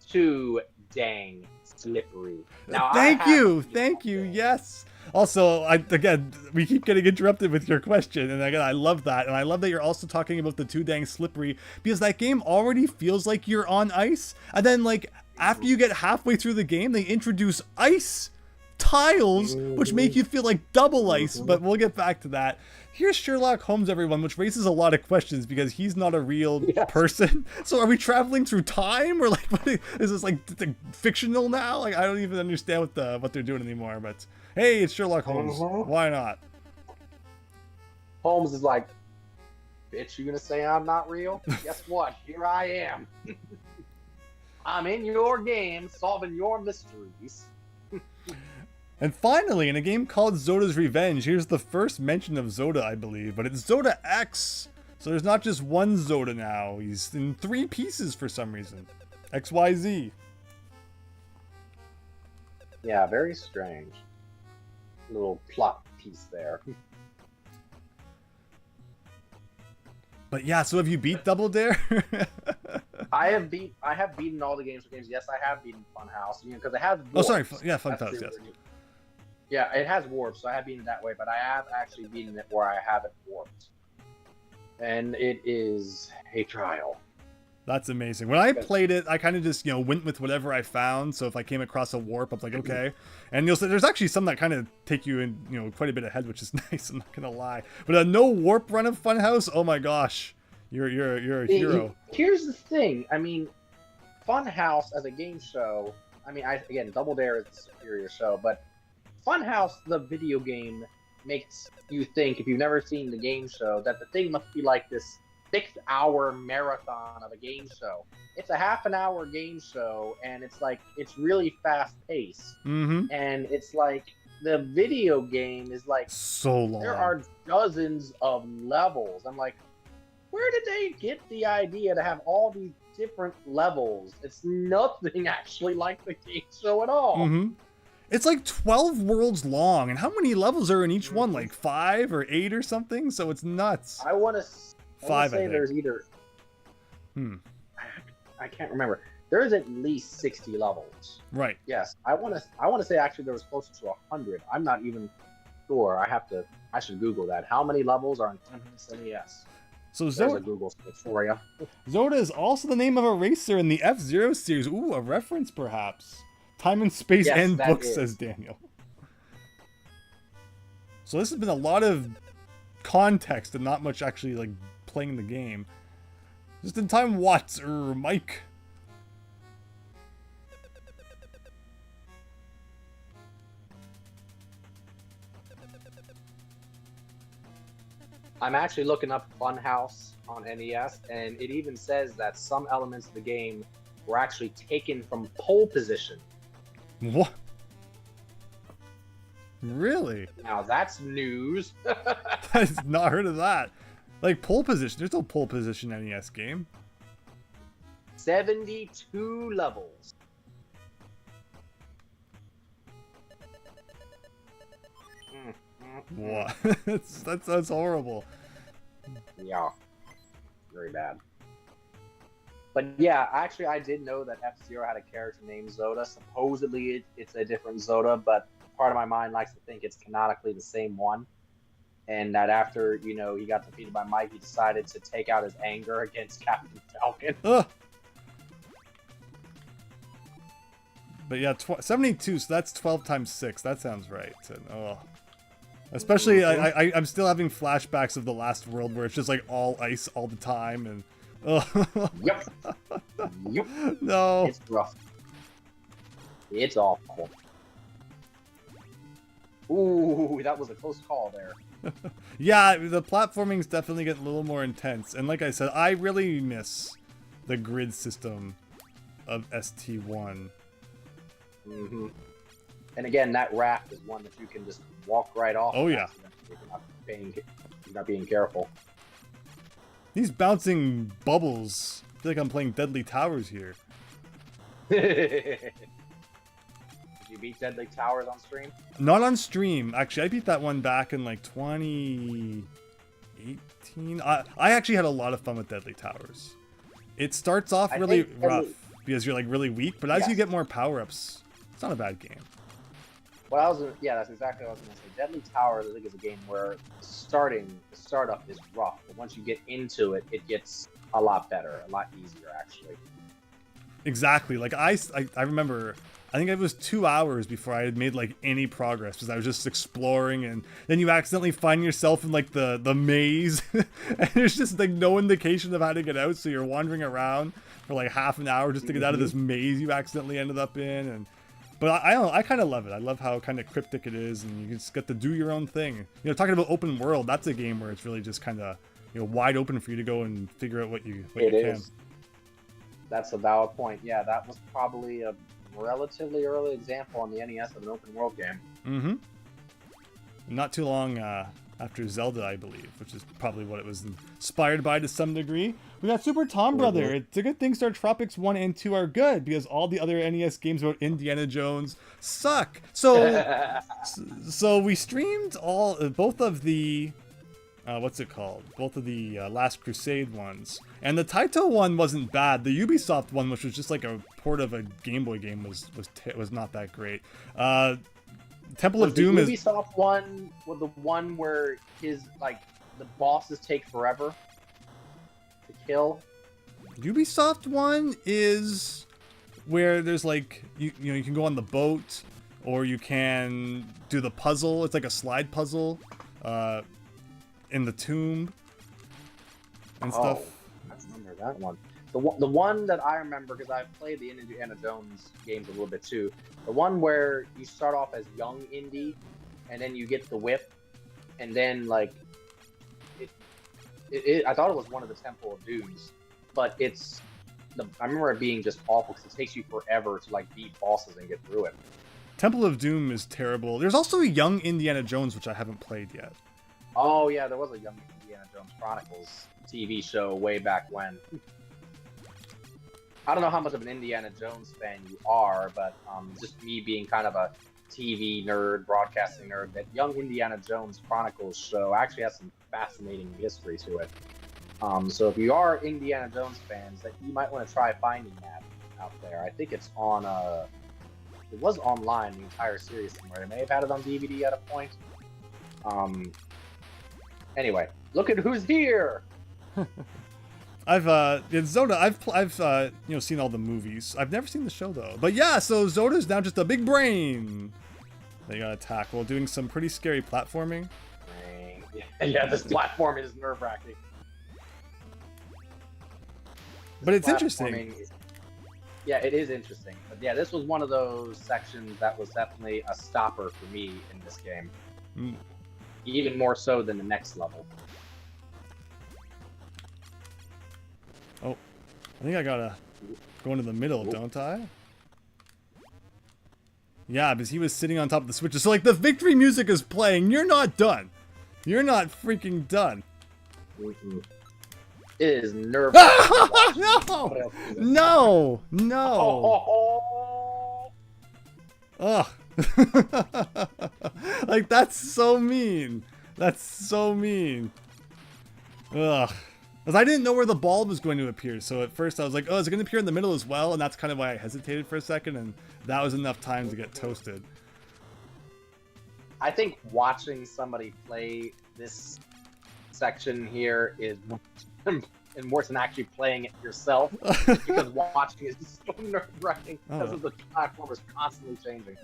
too dang slippery. Now, thank you. Yes. Also, again, we keep getting interrupted with your question, and again, I love that, and I love that you're also talking about the too dang slippery, because that game already feels like you're on ice, and then like after you get halfway through the game, they introduce ice tiles, which make you feel like double ice, but we'll get back to that. Here's Sherlock Holmes, everyone, which raises a lot of questions because he's not a real person. So are we traveling through time, or like, what is this like fictional now? Like, I don't even understand what they're doing anymore, but hey, it's Sherlock Holmes. Why not? Holmes is like, bitch, you gonna say I'm not real? Guess what? Here I am. I'm in your game, solving your mysteries. And finally, in a game called Zoda's Revenge, here's the first mention of Zoda, I believe, but it's Zoda X. So there's not just one Zoda now. He's in 3 pieces for some reason. XYZ. Yeah, very strange. Little plot piece there. But yeah, so have you beat Double Dare? I have beaten all the games. Yes, I have beaten Funhouse. Because it has warps. Oh, sorry. Yeah, Funhouse, yes. Yeah, it has warps, so I have beaten it that way, but I have actually beaten it where I have it warped. And it is a trial. That's amazing. When I played it, I kind of just, went with whatever I found. So if I came across a warp, I'm like, okay. And you'll see there's actually some that kind of take you in, quite a bit ahead, which is nice. I'm not gonna lie. But a no warp run of Funhouse, oh my gosh, you're a hero. Here's the thing. I mean, Funhouse as a game show. I mean, again, Double Dare is the superior show, but Funhouse, the video game, makes you think, if you've never seen the game show, that the thing must be like this 6-hour marathon of a game show. It's a half an hour game show, and it's really fast paced. Mm-hmm. And it's like the video game is like so long. There are dozens of levels. I'm like, where did they get the idea to have all these different levels? It's nothing actually like the game show at all. Mm-hmm. It's like 12 worlds long, and how many levels are in each one? Like 5 or 8 or something? So it's nuts. I want to say I think. there's either I can't remember. There's at least 60 levels. Right. Yes, I want to say actually there was closer to 100. I'm not even sure. I should Google that. How many levels are in NES? So There's a Google search for you. Zoda is also the name of a racer in the F-Zero series. Ooh, a reference perhaps. Time and space Yes, and that books, is. says Daniel. So this has been a lot of context and not much actually like playing the game. Just in time, Watts or Mike. I'm actually looking up Funhouse on NES, and it even says that some elements of the game were actually taken from pole position. What? Really? Now that's news. I've not heard of that. Like pole position. There's no pole position NES game. 72 levels. What? That's horrible. Yeah, very bad. But yeah, actually, I did know that F-Zero had a character named Zoda. Supposedly, it's a different Zoda, but part of my mind likes to think it's canonically the same one. And that after, he got defeated by Mike, he decided to take out his anger against Captain Falcon. Ugh. But yeah, 72, so that's 12 times 6. That sounds right. And, especially, I'm still having flashbacks of the last world where it's just like all ice all the time. And Yep. Yep. No. It's rough. It's awful. Ooh, that was a close call there. Yeah, the platforming's definitely getting a little more intense. And like I said, I really miss the grid system of ST1. Mm-hmm. And again, that raft is one that you can just walk right off. Oh, yeah. If you're not being careful. These bouncing bubbles. I feel like I'm playing Deadly Towers here. Did you beat Deadly Towers on stream? Not on stream. Actually, I beat that one back in like 2018. I actually had a lot of fun with Deadly Towers. It starts off really rough because you're like really weak, but as you get more power-ups, it's not a bad game. That's exactly what I was going to say. Deadly Towers, I think, is a game where the startup is rough, but once you get into it, it gets a lot better, a lot easier, actually. Exactly. Like I remember, I think it was 2 hours before I had made like any progress because I was just exploring, and then you accidentally find yourself in like the maze, and there's just like no indication of how to get out, so you're wandering around for like half an hour just to get out of this maze you accidentally ended up in. And but I kind of love it. I love how kind of cryptic it is, and you just get to do your own thing. Talking about open world, that's a game where it's really just kind of wide open for you to go and figure out what you can. That's a valid point. Yeah, that was probably a relatively early example on the NES of an open world game. Mm-hmm. Not too long after Zelda, I believe, which is probably what it was inspired by to some degree. We got Super Tom Brother. It's a good thing StarTropics 1 and 2 are good because all the other NES games about Indiana Jones suck. So, so we streamed both of the what's it called? Both of the Last Crusade ones. And the Taito one wasn't bad. The Ubisoft one, which was just like a port of a Game Boy game, was not that great. Temple of Doom is... The Ubisoft one was the one where the bosses take forever to kill. Ubisoft one is where there's like, you can go on the boat, or you can do the puzzle. It's like a slide puzzle. In the tomb and stuff. I remember that one. The one that I remember, because I've played the Indiana Jones games a little bit too. The one where you start off as young Indy, and then you get the whip, and then I thought it was one of the Temple of Dooms, but I remember it being just awful because it takes you forever to beat bosses and get through it. Temple of Doom is terrible. There's also a young Indiana Jones, which I haven't played yet. Oh yeah, there was a Young Indiana Jones Chronicles TV show way back when. I don't know how much of an Indiana Jones fan you are, but just me being kind of a TV nerd, broadcasting nerd, that Young Indiana Jones Chronicles show actually has some fascinating history to it. So if you are Indiana Jones fans, that you might want to try finding that out there. I think it's on it was online the entire series somewhere. They may have had it on DVD at a point. Anyway, look at who's here. In Zoda, I've you know, seen all the movies. I've never seen the show though. But yeah, so Zoda's now just a big brain that you gotta tackle, doing some pretty scary platforming. Yeah, this platform is nerve-wracking. But it's interesting. Yeah, it is interesting. But yeah, this was one of those sections that was definitely a stopper for me in this game. Mm. Even more so than the next level. Oh, I think I gotta go into the middle, don't I? Yeah, because he was sitting on top of the switches. So, like, the victory music is playing. You're not done. You're not freaking done. It is nerve-wracking. No! No! No! Ugh. Like, that's so mean. That's so mean. Ugh. Because I didn't know where the ball was going to appear, so at first I was like, oh, is it going to appear in the middle as well? And that's kind of why I hesitated for a second, and that was enough time to get toasted. I think watching somebody play this section here is worse than actually playing it yourself, because watching is so nerve-wracking because of the platform is constantly changing.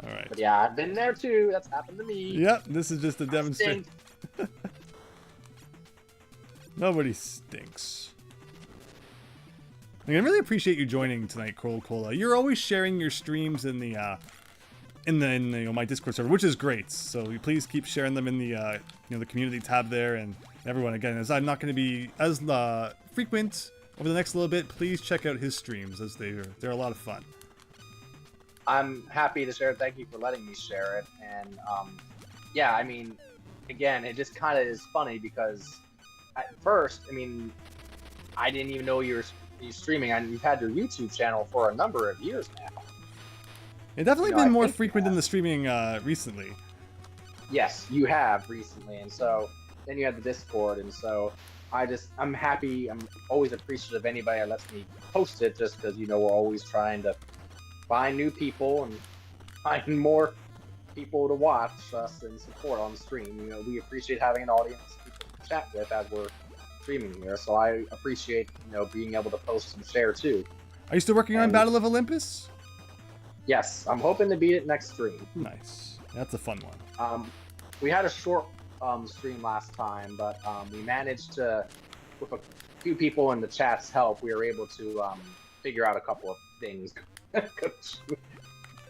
All right. But yeah, I've been there too. That's happened to me. Yep, this is just a demonstration. Nobody stinks. I really appreciate you joining tonight, Coral Cola. You're always sharing your streams in the you know, my Discord server, which is great. So please keep sharing them in the you know, the community tab there, and everyone, again, as I'm not going to be as frequent over the next little bit, please check out his streams, as they're a lot of fun. I'm happy to share it. Thank you for letting me share it. And yeah, I mean, again, it just kind of is funny because at first, I mean, I didn't even know you're streaming, and you've had your YouTube channel for a number of years now. It's definitely been more frequent in the streaming recently. Yes, you have recently, and so then you had the Discord, and so I'm happy. I'm always appreciative of anybody that lets me post it, just because, you know, we're always trying to find new people and find more people to watch us and support on the stream. You know, we appreciate having an audience to chat with as we're streaming here, so I appreciate, you know, being able to post and share too. Are you still working on Battle of Olympus? Yes, I'm hoping to beat it next stream. Nice. That's a fun one. We had a short stream last time, but we managed to, with a few people in the chat's help, we were able to figure out a couple of things.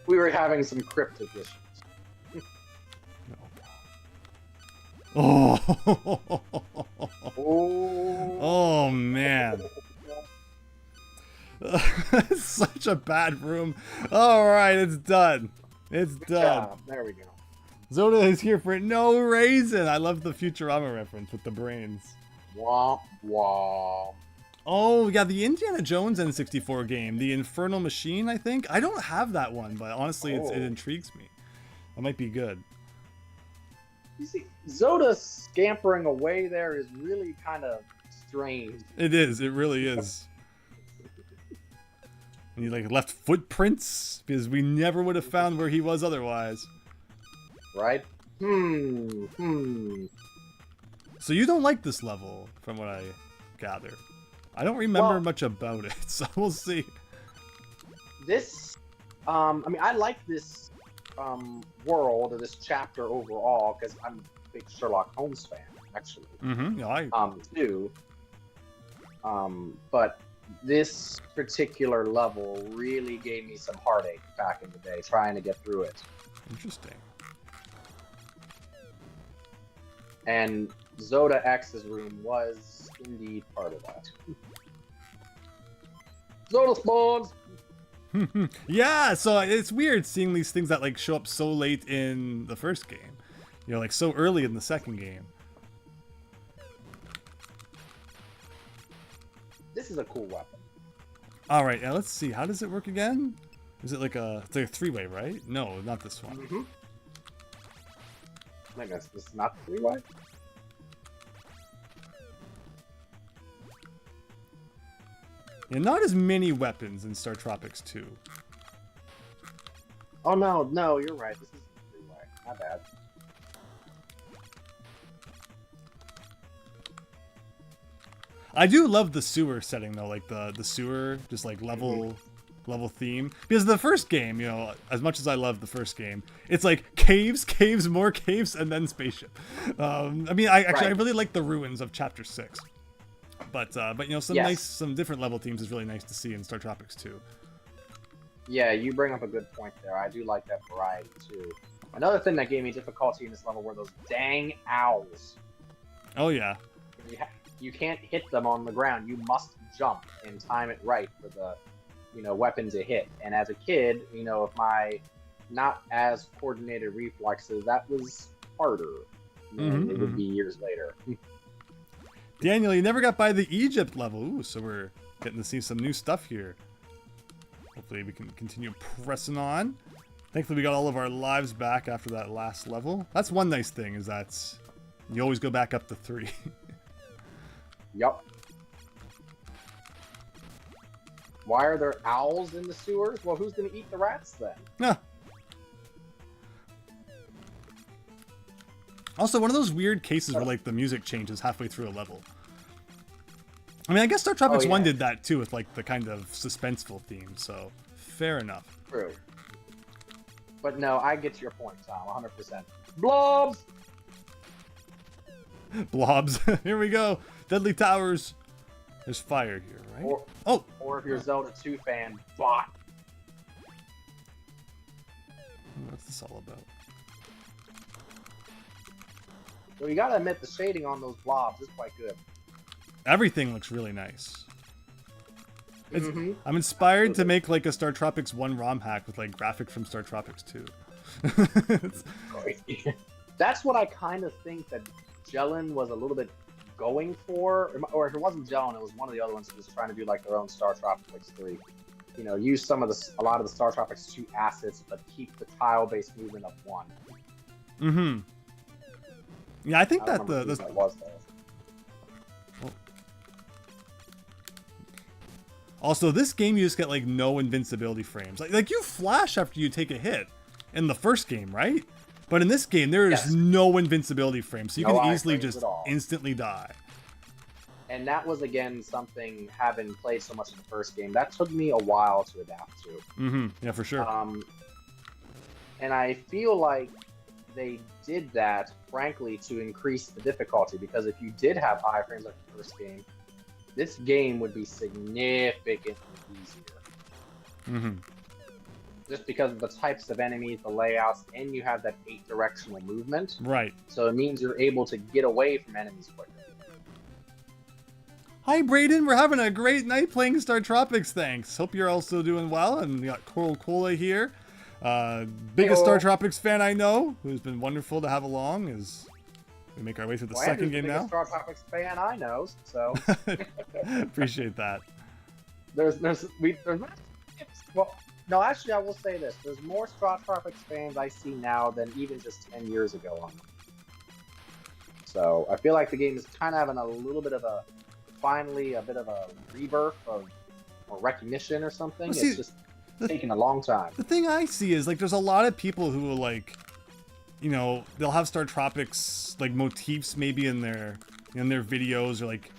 We were having some cryptic issues. Oh. Oh man. It's such a bad room. Alright, it's done. It's done. There we go. Zoda is here for no reason. I love the Futurama reference with the brains. Womp womp. Oh, yeah, the Indiana Jones N64 game, the Infernal Machine, I think. I don't have that one, but honestly, it intrigues me. That might be good. You see, Zoda scampering away there is really kind of strange. It is. It really is. And he, like, left footprints, because we never would have found where he was otherwise. Right? So you don't like this level, from what I gather. I don't remember much about it, so we'll see. This, I mean, I like this world, or this chapter overall, because I'm a big Sherlock Holmes fan, actually. Yeah, too. But this particular level really gave me some heartache back in the day, trying to get through it. Interesting. And Zoda X's room was indeed part of that. Zoda spawns! Yeah, so it's weird seeing these things that, like, show up so late in the first game. You know, like, so early in the second game. This is a cool weapon. Alright, now let's see. How does it work again? Is it like a... It's like a three-way, right? No, not this one. Wait, this is not the three-way? Yeah, not as many weapons in StarTropics II. Oh no, you're right. This is the three-way. My bad. I do love the sewer setting though, like the sewer, just like level theme. Because the first game, you know, as much as I love the first game, it's like caves, caves, more caves, and then spaceship. I mean, I really like the ruins of Chapter 6. But you know, some different level themes is really nice to see in StarTropics 2. Yeah, you bring up a good point there. I do like that variety too. Another thing that gave me difficulty in this level were those dang owls. Oh yeah. You can't hit them on the ground. You must jump and time it right for the, you know, weapon to hit. And as a kid, you know, if my not as coordinated reflexes, that was harder than it would be years later. Daniel, you never got by the Egypt level. Ooh, so we're getting to see some new stuff here. Hopefully we can continue pressing on. Thankfully we got all of our lives back after that last level. That's one nice thing, is that you always go back up to 3. Yup. Why are there owls in the sewers? Well, who's gonna eat the rats then? Yeah. Also, one of those weird cases where like the music changes halfway through a level. I mean, I guess StarTropics 1 did that too with like the kind of suspenseful theme, so fair enough. True. But no, I get your point, Tom, 100%. Blobs! Blobs. Here we go. Deadly Towers. There's fire here, right? Or if you're Zelda 2 fan, bot. What's this all about? So you gotta admit, the shading on those blobs is quite good. Everything looks really nice. I'm inspired to make like a StarTropics 1 ROM hack with like graphics from StarTropics 2. That's what I kind of think that Jellin was a little bit going for, or if it wasn't Jellin, it was one of the other ones that was trying to do like their own StarTropics 3. You know, use a lot of the StarTropics 2 assets, but keep the tile-based movement of 1. Yeah, I think that was there. Also, this game you just get like no invincibility frames. Like you flash after you take a hit in the first game, right? But in this game, there is no invincibility frames, so you can easily just instantly die. And that was, again, something, having played so much in the first game, that took me a while to adapt to. Yeah, for sure. And I feel like they did that, frankly, to increase the difficulty, because if you did have high frames like the first game, this game would be significantly easier. Just because of the types of enemies, the layouts, and you have that 8-directional movement. Right. So it means you're able to get away from enemies quicker. Hi, Brayden. We're having a great night playing StarTropics, thanks. Hope you're also doing well. And we got Coral Cola here. Biggest StarTropics fan I know, who's been wonderful to have along as we make our way through the second game now. StarTropics fan I know, so appreciate that. There's well, no, actually, I will say this: there's more StarTropics fans I see now than even just 10 years ago on them. So I feel like the game is kind of having a little bit of a, finally, a bit of a rebirth or recognition or something. Well, see, it's just taking a long time. The thing I see is like there's a lot of people who will like, you know, they'll have StarTropics like motifs maybe in their videos, or like,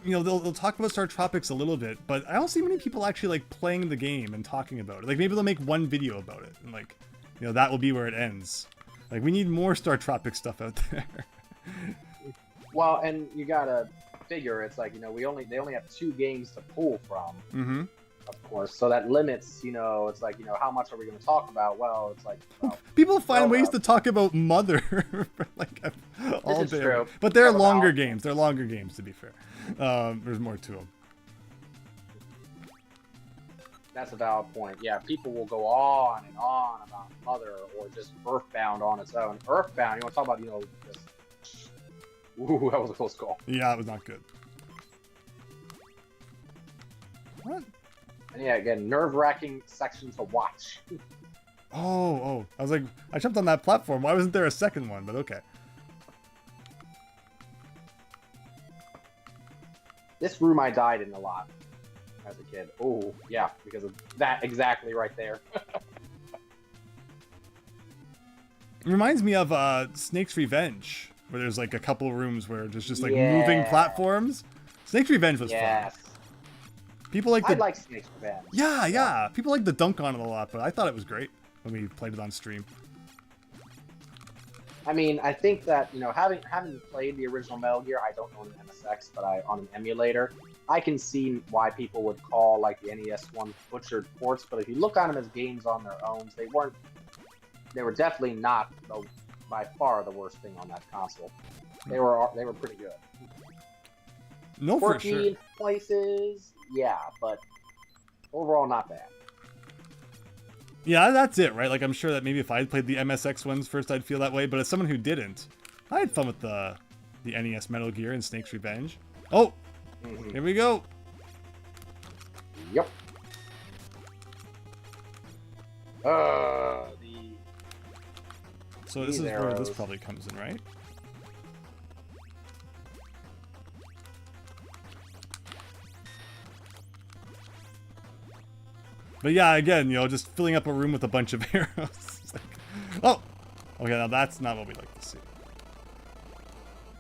you know, they'll talk about StarTropics a little bit, but I don't see many people actually like playing the game and talking about it. Like maybe they'll make one video about it, and like, you know, that will be where it ends. Like we need more StarTropics stuff out there. Well, and you gotta figure it's like, you know, they only have 2 games to pull from. Of course, so that limits, you know, it's like, you know, how much are we going to talk about? Well, it's like, well, people find ways to talk about Mother like all day. True. But they're longer games. They're longer games, to be fair. There's more to them. That's a valid point. Yeah, people will go on and on about Mother or just Earthbound on its own. Earthbound, you want to talk about, you know, this... Ooh, that was a close call. Yeah, it was not good. What? And yeah, again, nerve-wracking section to watch. Oh. I was like, I jumped on that platform. Why wasn't there a second one? But okay. This room I died in a lot as a kid. Oh, yeah, because of that exactly right there. It reminds me of Snake's Revenge, where there's like a couple rooms where there's just like moving platforms. Snake's Revenge was fun. People like I like Snake's Revenge. Yeah. People like to dunk on it a lot, but I thought it was great when we played it on stream. I mean, I think that, you know, having played the original Metal Gear, I don't own an MSX, but on an emulator, I can see why people would call like the NES one butchered ports. But if you look at them as games on their own, they were definitely not by far the worst thing on that console. They were pretty good. No, for sure. Quirky in places, yeah, but overall not bad. Yeah, that's it, right? Like, I'm sure that maybe if I had played the MSX ones first, I'd feel that way. But as someone who didn't, I had fun with the NES Metal Gear and Snake's Revenge. Oh, here we go. Yep. So this is where this probably comes in, right? But yeah, again, you know, just filling up a room with a bunch of arrows. It's like, oh, okay, now that's not what we like to see.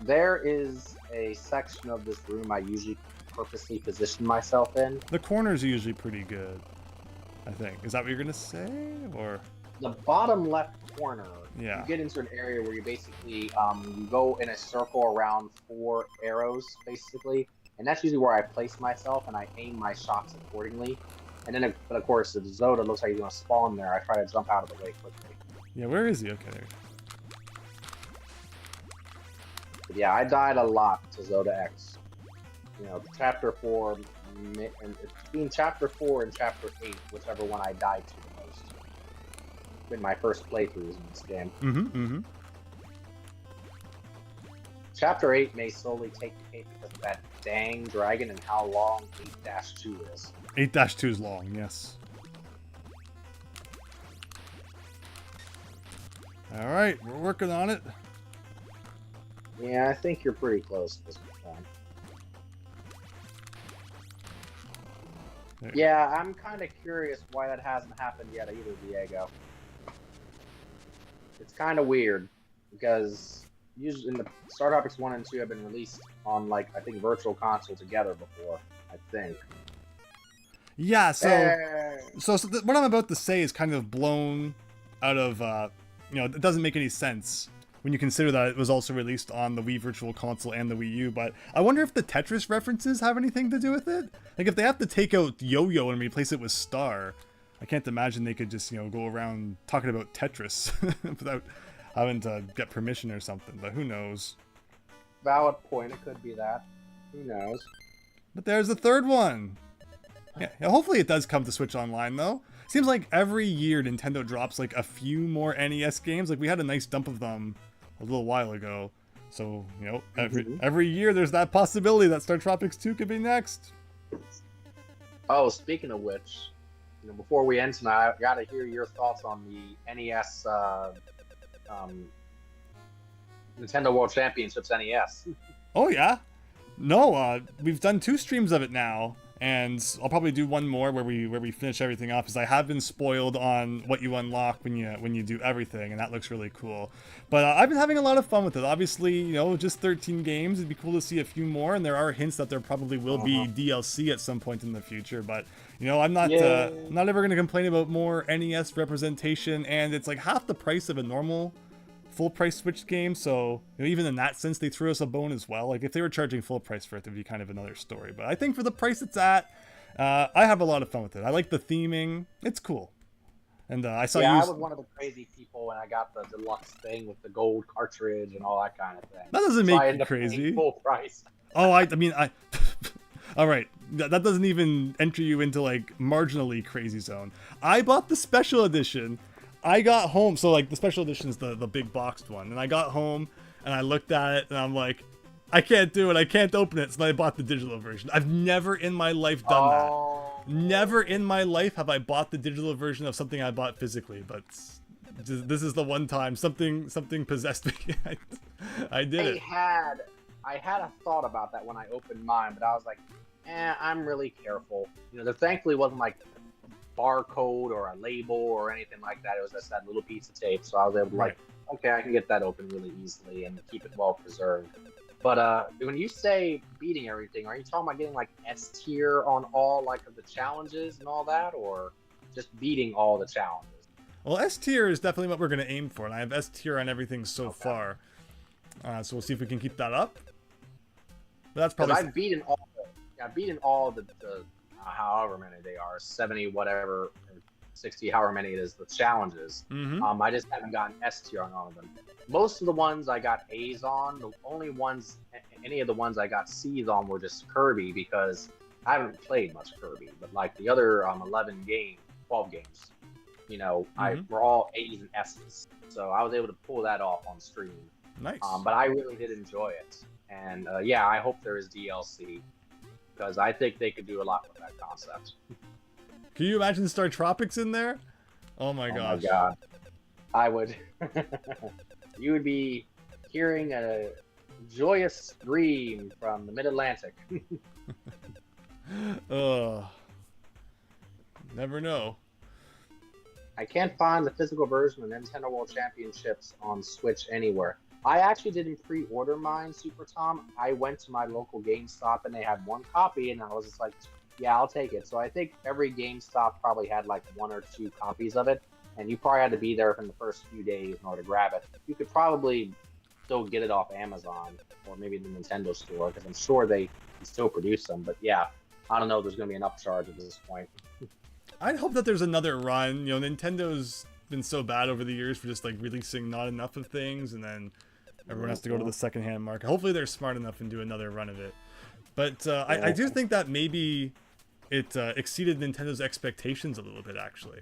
There is a section of this room I usually purposely position myself in. The corners are usually pretty good, I think. Is that what you're gonna say, or? The bottom left corner, yeah. You get into an area where you basically, you go in a circle around 4 arrows, basically. And that's usually where I place myself, and I aim my shots accordingly. And then, but of course, if Zoda looks like he's going to spawn there, I try to jump out of the way quickly. Yeah, where is he? Okay, there. But yeah, I died a lot to Zoda X. You know, Chapter 4, and between Chapter 4 and Chapter 8, whichever one I died to the most. In my first playthroughs in this game. Chapter 8 may slowly take the cake because of that dang dragon and how long 8-2 is. 8-2 is long, yes. Alright, we're working on it. Yeah, I think you're pretty close at this point. Yeah, I'm kind of curious why that hasn't happened yet either, Diego. It's kind of weird, because usually in the StarTropics 1 and 2 have been released on, like, I think Virtual Console together before, I think. Yeah, so what I'm about to say is kind of blown out of, you know, it doesn't make any sense when you consider that it was also released on the Wii Virtual Console and the Wii U, but I wonder if the Tetris references have anything to do with it? Like, if they have to take out Yo-Yo and replace it with Star, I can't imagine they could just, you know, go around talking about Tetris without having to get permission or something, but who knows? Valid point, it could be that. Who knows? But there's the third one! Yeah, hopefully it does come to Switch Online, though. Seems like every year Nintendo drops, like, a few more NES games. Like, we had a nice dump of them a little while ago. So, you know, every year there's that possibility that StarTropics II could be next. Oh, speaking of which, you know, before we end tonight, I gotta hear your thoughts on the NES, Nintendo World Championships NES. Oh, yeah? No, we've done 2 streams of it now. And I'll probably do one more where we finish everything off, because I have been spoiled on what you unlock when you do everything, and that looks really cool. But I've been having a lot of fun with it. Obviously, you know, just 13 games. It'd be cool to see a few more, and there are hints that there probably will be DLC at some point in the future. But you know, I'm not ever going to complain about more NES representation, and it's like half the price of a normal full price Switch game, so you know, even in that sense they threw us a bone as well. Like, if they were charging full price for it, it'd be kind of another story, but I think for the price it's at, I have a lot of fun with it. I like the theming, it's cool. And I saw I was one of the crazy people when I got the deluxe thing with the gold cartridge and all that kind of thing. That doesn't make it crazy. Full price. Oh, I mean, all right, that doesn't even enter you into like marginally crazy zone. I bought the special edition. I got home, so like the special edition is the big boxed one, and I got home and I looked at it and I'm like, I can't do it, I can't open it, so I bought the digital version. I've never in my life done that. Never in my life have I bought the digital version of something I bought physically, but this is the one time something possessed me. I did it. I had a thought about that when I opened mine, but I was like, I'm really careful. You know, there thankfully wasn't like a barcode or a label or anything like that. It was just that little piece of tape, so I was able to like, okay, I can get that open really easily and keep it well preserved. But when you say beating everything, are you talking about getting like S tier on all like of the challenges and all that, or just beating all the challenges? Well, S tier is definitely what we're going to aim for, and I have S tier on everything so far. So we'll see if we can keep that up. But that's probably. I've beaten all the however many they are, 70 whatever, 60 however many it is, the challenges. I just haven't gotten S tier on all of them. Most of the ones I got A's on. The only ones, any of the ones I got C's on were just Kirby, because I haven't played much Kirby. But like the other 12 games, you know, were all A's and S's. So I was able to pull that off on stream. Nice. But I really did enjoy it. And yeah, I hope there is DLC, because I think they could do a lot with that concept. Can you imagine StarTropics in there? Oh my gosh. Oh my god. I would. You would be hearing a joyous scream from the Mid-Atlantic. Never know. I can't find the physical version of Nintendo World Championships on Switch anywhere. I actually didn't pre-order mine, Super Tom. I went to my local GameStop and they had one copy, and I was just like, yeah, I'll take it. So I think every GameStop probably had like 1 or 2 copies of it, and you probably had to be there in the first few days in order to grab it. You could probably still get it off Amazon or maybe the Nintendo store, because I'm sure they can still produce them. But yeah, I don't know if there's going to be an upcharge at this point. I'd hope that there's another run. You know, Nintendo's been so bad over the years for just like releasing not enough of things, and then everyone has to go to the secondhand market. Hopefully they're smart enough and do another run of it. But I do think that maybe it exceeded Nintendo's expectations a little bit, actually.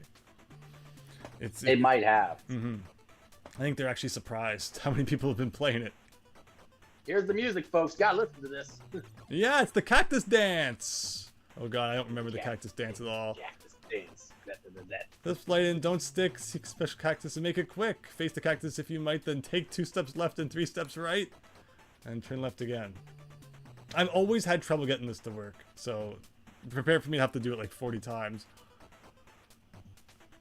It might have. I think they're actually surprised how many people have been playing it. Here's the music, folks. Gotta listen to this. Yeah, it's the cactus dance. Oh god, I don't remember the cactus dance at all. Cactus dance. Lift light in, don't stick. Seek special cactus and make it quick. Face the cactus if you might, then take 2 steps left and 3 steps right, and turn left again. I've always had trouble getting this to work, so prepare for me to have to do it like 40 times.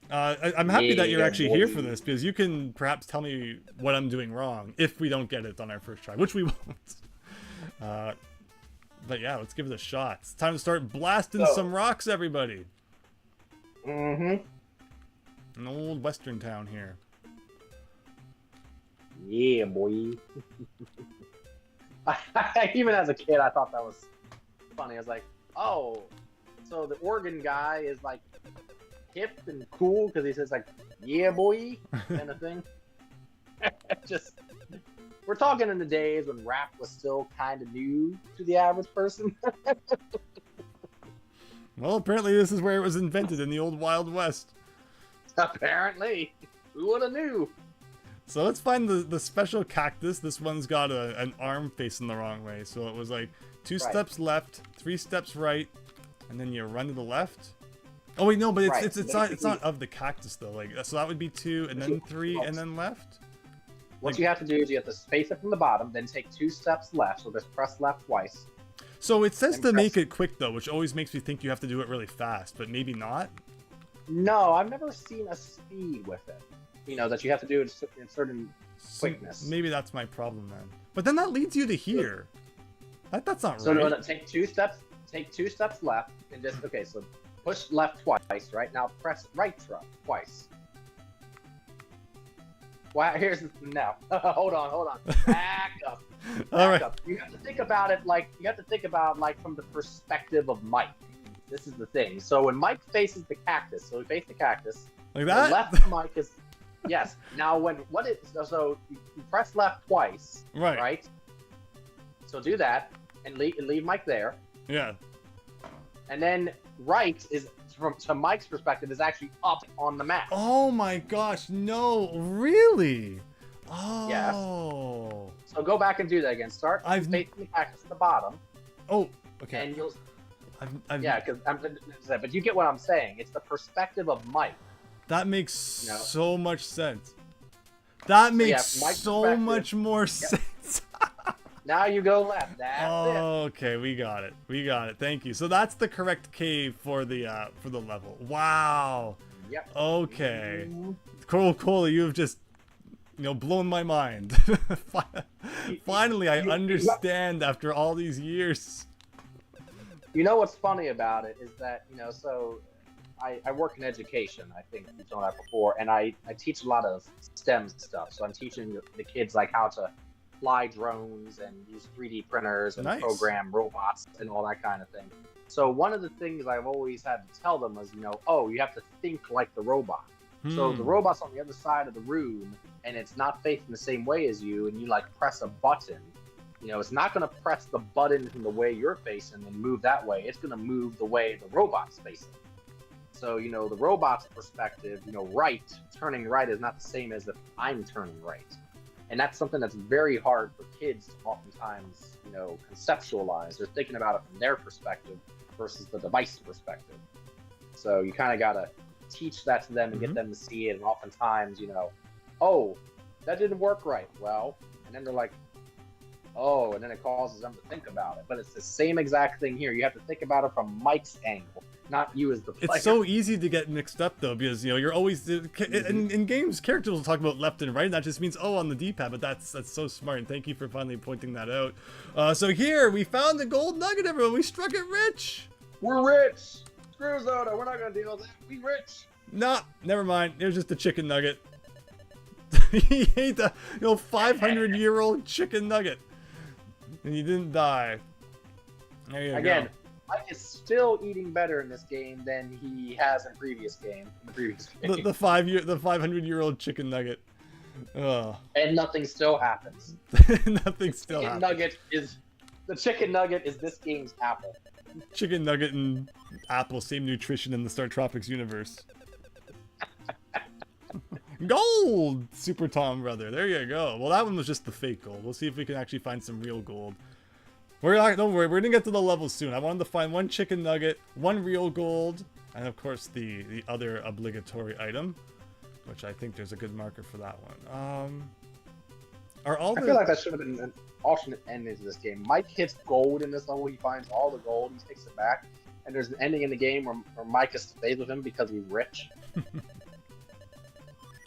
I'm happy that you're actually here for this, because you can perhaps tell me what I'm doing wrong if we don't get it on our first try, which we won't. But yeah, let's give it a shot. It's time to start blasting some rocks, everybody. An old western town here. Yeah, boy. Even as a kid, I thought that was funny. I was like, oh, so the Oregon guy is like hip and cool because he says like, yeah, boy, kind of thing. Just, we're talking in the days when rap was still kind of new to the average person. Well, apparently this is where it was invented, in the old Wild West. Apparently. Who would have knew? So let's find the special cactus. This one's got an arm facing the wrong way. So it was like 2 steps left, 3 steps right, and then you run to the left. Oh wait, no, but it's not of the cactus though. Like, so that would be 2 and then 3 and then left. What you have to do is you have to space it from the bottom, then take 2 steps left. So just press left twice. So it says to make it quick though, which always makes me think you have to do it really fast, but maybe not. No, I've never seen a speed with it. You know, that you have to do it in certain quickness. Maybe that's my problem then. But then that leads you to here. That's not right. So no, take 2 steps. Take 2 steps left, and just okay. So push left twice. Right now, press right twice. Wow, here's now. Hold on. Back up. Back up. You have to think about it like from the perspective of Mike. This is the thing. So when Mike faces the cactus, so we face the cactus. Like that. The left Mike is yes. Now so you press left twice. Right. Right. So do that and leave Mike there. Yeah. And then right is to Mike's perspective is actually up on the map. Oh my gosh, no, really? Oh. Yes. So go back and do that again. Start facing the cactus at the bottom. Oh, okay. And you'll Yeah, because but you get what I'm saying. It's the perspective of Mike. That makes You know? so much sense. That makes Mike's so perspective- much more sense. Now you go left. That's it. Okay, we got it. We got it. Thank you. So that's the correct cave for the level. Wow. Yep. Okay. Cool. You've just blown my mind. Finally, I understand after all these years. You know what's funny about it is that so I work in education. I think you've done that before, and I teach a lot of STEM stuff. So I'm teaching the kids like how to fly drones and use 3D printers and Nice. program robots and all that kind of thing. So one of the things I've always had to tell them is, you have to think like the robot. So the robot's on the other side of the room, and it's not facing the same way as you, and you like press a button. It's not going to press the button from the way you're facing and move that way. It's going to move the way the robot's facing. So, the robot's perspective, turning right is not the same as if I'm turning right. And that's something that's very hard for kids to oftentimes, conceptualize. They're thinking about it from their perspective versus the device perspective. So you kind of got to teach that to them and get them to see it. And oftentimes, oh, that didn't work right. Well, and then they're like, oh, and then it causes them to think about it. But it's the same exact thing here. You have to think about it from Mike's angle, not you as the player. It's so easy to get mixed up though, because you're always in games, characters will talk about left and right, and that just means on the D-pad. But that's so smart, and thank you for finally pointing that out. So here we found the gold nugget, everyone. We struck it rich. We're rich. Screw Zoda. We're not gonna deal with that. We rich. Nah, never mind. It was just a chicken nugget. He ate the 500-year-old chicken nugget, and he didn't die. There you Again, go. Mike is still eating better in this game than he has in the previous game. The 500-year-old chicken nugget. Oh. And nothing still happens. Nothing still happens. The chicken nugget is this game's apple. Chicken nugget and apple, same nutrition in the StarTropics universe. Gold! Super Tom brother. There you go. Well, that one was just the fake gold. We'll see if we can actually find some real gold. Don't worry, we're gonna get to the level soon. I wanted to find one chicken nugget, one real gold, and of course the other obligatory item, which I think there's a good marker for that one. I feel like that should have been an alternate ending to this game. Mike hits gold in this level. He finds all the gold. He takes it back, and there's an ending in the game where Mike has to stay with him because he's rich.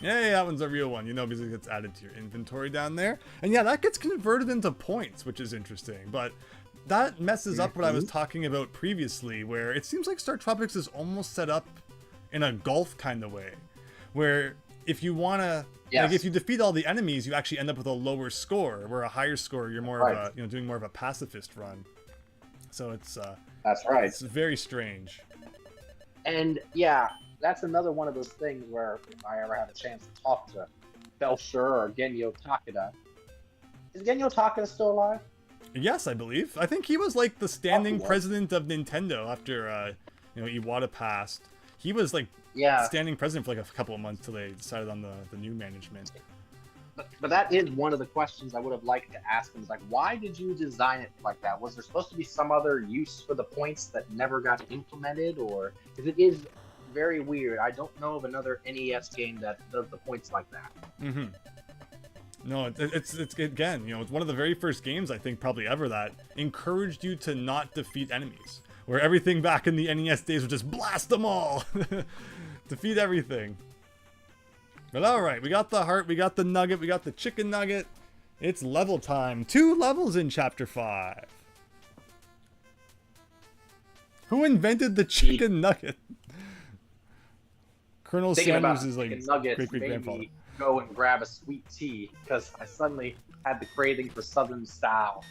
Yeah, that one's a real one, because it gets added to your inventory down there. And yeah, that gets converted into points, which is interesting. But that messes up what I was talking about previously, where it seems like StarTropics is almost set up in a golf kind of way, where if you want to, like, if you defeat all the enemies, you actually end up with a lower score, where a higher score, you're more of a, doing more of a pacifist run. So it's that's right. It's very strange. And yeah, that's another one of those things where if I ever have a chance to talk to Belcher or Genyo Takeda. Is Genyo Takeda still alive? Yes, I believe. I think he was like the standing president of Nintendo after Iwata passed. He was like standing president for like a couple of months till they decided on the new management. But that is one of the questions I would have liked to ask him. Is like, why did you design it like that? Was there supposed to be some other use for the points that never got implemented, or because it is very weird. I don't know of another NES game that does the points like that. No, it's again, it's one of the very first games I think probably ever that encouraged you to not defeat enemies. Where everything back in the NES days was just blast them all, defeat everything. But all right, we got the heart, we got the nugget, we got the chicken nugget. It's level time. 2 levels in Chapter 5. Who invented the chicken nugget? Colonel Sanders is like great-great-grandfather. Go and grab a sweet tea because I suddenly had the craving for Southern style.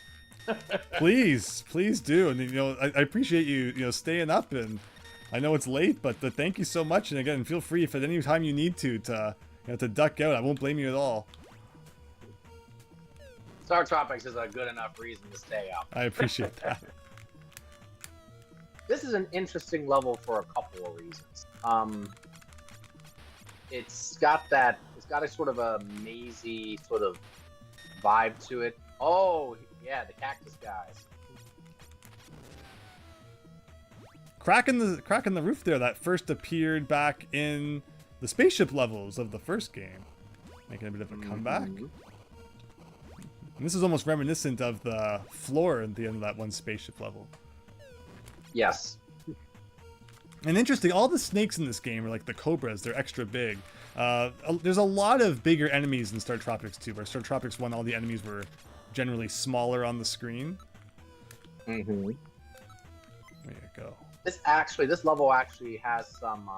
Please do, and I appreciate you staying up, and I know it's late, but thank you so much. And again, feel free if at any time you need to duck out. I won't blame you at all. StarTropics is a good enough reason to stay up. I appreciate that. This is an interesting level for a couple of reasons. It's got a sort of a mazy sort of vibe to it. Oh, yeah, the cactus guys. crack in the roof there that first appeared back in the spaceship levels of the first game, making a bit of a comeback. And this is almost reminiscent of the floor at the end of that one spaceship level. Yes. And interesting, all the snakes in this game are like the cobras. They're extra big. There's a lot of bigger enemies in StarTropics 2, where StarTropics 1, all the enemies were generally smaller on the screen. Mm-hmm. There you go. This level actually has some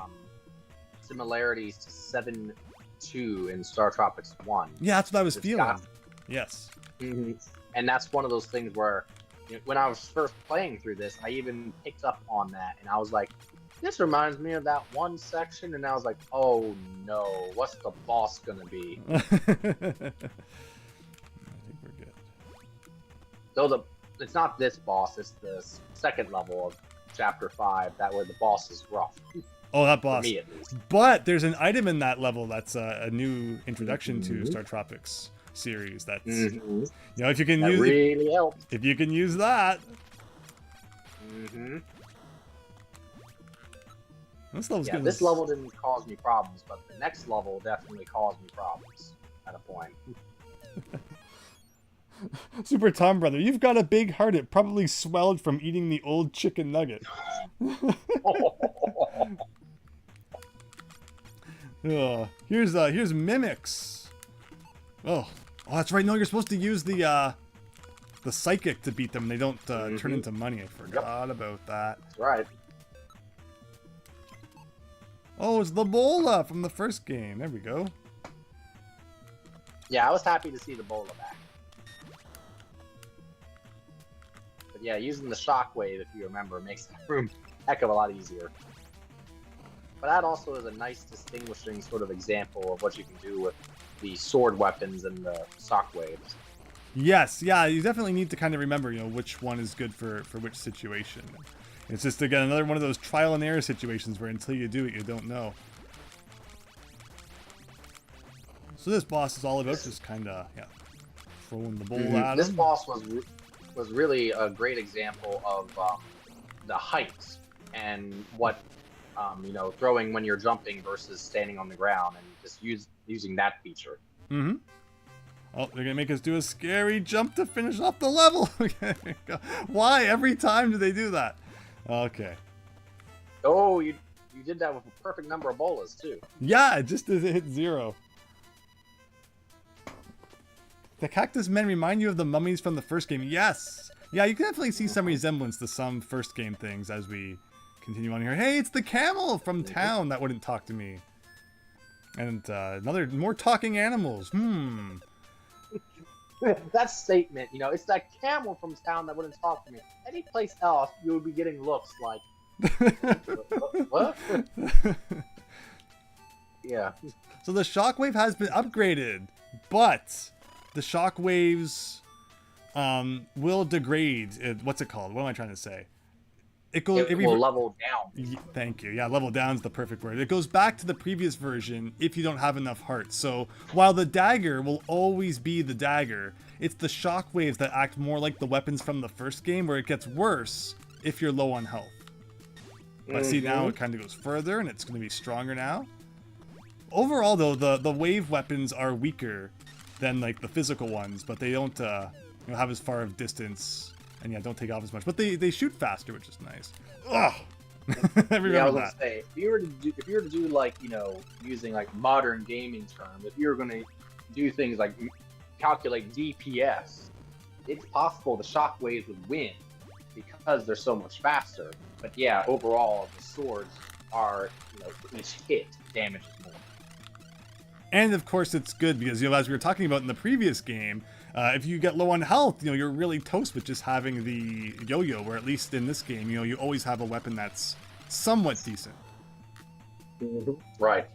similarities to 7-2 in StarTropics 1. Yeah, that's what I was feeling. Yes. Mm-hmm. And that's one of those things where, when I was first playing through this, I even picked up on that, and I was like, this reminds me of that one section, and I was like, oh no, what's the boss gonna be? I think we're good. Though it's not this boss, it's the second level of Chapter 5, where the boss is rough. Oh, that boss. For me, at least. But there's an item in that level that's a new introduction to StarTropics series. That's if you can use really helps. If you can use that. This level's good. This level didn't cause me problems, but the next level definitely caused me problems at a point. Super Tom Brother, you've got a big heart. It probably swelled from eating the old chicken nugget. Here's Mimics. Oh, that's right. No, you're supposed to use the psychic to beat them. They don't turn into money. I forgot about that. That's right. Oh, it's the Bola from the first game. There we go. Yeah, I was happy to see the Bola back. But yeah, using the shockwave, if you remember, makes the room a heck of a lot easier. But that also is a nice distinguishing sort of example of what you can do with the sword weapons and the shockwaves. Yes, yeah, you definitely need to kind of remember, which one is good for which situation. It's just, again, another one of those trial and error situations where until you do it, you don't know. So this boss is all about just kind of, throwing the bowl at him. This boss was really a great example of the height and what, throwing when you're jumping versus standing on the ground, and just using that feature. Mm-hmm. Oh, they're gonna make us do a scary jump to finish off the level. Why every time do they do that? Okay. Oh, you did that with a perfect number of bolas too. Yeah, just as it hit 0. The cactus men remind you of the mummies from the first game. Yes. Yeah, you can definitely see some resemblance to some first game things as we continue on here. Hey, it's the camel from town that wouldn't talk to me. And more talking animals. That statement, it's that camel from town that wouldn't talk to me. Any place else, you would be getting looks like, what? Yeah. So the shockwave has been upgraded, but the shockwaves will degrade. What's it called? What am I trying to say? It will level down. Thank you. Yeah, level down is the perfect word. It goes back to the previous version if you don't have enough hearts. So while the dagger will always be the dagger, it's the shockwaves that act more like the weapons from the first game, where it gets worse if you're low on health. But see, now it kind of goes further, and it's going to be stronger now. Overall, though, the wave weapons are weaker than like the physical ones, but they don't have as far of distance. And yeah, don't take off as much, but they shoot faster, which is nice. Ugh. I remember I was that. gonna say, if you were to do like using like modern gaming terms, if you were gonna do things like calculate DPS, it's possible the shockwaves would win because they're so much faster. But yeah, overall the swords are each hit damages more. And of course, it's good because as we were talking about in the previous game. If you get low on health, you're really toast with just having the yo-yo, where at least in this game, you always have a weapon that's somewhat decent. Right.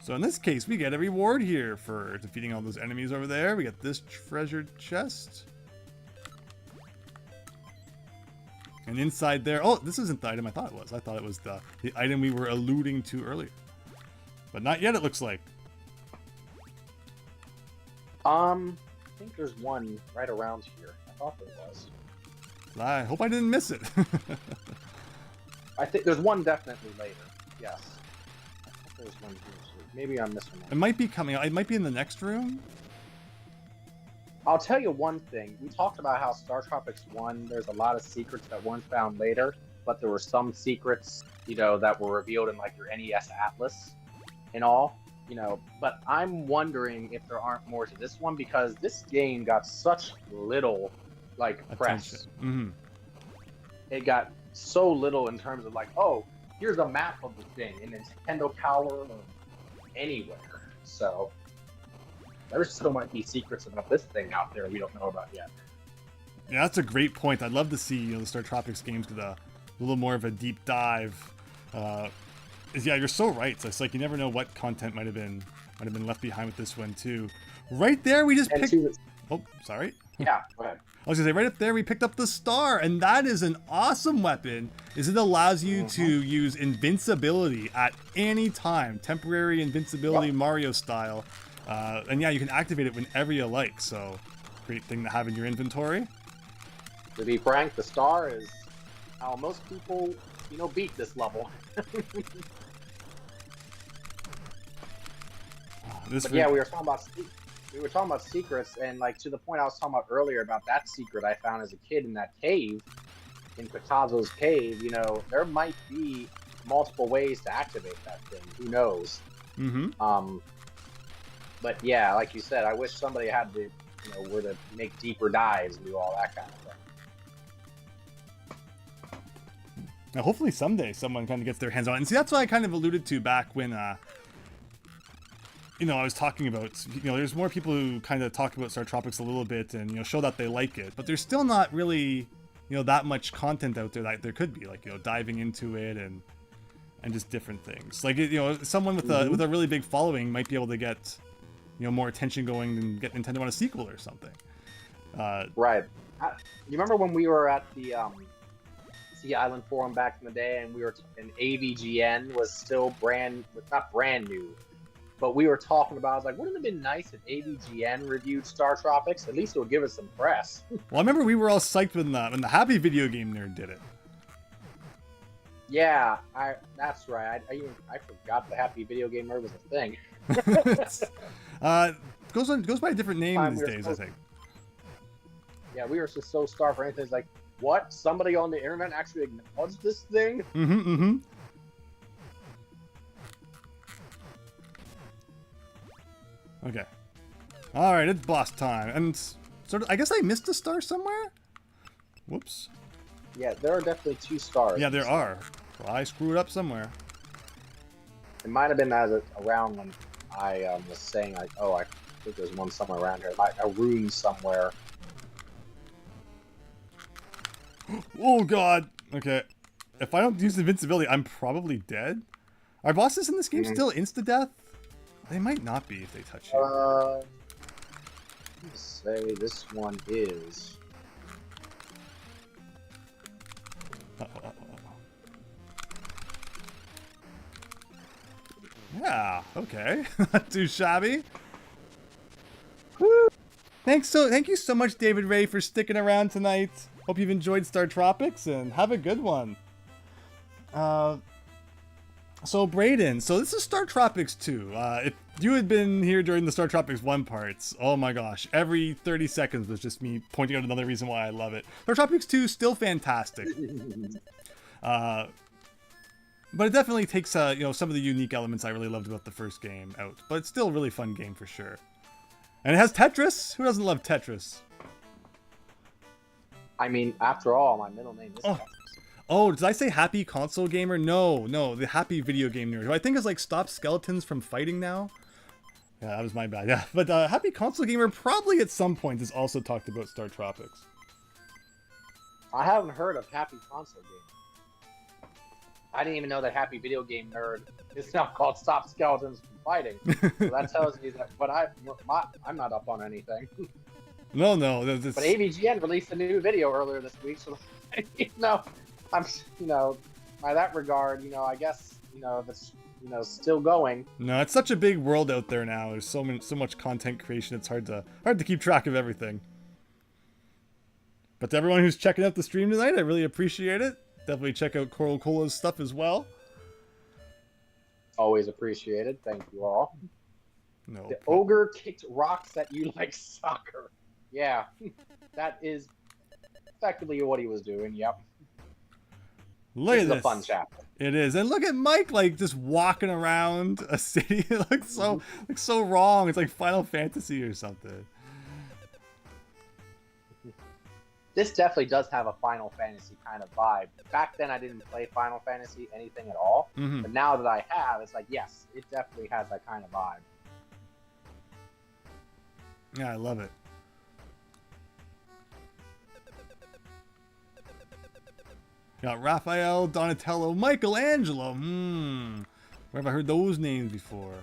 So in this case, we get a reward here for defeating all those enemies over there. We get this treasure chest. And inside there, oh, this isn't the item I thought it was. I thought it was the item we were alluding to earlier. But not yet, it looks like. I think there's one right around here. I thought there was. I hope I didn't miss it. I think there's one definitely later. Yes. I thought there's one here too. Maybe I'm missing It one. might be coming. It might be in the next room. I'll tell you one thing. We talked about how StarTropics 1, there's a lot of secrets that weren't found later, but there were some secrets, you know, that were revealed in like your NES Atlas and all, you know. But I'm wondering if there aren't more to this one because this game got such little like press. Mm-hmm. It got so little in terms of like, oh, here's a map of the thing in Nintendo Power or anywhere. So there still might be secrets about this thing out there we don't know about yet. Yeah, that's a great point. I'd love to see, you know, the StarTropics games get a little more of a deep dive. Yeah, you're so right. So it's like you never know what content might have been left behind with this one too. Right there, we just picked. Oh, sorry. Yeah, go ahead. I was gonna say right up there we picked up the star, and that is an awesome weapon. Is it allows you to use invincibility at any time, temporary invincibility, Mario style, and yeah, you can activate it whenever you like. So, great thing to have in your inventory. To be frank, the star is how most people, you know, beat this level. But yeah, we were talking about secrets, and like to the point I was talking about earlier about that secret I found as a kid in that cave, in Quatazzo's cave. You know, there might be multiple ways to activate that thing. Who knows? Mm-hmm. But yeah, like you said, I wish somebody had to, you know, were to make deeper dives and do all that kind of thing. Now, hopefully someday someone kind of gets their hands on it. And see, that's what I kind of alluded to back when, you know, I was talking about, you know, there's more people who kind of talk about StarTropics a little bit and, you know, show that they like it. But there's still not really, you know, that much content out there that there could be, like, you know, diving into it and just different things. Like, you know, someone with a really big following might be able to get, you know, more attention going and get Nintendo on a sequel or something. Right. You remember when we were at the Sea Island Forum back in the day, and and AVGN was still not brand new, but we were talking about, I was like, wouldn't it have been nice if AVGN reviewed StarTropics? At least it would give us some press. Well, I remember we were all psyched when the Happy Video Game Nerd did it. Yeah, that's right. I forgot the Happy Video Game Nerd was a thing. Goes by a different name these days, I think. Yeah, we were just so starved for anything. It's like, what? Somebody on the internet actually acknowledged this thing? Okay. Alright, it's boss time. And sort of, I guess I missed a star somewhere? Whoops. Yeah, there are definitely 2 stars. Yeah, there are. Well, I screwed up somewhere. It might have been around when I was saying, like, oh, I think there's one somewhere around here. Like a room somewhere. Oh god. Okay. If I don't use invincibility, I'm probably dead. Are bosses in this game still insta-death? They might not be if they touch you. Let's say this one is. Yeah, okay. Not too shabby. Thank you so much, David Ray, for sticking around tonight. Hope you've enjoyed StarTropics, and have a good one. So Brayden, so this is StarTropics 2. If you had been here during the StarTropics 1 parts, oh my gosh, every 30 seconds was just me pointing out another reason why I love it. StarTropics 2 still fantastic. But it definitely takes you know, some of the unique elements I really loved about the first game out. But it's still a really fun game for sure. And it has Tetris. Who doesn't love Tetris? I mean, after all, my middle name is Tetris. Oh, did I say Happy Console Gamer? No, the Happy Video Game Nerd, who I think is like Stop Skeletons from Fighting Now. Yeah, that was my bad. Yeah, but Happy Console Gamer probably at some point has also talked about StarTropics. I haven't heard of Happy Console Gamer. I didn't even know that Happy Video Game Nerd is now called Stop Skeletons from Fighting. So that tells me that, but I'm not up on anything. No. But AVGN released a new video earlier this week, so you know, I'm, you know, by that regard, you know, I guess, you know, if it's, you know, still going. No, it's such a big world out there now. There's so much content creation. It's hard to keep track of everything. But to everyone who's checking out the stream tonight, I really appreciate it. definitely check out Coral Cola's stuff as well. Always appreciated. Thank you all. No. The ogre kicked rocks at you like soccer. Yeah, that is effectively what he was doing. Yep. Look at This this. is a fun chapter. It is, and look at Mike like just walking around a city. It looks so wrong. It's like Final Fantasy or something. This definitely does have a Final Fantasy kind of vibe. Back then, I didn't play Final Fantasy anything at all, but now that I have, it's like, yes, it definitely has that kind of vibe. Yeah, I love it. Got Raphael, Donatello, Michelangelo. Where have I heard those names before?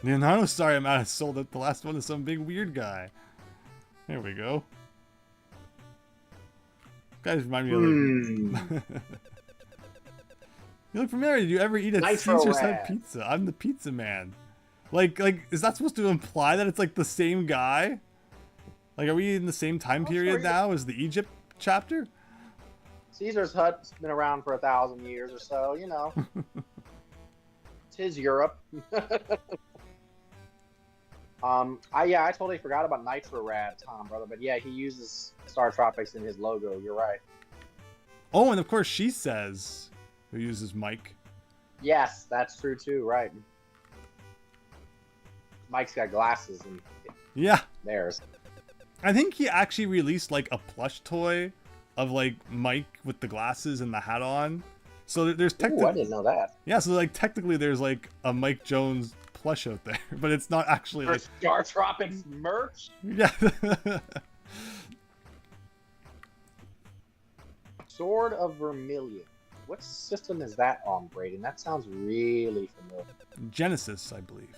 Leonardo, sorry, I'm out of sold out the last one to some big weird guy. There we go. Guys remind me of like... You look familiar. Did you ever eat at Caesar's Head Pizza? I'm the pizza man. Like, is that supposed to imply that it's like the same guy? Like, are we in the same time period now as the Egypt chapter? Caesar's Hut's been around for 1,000 years or so, you know. Tis Europe. I totally forgot about Nitro Rad, Tom, brother. But yeah, he uses StarTropics in his logo. You're right. Oh, and of course she says who uses Mike. Yes, that's true too. Right. Mike's got glasses and yeah, theirs. I think he actually released like a plush toy of like Mike with the glasses and the hat on. So there's technically. Ooh, I didn't know that. Yeah, so like technically there's like a Mike Jones plush out there, but it's not actually For like StarTropics merch. Yeah. Sword of Vermilion. What system is that on, Braden? That sounds really familiar. Genesis, I believe.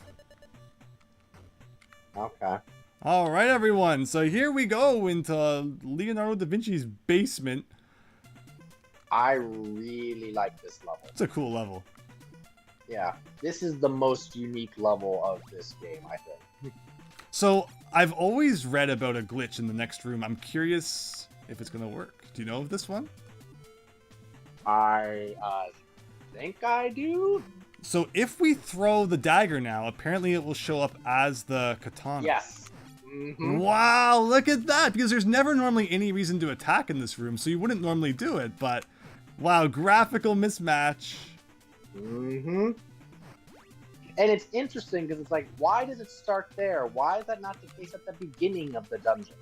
Okay. All right, everyone. So here we go into Leonardo da Vinci's basement. I really like this level. It's a cool level. Yeah, this is the most unique level of this game, I think. So I've always read about a glitch in the next room. I'm curious if it's going to work. Do you know of this one? I think I do. So if we throw the dagger now, apparently it will show up as the katana. Yes. Mm-hmm. Wow, look at that! Because there's never normally any reason to attack in this room, so you wouldn't normally do it, but wow, graphical mismatch. Mm-hmm. And it's interesting because it's like, why does it start there? Why is that not the case at the beginning of the dungeon?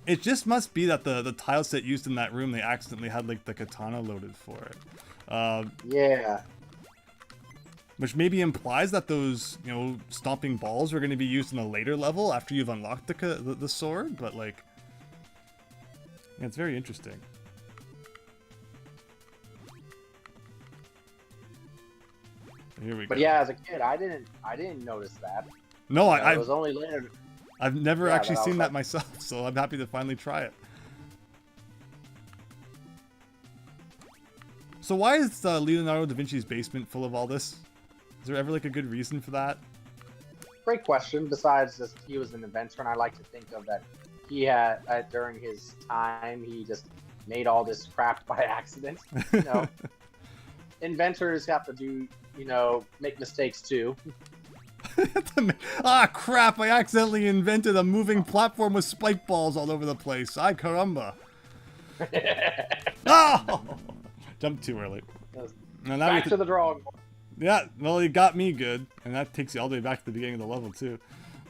It just must be that the tile set used in that room, they accidentally had like the katana loaded for it. Yeah. Which maybe implies that those, you know, stomping balls are going to be used in a later level after you've unlocked the sword, but like, yeah, it's very interesting. Here we go. But yeah, as a kid, I didn't notice that. No, It was only later. I've never actually seen that like... myself, so I'm happy to finally try it. So why is Leonardo da Vinci's basement full of all this? Is there ever like a good reason for that? Great question. Besides just he was an inventor, and I like to think of that he had during his time he just made all this crap by accident. You know, inventors have to do, you know, make mistakes too. Ah, crap! I accidentally invented a moving platform with spike balls all over the place. Ay caramba! Oh! Jumped too early. Now Back to the drawing board. Yeah, well, it got me good, and that takes you all the way back to the beginning of the level too.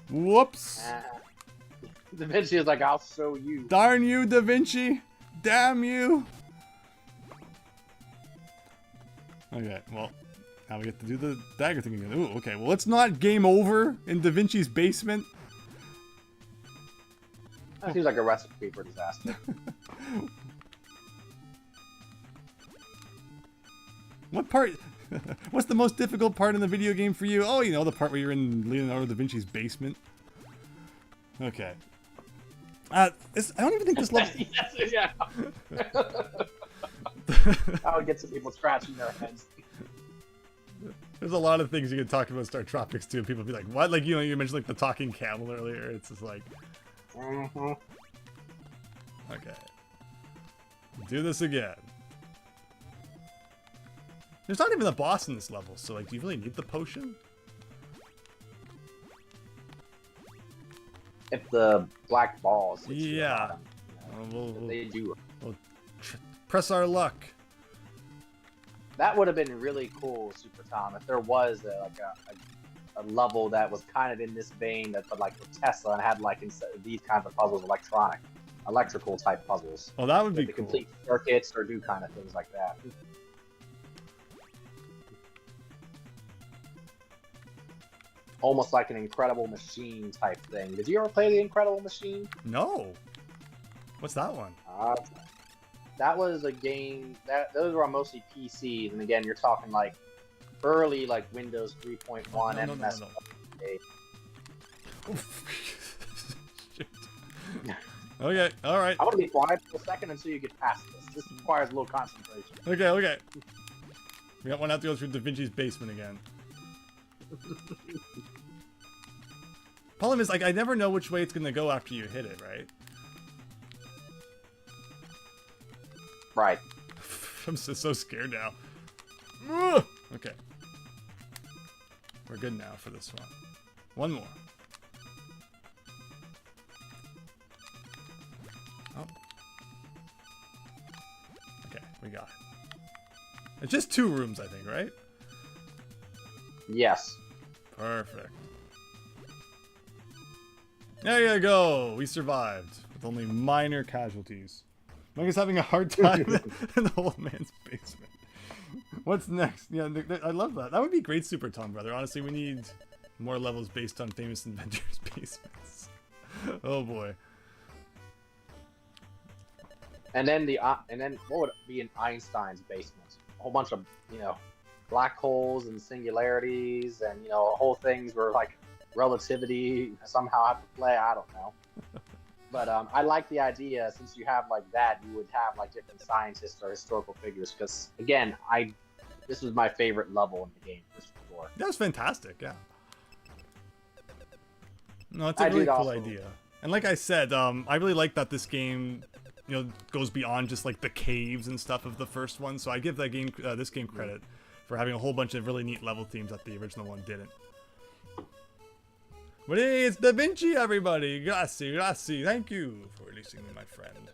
Whoops! Da Vinci is like, I'll show you. Darn you, Da Vinci! Damn you! Okay, well, now we get to do the dagger thing again. Ooh, okay, well, it's not game over in Da Vinci's basement. That seems like a recipe for disaster. What part? What's the most difficult part in the video game for you? Oh, you know, the part where you're in Leonardo da Vinci's basement. Okay. I don't even think this level... Yes, yeah. I would get some people scratching their heads. There's a lot of things you can talk about StarTropics II, and people be like, what? Like, you know, you mentioned like the talking camel earlier. It's just like... Mm-hmm. Okay. Do this again. There's not even a boss in this level, so like, do you really need the potion? If the black balls. hit you Yeah. on them, you know, they do. We'll press our luck. That would have been really cool, Super Tom, if there was a level that was kind of in this vein, that but like with Tesla and had like instead of these kinds of puzzles, electrical type puzzles. Oh, that would be To cool. complete circuits or do kind of things like that. Almost like an Incredible Machine type thing. Did you ever play the Incredible Machine? No. What's that one? That was a game those were on mostly PCs, and again, you're talking like early like Windows 3.1 and MS. Shit. Okay, alright. I want to be quiet for a second until you get past this. This requires a little concentration. Okay. We got one have to go through Da Vinci's basement again. Problem is, like, I never know which way it's gonna go after you hit it, right? Right. I'm so scared now. Ugh! Okay. We're good now for this one. One more. Oh. Okay, we got it. It's just 2 rooms, I think, right? Yes. Perfect. There you go. We survived with only minor casualties. Mike is having a hard time in the old man's basement. What's next? Yeah, I love that. That would be great, Super Tom, brother. Honestly, we need more levels based on famous inventors' basements. Oh boy. And then what would be in Einstein's basement? A whole bunch of, black holes and singularities and, whole things where like relativity somehow have to play. I don't know. But I like the idea, since you have like that, you would have like different scientists or historical figures. Because again, this was my favorite level in the game for sure. That was fantastic, yeah. No, it's a really cool idea. And like I said, I really like that this game, goes beyond just like the caves and stuff of the first one. So I give that game, this game, credit for having a whole bunch of really neat level themes that the original one didn't. But hey, it's Da Vinci, everybody! Grazie. Thank you for releasing me, my friend.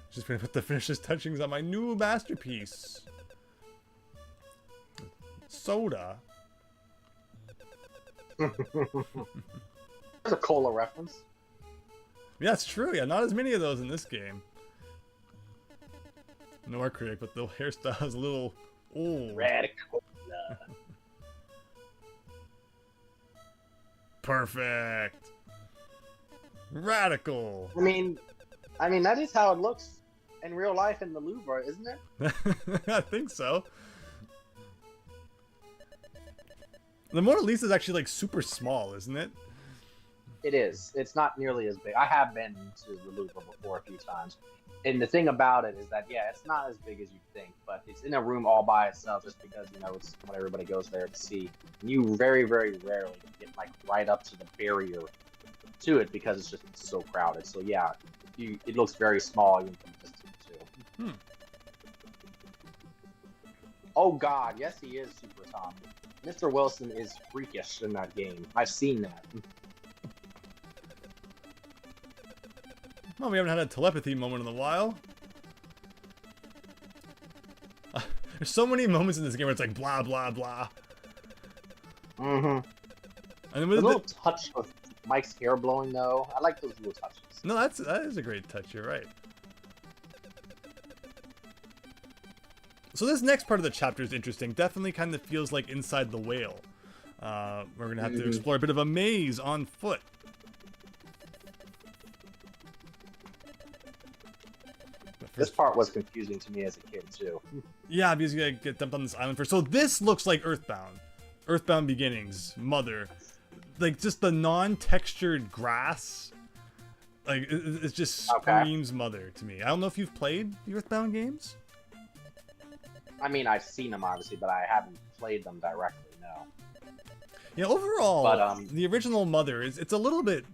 Just gonna put the finishes touchings on my new masterpiece. Soda. There's a cola reference. Yeah, it's true. Yeah, not as many of those in this game. No art critic, but the hairstyle is a little old. Radical. Perfect. Radical. I mean, that is how it looks in real life in the Louvre, isn't it? I think so. The Mona Lisa is actually like super small, isn't it? It is. It's not nearly as big. I have been to the Louvre before a few times. And the thing about it is that, yeah, it's not as big as you think, but it's in a room all by itself just because, it's what everybody goes there to see. And you very, very rarely get, like, right up to the barrier to it because it's just so crowded. So, yeah, it looks very small even from distance, too. Oh, God, yes, he is, Super Tom. Mr. Wilson is freakish in that game. I've seen that. Well, we haven't had a telepathy moment in a while. There's so many moments in this game where it's like blah blah blah. Mm-hmm. And then A little touch of Mike's hair blowing, though. I like those little touches. No, that is a great touch. You're right. So this next part of the chapter is interesting. Definitely kind of feels like Inside the Whale. We're gonna have to explore a bit of a maze on foot. This part was confusing to me as a kid, too. Yeah, because you gotta get dumped on this island first. So this looks like Earthbound. Earthbound Beginnings, Mother. Like, just the non-textured grass. Like, it just screams Mother to me. I don't know if you've played the Earthbound games? I mean, I've seen them, obviously, but I haven't played them directly, no. Yeah, overall, But the original Mother it's a little bit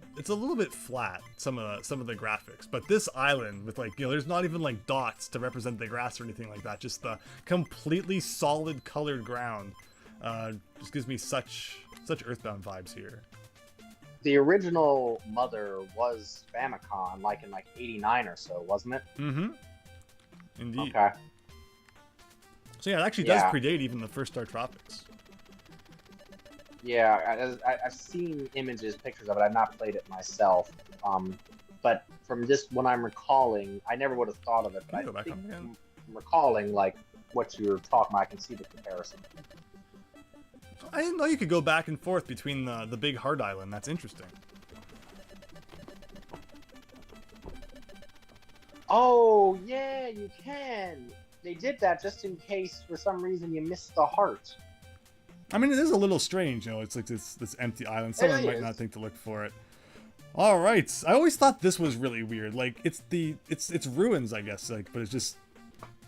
flat, some of the graphics. But this island with like, there's not even like dots to represent the grass or anything like that. Just the completely solid colored ground. Just gives me such Earthbound vibes here. the original Mother was Famicom, like in like '89 or so, wasn't it? Mm-hmm. Indeed. Okay. So yeah, it actually does predate even the first StarTropics. Yeah, I've seen images, pictures of it. I've not played it myself. But from just when I'm recalling, I never would have thought of it. But I think I'm recalling like what you were talking about. I can see the comparison. I didn't know you could go back and forth between the big hard island. That's interesting. Oh yeah, you can. They did that just in case for some reason you missed the heart. I mean, it is a little strange, It's like this empty island. Someone might not think to look for it. All right, I always thought this was really weird. Like it's ruins, I guess. Like, but it's just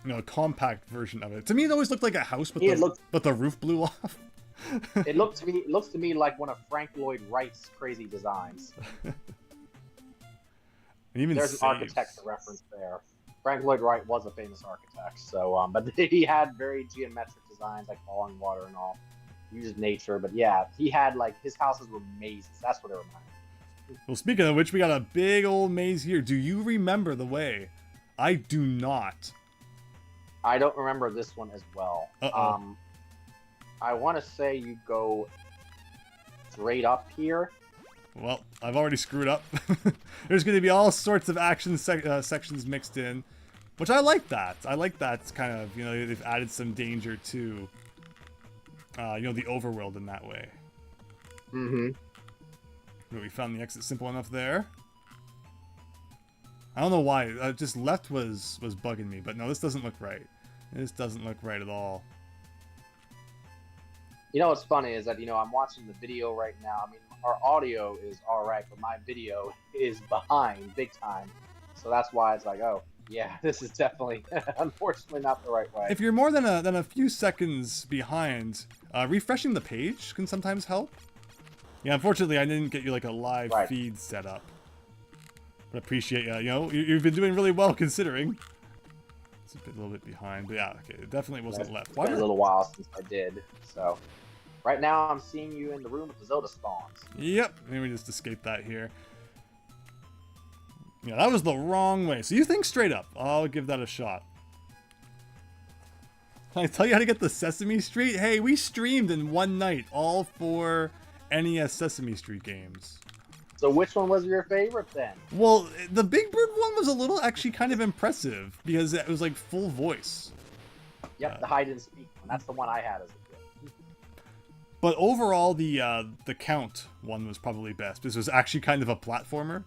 a compact version of it. To me, it always looked like a house, but the roof blew off. It looks to me like one of Frank Lloyd Wright's crazy designs. There's an architecture reference there. Frank Lloyd Wright was a famous architect, so but he had very geometric designs like falling water and all. He used nature, but yeah, he had like his houses were mazes. That's what they reminded me. Well, speaking of which, we got a big old maze here. Do you remember the way? I do not. I don't remember this one as well. I want to say you go straight up here. Well, I've already screwed up. There's going to be all sorts of action sections mixed in, which I like that. I like that kind of, they've added some danger to, the overworld in that way. Mm-hmm. But we found the exit simple enough there. I don't know why. Just left was bugging me, but no, this doesn't look right. This doesn't look right at all. What's funny is that, I'm watching the video right now. I mean, our audio is all right, but my video is behind big time. So that's why it's like, oh, yeah, this is definitely, unfortunately, not the right way. If you're more than a few seconds behind, refreshing the page can sometimes help. Yeah, unfortunately, I didn't get you like a live feed set up. But appreciate you've been doing really well considering. It's a little bit behind, but yeah, okay, it definitely wasn't left. It's been a little while since I did, so. Right now, I'm seeing you in the room with the Zoda spawns. Yep, let me just escape that here. Yeah, that was the wrong way. So you think straight up. I'll give that a shot. Can I tell you how to get the Sesame Street? Hey, we streamed in one night all 4 NES Sesame Street games. So which one was your favorite then? Well, the Big Bird one was a little actually kind of impressive because it was like full voice. Yep, the hide and speak one. That's the one I had as a kid. But overall, the Count one was probably best. This was actually kind of a platformer.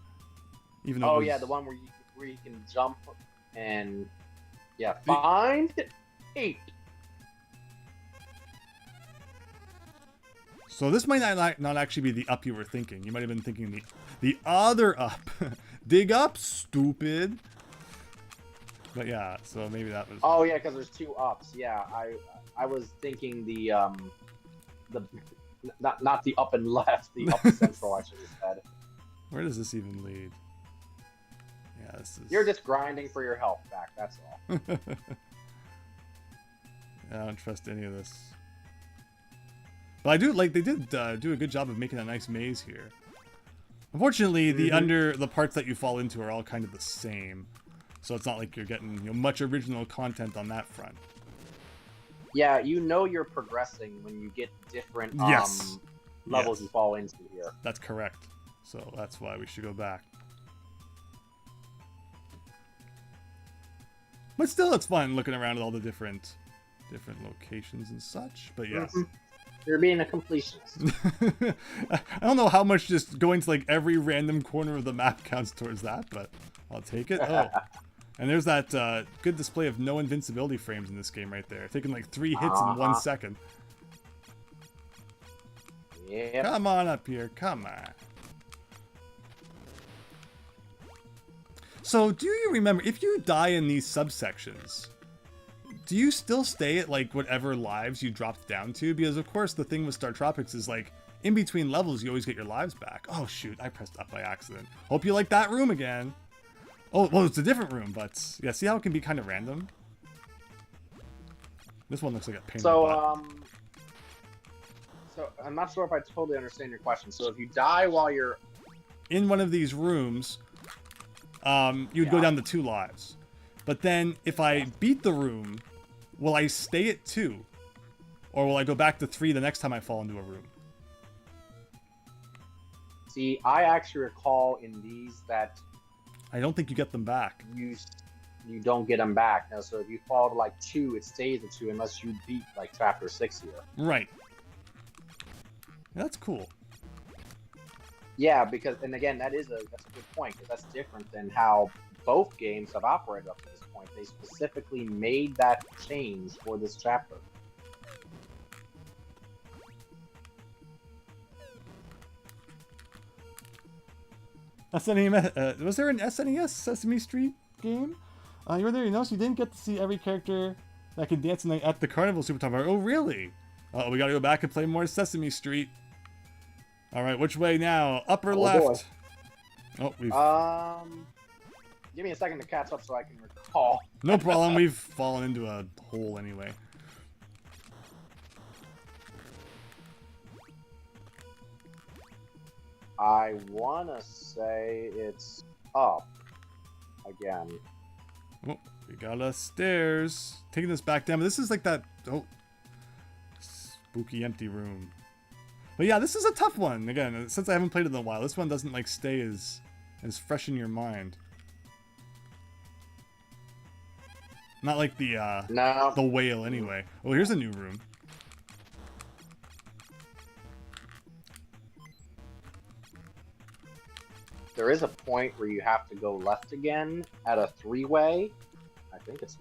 Even though the one where you can jump and find 8. So this might not actually be the up you were thinking. You might have been thinking the other up. Dig up, stupid. But yeah, so maybe that was. Oh yeah, because there's 2 ups. Yeah, I was thinking the not the up and left, the up and central. I should have said. Where does this even lead? Yeah, this is. You're just grinding for your health back. That's all. I don't trust any of this. But I do like they did do a good job of making a nice maze here. Unfortunately, the parts that you fall into are all kind of the same, so it's not like you're getting much original content on that front. Yeah, you're progressing when you get different levels you fall into here. That's correct. So that's why we should go back. But still, it's fun looking around at all the different locations and such. But yes. You're being a completionist. I don't know how much just going to like every random corner of the map counts towards that, but I'll take it. Oh. And there's that good display of no invincibility frames in this game right there. Taking like 3 hits in 1 second. Yep. Come on up here. Come on. So, do you remember, if you die in these subsections, do you still stay at like whatever lives you dropped down to? Because of course the thing with StarTropics is like, in between levels, you always get your lives back. Oh shoot, I pressed up by accident. Hope you like that room again. Oh, well, it's a different room, but yeah, see how it can be kind of random? This one looks like a pain in the butt. So I'm not sure if I totally understand your question. So if you die while you're in one of these rooms, you would go down to 2 lives. But then if I beat the room, will I stay at 2? Or will I go back to 3 the next time I fall into a room? See, I actually recall in these that I don't think you get them back. you don't get them back. Now, so if you fall to like 2, it stays at 2 unless you beat like chapter 6 here. Right. That's cool. Yeah, because, and again, that's a good point, because that's different than how both games have operated up to this point. They specifically made that change for this chapter. SNES, was there an SNES Sesame Street game? You were there, you noticed you didn't get to see every character that can dance at the Carnival Super Time. Oh, really? We gotta go back and play more Sesame Street. Alright, which way now? Up or left? Boy. Oh, we've... Give me a second to catch up so I can recall. No problem, we've fallen into a hole anyway. I wanna say it's up again. Oh, we got us stairs. Taking us back down, but this is like that... Oh. Spooky empty room. But yeah, this is a tough one. Again, since I haven't played it in a while, this one doesn't like stay as fresh in your mind. Not like the the whale anyway. Oh, here's a new room. There is a point where you have to go left again at a 3-way. I think it's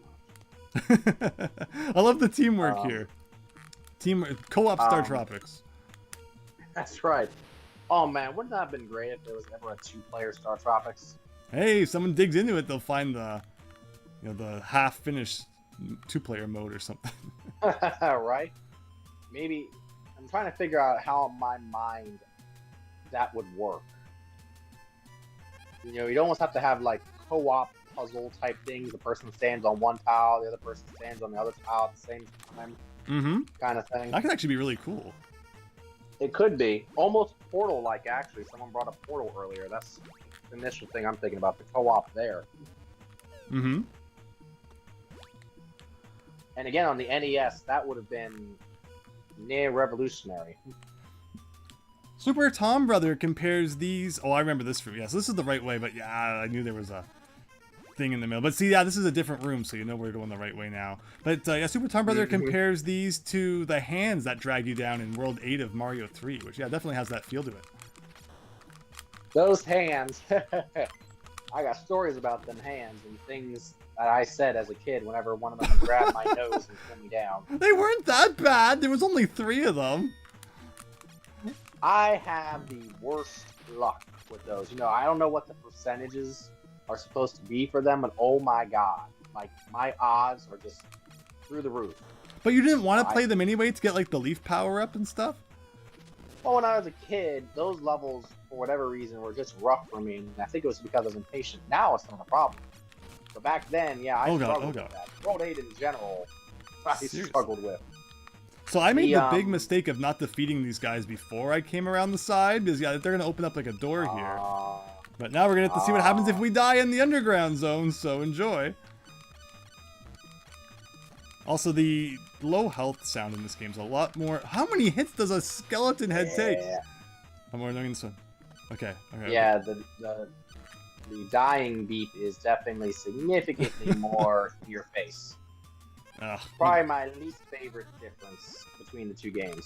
not. I love the teamwork here. Co-op StarTropics. That's right. Oh man, wouldn't that have been great if there was ever a 2-player StarTropics? Hey, if someone digs into it, they'll find the, the half-finished 2-player mode or something. Right? Maybe I'm trying to figure out how in my mind that would work. You'd almost have to have like co-op puzzle type things. The person stands on one tile, the other person stands on the other tile at the same time. Mm-hmm. Kind of thing. That could actually be really cool. It could be. Almost Portal-like, actually. Someone brought up Portal earlier. That's the initial thing I'm thinking about, the co-op there. Mm-hmm. And again, on the NES, that would have been near revolutionary. Super Tom Brother compares these... Oh, I remember this room. Yes, this is the right way, but yeah, I knew there was a thing in the middle. But see, yeah, this is a different room, so you know we're going the right way now. But yeah, Super Tom Brother compares these to the hands that drag you down in World 8 of Mario 3, which, yeah, definitely has that feel to it. Those hands. I got stories about them hands and things that I said as a kid whenever one of them grabbed my nose and pulled me down. They weren't that bad. There was only 3 of them. I have the worst luck with those. I don't know what the percentages are supposed to be for them, but oh my god. Like, my odds are just through the roof. But you didn't want to play them anyway to get, like, the leaf power up and stuff? Well, when I was a kid, those levels, for whatever reason, were just rough for me. And I think it was because I was impatient. Now it's not a problem. But back then, yeah, I struggled with that. World 8 in general, I struggled with. So I made the big mistake of not defeating these guys before I came around the side, because yeah, they're going to open up like a door here. But now we're going to have to see what happens if we die in the underground zone, so enjoy. Also, the low health sound in this game is a lot more... How many hits does a skeleton head take? I'm more annoying this one. Okay. Yeah, the dying beep is definitely significantly more to your face. Probably my least favorite difference between the two games.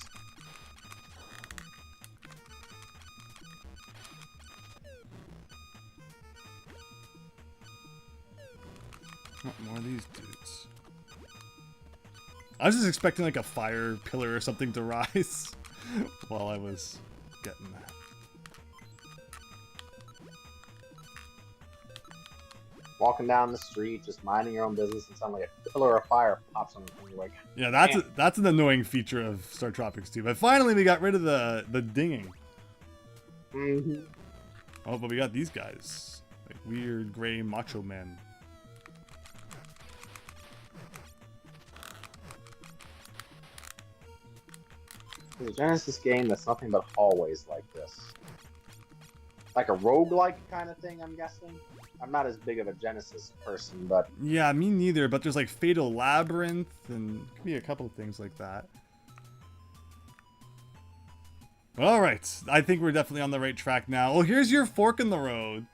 More of these dudes. I was just expecting like a fire pillar or something to rise while I was getting that. walking down the street, just minding your own business, and suddenly a pillar of fire pops on you. Like, Yeah, that's an annoying feature of StarTropics II. But finally, we got rid of the dinging. mm-hmm. Oh, but we got these guys, like weird gray macho men. It's a Genesis game that's nothing but hallways like this. Like a roguelike kind of thing, I'm guessing. I'm not as big of a Genesis person, but... Yeah, me neither, but there's like Fatal Labyrinth, and could be a couple of things like that. Alright, I think we're definitely on the right track now. Oh, here's your fork in the road.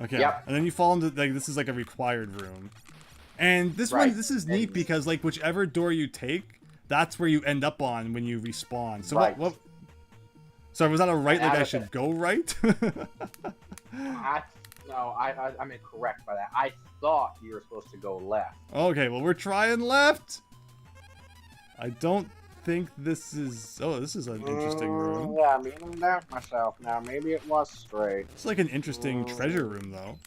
Okay, Yep. And then you fall into, like, this is like a required room. And this Right. one, this is neat because, like, whichever door you take, that's where you end up on when you respawn. So Right. what so was that a right, like I And should go right? I'm incorrect by that. I thought you were supposed to go left. Okay, well, we're trying left. I don't think this is... Oh, this is an interesting room. Yeah, I'm even doubt myself now. Maybe it was straight. It's like an interesting treasure room, though.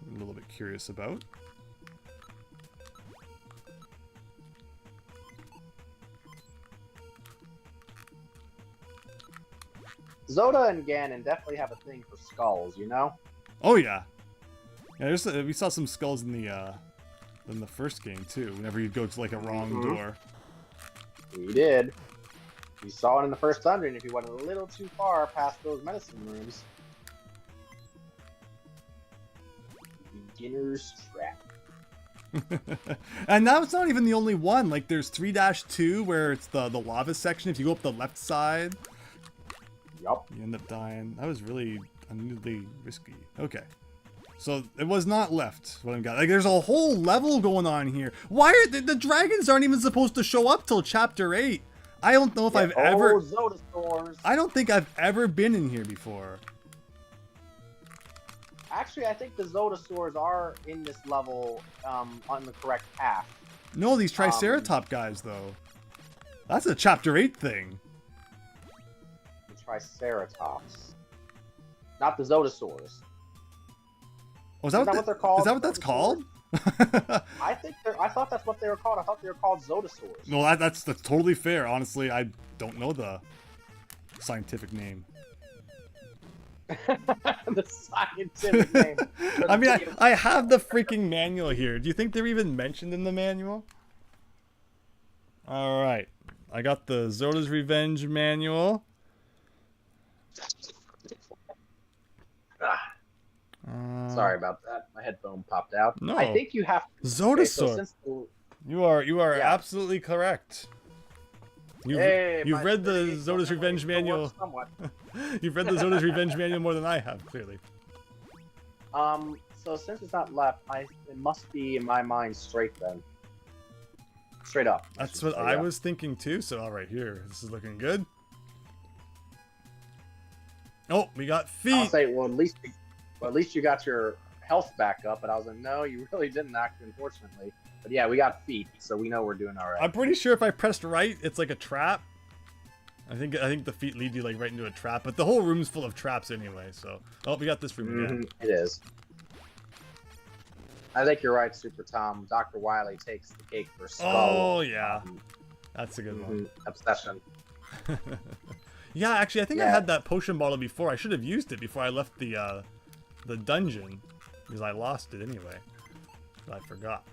I'm a little bit curious about. Zoda and Ganon definitely have a thing for skulls, you know? Oh, yeah. Yeah, we saw some skulls in the first game, too, whenever you go to, like, a wrong door. We did. We saw it in the first dungeon if you went a little too far past those medicine rooms. Beginner's trap. And now it's not even the only one. Like, there's 3-2, where it's the lava section. If you go up the left side, Yup. you end up dying. That was really unneededly risky. Okay. So it was not left. What I've got. Like, there's a whole level going on here. Why are the dragons aren't even supposed to show up till chapter 8? I don't know if I've ever... Zoda stores. I don't think I've ever been in here before. Actually, I think the Zodasaurs are in this level on the correct path. No, these Triceratop guys, though. That's a chapter 8 thing. The Triceratops. Not the Zodasaurs. Oh, is that what they're called? Is that what that's called? I thought that's what they were called. I thought they were called Zodasaurs. No, that's totally fair. Honestly, I don't know the scientific name. The scientific name. I mean, I have the freaking manual here. Do you think they're even mentioned in the manual? All right, I got the Zoda's Revenge manual. Sorry about that. My headphone popped out. No. I think you have to... Zodasaur. You are Yeah. absolutely correct. You've my read the 38 Zoda's Revenge still works manual. somewhat. You've read the Zoda's Revenge manual more than I have, clearly. So since it's not left, it must be in my mind straight then. Straight up. That's what I was thinking too. So all right, here, this is looking good. Oh, we got feet. I'll say, well, at least you got your health back up. And I was like, no, you really didn't, actually, unfortunately. But yeah, we got feet, so we know we're doing all right. I'm pretty sure if I pressed right, it's like a trap. I think the feet lead you like right into a trap, but the whole room's full of traps anyway. So, oh, we got this room again. It is. I think you're right, Super Tom. Dr. Wily takes the cake for skull. Oh yeah, that's a good one. Obsession. Yeah, actually, I think I had that potion bottle before. I should have used it before I left the dungeon because I lost it anyway. I forgot.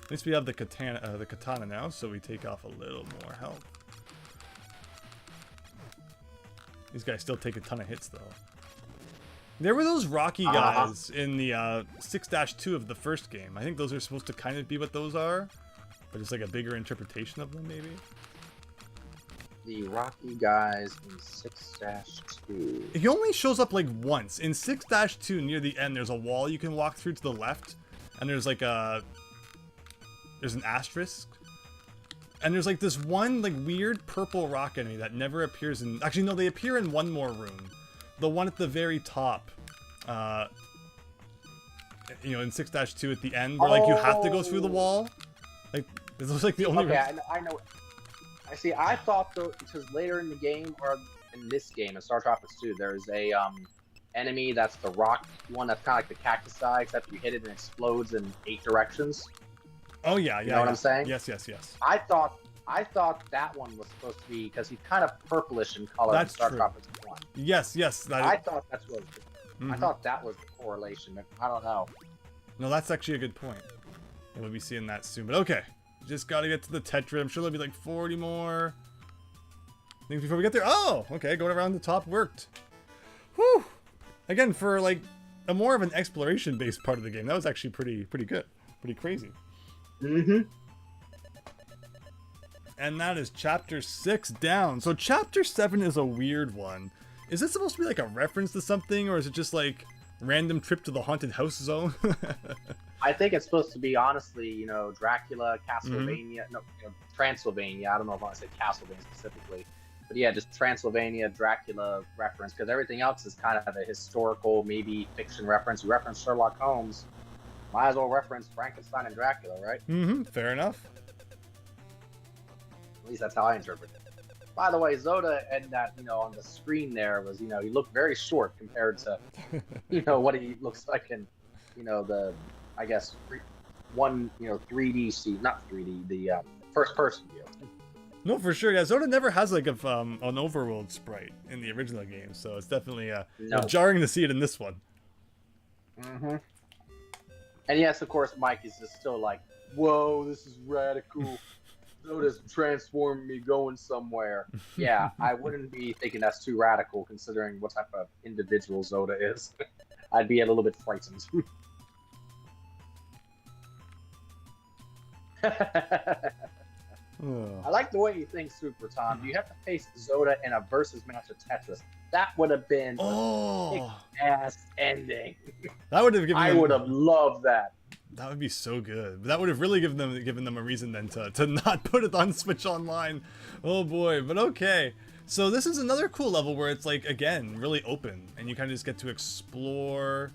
At least we have the katana now, so we take off a little more health. These guys still take a ton of hits, though. There were those rocky guys in the 6-2 of the first game. I think those are supposed to kind of be what those are, but it's like a bigger interpretation of them, maybe? The rocky guys in 6-2. He only shows up like once. In 6-2, near the end, there's a wall you can walk through to the left, and there's like there's an asterisk. And there's like this one like weird purple rock enemy that never appears in... Actually, no, they appear in one more room. The one at the very top. You know, in 6-2 at the end, where like you have to go through the wall. Like, this looks like the only... Okay, I See, I thought though, because later in the game, or in this game, in StarTropics 2, there's a enemy that's the rock one that's kind of like the cactus guy, except you hit it and it explodes in 8 directions. Oh yeah, You know what I'm saying? Yes, yes, yes. I thought that one was supposed to be because he's kind of purplish in color That's in true. StarTropics 1. Yes, yes. I thought that's what. I Mhm. thought that was the correlation. I don't know. No, that's actually a good point. And we'll be seeing that soon. But okay, just gotta get to the Tetra. I'm sure there'll be like 40 more things before we get there. Oh, okay, going around the top worked. Whew. Again, for like a more of an exploration-based part of the game, that was actually pretty good, pretty crazy. Mm-hmm. And that is chapter 6 down. So chapter 7 is a weird one. Is it supposed to be like a reference to something, or is it just like random trip to the haunted house zone? I think it's supposed to be, honestly, you know, Dracula, Castlevania, no, you know, Transylvania. I don't know if I want to say Castlevania specifically, but yeah, just Transylvania, Dracula reference, because everything else is kind of a historical, maybe fiction reference. You reference Sherlock Holmes, might as well reference Frankenstein and Dracula, right? Mm-hmm, fair enough. At least that's how I interpret it. By the way, Zoda and that, you know, on the screen there was, you know, he looked very short compared to, you know, what he looks like in, you know, the, I guess, one, you know, 3D scene, not 3D, the first person view. No, for sure. Yeah, Zoda never has like an overworld sprite in the original game, so it's definitely jarring to see it in this one. Mm-hmm. And yes, of course, Mike is just still like, whoa, this is radical. Zoda's transforming me going somewhere. Yeah, I wouldn't be thinking that's too radical considering what type of individual Zoda is. I'd be a little bit frightened. I like the way you think, Super Tom. You have to face Zoda in a versus match of Tetris. That would have been a kick-ass ending. That would have given. I would have loved that. That would be so good. That would have really given them a reason then to not put it on Switch Online. Oh boy, but okay. So this is another cool level where it's like, again, really open, and you kind of just get to explore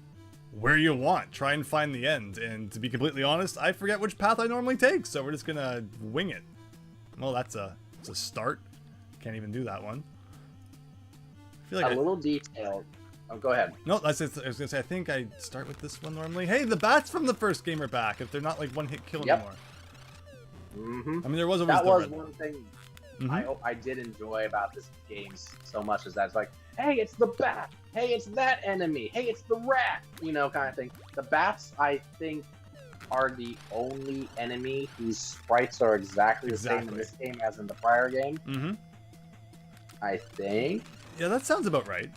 where you want, try and find the end. And to be completely honest, I forget which path I normally take, so we're just gonna wing it. Well, it's a start. Can't even do that one. I feel like a little detailed. Oh, go ahead. No, I was gonna say, I think I start with this one normally. Hey, the bats from the first game are back. If they're not like one-hit kill anymore. Mm-hmm. I mean, there was always that the was red. one thing Mm-hmm. I did enjoy about this game so much is that it's like, hey, it's the bat. Hey, it's that enemy. Hey, it's the rat. You know, kind of thing. The bats, I think, are the only enemy whose sprites are exactly the same in this game as in the prior game. Mm-hmm. I think. Yeah, that sounds about right.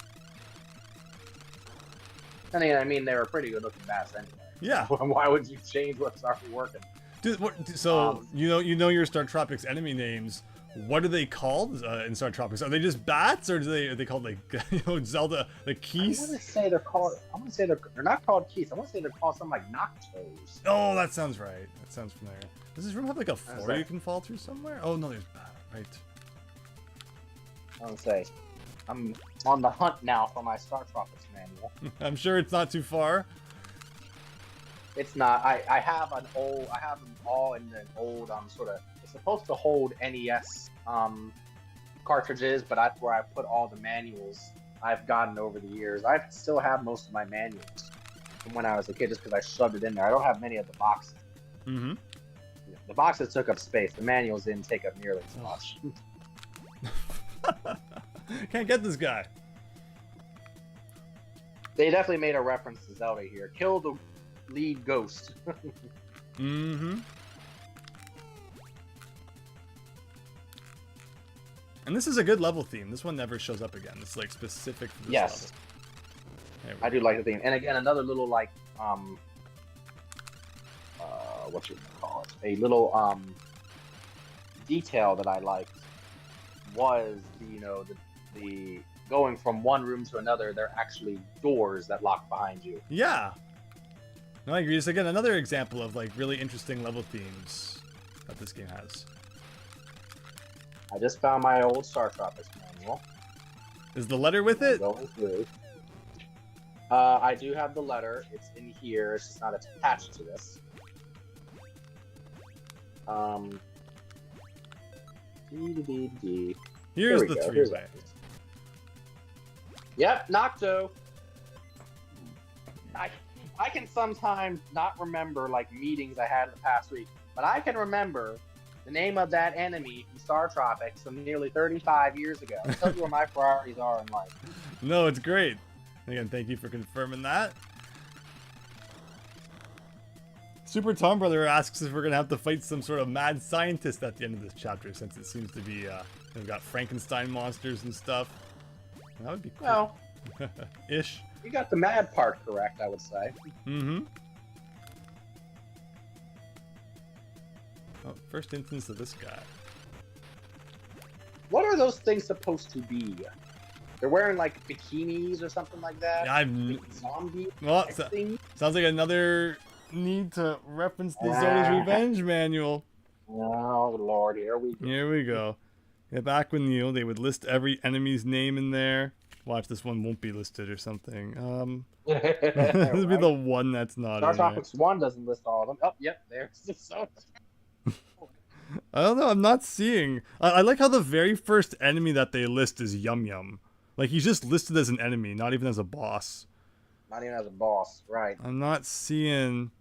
I mean, they were pretty good-looking bats anyway. Yeah. Why would you change what's already working? Dude, so you know your StarTropics enemy names. What are they called in StarTropics? Are they just bats, or are they called like Zelda, like Keys? I want to say they're called. They're not called Keys. I want to say they're called something like Noctos. Oh, that sounds right. That sounds familiar. Does this room have like a floor that? you can fall through somewhere? Oh no, there's bat. Right. I want to say, I'm on the hunt now for my StarTropics manual. I'm sure it's not too far. It's not. I have them all in an old sort of. It's supposed to hold NES cartridges, but that's where I put all the manuals I've gotten over the years. I still have most of my manuals from when I was a kid, just because I shoved it in there. I don't have many of the boxes. Mm-hmm. The boxes took up space. The manuals didn't take up nearly as much. Can't get this guy. They definitely made a reference to Zelda here. Kill the lead ghost. Mm-hmm. And this is a good level theme. This one never shows up again. It's like specific for this Yes. level. I do like the theme. And again, another little like what you call it? A little detail that I liked was the going from one room to another, they're actually doors that lock behind you. Yeah. No, I agree. It's again another example of like really interesting level themes that this game has. I just found my old StarTropics manual. Is the letter with it? Going through. I do have the letter. It's in here. It's just not attached to this. Dee. Here's There we the go. Here's three-way. that. Yep, Nocto. I can sometimes not remember like meetings I had in the past week, but I can remember the name of that enemy from StarTropics from nearly 35 years ago. It tells you where my priorities are in life. No, it's great. Again, thank you for confirming that. Super Tom Brother asks if we're gonna have to fight some sort of mad scientist at the end of this chapter, since it seems to be we've got Frankenstein monsters and stuff. That would be cool. Well, Ish. you got the mad part correct, I would say. Mm-hmm. Oh, first instance of this guy. What are those things supposed to be? They're wearing like bikinis or something like that. Yeah, Zombie well, thing. sounds like another need to reference the Zoda's Revenge manual. Oh Lord, here we go. Here we go. Yeah, back when they would list every enemy's name in there. Watch, this one won't be listed or something. This would be the one that's not in there. StarTropics 1 doesn't list all of them. Oh, yep, there's the Soda. I don't know, I'm not seeing. I like how the very first enemy that they list is Yum Yum. Like, he's just listed as an enemy, not even as a boss. Not even as a boss, right. I'm not seeing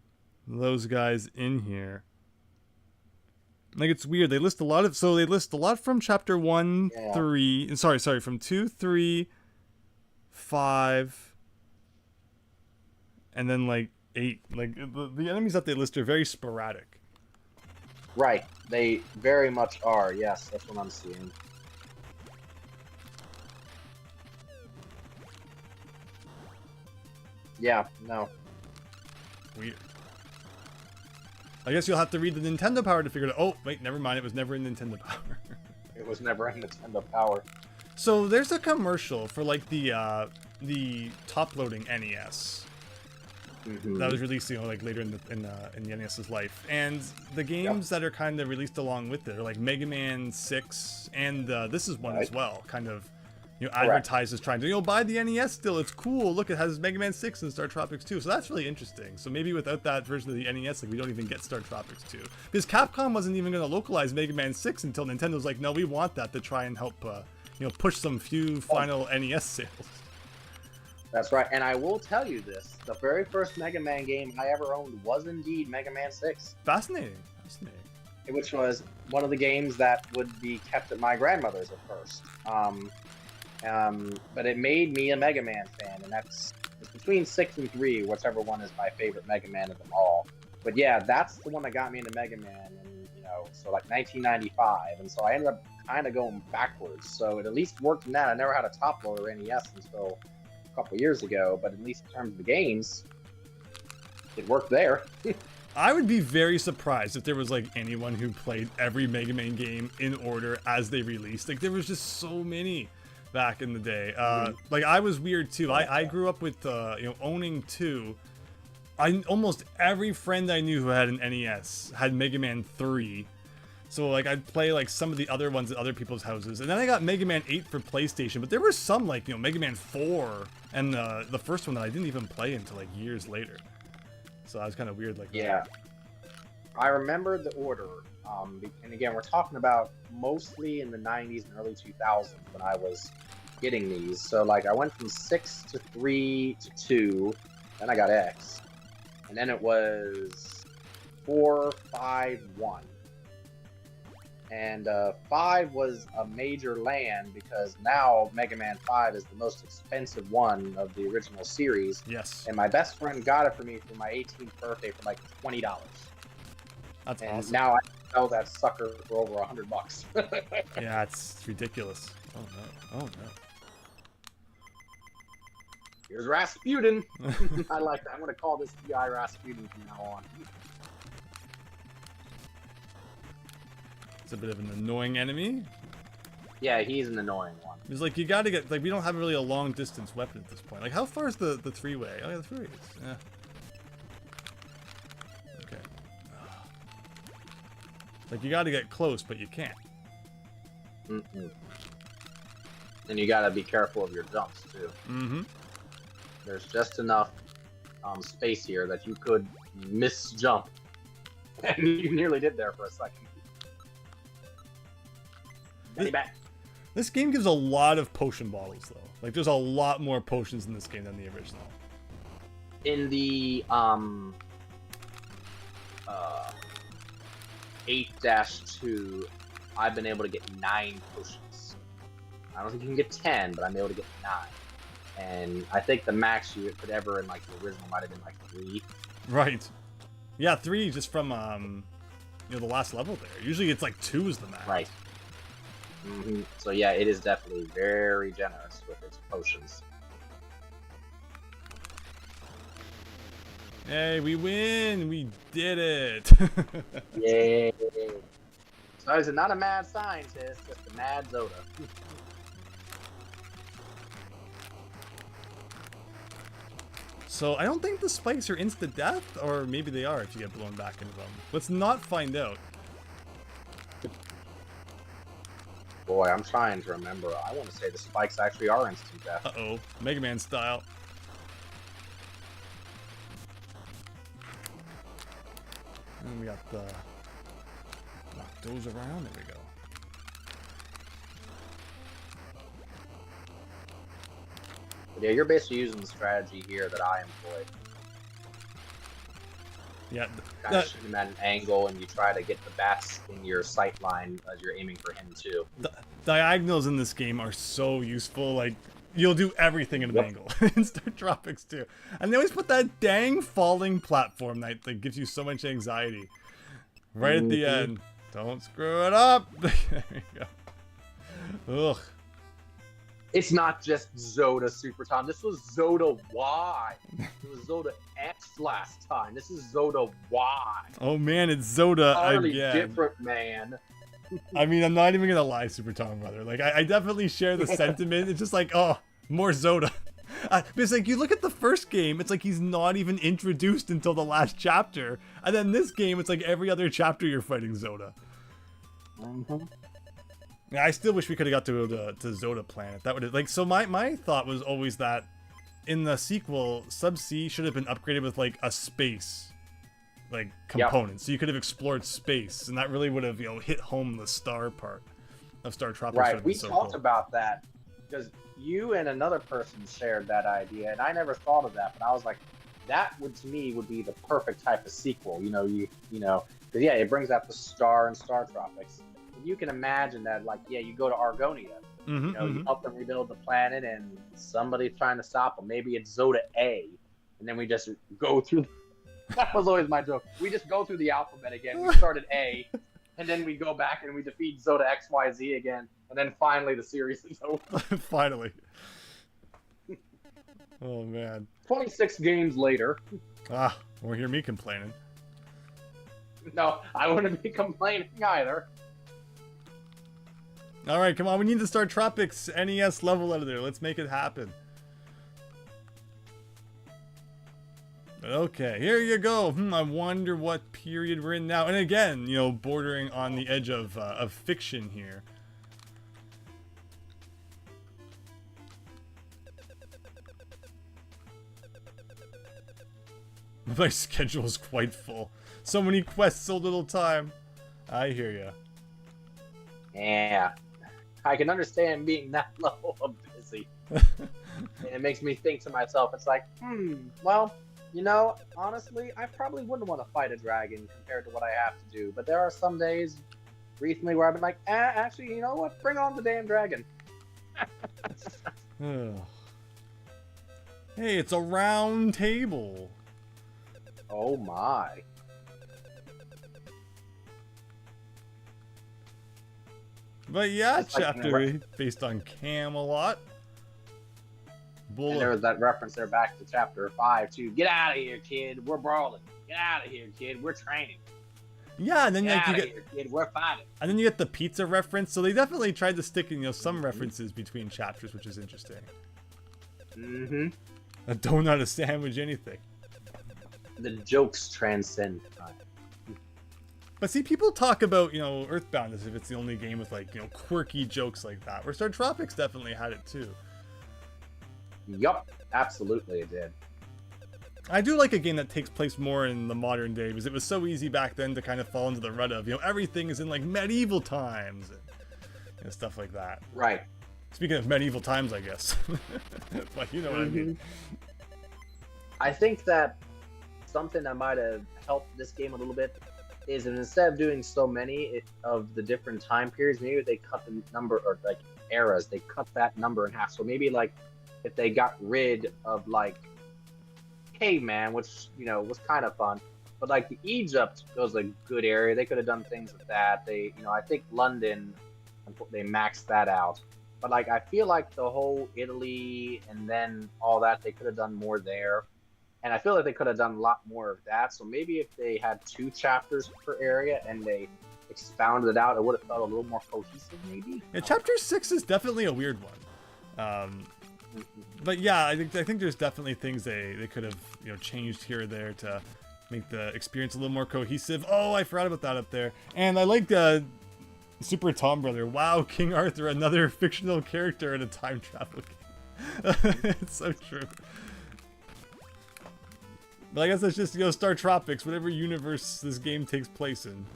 those guys in here. Like, it's weird. They list a lot of... So, they list a lot from Chapter 1, Yeah. 3... Sorry, from 2, 3, 5... And then, like, 8. Like, the enemies that they list are very sporadic. Right, they very much are, yes, that's what I'm seeing. Yeah, no. Weird. I guess you'll have to read the Nintendo Power to figure it out. Oh, wait, never mind. It was never in Nintendo Power. It was never in Nintendo Power. So there's a commercial for like the top-loading NES that was released, like later in the NES's life, and the games that are kind of released along with it are like Mega Man 6, and this is one as well. Kind of, advertises trying to buy the NES still. It's cool. Look, it has Mega Man 6 and StarTropics 2. So that's really interesting. So maybe without that version of the NES, like we don't even get StarTropics 2, because Capcom wasn't even going to localize Mega Man 6 until Nintendo's like, no, we want that to try and help push some few final NES sales. That's right, and I will tell you this, the very first Mega Man game I ever owned was indeed Mega Man 6. Fascinating. Which was one of the games that would be kept at my grandmother's at first. But it made me a Mega Man fan, and it's between 6 and 3, whichever one is my favorite Mega Man of them all. But yeah, that's the one that got me into Mega Man, and so like 1995, and so I ended up kind of going backwards. So it at least worked in that. I never had a top-loader NES until a couple years ago, but at least in terms of the games, it worked there. I would be very surprised if there was like anyone who played every Mega Man game in order as they released. Like there was just so many back in the day. Like I was weird too. I grew up with owning 2. Almost every friend I knew who had an NES had Mega Man 3. So like I'd play like some of the other ones at other people's houses, and then I got Mega Man 8 for PlayStation. But there were some like Mega Man 4 and the first one that I didn't even play until like years later. So I was kind of weird like that. I remember the order, and again we're talking about mostly in the 90s and early 2000s when I was getting these. So like I went from 6 to 3 to 2, then I got X, and then it was 4, 5, 1. And 5 was a major land because now Mega Man 5 is the most expensive one of the original series. Yes. And my best friend got it for me for my 18th birthday for like $20. That's and awesome. Now I sell that sucker for over $100. Yeah, it's ridiculous. Oh no. Oh no. Here's Rasputin. I like that. I'm going to call this guy Rasputin from now on. It's a bit of an annoying enemy. Yeah, he's an annoying one. It's like you gotta get, like, we don't have really a long distance weapon at this point. Like, how far is the three-way? Oh yeah, the three-way is, yeah. Okay. Like, you gotta get close, but you can't. And you gotta be careful of your jumps, too. There's just enough space here that you could misjump. And you nearly did there for a second. Penny back. This game gives a lot of potion bottles, though. Like, there's a lot more potions in this game than the original. In the 8-2, I've been able to get 9 potions. I don't think you can get 10, but I'm able to get 9. And I think the max you could ever in like the original might have been like 3. Right. Yeah, 3 just from you know, the last level there. Usually it's like 2 is the max. Right. So yeah, it is definitely very generous with its potions. Hey, we win! We did it! Yay! So is it not a mad scientist, just a mad Zoda? So I don't think the spikes are insta-death, or maybe they are if you get blown back into them. Let's not find out. Boy, I'm trying to remember. I want to say the spikes actually are instant death. Uh-oh. Mega Man style. And we got the... knock those around. There we go. But yeah, you're basically using the strategy here that I employed. Yeah. Kind of shoot him at an angle, and you try to get the bats in your sight line as you're aiming for him too. The diagonals in this game are so useful. Like, you'll do everything at an angle in StarTropics 2. And they always put that dang falling platform that gives you so much anxiety. Right at the end. Don't screw it up. There you go. Ugh. It's not just Zoda Super Time. This was Zoda Y. It was Zoda X last time. This is Zoda Y. Oh man, it's Zoda Entirely again. different, man. I mean, I'm not even gonna lie, Super Tom brother. Like, I definitely share the sentiment. It's just like, oh, more Zoda. Because like, you look at the first game, it's like he's not even introduced until the last chapter, and then this game, it's like every other chapter you're fighting Zoda. Yeah, I still wish we could have got to go to Zoda Planet. That would have, like, so my thought was always that in the sequel, Sub-C should have been upgraded with like a space like component, so you could have explored space, and that really would have, you know, hit home the star part of StarTropics. Right, we talked about that because you and another person shared that idea, and I never thought of that, but I was like, that would to me would be the perfect type of sequel. You know, you know, because yeah, it brings out the star and StarTropics. You can imagine that, like, yeah, you go to Argonia, you know, you help them rebuild the planet, and somebody's trying to stop them. Maybe it's Zoda A, and then we just go through. That was always my joke. We just go through the alphabet again. We start at A, and then we go back and we defeat Zoda XYZ again, and then finally the series is over. Finally. Oh man. 26 games later. Ah, won't hear me complaining. No, I wouldn't be complaining either. Alright, come on, we need the StarTropics NES level editor. Let's make it happen. Okay, here you go. I wonder what period we're in now. And again, you know, bordering on the edge of fiction here. My schedule is quite full. So many quests, so little time. I hear ya. Yeah. I can understand being that level of busy. And it makes me think to myself, it's like, well, you know, honestly, I probably wouldn't want to fight a dragon compared to what I have to do. But there are some days recently where I've been like, actually, you know what? Bring on the damn dragon. Hey, it's a round table. Oh my. But yeah, It's like chapter 8 based on Camelot. And there was that reference there back to chapter 5 too. Get out of here, kid. We're brawling. Get out of here, kid. We're training. Yeah, and then Get like out you of get, here, kid. We're fighting. and then you get the pizza reference. So they definitely tried to stick in, you know, some references between chapters, which is interesting. A donut, a sandwich, anything. The jokes transcend time. But see, people talk about, you know, Earthbound as if it's the only game with, like, you know, quirky jokes like that. Where StarTropics definitely had it too. Yup, absolutely it did. I do like a game that takes place more in the modern day, because it was so easy back then to kind of fall into the rut of, you know, everything is in like medieval times. and stuff like that. Right. Speaking of medieval times, I guess. But you know what I mean. I think that something that might have helped this game a little bit is that instead of doing so many of the different time periods, maybe they cut the number, or like eras, they cut that number in half. So maybe like if they got rid of like caveman, which was kind of fun, but like the Egypt was a good area. They could have done things with that. They, I think London, they maxed that out. But like I feel like the whole Italy and then all that, they could have done more there. And I feel like they could have done a lot more of that. So maybe if they had 2 chapters per area and they expounded it out, it would have felt a little more cohesive, maybe. Yeah, chapter 6 is definitely a weird one. But yeah, I think there's definitely things they could have changed here or there to make the experience a little more cohesive. Oh, I forgot about that up there. And I like Super Tom Brother. Wow, King Arthur, another fictional character in a time travel game. It's so true. But I guess that's just, StarTropics, whatever universe this game takes place in.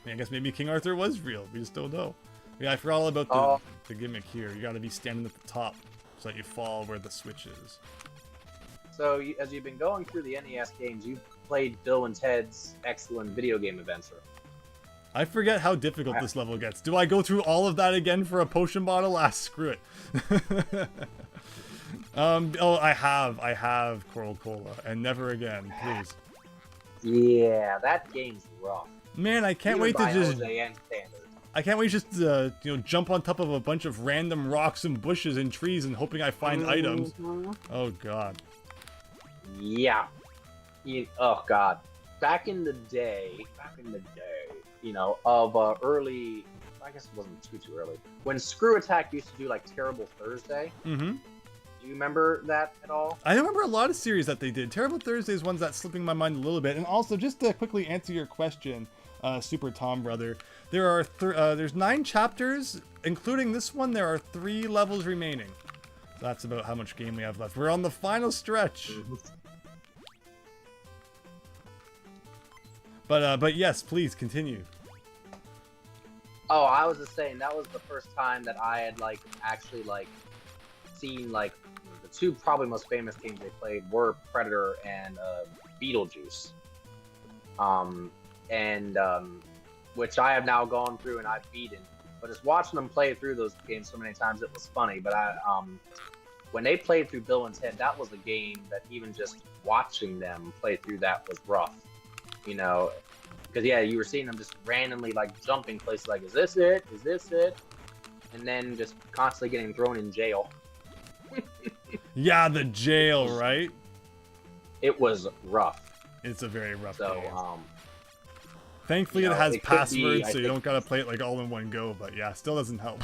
I guess maybe King Arthur was real. We just don't know. Yeah, I forgot all about the gimmick here. You gotta be standing at the top so that you fall where the switch is. So, as you've been going through the NES games, you've played Bill and Ted's Excellent Video Game Adventure. I forget how difficult this level gets. Do I go through all of that again for a potion bottle? Ah, screw it. Oh, I have Coral Cola, and never again, please. Yeah, that game's rough. Man, I can't wait to just. I can't wait just to, jump on top of a bunch of random rocks and bushes and trees and hoping I find items. Oh God. Yeah. Oh God. Back in the day, of early. I guess it wasn't too early. When Screw Attack used to do like Terrible Thursday. Mm-hmm. Do you remember that at all? I remember a lot of series that they did. Terrible Thursday is one's that's slipping my mind a little bit. And also, just to quickly answer your question, Super Tom Brother, there's 9 chapters, including this one. There are 3 levels remaining. So that's about how much game we have left. We're on the final stretch. But yes, please continue. Oh, I was just saying that was the first time that I had actually seen the 2 probably most famous games they played were Predator and Beetlejuice. Which I have now gone through and I've beaten. But just watching them play through those games so many times, it was funny. But when they played through Bill and Ted, that was a game that even just watching them play through that was rough. Because yeah, you were seeing them just randomly jumping places is this it? Is this it? And then just constantly getting thrown in jail. Yeah, the jail, right? It was rough. It's a very rough game. Thankfully, it has passwords, so you don't gotta play it all in one go. But yeah, still doesn't help.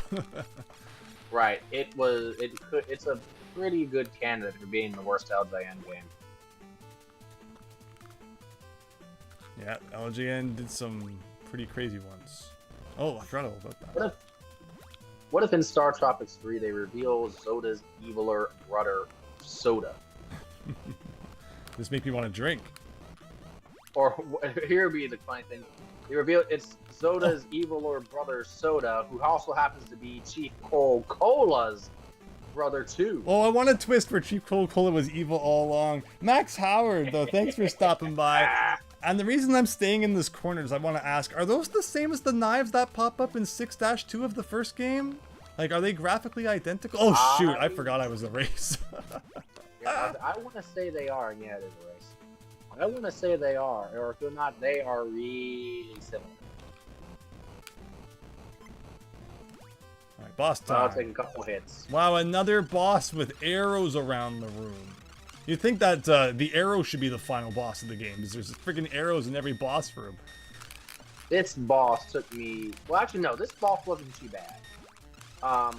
Right. It's a pretty good candidate for being the worst LJN game. Yeah, LJN did some pretty crazy ones. Oh, I forgot all about that. What if in StarTropics III they reveal Zoda's eviler brother, Soda? This make me want to drink. Or here would be the funny thing: they reveal it's Zoda's eviler brother, Soda, who also happens to be Chief Coral Cola's brother too. Oh, I want a twist where Chief Coral Cola was evil all along. Max Howard, though, thanks for stopping by. And the reason I'm staying in this corner is I want to ask, are those the same as the knives that pop up in 6-2 of the first game? Are they graphically identical? Oh, shoot, I forgot I was a race. Yeah, I want to say they are, and yeah, it is a race. I want to say they are, or if they're not, they are really similar. Alright, boss time. I'll take a couple hits. Wow, another boss with arrows around the room. You'd think that the arrow should be the final boss of the game, because there's freaking arrows in every boss room. This boss took me... Well, actually, no, this boss wasn't too bad. I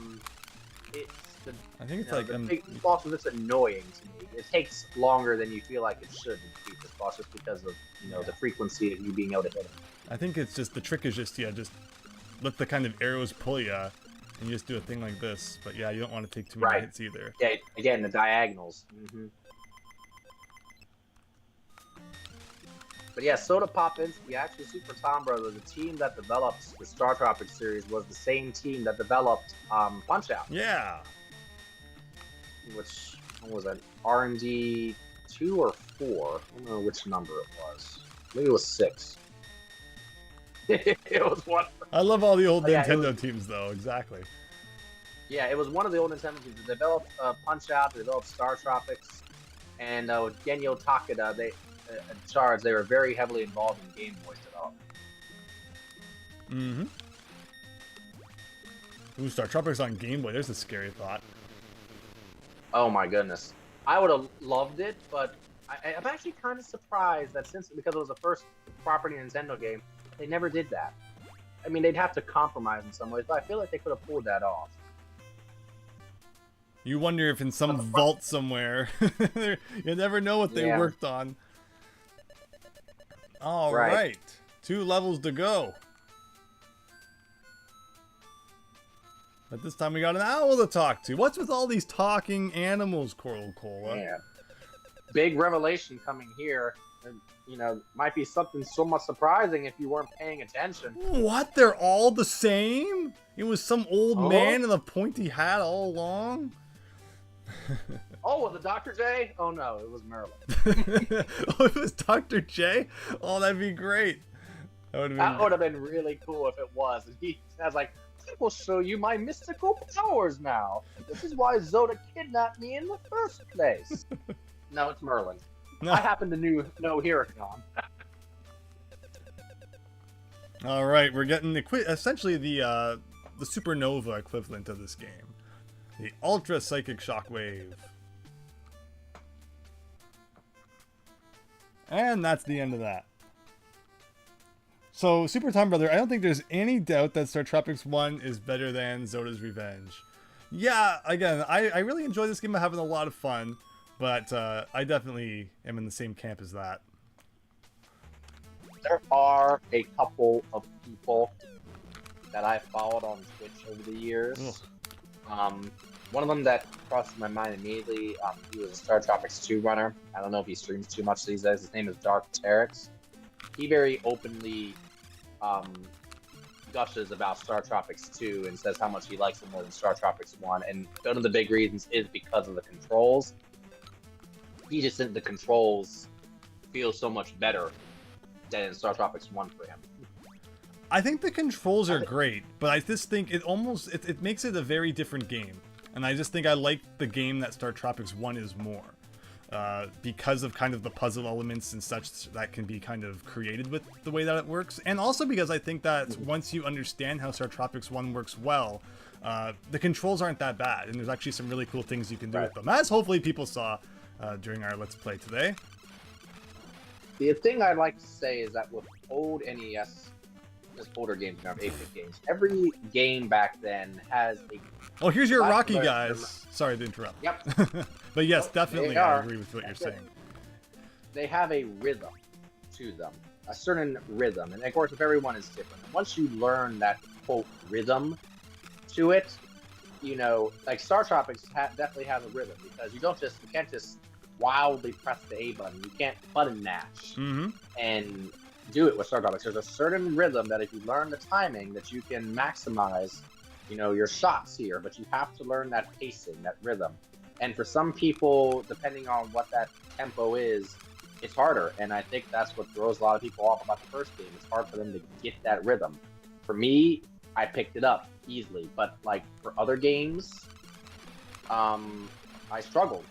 think it's this boss was just annoying to me. It takes longer than you feel like it should to beat this boss, just because of the frequency of you being able to hit him. I think it's just the trick is just let the kind of arrows pull you, and you just do a thing like this. But yeah, you don't want to take too many hits either. Yeah, again, the diagonals. But yeah, Soda Popinski, actually Super Tom Brothers, the team that developed the StarTropics series was the same team that developed Punch-Out! Yeah. Which, what was that, R&D 2 or 4? I don't know which number it was. Maybe it was 6. It was one. I love all the old Yeah, Nintendo teams, though. Exactly. Yeah, it was one of the old Nintendo teams. They developed Punch-Out!, they developed StarTropics, and with Genyo Takeda, they in charge, they were very heavily involved in Game Boy's development. Ooh, StarTropics on Game Boy. There's a scary thought. Oh my goodness. I would have loved it, but I'm actually kind of surprised that because it was the first property Nintendo game, they never did that. I mean, they'd have to compromise in some ways, but I feel like they could have pulled that off. You wonder if in some vault somewhere, you never know what they worked on. All right. 2 levels to go. But this time we got an owl to talk to. What's with all these talking animals, Coral Cola? Yeah. Big revelation coming here. And, you know, might be something somewhat surprising if you weren't paying attention. What? They're all the same? It was some old man in a pointy hat all along? Oh, was it Dr. J? Oh no, it was Merlin. Oh, it was Dr. J? Oh, that'd be great. That would have been really cool if it was. And he has like, I will show you my mystical powers now. This is why Zoda kidnapped me in the first place. No, it's Merlin. No. I happen to know Hiracon. All right, we're getting essentially the supernova equivalent of this game. The Ultra Psychic Shockwave. And that's the end of that. So, Super Time Brother, I don't think there's any doubt that StarTropics 1 is better than Zoda's Revenge. Yeah, again, I really enjoy this game. I'm having a lot of fun, but I definitely am in the same camp as that. There are a couple of people that I followed on Twitch over the years. One of them that crossed my mind immediately, he was a StarTropics 2 runner. I don't know if he streams too much these days. His name is Dark Terex. He very openly gushes about StarTropics 2 and says how much he likes it more than StarTropics 1. And one of the big reasons is because of the controls. He just said the controls feel so much better than in StarTropics 1 for him. I think the controls are great, but I just think it makes it a very different game. And I just think I like the game that StarTropics 1 is more. Because of kind of the puzzle elements and such that can be kind of created with the way that it works. And also because I think that once you understand how StarTropics 1 works well, the controls aren't that bad. And there's actually some really cool things you can do with them. As hopefully people saw during our Let's Play today. The thing I'd like to say is that with old NES, just older games, now 8-bit games, every game back then has a... Oh, here's your Rocky guys. Sorry to interrupt. Yep. But yes, definitely I agree with what you're saying. They have a rhythm to them, a certain rhythm. And of course, if everyone is different. Once you learn that, quote, rhythm to it, you know, like StarTropics definitely has a rhythm because you can't just wildly press the A button. You can't button mash and do it with StarTropics. There's a certain rhythm that if you learn the timing that you can maximize, you know, your shots here, but you have to learn that pacing, that rhythm. And for some people, depending on what that tempo is, it's harder. And I think that's what throws a lot of people off about the first game. It's hard for them to get that rhythm. For me, I picked it up easily, but like for other games, I struggled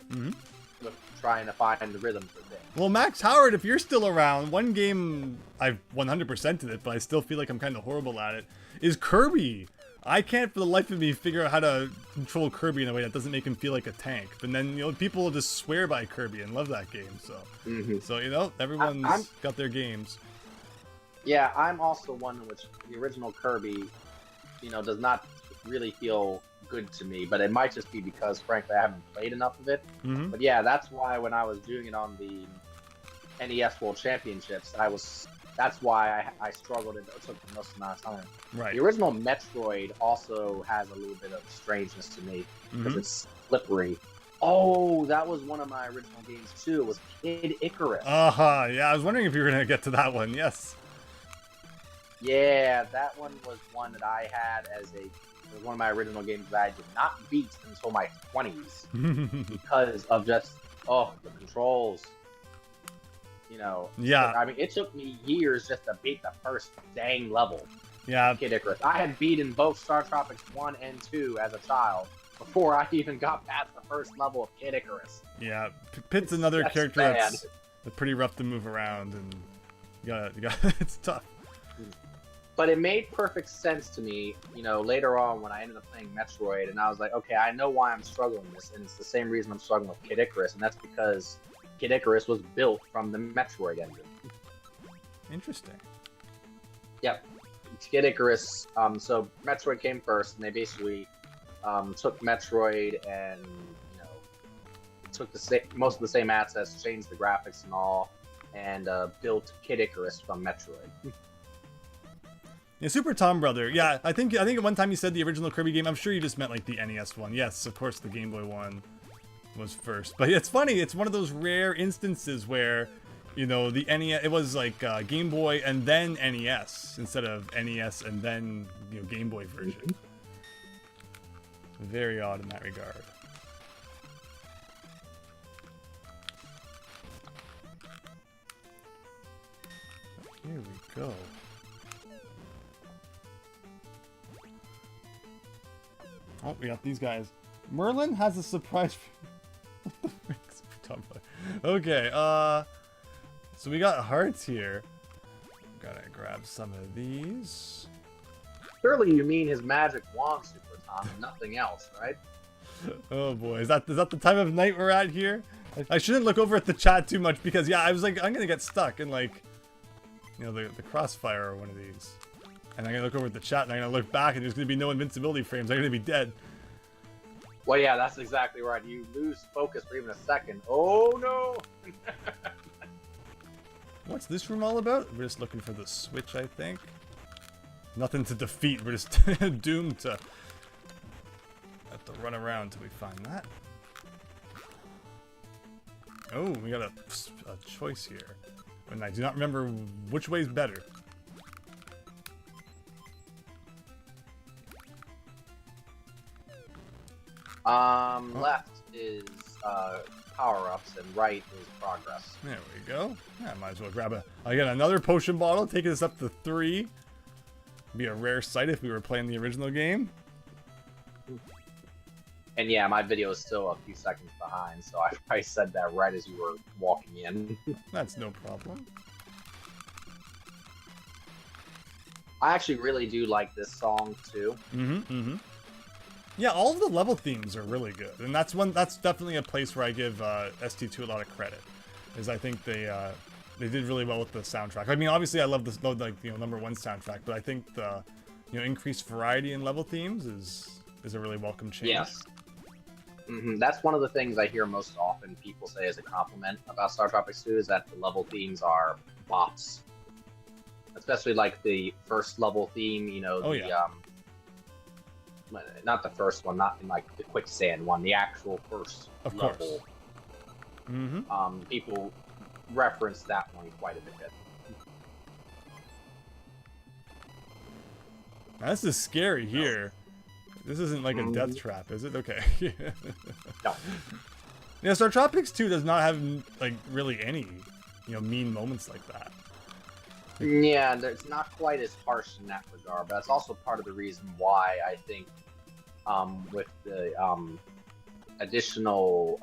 with trying to find the rhythm for things. Well, Max Howard, if you're still around, one game I've 100%ed it, but I still feel like I'm kind of horrible at it, is Kirby. I can't for the life of me figure out how to control Kirby in a way that doesn't make him feel like a tank. But then, you know, people will just swear by Kirby and love that game. So, so you know, everyone's got their games. Yeah, I'm also one in which the original Kirby, you know, does not really feel good to me. But it might just be because, frankly, I haven't played enough of it. But yeah, that's why when I was doing it on the NES World Championships, that's why I struggled and it took the most amount of time. Right. The original Metroid also has a little bit of strangeness to me because it's slippery. Oh, that was one of my original games too. It was Kid Icarus. Yeah, I was wondering if you were gonna get to that one. Yes. Yeah, that one was one that I had as it was one of my original games that I did not beat until my 20s because of just the controls. You know, Yeah. I mean, it took me years just to beat the first dang level. Yeah. Kid Icarus. I had beaten both StarTropics 1 and 2 as a child before I even got past the first level of Kid Icarus. Yeah. Pit's another That's character bad. that's pretty rough to move around, and you gotta it's tough. But it made perfect sense to me, you know, later on when I ended up playing Metroid, and I was like, okay, I know why I'm struggling with this, and it's the same reason I'm struggling with Kid Icarus, and that's because Kid Icarus was built from the Metroid engine. Interesting. Yep. Kid Icarus, so Metroid came first, and they basically took Metroid and, you know, took most of the same assets, changed the graphics and all, and built Kid Icarus from Metroid. Yeah, Super Tom Brother. Yeah, I think at one time you said the original Kirby game. I'm sure you just meant like the NES one. Yes, of course the Game Boy one was first. But it's funny. It's one of those rare instances where, you know, the NES, it was like Game Boy and then NES instead of NES and then, you know, Game Boy version. Very odd in that regard. Here we go. Oh, we got these guys. Merlin has a surprise. What the frick's Tom Brother? Okay, so we got hearts here. Gotta grab some of these. Surely you mean his magic wand, Super Tom, and nothing else, right? Oh boy, is that the time of night we're at here? I shouldn't look over at the chat too much because yeah, I was like, I'm gonna get stuck in like, you know, the crossfire or one of these. And I'm gonna look over at the chat and I'm gonna look back and there's gonna be no invincibility frames. I'm gonna be dead. Well, yeah, that's exactly right. You lose focus for even a second. Oh no! What's this room all about? We're just looking for the switch, I think. Nothing to defeat. We're just doomed to have to run around till we find that. Oh, we got a choice here. And I do not remember which way's better. Left is power-ups and right is progress. There we go. Yeah, might as well grab I got another potion bottle, taking us up to 3. Be a rare sight if we were playing the original game. And yeah, my video is still a few seconds behind, so I probably said that right as you were walking in. That's no problem. I actually really do like this song too. Yeah, all of the level themes are really good, and that's definitely a place where I give ST2 a lot of credit. Is I think they did really well with the soundtrack. I mean, obviously I love this like, you know, #1 soundtrack, but I think the, you know, increased variety in level themes is a really welcome change. Yes. That's one of the things I hear most often people say as a compliment about StarTropics 2 is that the level themes are bops. Especially like the first level theme, you know, not the first one, not in like the quicksand one, the actual first level. People reference that one quite a bit. Now, this is scary here. This isn't like a death trap, is it? Okay. No. Yeah, StarTropics 2 does not have like really any, you know, mean moments like that. Yeah, it's not quite as harsh in that regard, but that's also part of the reason why I think with the additional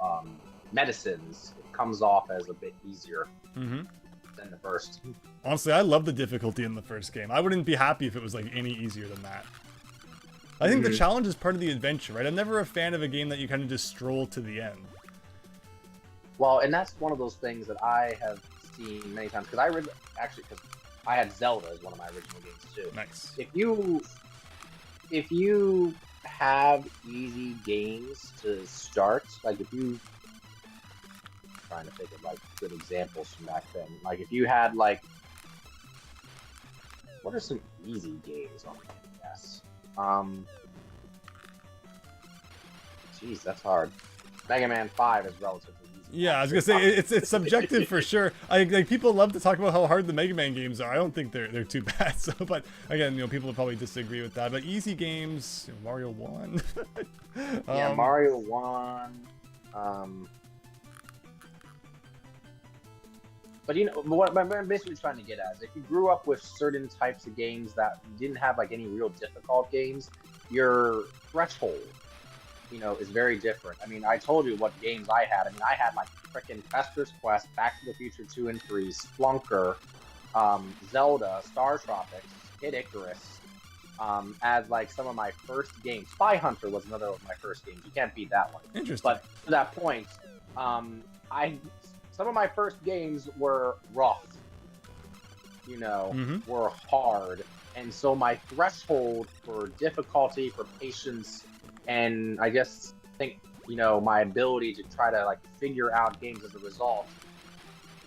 medicines, it comes off as a bit easier than the first. Honestly, I love the difficulty in the first game. I wouldn't be happy if it was like any easier than that. I think the challenge is part of the adventure, right? I'm never a fan of a game that you kind of just stroll to the end. Well, and that's one of those things that I have seen many times, because I had Zelda as one of my original games too. Nice. If you have easy games to start, like if you, I'm trying to think of like good examples from back then. Like if you had like, what are some easy games on the NES? Jeez, that's hard. Mega Man 5 is relatively easy. Yeah, I was gonna say it's subjective for sure. Like people love to talk about how hard the Mega Man games are. I don't think they're too bad. So, but again, people will probably disagree with that. But easy games, Mario 1. Yeah, Mario 1. But what I'm basically trying to get at is if you grew up with certain types of games that didn't have like any real difficult games, your threshold, is very different. I mean, I told you what games I had. I mean, I had like frickin' Fester's Quest, Back to the Future 2 and 3, Splunker, Zelda, StarTropics, Kid Icarus, as like some of my first games. Spy Hunter was another of my first games. You can't beat that one. Interesting. But to that point, some of my first games were rough, were hard. And so my threshold for difficulty, for patience, and I just think, my ability to try to like figure out games as a result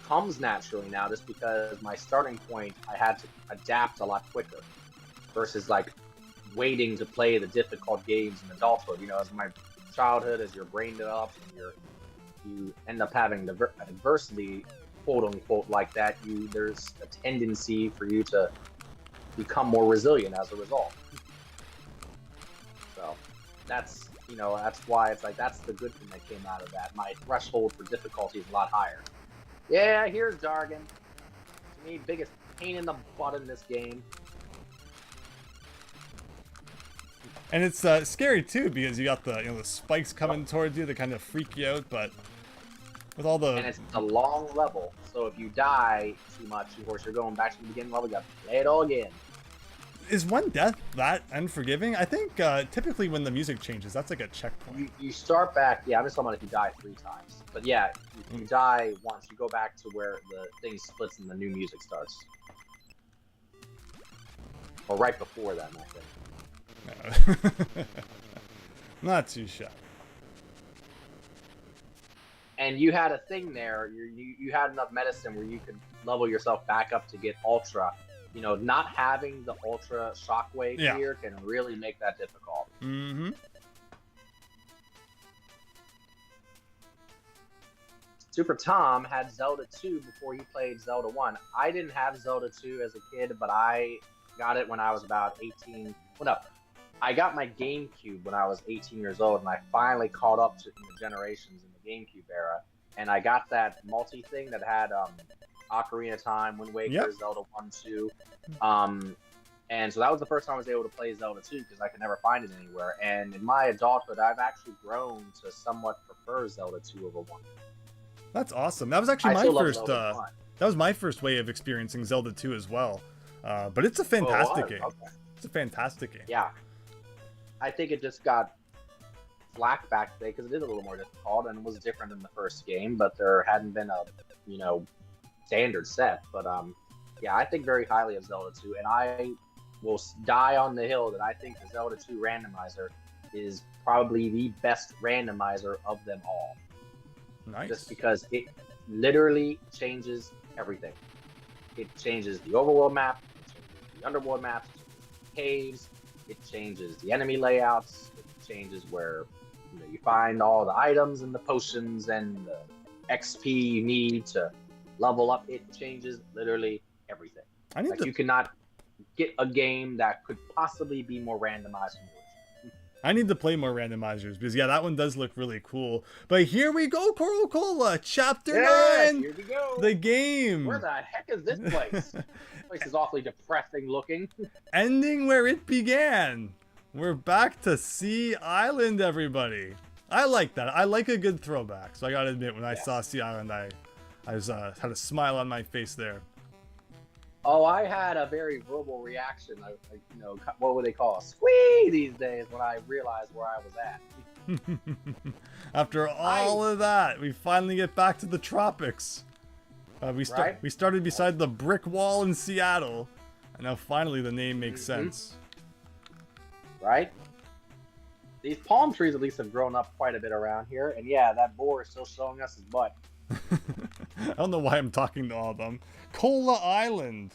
comes naturally now just because my starting point, I had to adapt a lot quicker versus like waiting to play the difficult games in adulthood. As my childhood, as your brain develops and you end up having adversity, quote unquote, like that, there's a tendency for you to become more resilient as a result. So that's why it's like that's the good thing that came out of that. My threshold for difficulty is a lot higher. Yeah, here's Dargan. To me, biggest pain in the butt in this game. And it's scary too because you got the spikes coming towards you that kind of freak you out, but with all the... And it's a long level, so if you die too much, of course, you're going back to the beginning level, you got to play it all again. Is one death that unforgiving? I think typically when the music changes, that's like a checkpoint. You start back, yeah, I'm just talking about if you die 3 times. But yeah, if you die once, you go back to where the thing splits and the new music starts. Or right before that, I think. Not too shy. And you had a thing there, you had enough medicine where you could level yourself back up to get Ultra. Not having the Ultra Shockwave here can really make that difficult. Mm-hmm. Super Tom had Zelda 2 before he played Zelda 1. I didn't have Zelda 2 as a kid, but I got it when I was about 18. Well, no. I got my GameCube when I was 18 years old, and I finally caught up to the generations in the GameCube era. And I got that multi thing that had Ocarina of Time, Wind Waker, Zelda 1, 2. And so that was the first time I was able to play Zelda 2 because I could never find it anywhere. And in my adulthood, I've actually grown to somewhat prefer Zelda 2 over 1. That's awesome. That was actually my first. That was my first way of experiencing Zelda 2 as well. But it's a fantastic game. Okay. It's a fantastic game. Yeah. I think it just got flack back today because it is a little more difficult and was different than the first game, but there hadn't been a, standard set. But yeah, I think very highly of Zelda 2, and I will die on the hill that I think the Zelda 2 randomizer is probably the best randomizer of them all. Nice. Just because it literally changes everything. It changes the overworld map, it changes the underworld maps, it changes the caves, it changes the enemy layouts, it changes where you find all the items and the potions and the XP you need to level up. It changes literally everything. You cannot get a game that could possibly be more randomized than yours. I need to play more randomizers because that one does look really cool. But here we go, Coral Cola, Chapter 9. Here we go. The game. Where the heck is this place? This place is awfully depressing looking. Ending where it began. We're back to Sea Island, everybody. I like that. I like a good throwback. So I gotta admit, when I saw Sea Island, I was had a smile on my face there. Oh, I had a very verbal reaction. What would they call a squee these days when I realized where I was at. After all of that, we finally get back to the tropics. We started beside the brick wall in Seattle, and now finally the name makes sense. Right? These palm trees at least have grown up quite a bit around here, and yeah, that boar is still showing us his butt. I don't know why I'm talking to all of them. Cola Island.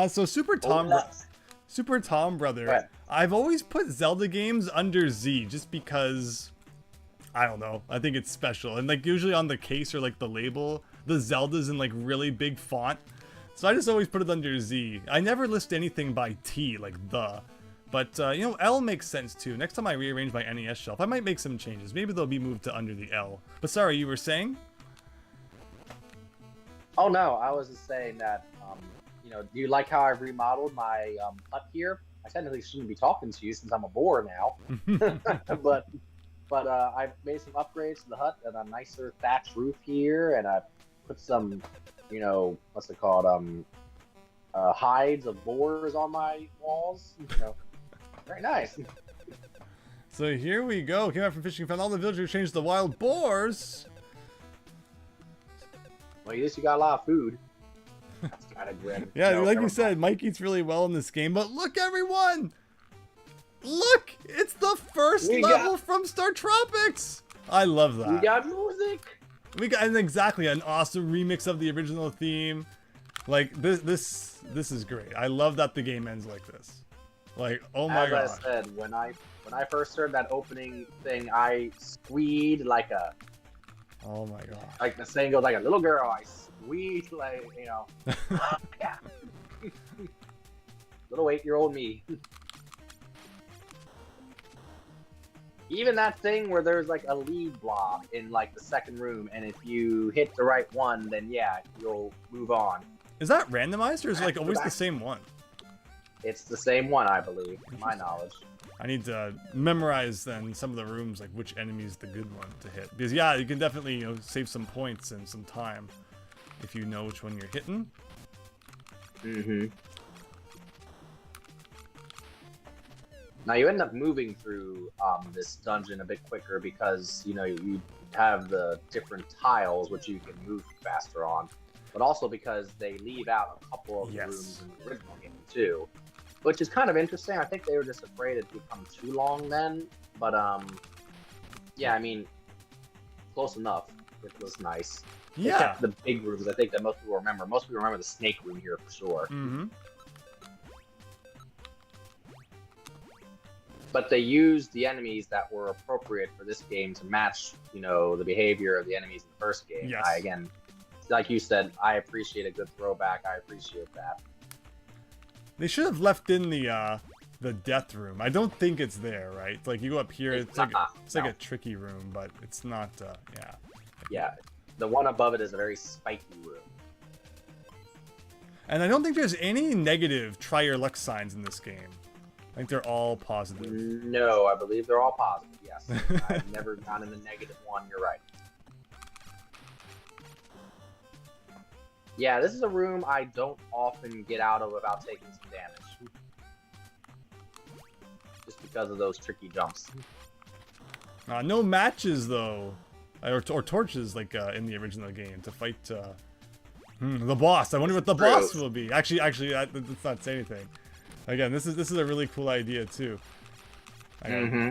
So Super Tom Brother. I've always put Zelda games under Z just because I don't know. I think it's special. And like usually on the case or like the label, the Zelda's in like really big font. So I just always put it under Z. I never list anything by T, like the. But, you know, L makes sense too. Next time I rearrange my NES shelf, I might make some changes. Maybe they'll be moved to under the L. But sorry, you were saying? Oh no, I was just saying that, you know, do you like how I've remodeled my hut here? I technically shouldn't be talking to you since I'm a boar now. but I've made some upgrades to the hut and a nicer thatched roof here, and I put some, you know, what's it called, hides of boars on my walls. You know, very nice. So here we go. Came out from fishing, found all the villagers changed the wild boars. Well, at least you got a lot of food. That's kind of grim. Yeah, No, like never you said, Mike eats really well in this game. But look, everyone! Look! It's the first level from StarTropics! I love that. We got music! We got exactly an awesome remix of the original theme. Like, this is great. I love that the game ends like this. Like, oh my god. As I said, when I first heard that opening thing, I squeed like a... Oh my god. Like the saying goes, like a little girl, I squeed like, you know. Yeah. Little 8-year-old me. Even that thing where there's like a lead block in like the second room, and if you hit the right one, then yeah, you'll move on. Is that randomized, or is it like always the same one? It's the same one, I believe, to my knowledge. I need to memorize then some of the rooms, like which enemy is the good one to hit. Because yeah, you can definitely, you know, save some points and some time if you know which one you're hitting. Mm-hmm. Now you end up moving through this dungeon a bit quicker because, you know, you have the different tiles which you can move faster on, but also because they leave out a couple of rooms in the original game too, which is kind of interesting. I think they were just afraid it'd become too long then, but yeah, I mean, close enough. It was nice. Yeah. Except the big rooms, I think that most people remember. Most people remember the snake room here for sure. Mm-hmm. But they used the enemies that were appropriate for this game to match, you know, the behavior of the enemies in the first game. Yes. Again, like you said, I appreciate a good throwback. I appreciate that. They should have left in the death room. I don't think it's there, right? It's like you go up here, it's like a tricky room, but it's not. Yeah. Yeah, the one above it is a very spiky room. And I don't think there's any negative try your luck signs in this game. I think they're all positive. No, I believe they're all positive. Yes, I've never gotten the negative one. You're right. Yeah, this is a room I don't often get out of without taking some damage. Just because of those tricky jumps. No matches, though. Or torches, like in the original game, to fight the boss. I wonder what the boss will be. Actually, let's not say anything. Again, this is a really cool idea, too. Mm-hmm.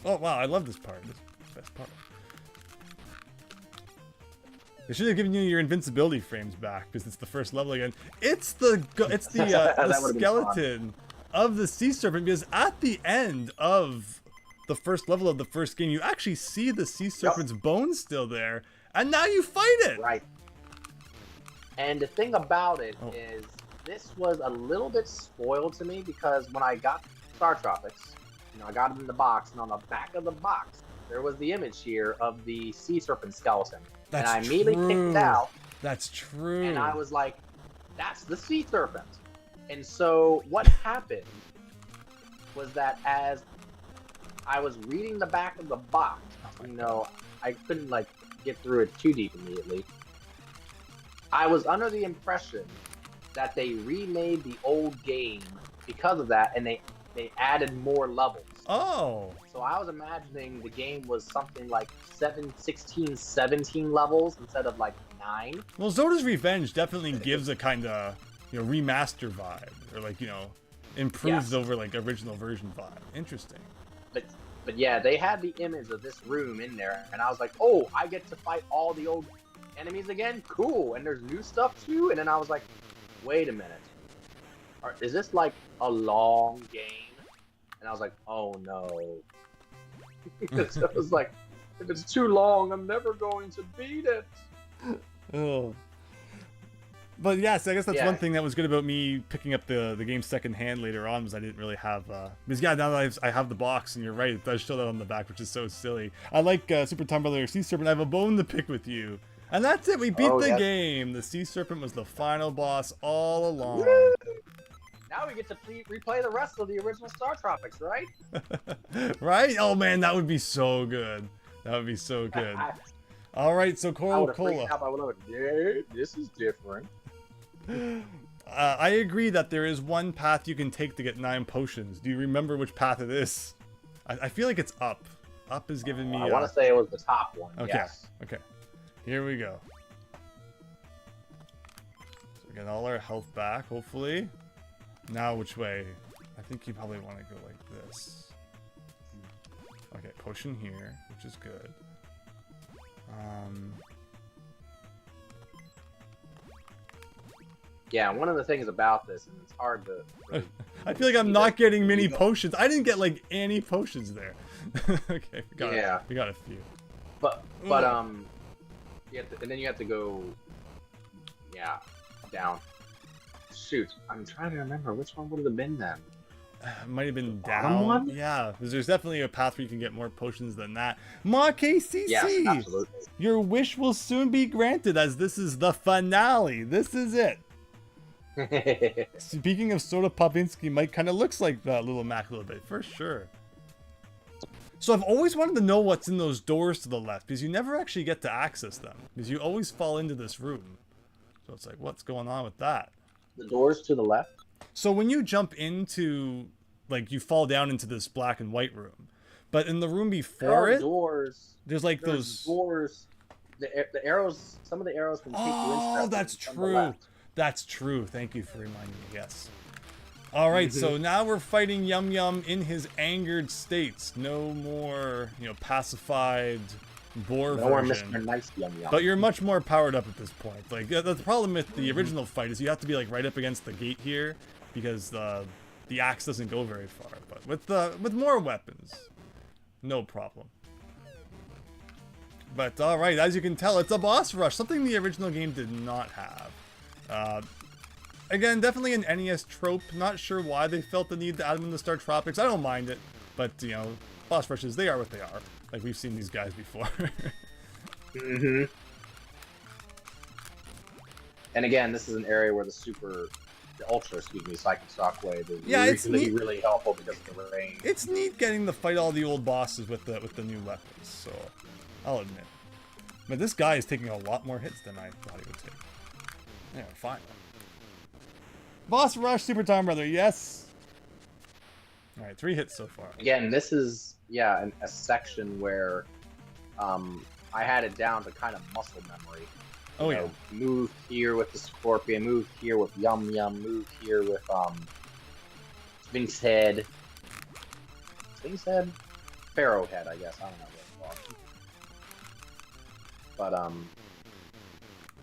Oh, wow, I love this part. This is the best part. They should have given you your invincibility frames back because it's the first level again. It's the skeleton of the sea serpent, because at the end of the first level of the first game, you actually see the sea serpent's bones still there, and now you fight it. Right. And the thing about it is, this was a little bit spoiled to me because when I got StarTropics, you know, I got it in the box, and on the back of the box, there was the image here of the sea serpent skeleton. That's and I immediately picked it out. That's true. And I was like, that's the sea serpent. And so what happened was that as I was reading the back of the box, you know, I couldn't like get through it too deep immediately. I was under the impression that they remade the old game because of that, and they added more levels. Oh. So I was imagining the game was something like 16, 17 levels instead of like 9. Well, Zoda's Revenge definitely gives a kind of, you know, remaster vibe, or like, you know, improved over like original version vibe. Interesting. But yeah, they had the image of this room in there, and I was like, oh, I get to fight all the old enemies again? Cool. And there's new stuff too? And then I was like, wait a minute. Is this like a long game? And I was like, oh no. So it was like, if it's too long, I'm never going to beat it. Oh. But yes, I guess that's Yeah. one thing that was good about me picking up the game secondhand later on, was I didn't really have because yeah, now that I have the box, and you're right, it does show that on the back, which is so silly. I like Super Time Brother Sea Serpent. I have a bone to pick with you, and that's it. We beat the game. The Sea Serpent was the final boss all along. Woo! Now we get to replay the rest of the original Star Tropics, right? Right? Oh man, that would be so good. That would be so good. All right, so I Coral would have Cola. freaked out. I would have yeah, this is different. I agree that there is one path you can take to get 9 potions. Do you remember which path it is? I feel like it's up. Up is giving me... I want to say it was the top one. Okay, Yes. okay. Here we go. So we get all our health back, hopefully. Now which way? I think you probably want to go like this. Okay, potion here, which is good. Yeah, one of the things about this, and it's hard to... really I feel like I'm not getting many you don't- potions. I didn't get like any potions there. Okay, we got Yeah. we got a few. But you have to, and then you have to go, yeah, down. Shoot, I'm trying to remember which one would have been then. It might have been bottom down. one? Yeah, because there's definitely a path where you can get more potions than that. Ma KCC, Yes, absolutely. your wish will soon be granted, as this is the finale. This is it. Speaking of Soda Popinski, Mike kind of looks like that little Mac a little bit, for sure. So I've always wanted to know what's in those doors to the left, because you never actually get to access them, because you always fall into this room. So it's like, what's going on with that? The doors to the left? So when you jump into, like, you fall down into this black and white room, but in the room before it, doors. there's like There's those... doors. The arrows, some of the arrows can take you into Oh, that's true. That's true. Thank you for reminding me. Yes. All right. So now we're fighting Yum Yum in his angered states. No more, pacified boar No more version. Mr. Nice Yum Yum. But you're much more powered up at this point. Like the problem with the original fight is you have to be like right up against the gate here, because the axe doesn't go very far. But with more weapons, no problem. But all right, as you can tell, it's a boss rush, something the original game did not have. Again, definitely an NES trope. Not sure why they felt the need to add them in the StarTropics. I don't mind it, but boss rushes, they are what they are. Like, we've seen these guys before. And again, this is an area where the Ultra, Psychic Shockwave is it's really, neat. really helpful because of the range. It's neat getting to fight all the old bosses with the new weapons, so I'll admit. But this guy is taking a lot more hits than I thought he would take. Yeah, fine. Boss rush, Super Time Brother, yes. All right, 3 hits so far. Again, this is a section where I had it down to kind of muscle memory. Oh You know, move here with the Scorpion, move here with Yum Yum, move here with Sphinx Head. Sphinx Head? Pharaoh Head, I guess. I don't know what it's called. But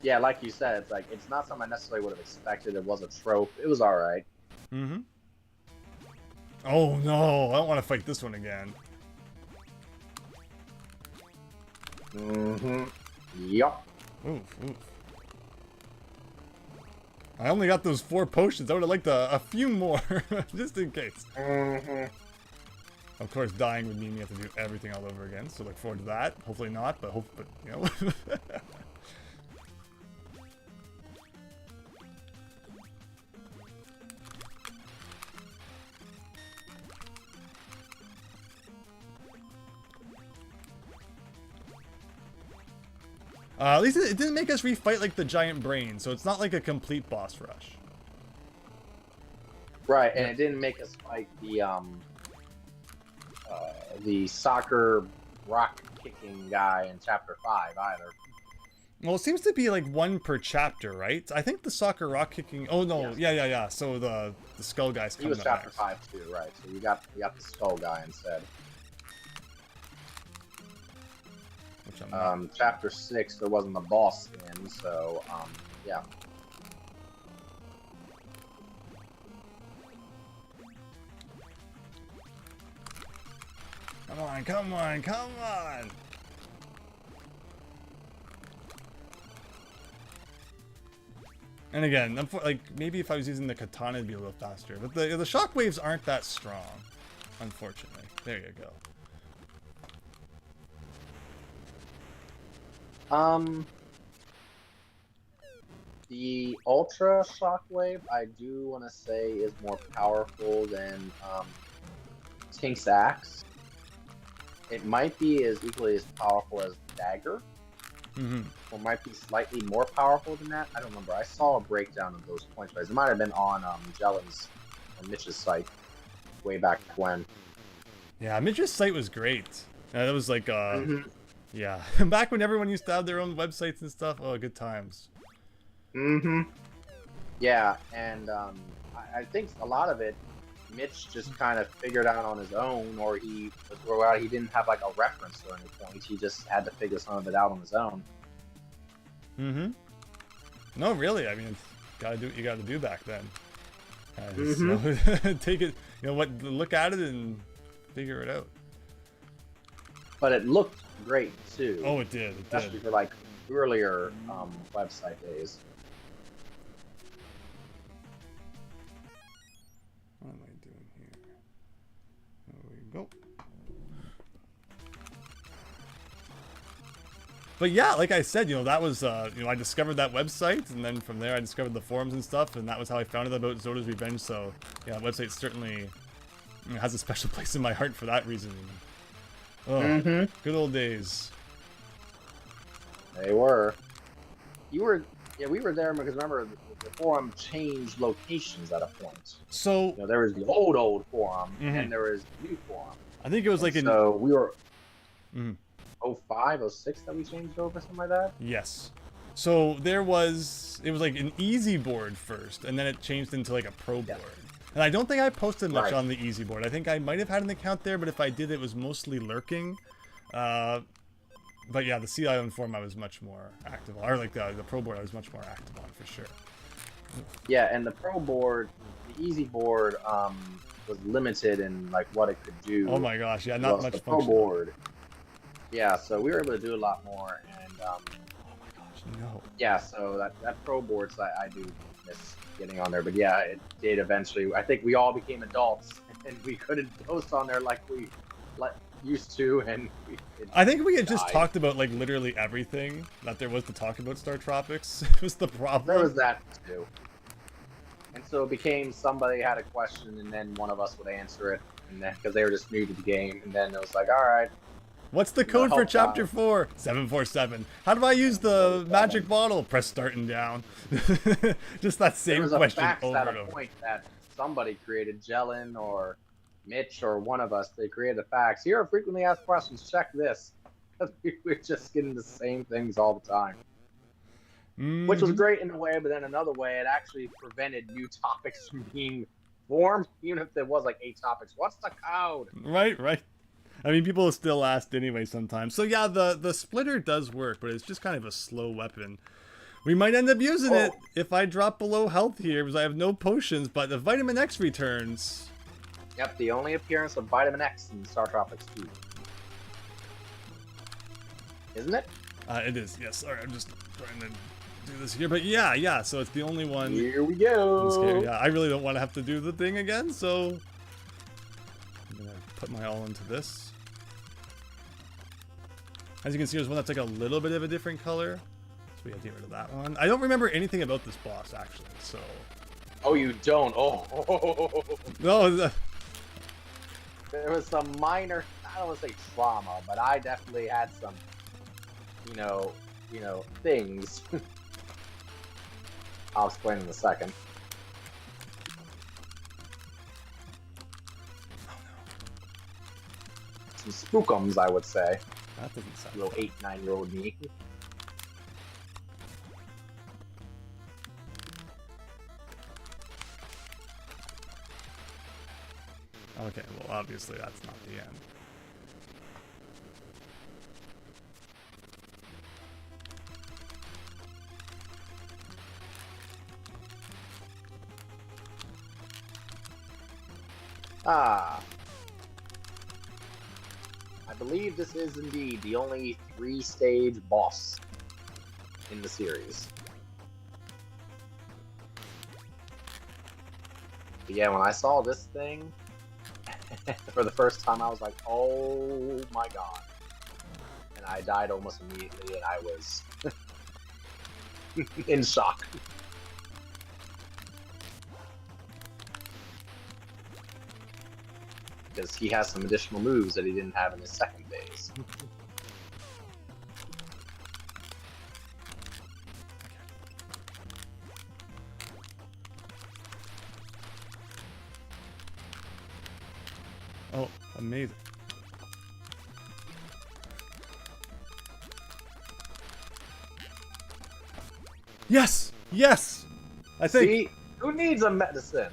yeah, like you said, it's like it's not something I necessarily would have expected. It was a trope. It was alright. Mm-hmm. Oh no, I don't want to fight this one again. Mm-hmm. Yup. Oof, oof. I only got those 4 potions. I would have liked a few more, just in case. Mm-hmm. Of course, dying would mean you have to do everything all over again, so look forward to that. Hopefully not, but you know. At least it didn't make us refight like the giant brain, so it's not like a complete boss rush. Right, and it didn't make us fight the soccer rock kicking guy in chapter 5 either. Well, it seems to be like 1 per chapter, right? I think the soccer rock kicking. Oh no, Yes. yeah. So the skull guy's He coming was up chapter next. 5 too, right? So you got the skull guy instead. Which I'm not. Chapter 6 there wasn't a boss in, so yeah. Come Come on, come on, come on! And again, like, maybe if I was using the katana, it'd be a little faster. But the shockwaves aren't that strong, unfortunately. There you go. The Ultra Shockwave, I do want to say, is more powerful than Tink's Axe. It might be as equally as powerful as Dagger, or might be slightly more powerful than that. I don't remember. I saw a breakdown of those points, but it might have been on Jellen's or Mitch's site way back when. Yeah, Mitch's site was great. That was like, yeah, back when everyone used to have their own websites and stuff. Oh, good times. Yeah, and I think a lot of it, Mitch just kind of figured out on his own, or he didn't have like a reference or anything. He just had to figure some of it out on his own. No, really. I mean, gotta do what you gotta do back then. So, take it. You know what? Look at it and figure it out. But it looked great too. Oh, it did. It especially did. for like earlier website days. What am I doing here? There we go. But yeah, like I said, you know, that was, you know, I discovered that website, and then from there I discovered the forums and stuff, and that was how I found out about Zoda's Revenge. So yeah, that website certainly, you know, has a special place in my heart for that reason. Oh, good old days. They were. You were, yeah, we were there because remember the forum changed locations at a point. So you know, there was the old forum, and there was the new forum. I think it was like in. So we were. 05, 06 that we changed over, something like that. Yes. So it was like an easy board first, and then it changed into like a pro board. And I don't think I posted much on the easy board. I think I might have had an account there, but if I did, it was mostly lurking. But yeah, the Sea Island forum I was much more active on, or like the pro board I was much more active on for sure. Yeah, and the pro board, the easy board, was limited in like what it could do. Oh my gosh, yeah, not much the pro board. Yeah, so we were able to do a lot more, and oh my gosh, no. Yeah, so that pro boards I do miss getting on there, but yeah, it did eventually. I think we all became adults, and we couldn't post on there like we used to, and I think we had just talked about like literally everything that there was to talk about StarTropics. It was the problem. There was that too, and so it became somebody had a question, and then one of us would answer it, and then because they were just new to the game, and then it was like, all right. What's the code for chapter 4? 747. How do I use the magic bottle? Press start and down. Just that same question over and over. Point that somebody created, Jellin or Mitch or one of us, they created a fax. Here are frequently asked questions. Check this. Because we're just getting the same things all the time. Which was great in a way, but then another way, it actually prevented new topics from being formed, even if there was like 8 topics. What's the code? Right. I mean, people still asked anyway sometimes. So yeah, the splitter does work, but it's just kind of a slow weapon. We might end up using it if I drop below health here, because I have no potions, but the Vitamin X returns. Yep, the only appearance of Vitamin X in StarTropics II. Isn't it? It is, yes. Sorry, I'm just trying to do this here. But yeah, so it's the only one. Here we go. Yeah, I really don't want to have to do the thing again, so I'm going to put my all into this. As you can see, there's one that's like a little bit of a different color. So we have to get rid of that one. I don't remember anything about this boss, actually, so... Oh, you don't? Oh. No, there was some minor, I don't want to say trauma, but I definitely had some, you know, things. I'll explain in a second. Some spookums, I would say. that doesn't sound Little 8, 9-year-old me. Okay, well, obviously that's not the end. believe this is indeed the only 3-stage boss in the series. But yeah, when I saw this thing for the first time, I was like, oh my god. And I died almost immediately, and I was in shock. Because he has some additional moves that he didn't have in his second phase. Oh, amazing. Yes! Yes! I think... See, who needs a medicine?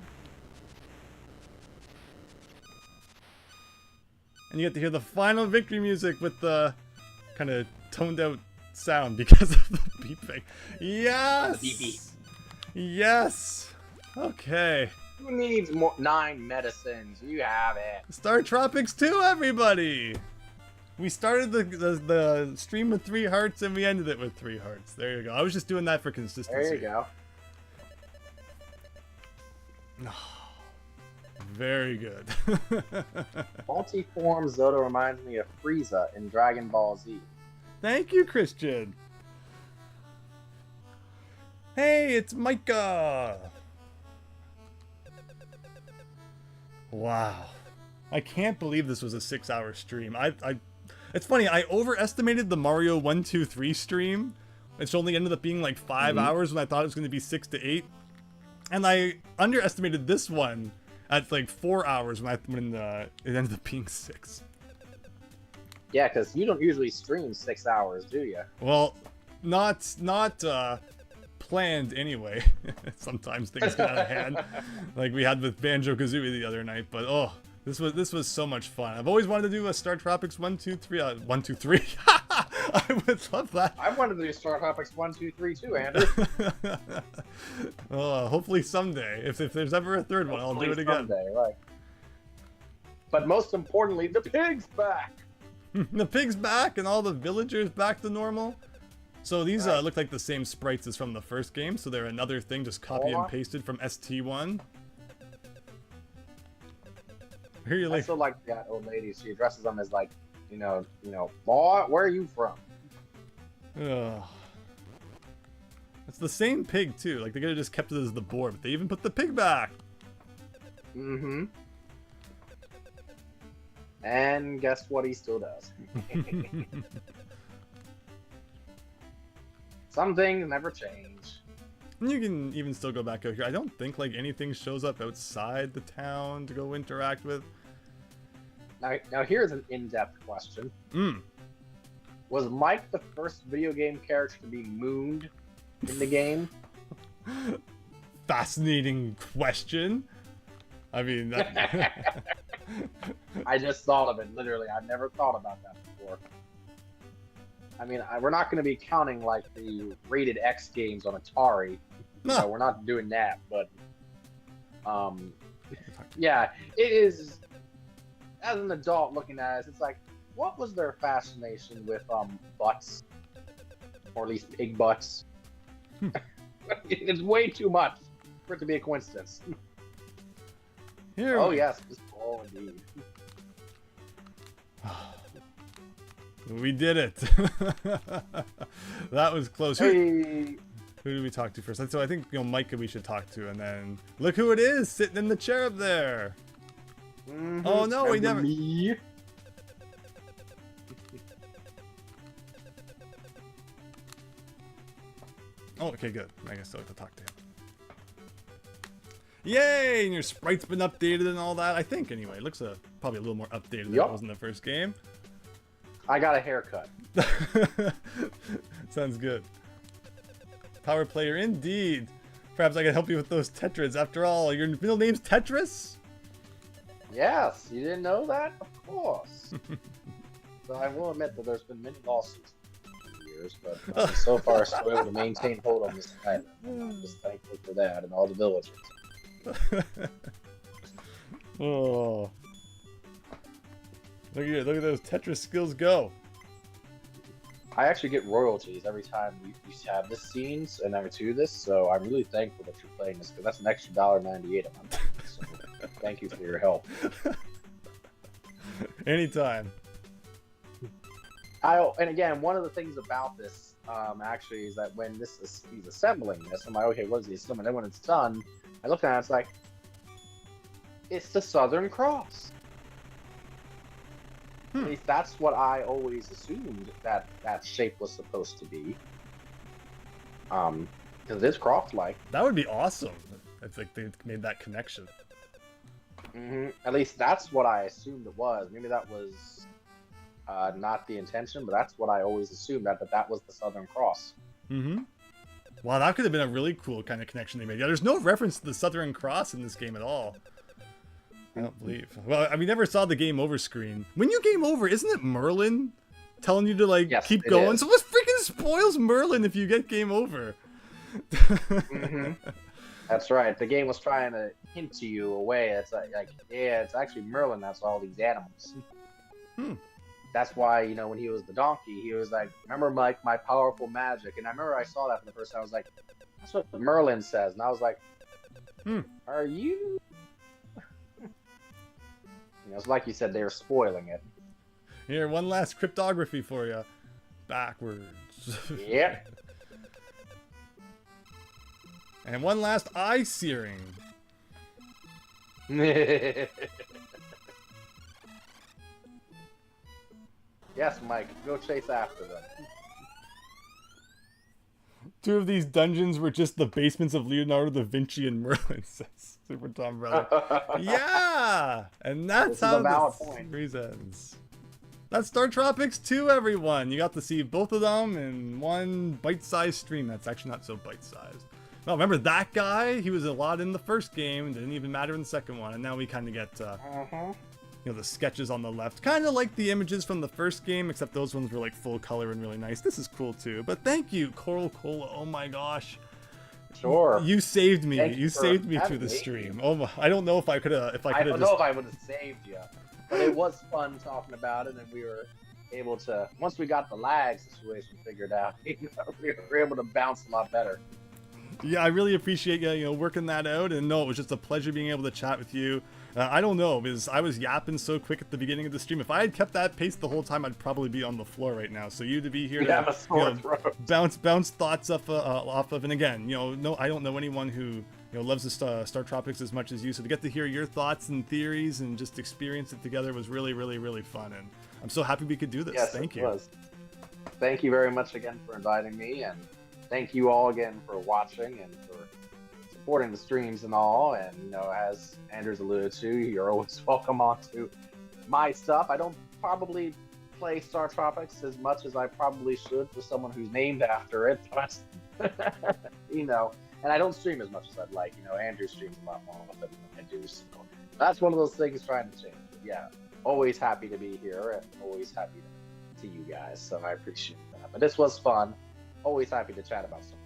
And you get to hear the final victory music with the kind of toned out sound because of the beeping. Yes! The beep beep. Yes! Okay. Who needs 9 medicines? You have it. StarTropics II, everybody! We started the stream with 3 hearts and we ended it with 3 hearts. There you go. I was just doing that for consistency. There you go. Very good. Multiform Zoda reminds me of Frieza in Dragon Ball Z. Thank you, Christian. Hey, it's Micah. Wow. I can't believe this was a 6-hour stream. It's funny, I overestimated the Mario 1, 2, 3 stream. It only ended up being like 5 hours when I thought it was going to be 6 to 8. And I underestimated this one at like 4 hours when it ended up being 6. Yeah, because you don't usually stream 6 hours, do you? Well, not planned anyway. Sometimes things get out of hand, like we had with Banjo-Kazooie the other night. But oh, this was so much fun. I've always wanted to do a StarTropics 1, 2, 3. 1, 2, 3. I would love that. I wanted to do StarTropics 1, 2, 3 too, Andrew. Oh, hopefully someday. If there's ever a third one, I'll do it again. Someday, right. But most importantly, the pig's back. The pig's back and all the villagers back to normal. So these look like the same sprites as from the first game, so they're another thing just copy and pasted from ST1. Here you I still like that old lady. She addresses them as like, you know, boy, where are you from? Ugh. It's the same pig too. Like they could have just kept it as the boar, but they even put the pig back. Mm-hmm. And guess what he still does? Some things never change. You can even still go back out here. I don't think like anything shows up outside the town to go interact with. Now here's an in-depth question. Was Mike the first video game character to be mooned in the game? Fascinating question. I mean, I just thought of it, literally. I've never thought about that before. I mean, we're not going to be counting like the rated X games on Atari. No. So we're not doing that, but yeah, it is. As an adult looking at it, it's like, what was their fascination with butts, or at least pig butts? It's way too much for it to be a coincidence. Here oh yes, oh indeed. We did it. That was close. Hey. Who do we talk to first? So I think, Micah we should talk to, and then look who it is sitting in the chair up there. Oh no, we never. Me. Oh, okay, good. I guess I have to talk to him. Yay! And your sprite's been updated and all that. I think anyway. It looks probably a little more updated than it was in the first game. I got a haircut. Sounds good. Power player indeed. Perhaps I can help you with those Tetras. After all, your middle name's Tetris? Yes, you didn't know that? Of course. So I will admit that there's been many lawsuits over the years, but so far I'm still able to maintain hold on this island. I'm just thankful for that and all the villagers. Oh. Look at those Tetris skills go. I actually get royalties every time you have this scenes and I do this, so I'm really thankful that you're playing this because that's an extra $1.98 a month. So thank you for your help. Anytime. And again, one of the things about this actually is that when he's assembling this, I'm like, okay, what is he assembling? And then when it's done, I look at it, it's like, it's the Southern Cross. At least that's what I always assumed that shape was supposed to be. Because it's cross-like. That would be awesome. It's like they made that connection. At least that's what I assumed it was. Maybe that was not the intention, but that's what I always assumed, that was the Southern Cross. Wow, that could have been a really cool kind of connection they made. Yeah, there's no reference to the Southern Cross in this game at all. I don't believe. Well, we never saw the game over screen. When you game over, isn't it Merlin telling you to like keep going? Is. So what freaking spoils Merlin if you get game over? That's right. The game was trying to hint to you away. It's like yeah, it's actually Merlin. That's all these animals. That's why, you know, when he was the donkey, he was like, remember my powerful magic. And I remember I saw that for the first time. I was like, that's what Merlin says. And I was like, are you? You know, it's like you said, they were spoiling it. Here, one last cryptography for you. Backwards. Yep. And one last eye searing. Yes, Mike, go chase after them. Two of these dungeons were just the basements of Leonardo da Vinci and Merlin, says Super Tom Brother. Yeah! And that's how the series ends. That's StarTropics II, everyone! You got to see both of them in one bite-sized stream. That's actually not so bite-sized. No, remember that guy? He was a lot in the first game, didn't even matter in the second one, and now we kind of get, you know, the sketches on the left. Kind of like the images from the first game, except those ones were like full color and really nice. This is cool too. But thank you, Coral Cola. Oh my gosh. Sure. You saved me. You saved me through the stream. Oh my, I don't know if I could have. I don't know if I would have saved you, but it was fun talking about it, and we were able to. Once we got the lag situation figured out, we were able to bounce a lot better. Yeah, I really appreciate you know, working that out, and no, it was just a pleasure being able to chat with you. I don't know, because I was yapping so quick at the beginning of the stream. If I had kept that pace the whole time, I'd probably be on the floor right now. So you to be here to bounce thoughts off of, and again, you know, no, I don't know anyone who, you know, loves the StarTropics as much as you. So to get to hear your thoughts and theories and just experience it together was really, really, really fun. And I'm so happy we could do this. Yes, thank you. Was. Thank you very much again for inviting me, and thank you all again for watching and for supporting the streams and all. And you know, as Andrew's alluded to, you're always welcome onto my stuff. I don't probably play StarTropics as much as I probably should for someone who's named after it, but you know, and I don't stream as much as I'd like. You know, Andrew streams a lot more often than I do, so that's one of those things trying to change. But yeah, always happy to be here and always happy to see you guys, so I appreciate that. But this was fun. Always happy to chat about something.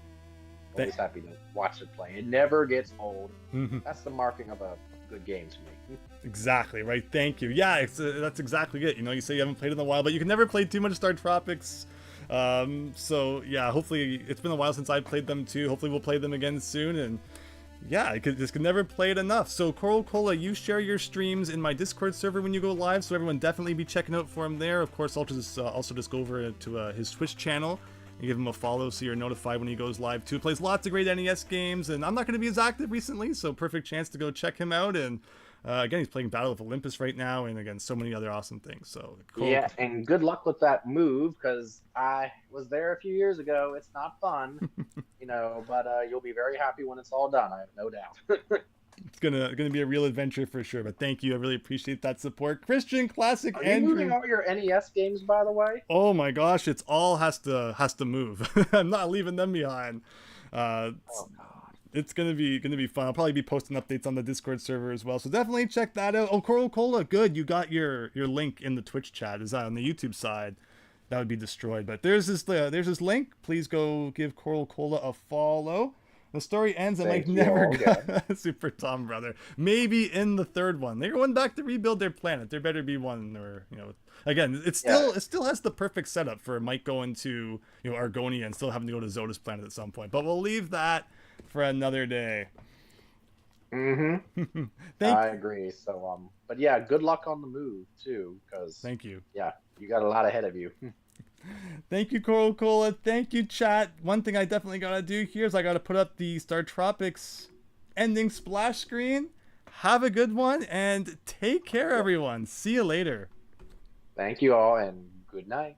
Always happy to watch it play. It never gets old. That's the marking of a good game to me. Exactly, right? Thank you. Yeah, that's exactly it. You know, you say you haven't played in a while, but you can never play too much StarTropics. So, yeah, hopefully it's been a while since I've played them too. Hopefully we'll play them again soon. And yeah, I just could never play it enough. So, Coral Cola, you share your streams in my Discord server when you go live, so everyone definitely be checking out for him there. Of course, I'll just also just go over to his Twitch channel and give him a follow so you're notified when he goes live too. Plays lots of great NES games, and I'm not going to be as active recently, so perfect chance to go check him out. And again, he's playing Battle of Olympus right now, and again, so many other awesome things. So cool. Yeah, and good luck with that move, because I was there a few years ago. It's not fun, you know, but you'll be very happy when it's all done. I have no doubt. It's gonna be a real adventure for sure. But thank you, I really appreciate that support. Christian Classic Are Andrew. you moving all your NES games, by the way? Oh my gosh, it's all has to move. I'm not leaving them behind. Oh God. It's gonna be fun. I'll probably be posting updates on the Discord server as well. So definitely check that out. Oh, Coral Cola, good. You got your link in the Twitch chat. Is that on the YouTube side? That would be destroyed. But there's this link. Please go give Coral Cola a follow. The story ends and Thank like you never all got Super Tom Brother. Maybe in the third one. They're going back to rebuild their planet. There better be one where, you know, again, it still has the perfect setup for Mike going to, you know, Argonia and still having to go to Zoda's planet at some point. But we'll leave that for another day. Mm-hmm. I agree. So, but yeah, good luck on the move too, because thank you. Yeah, you got a lot ahead of you. Thank you, Coral Cola. Thank you, chat. One thing I definitely gotta do here is I gotta put up the StarTropics ending splash screen. Have a good one and take care, everyone. See you later. Thank you all, and good night.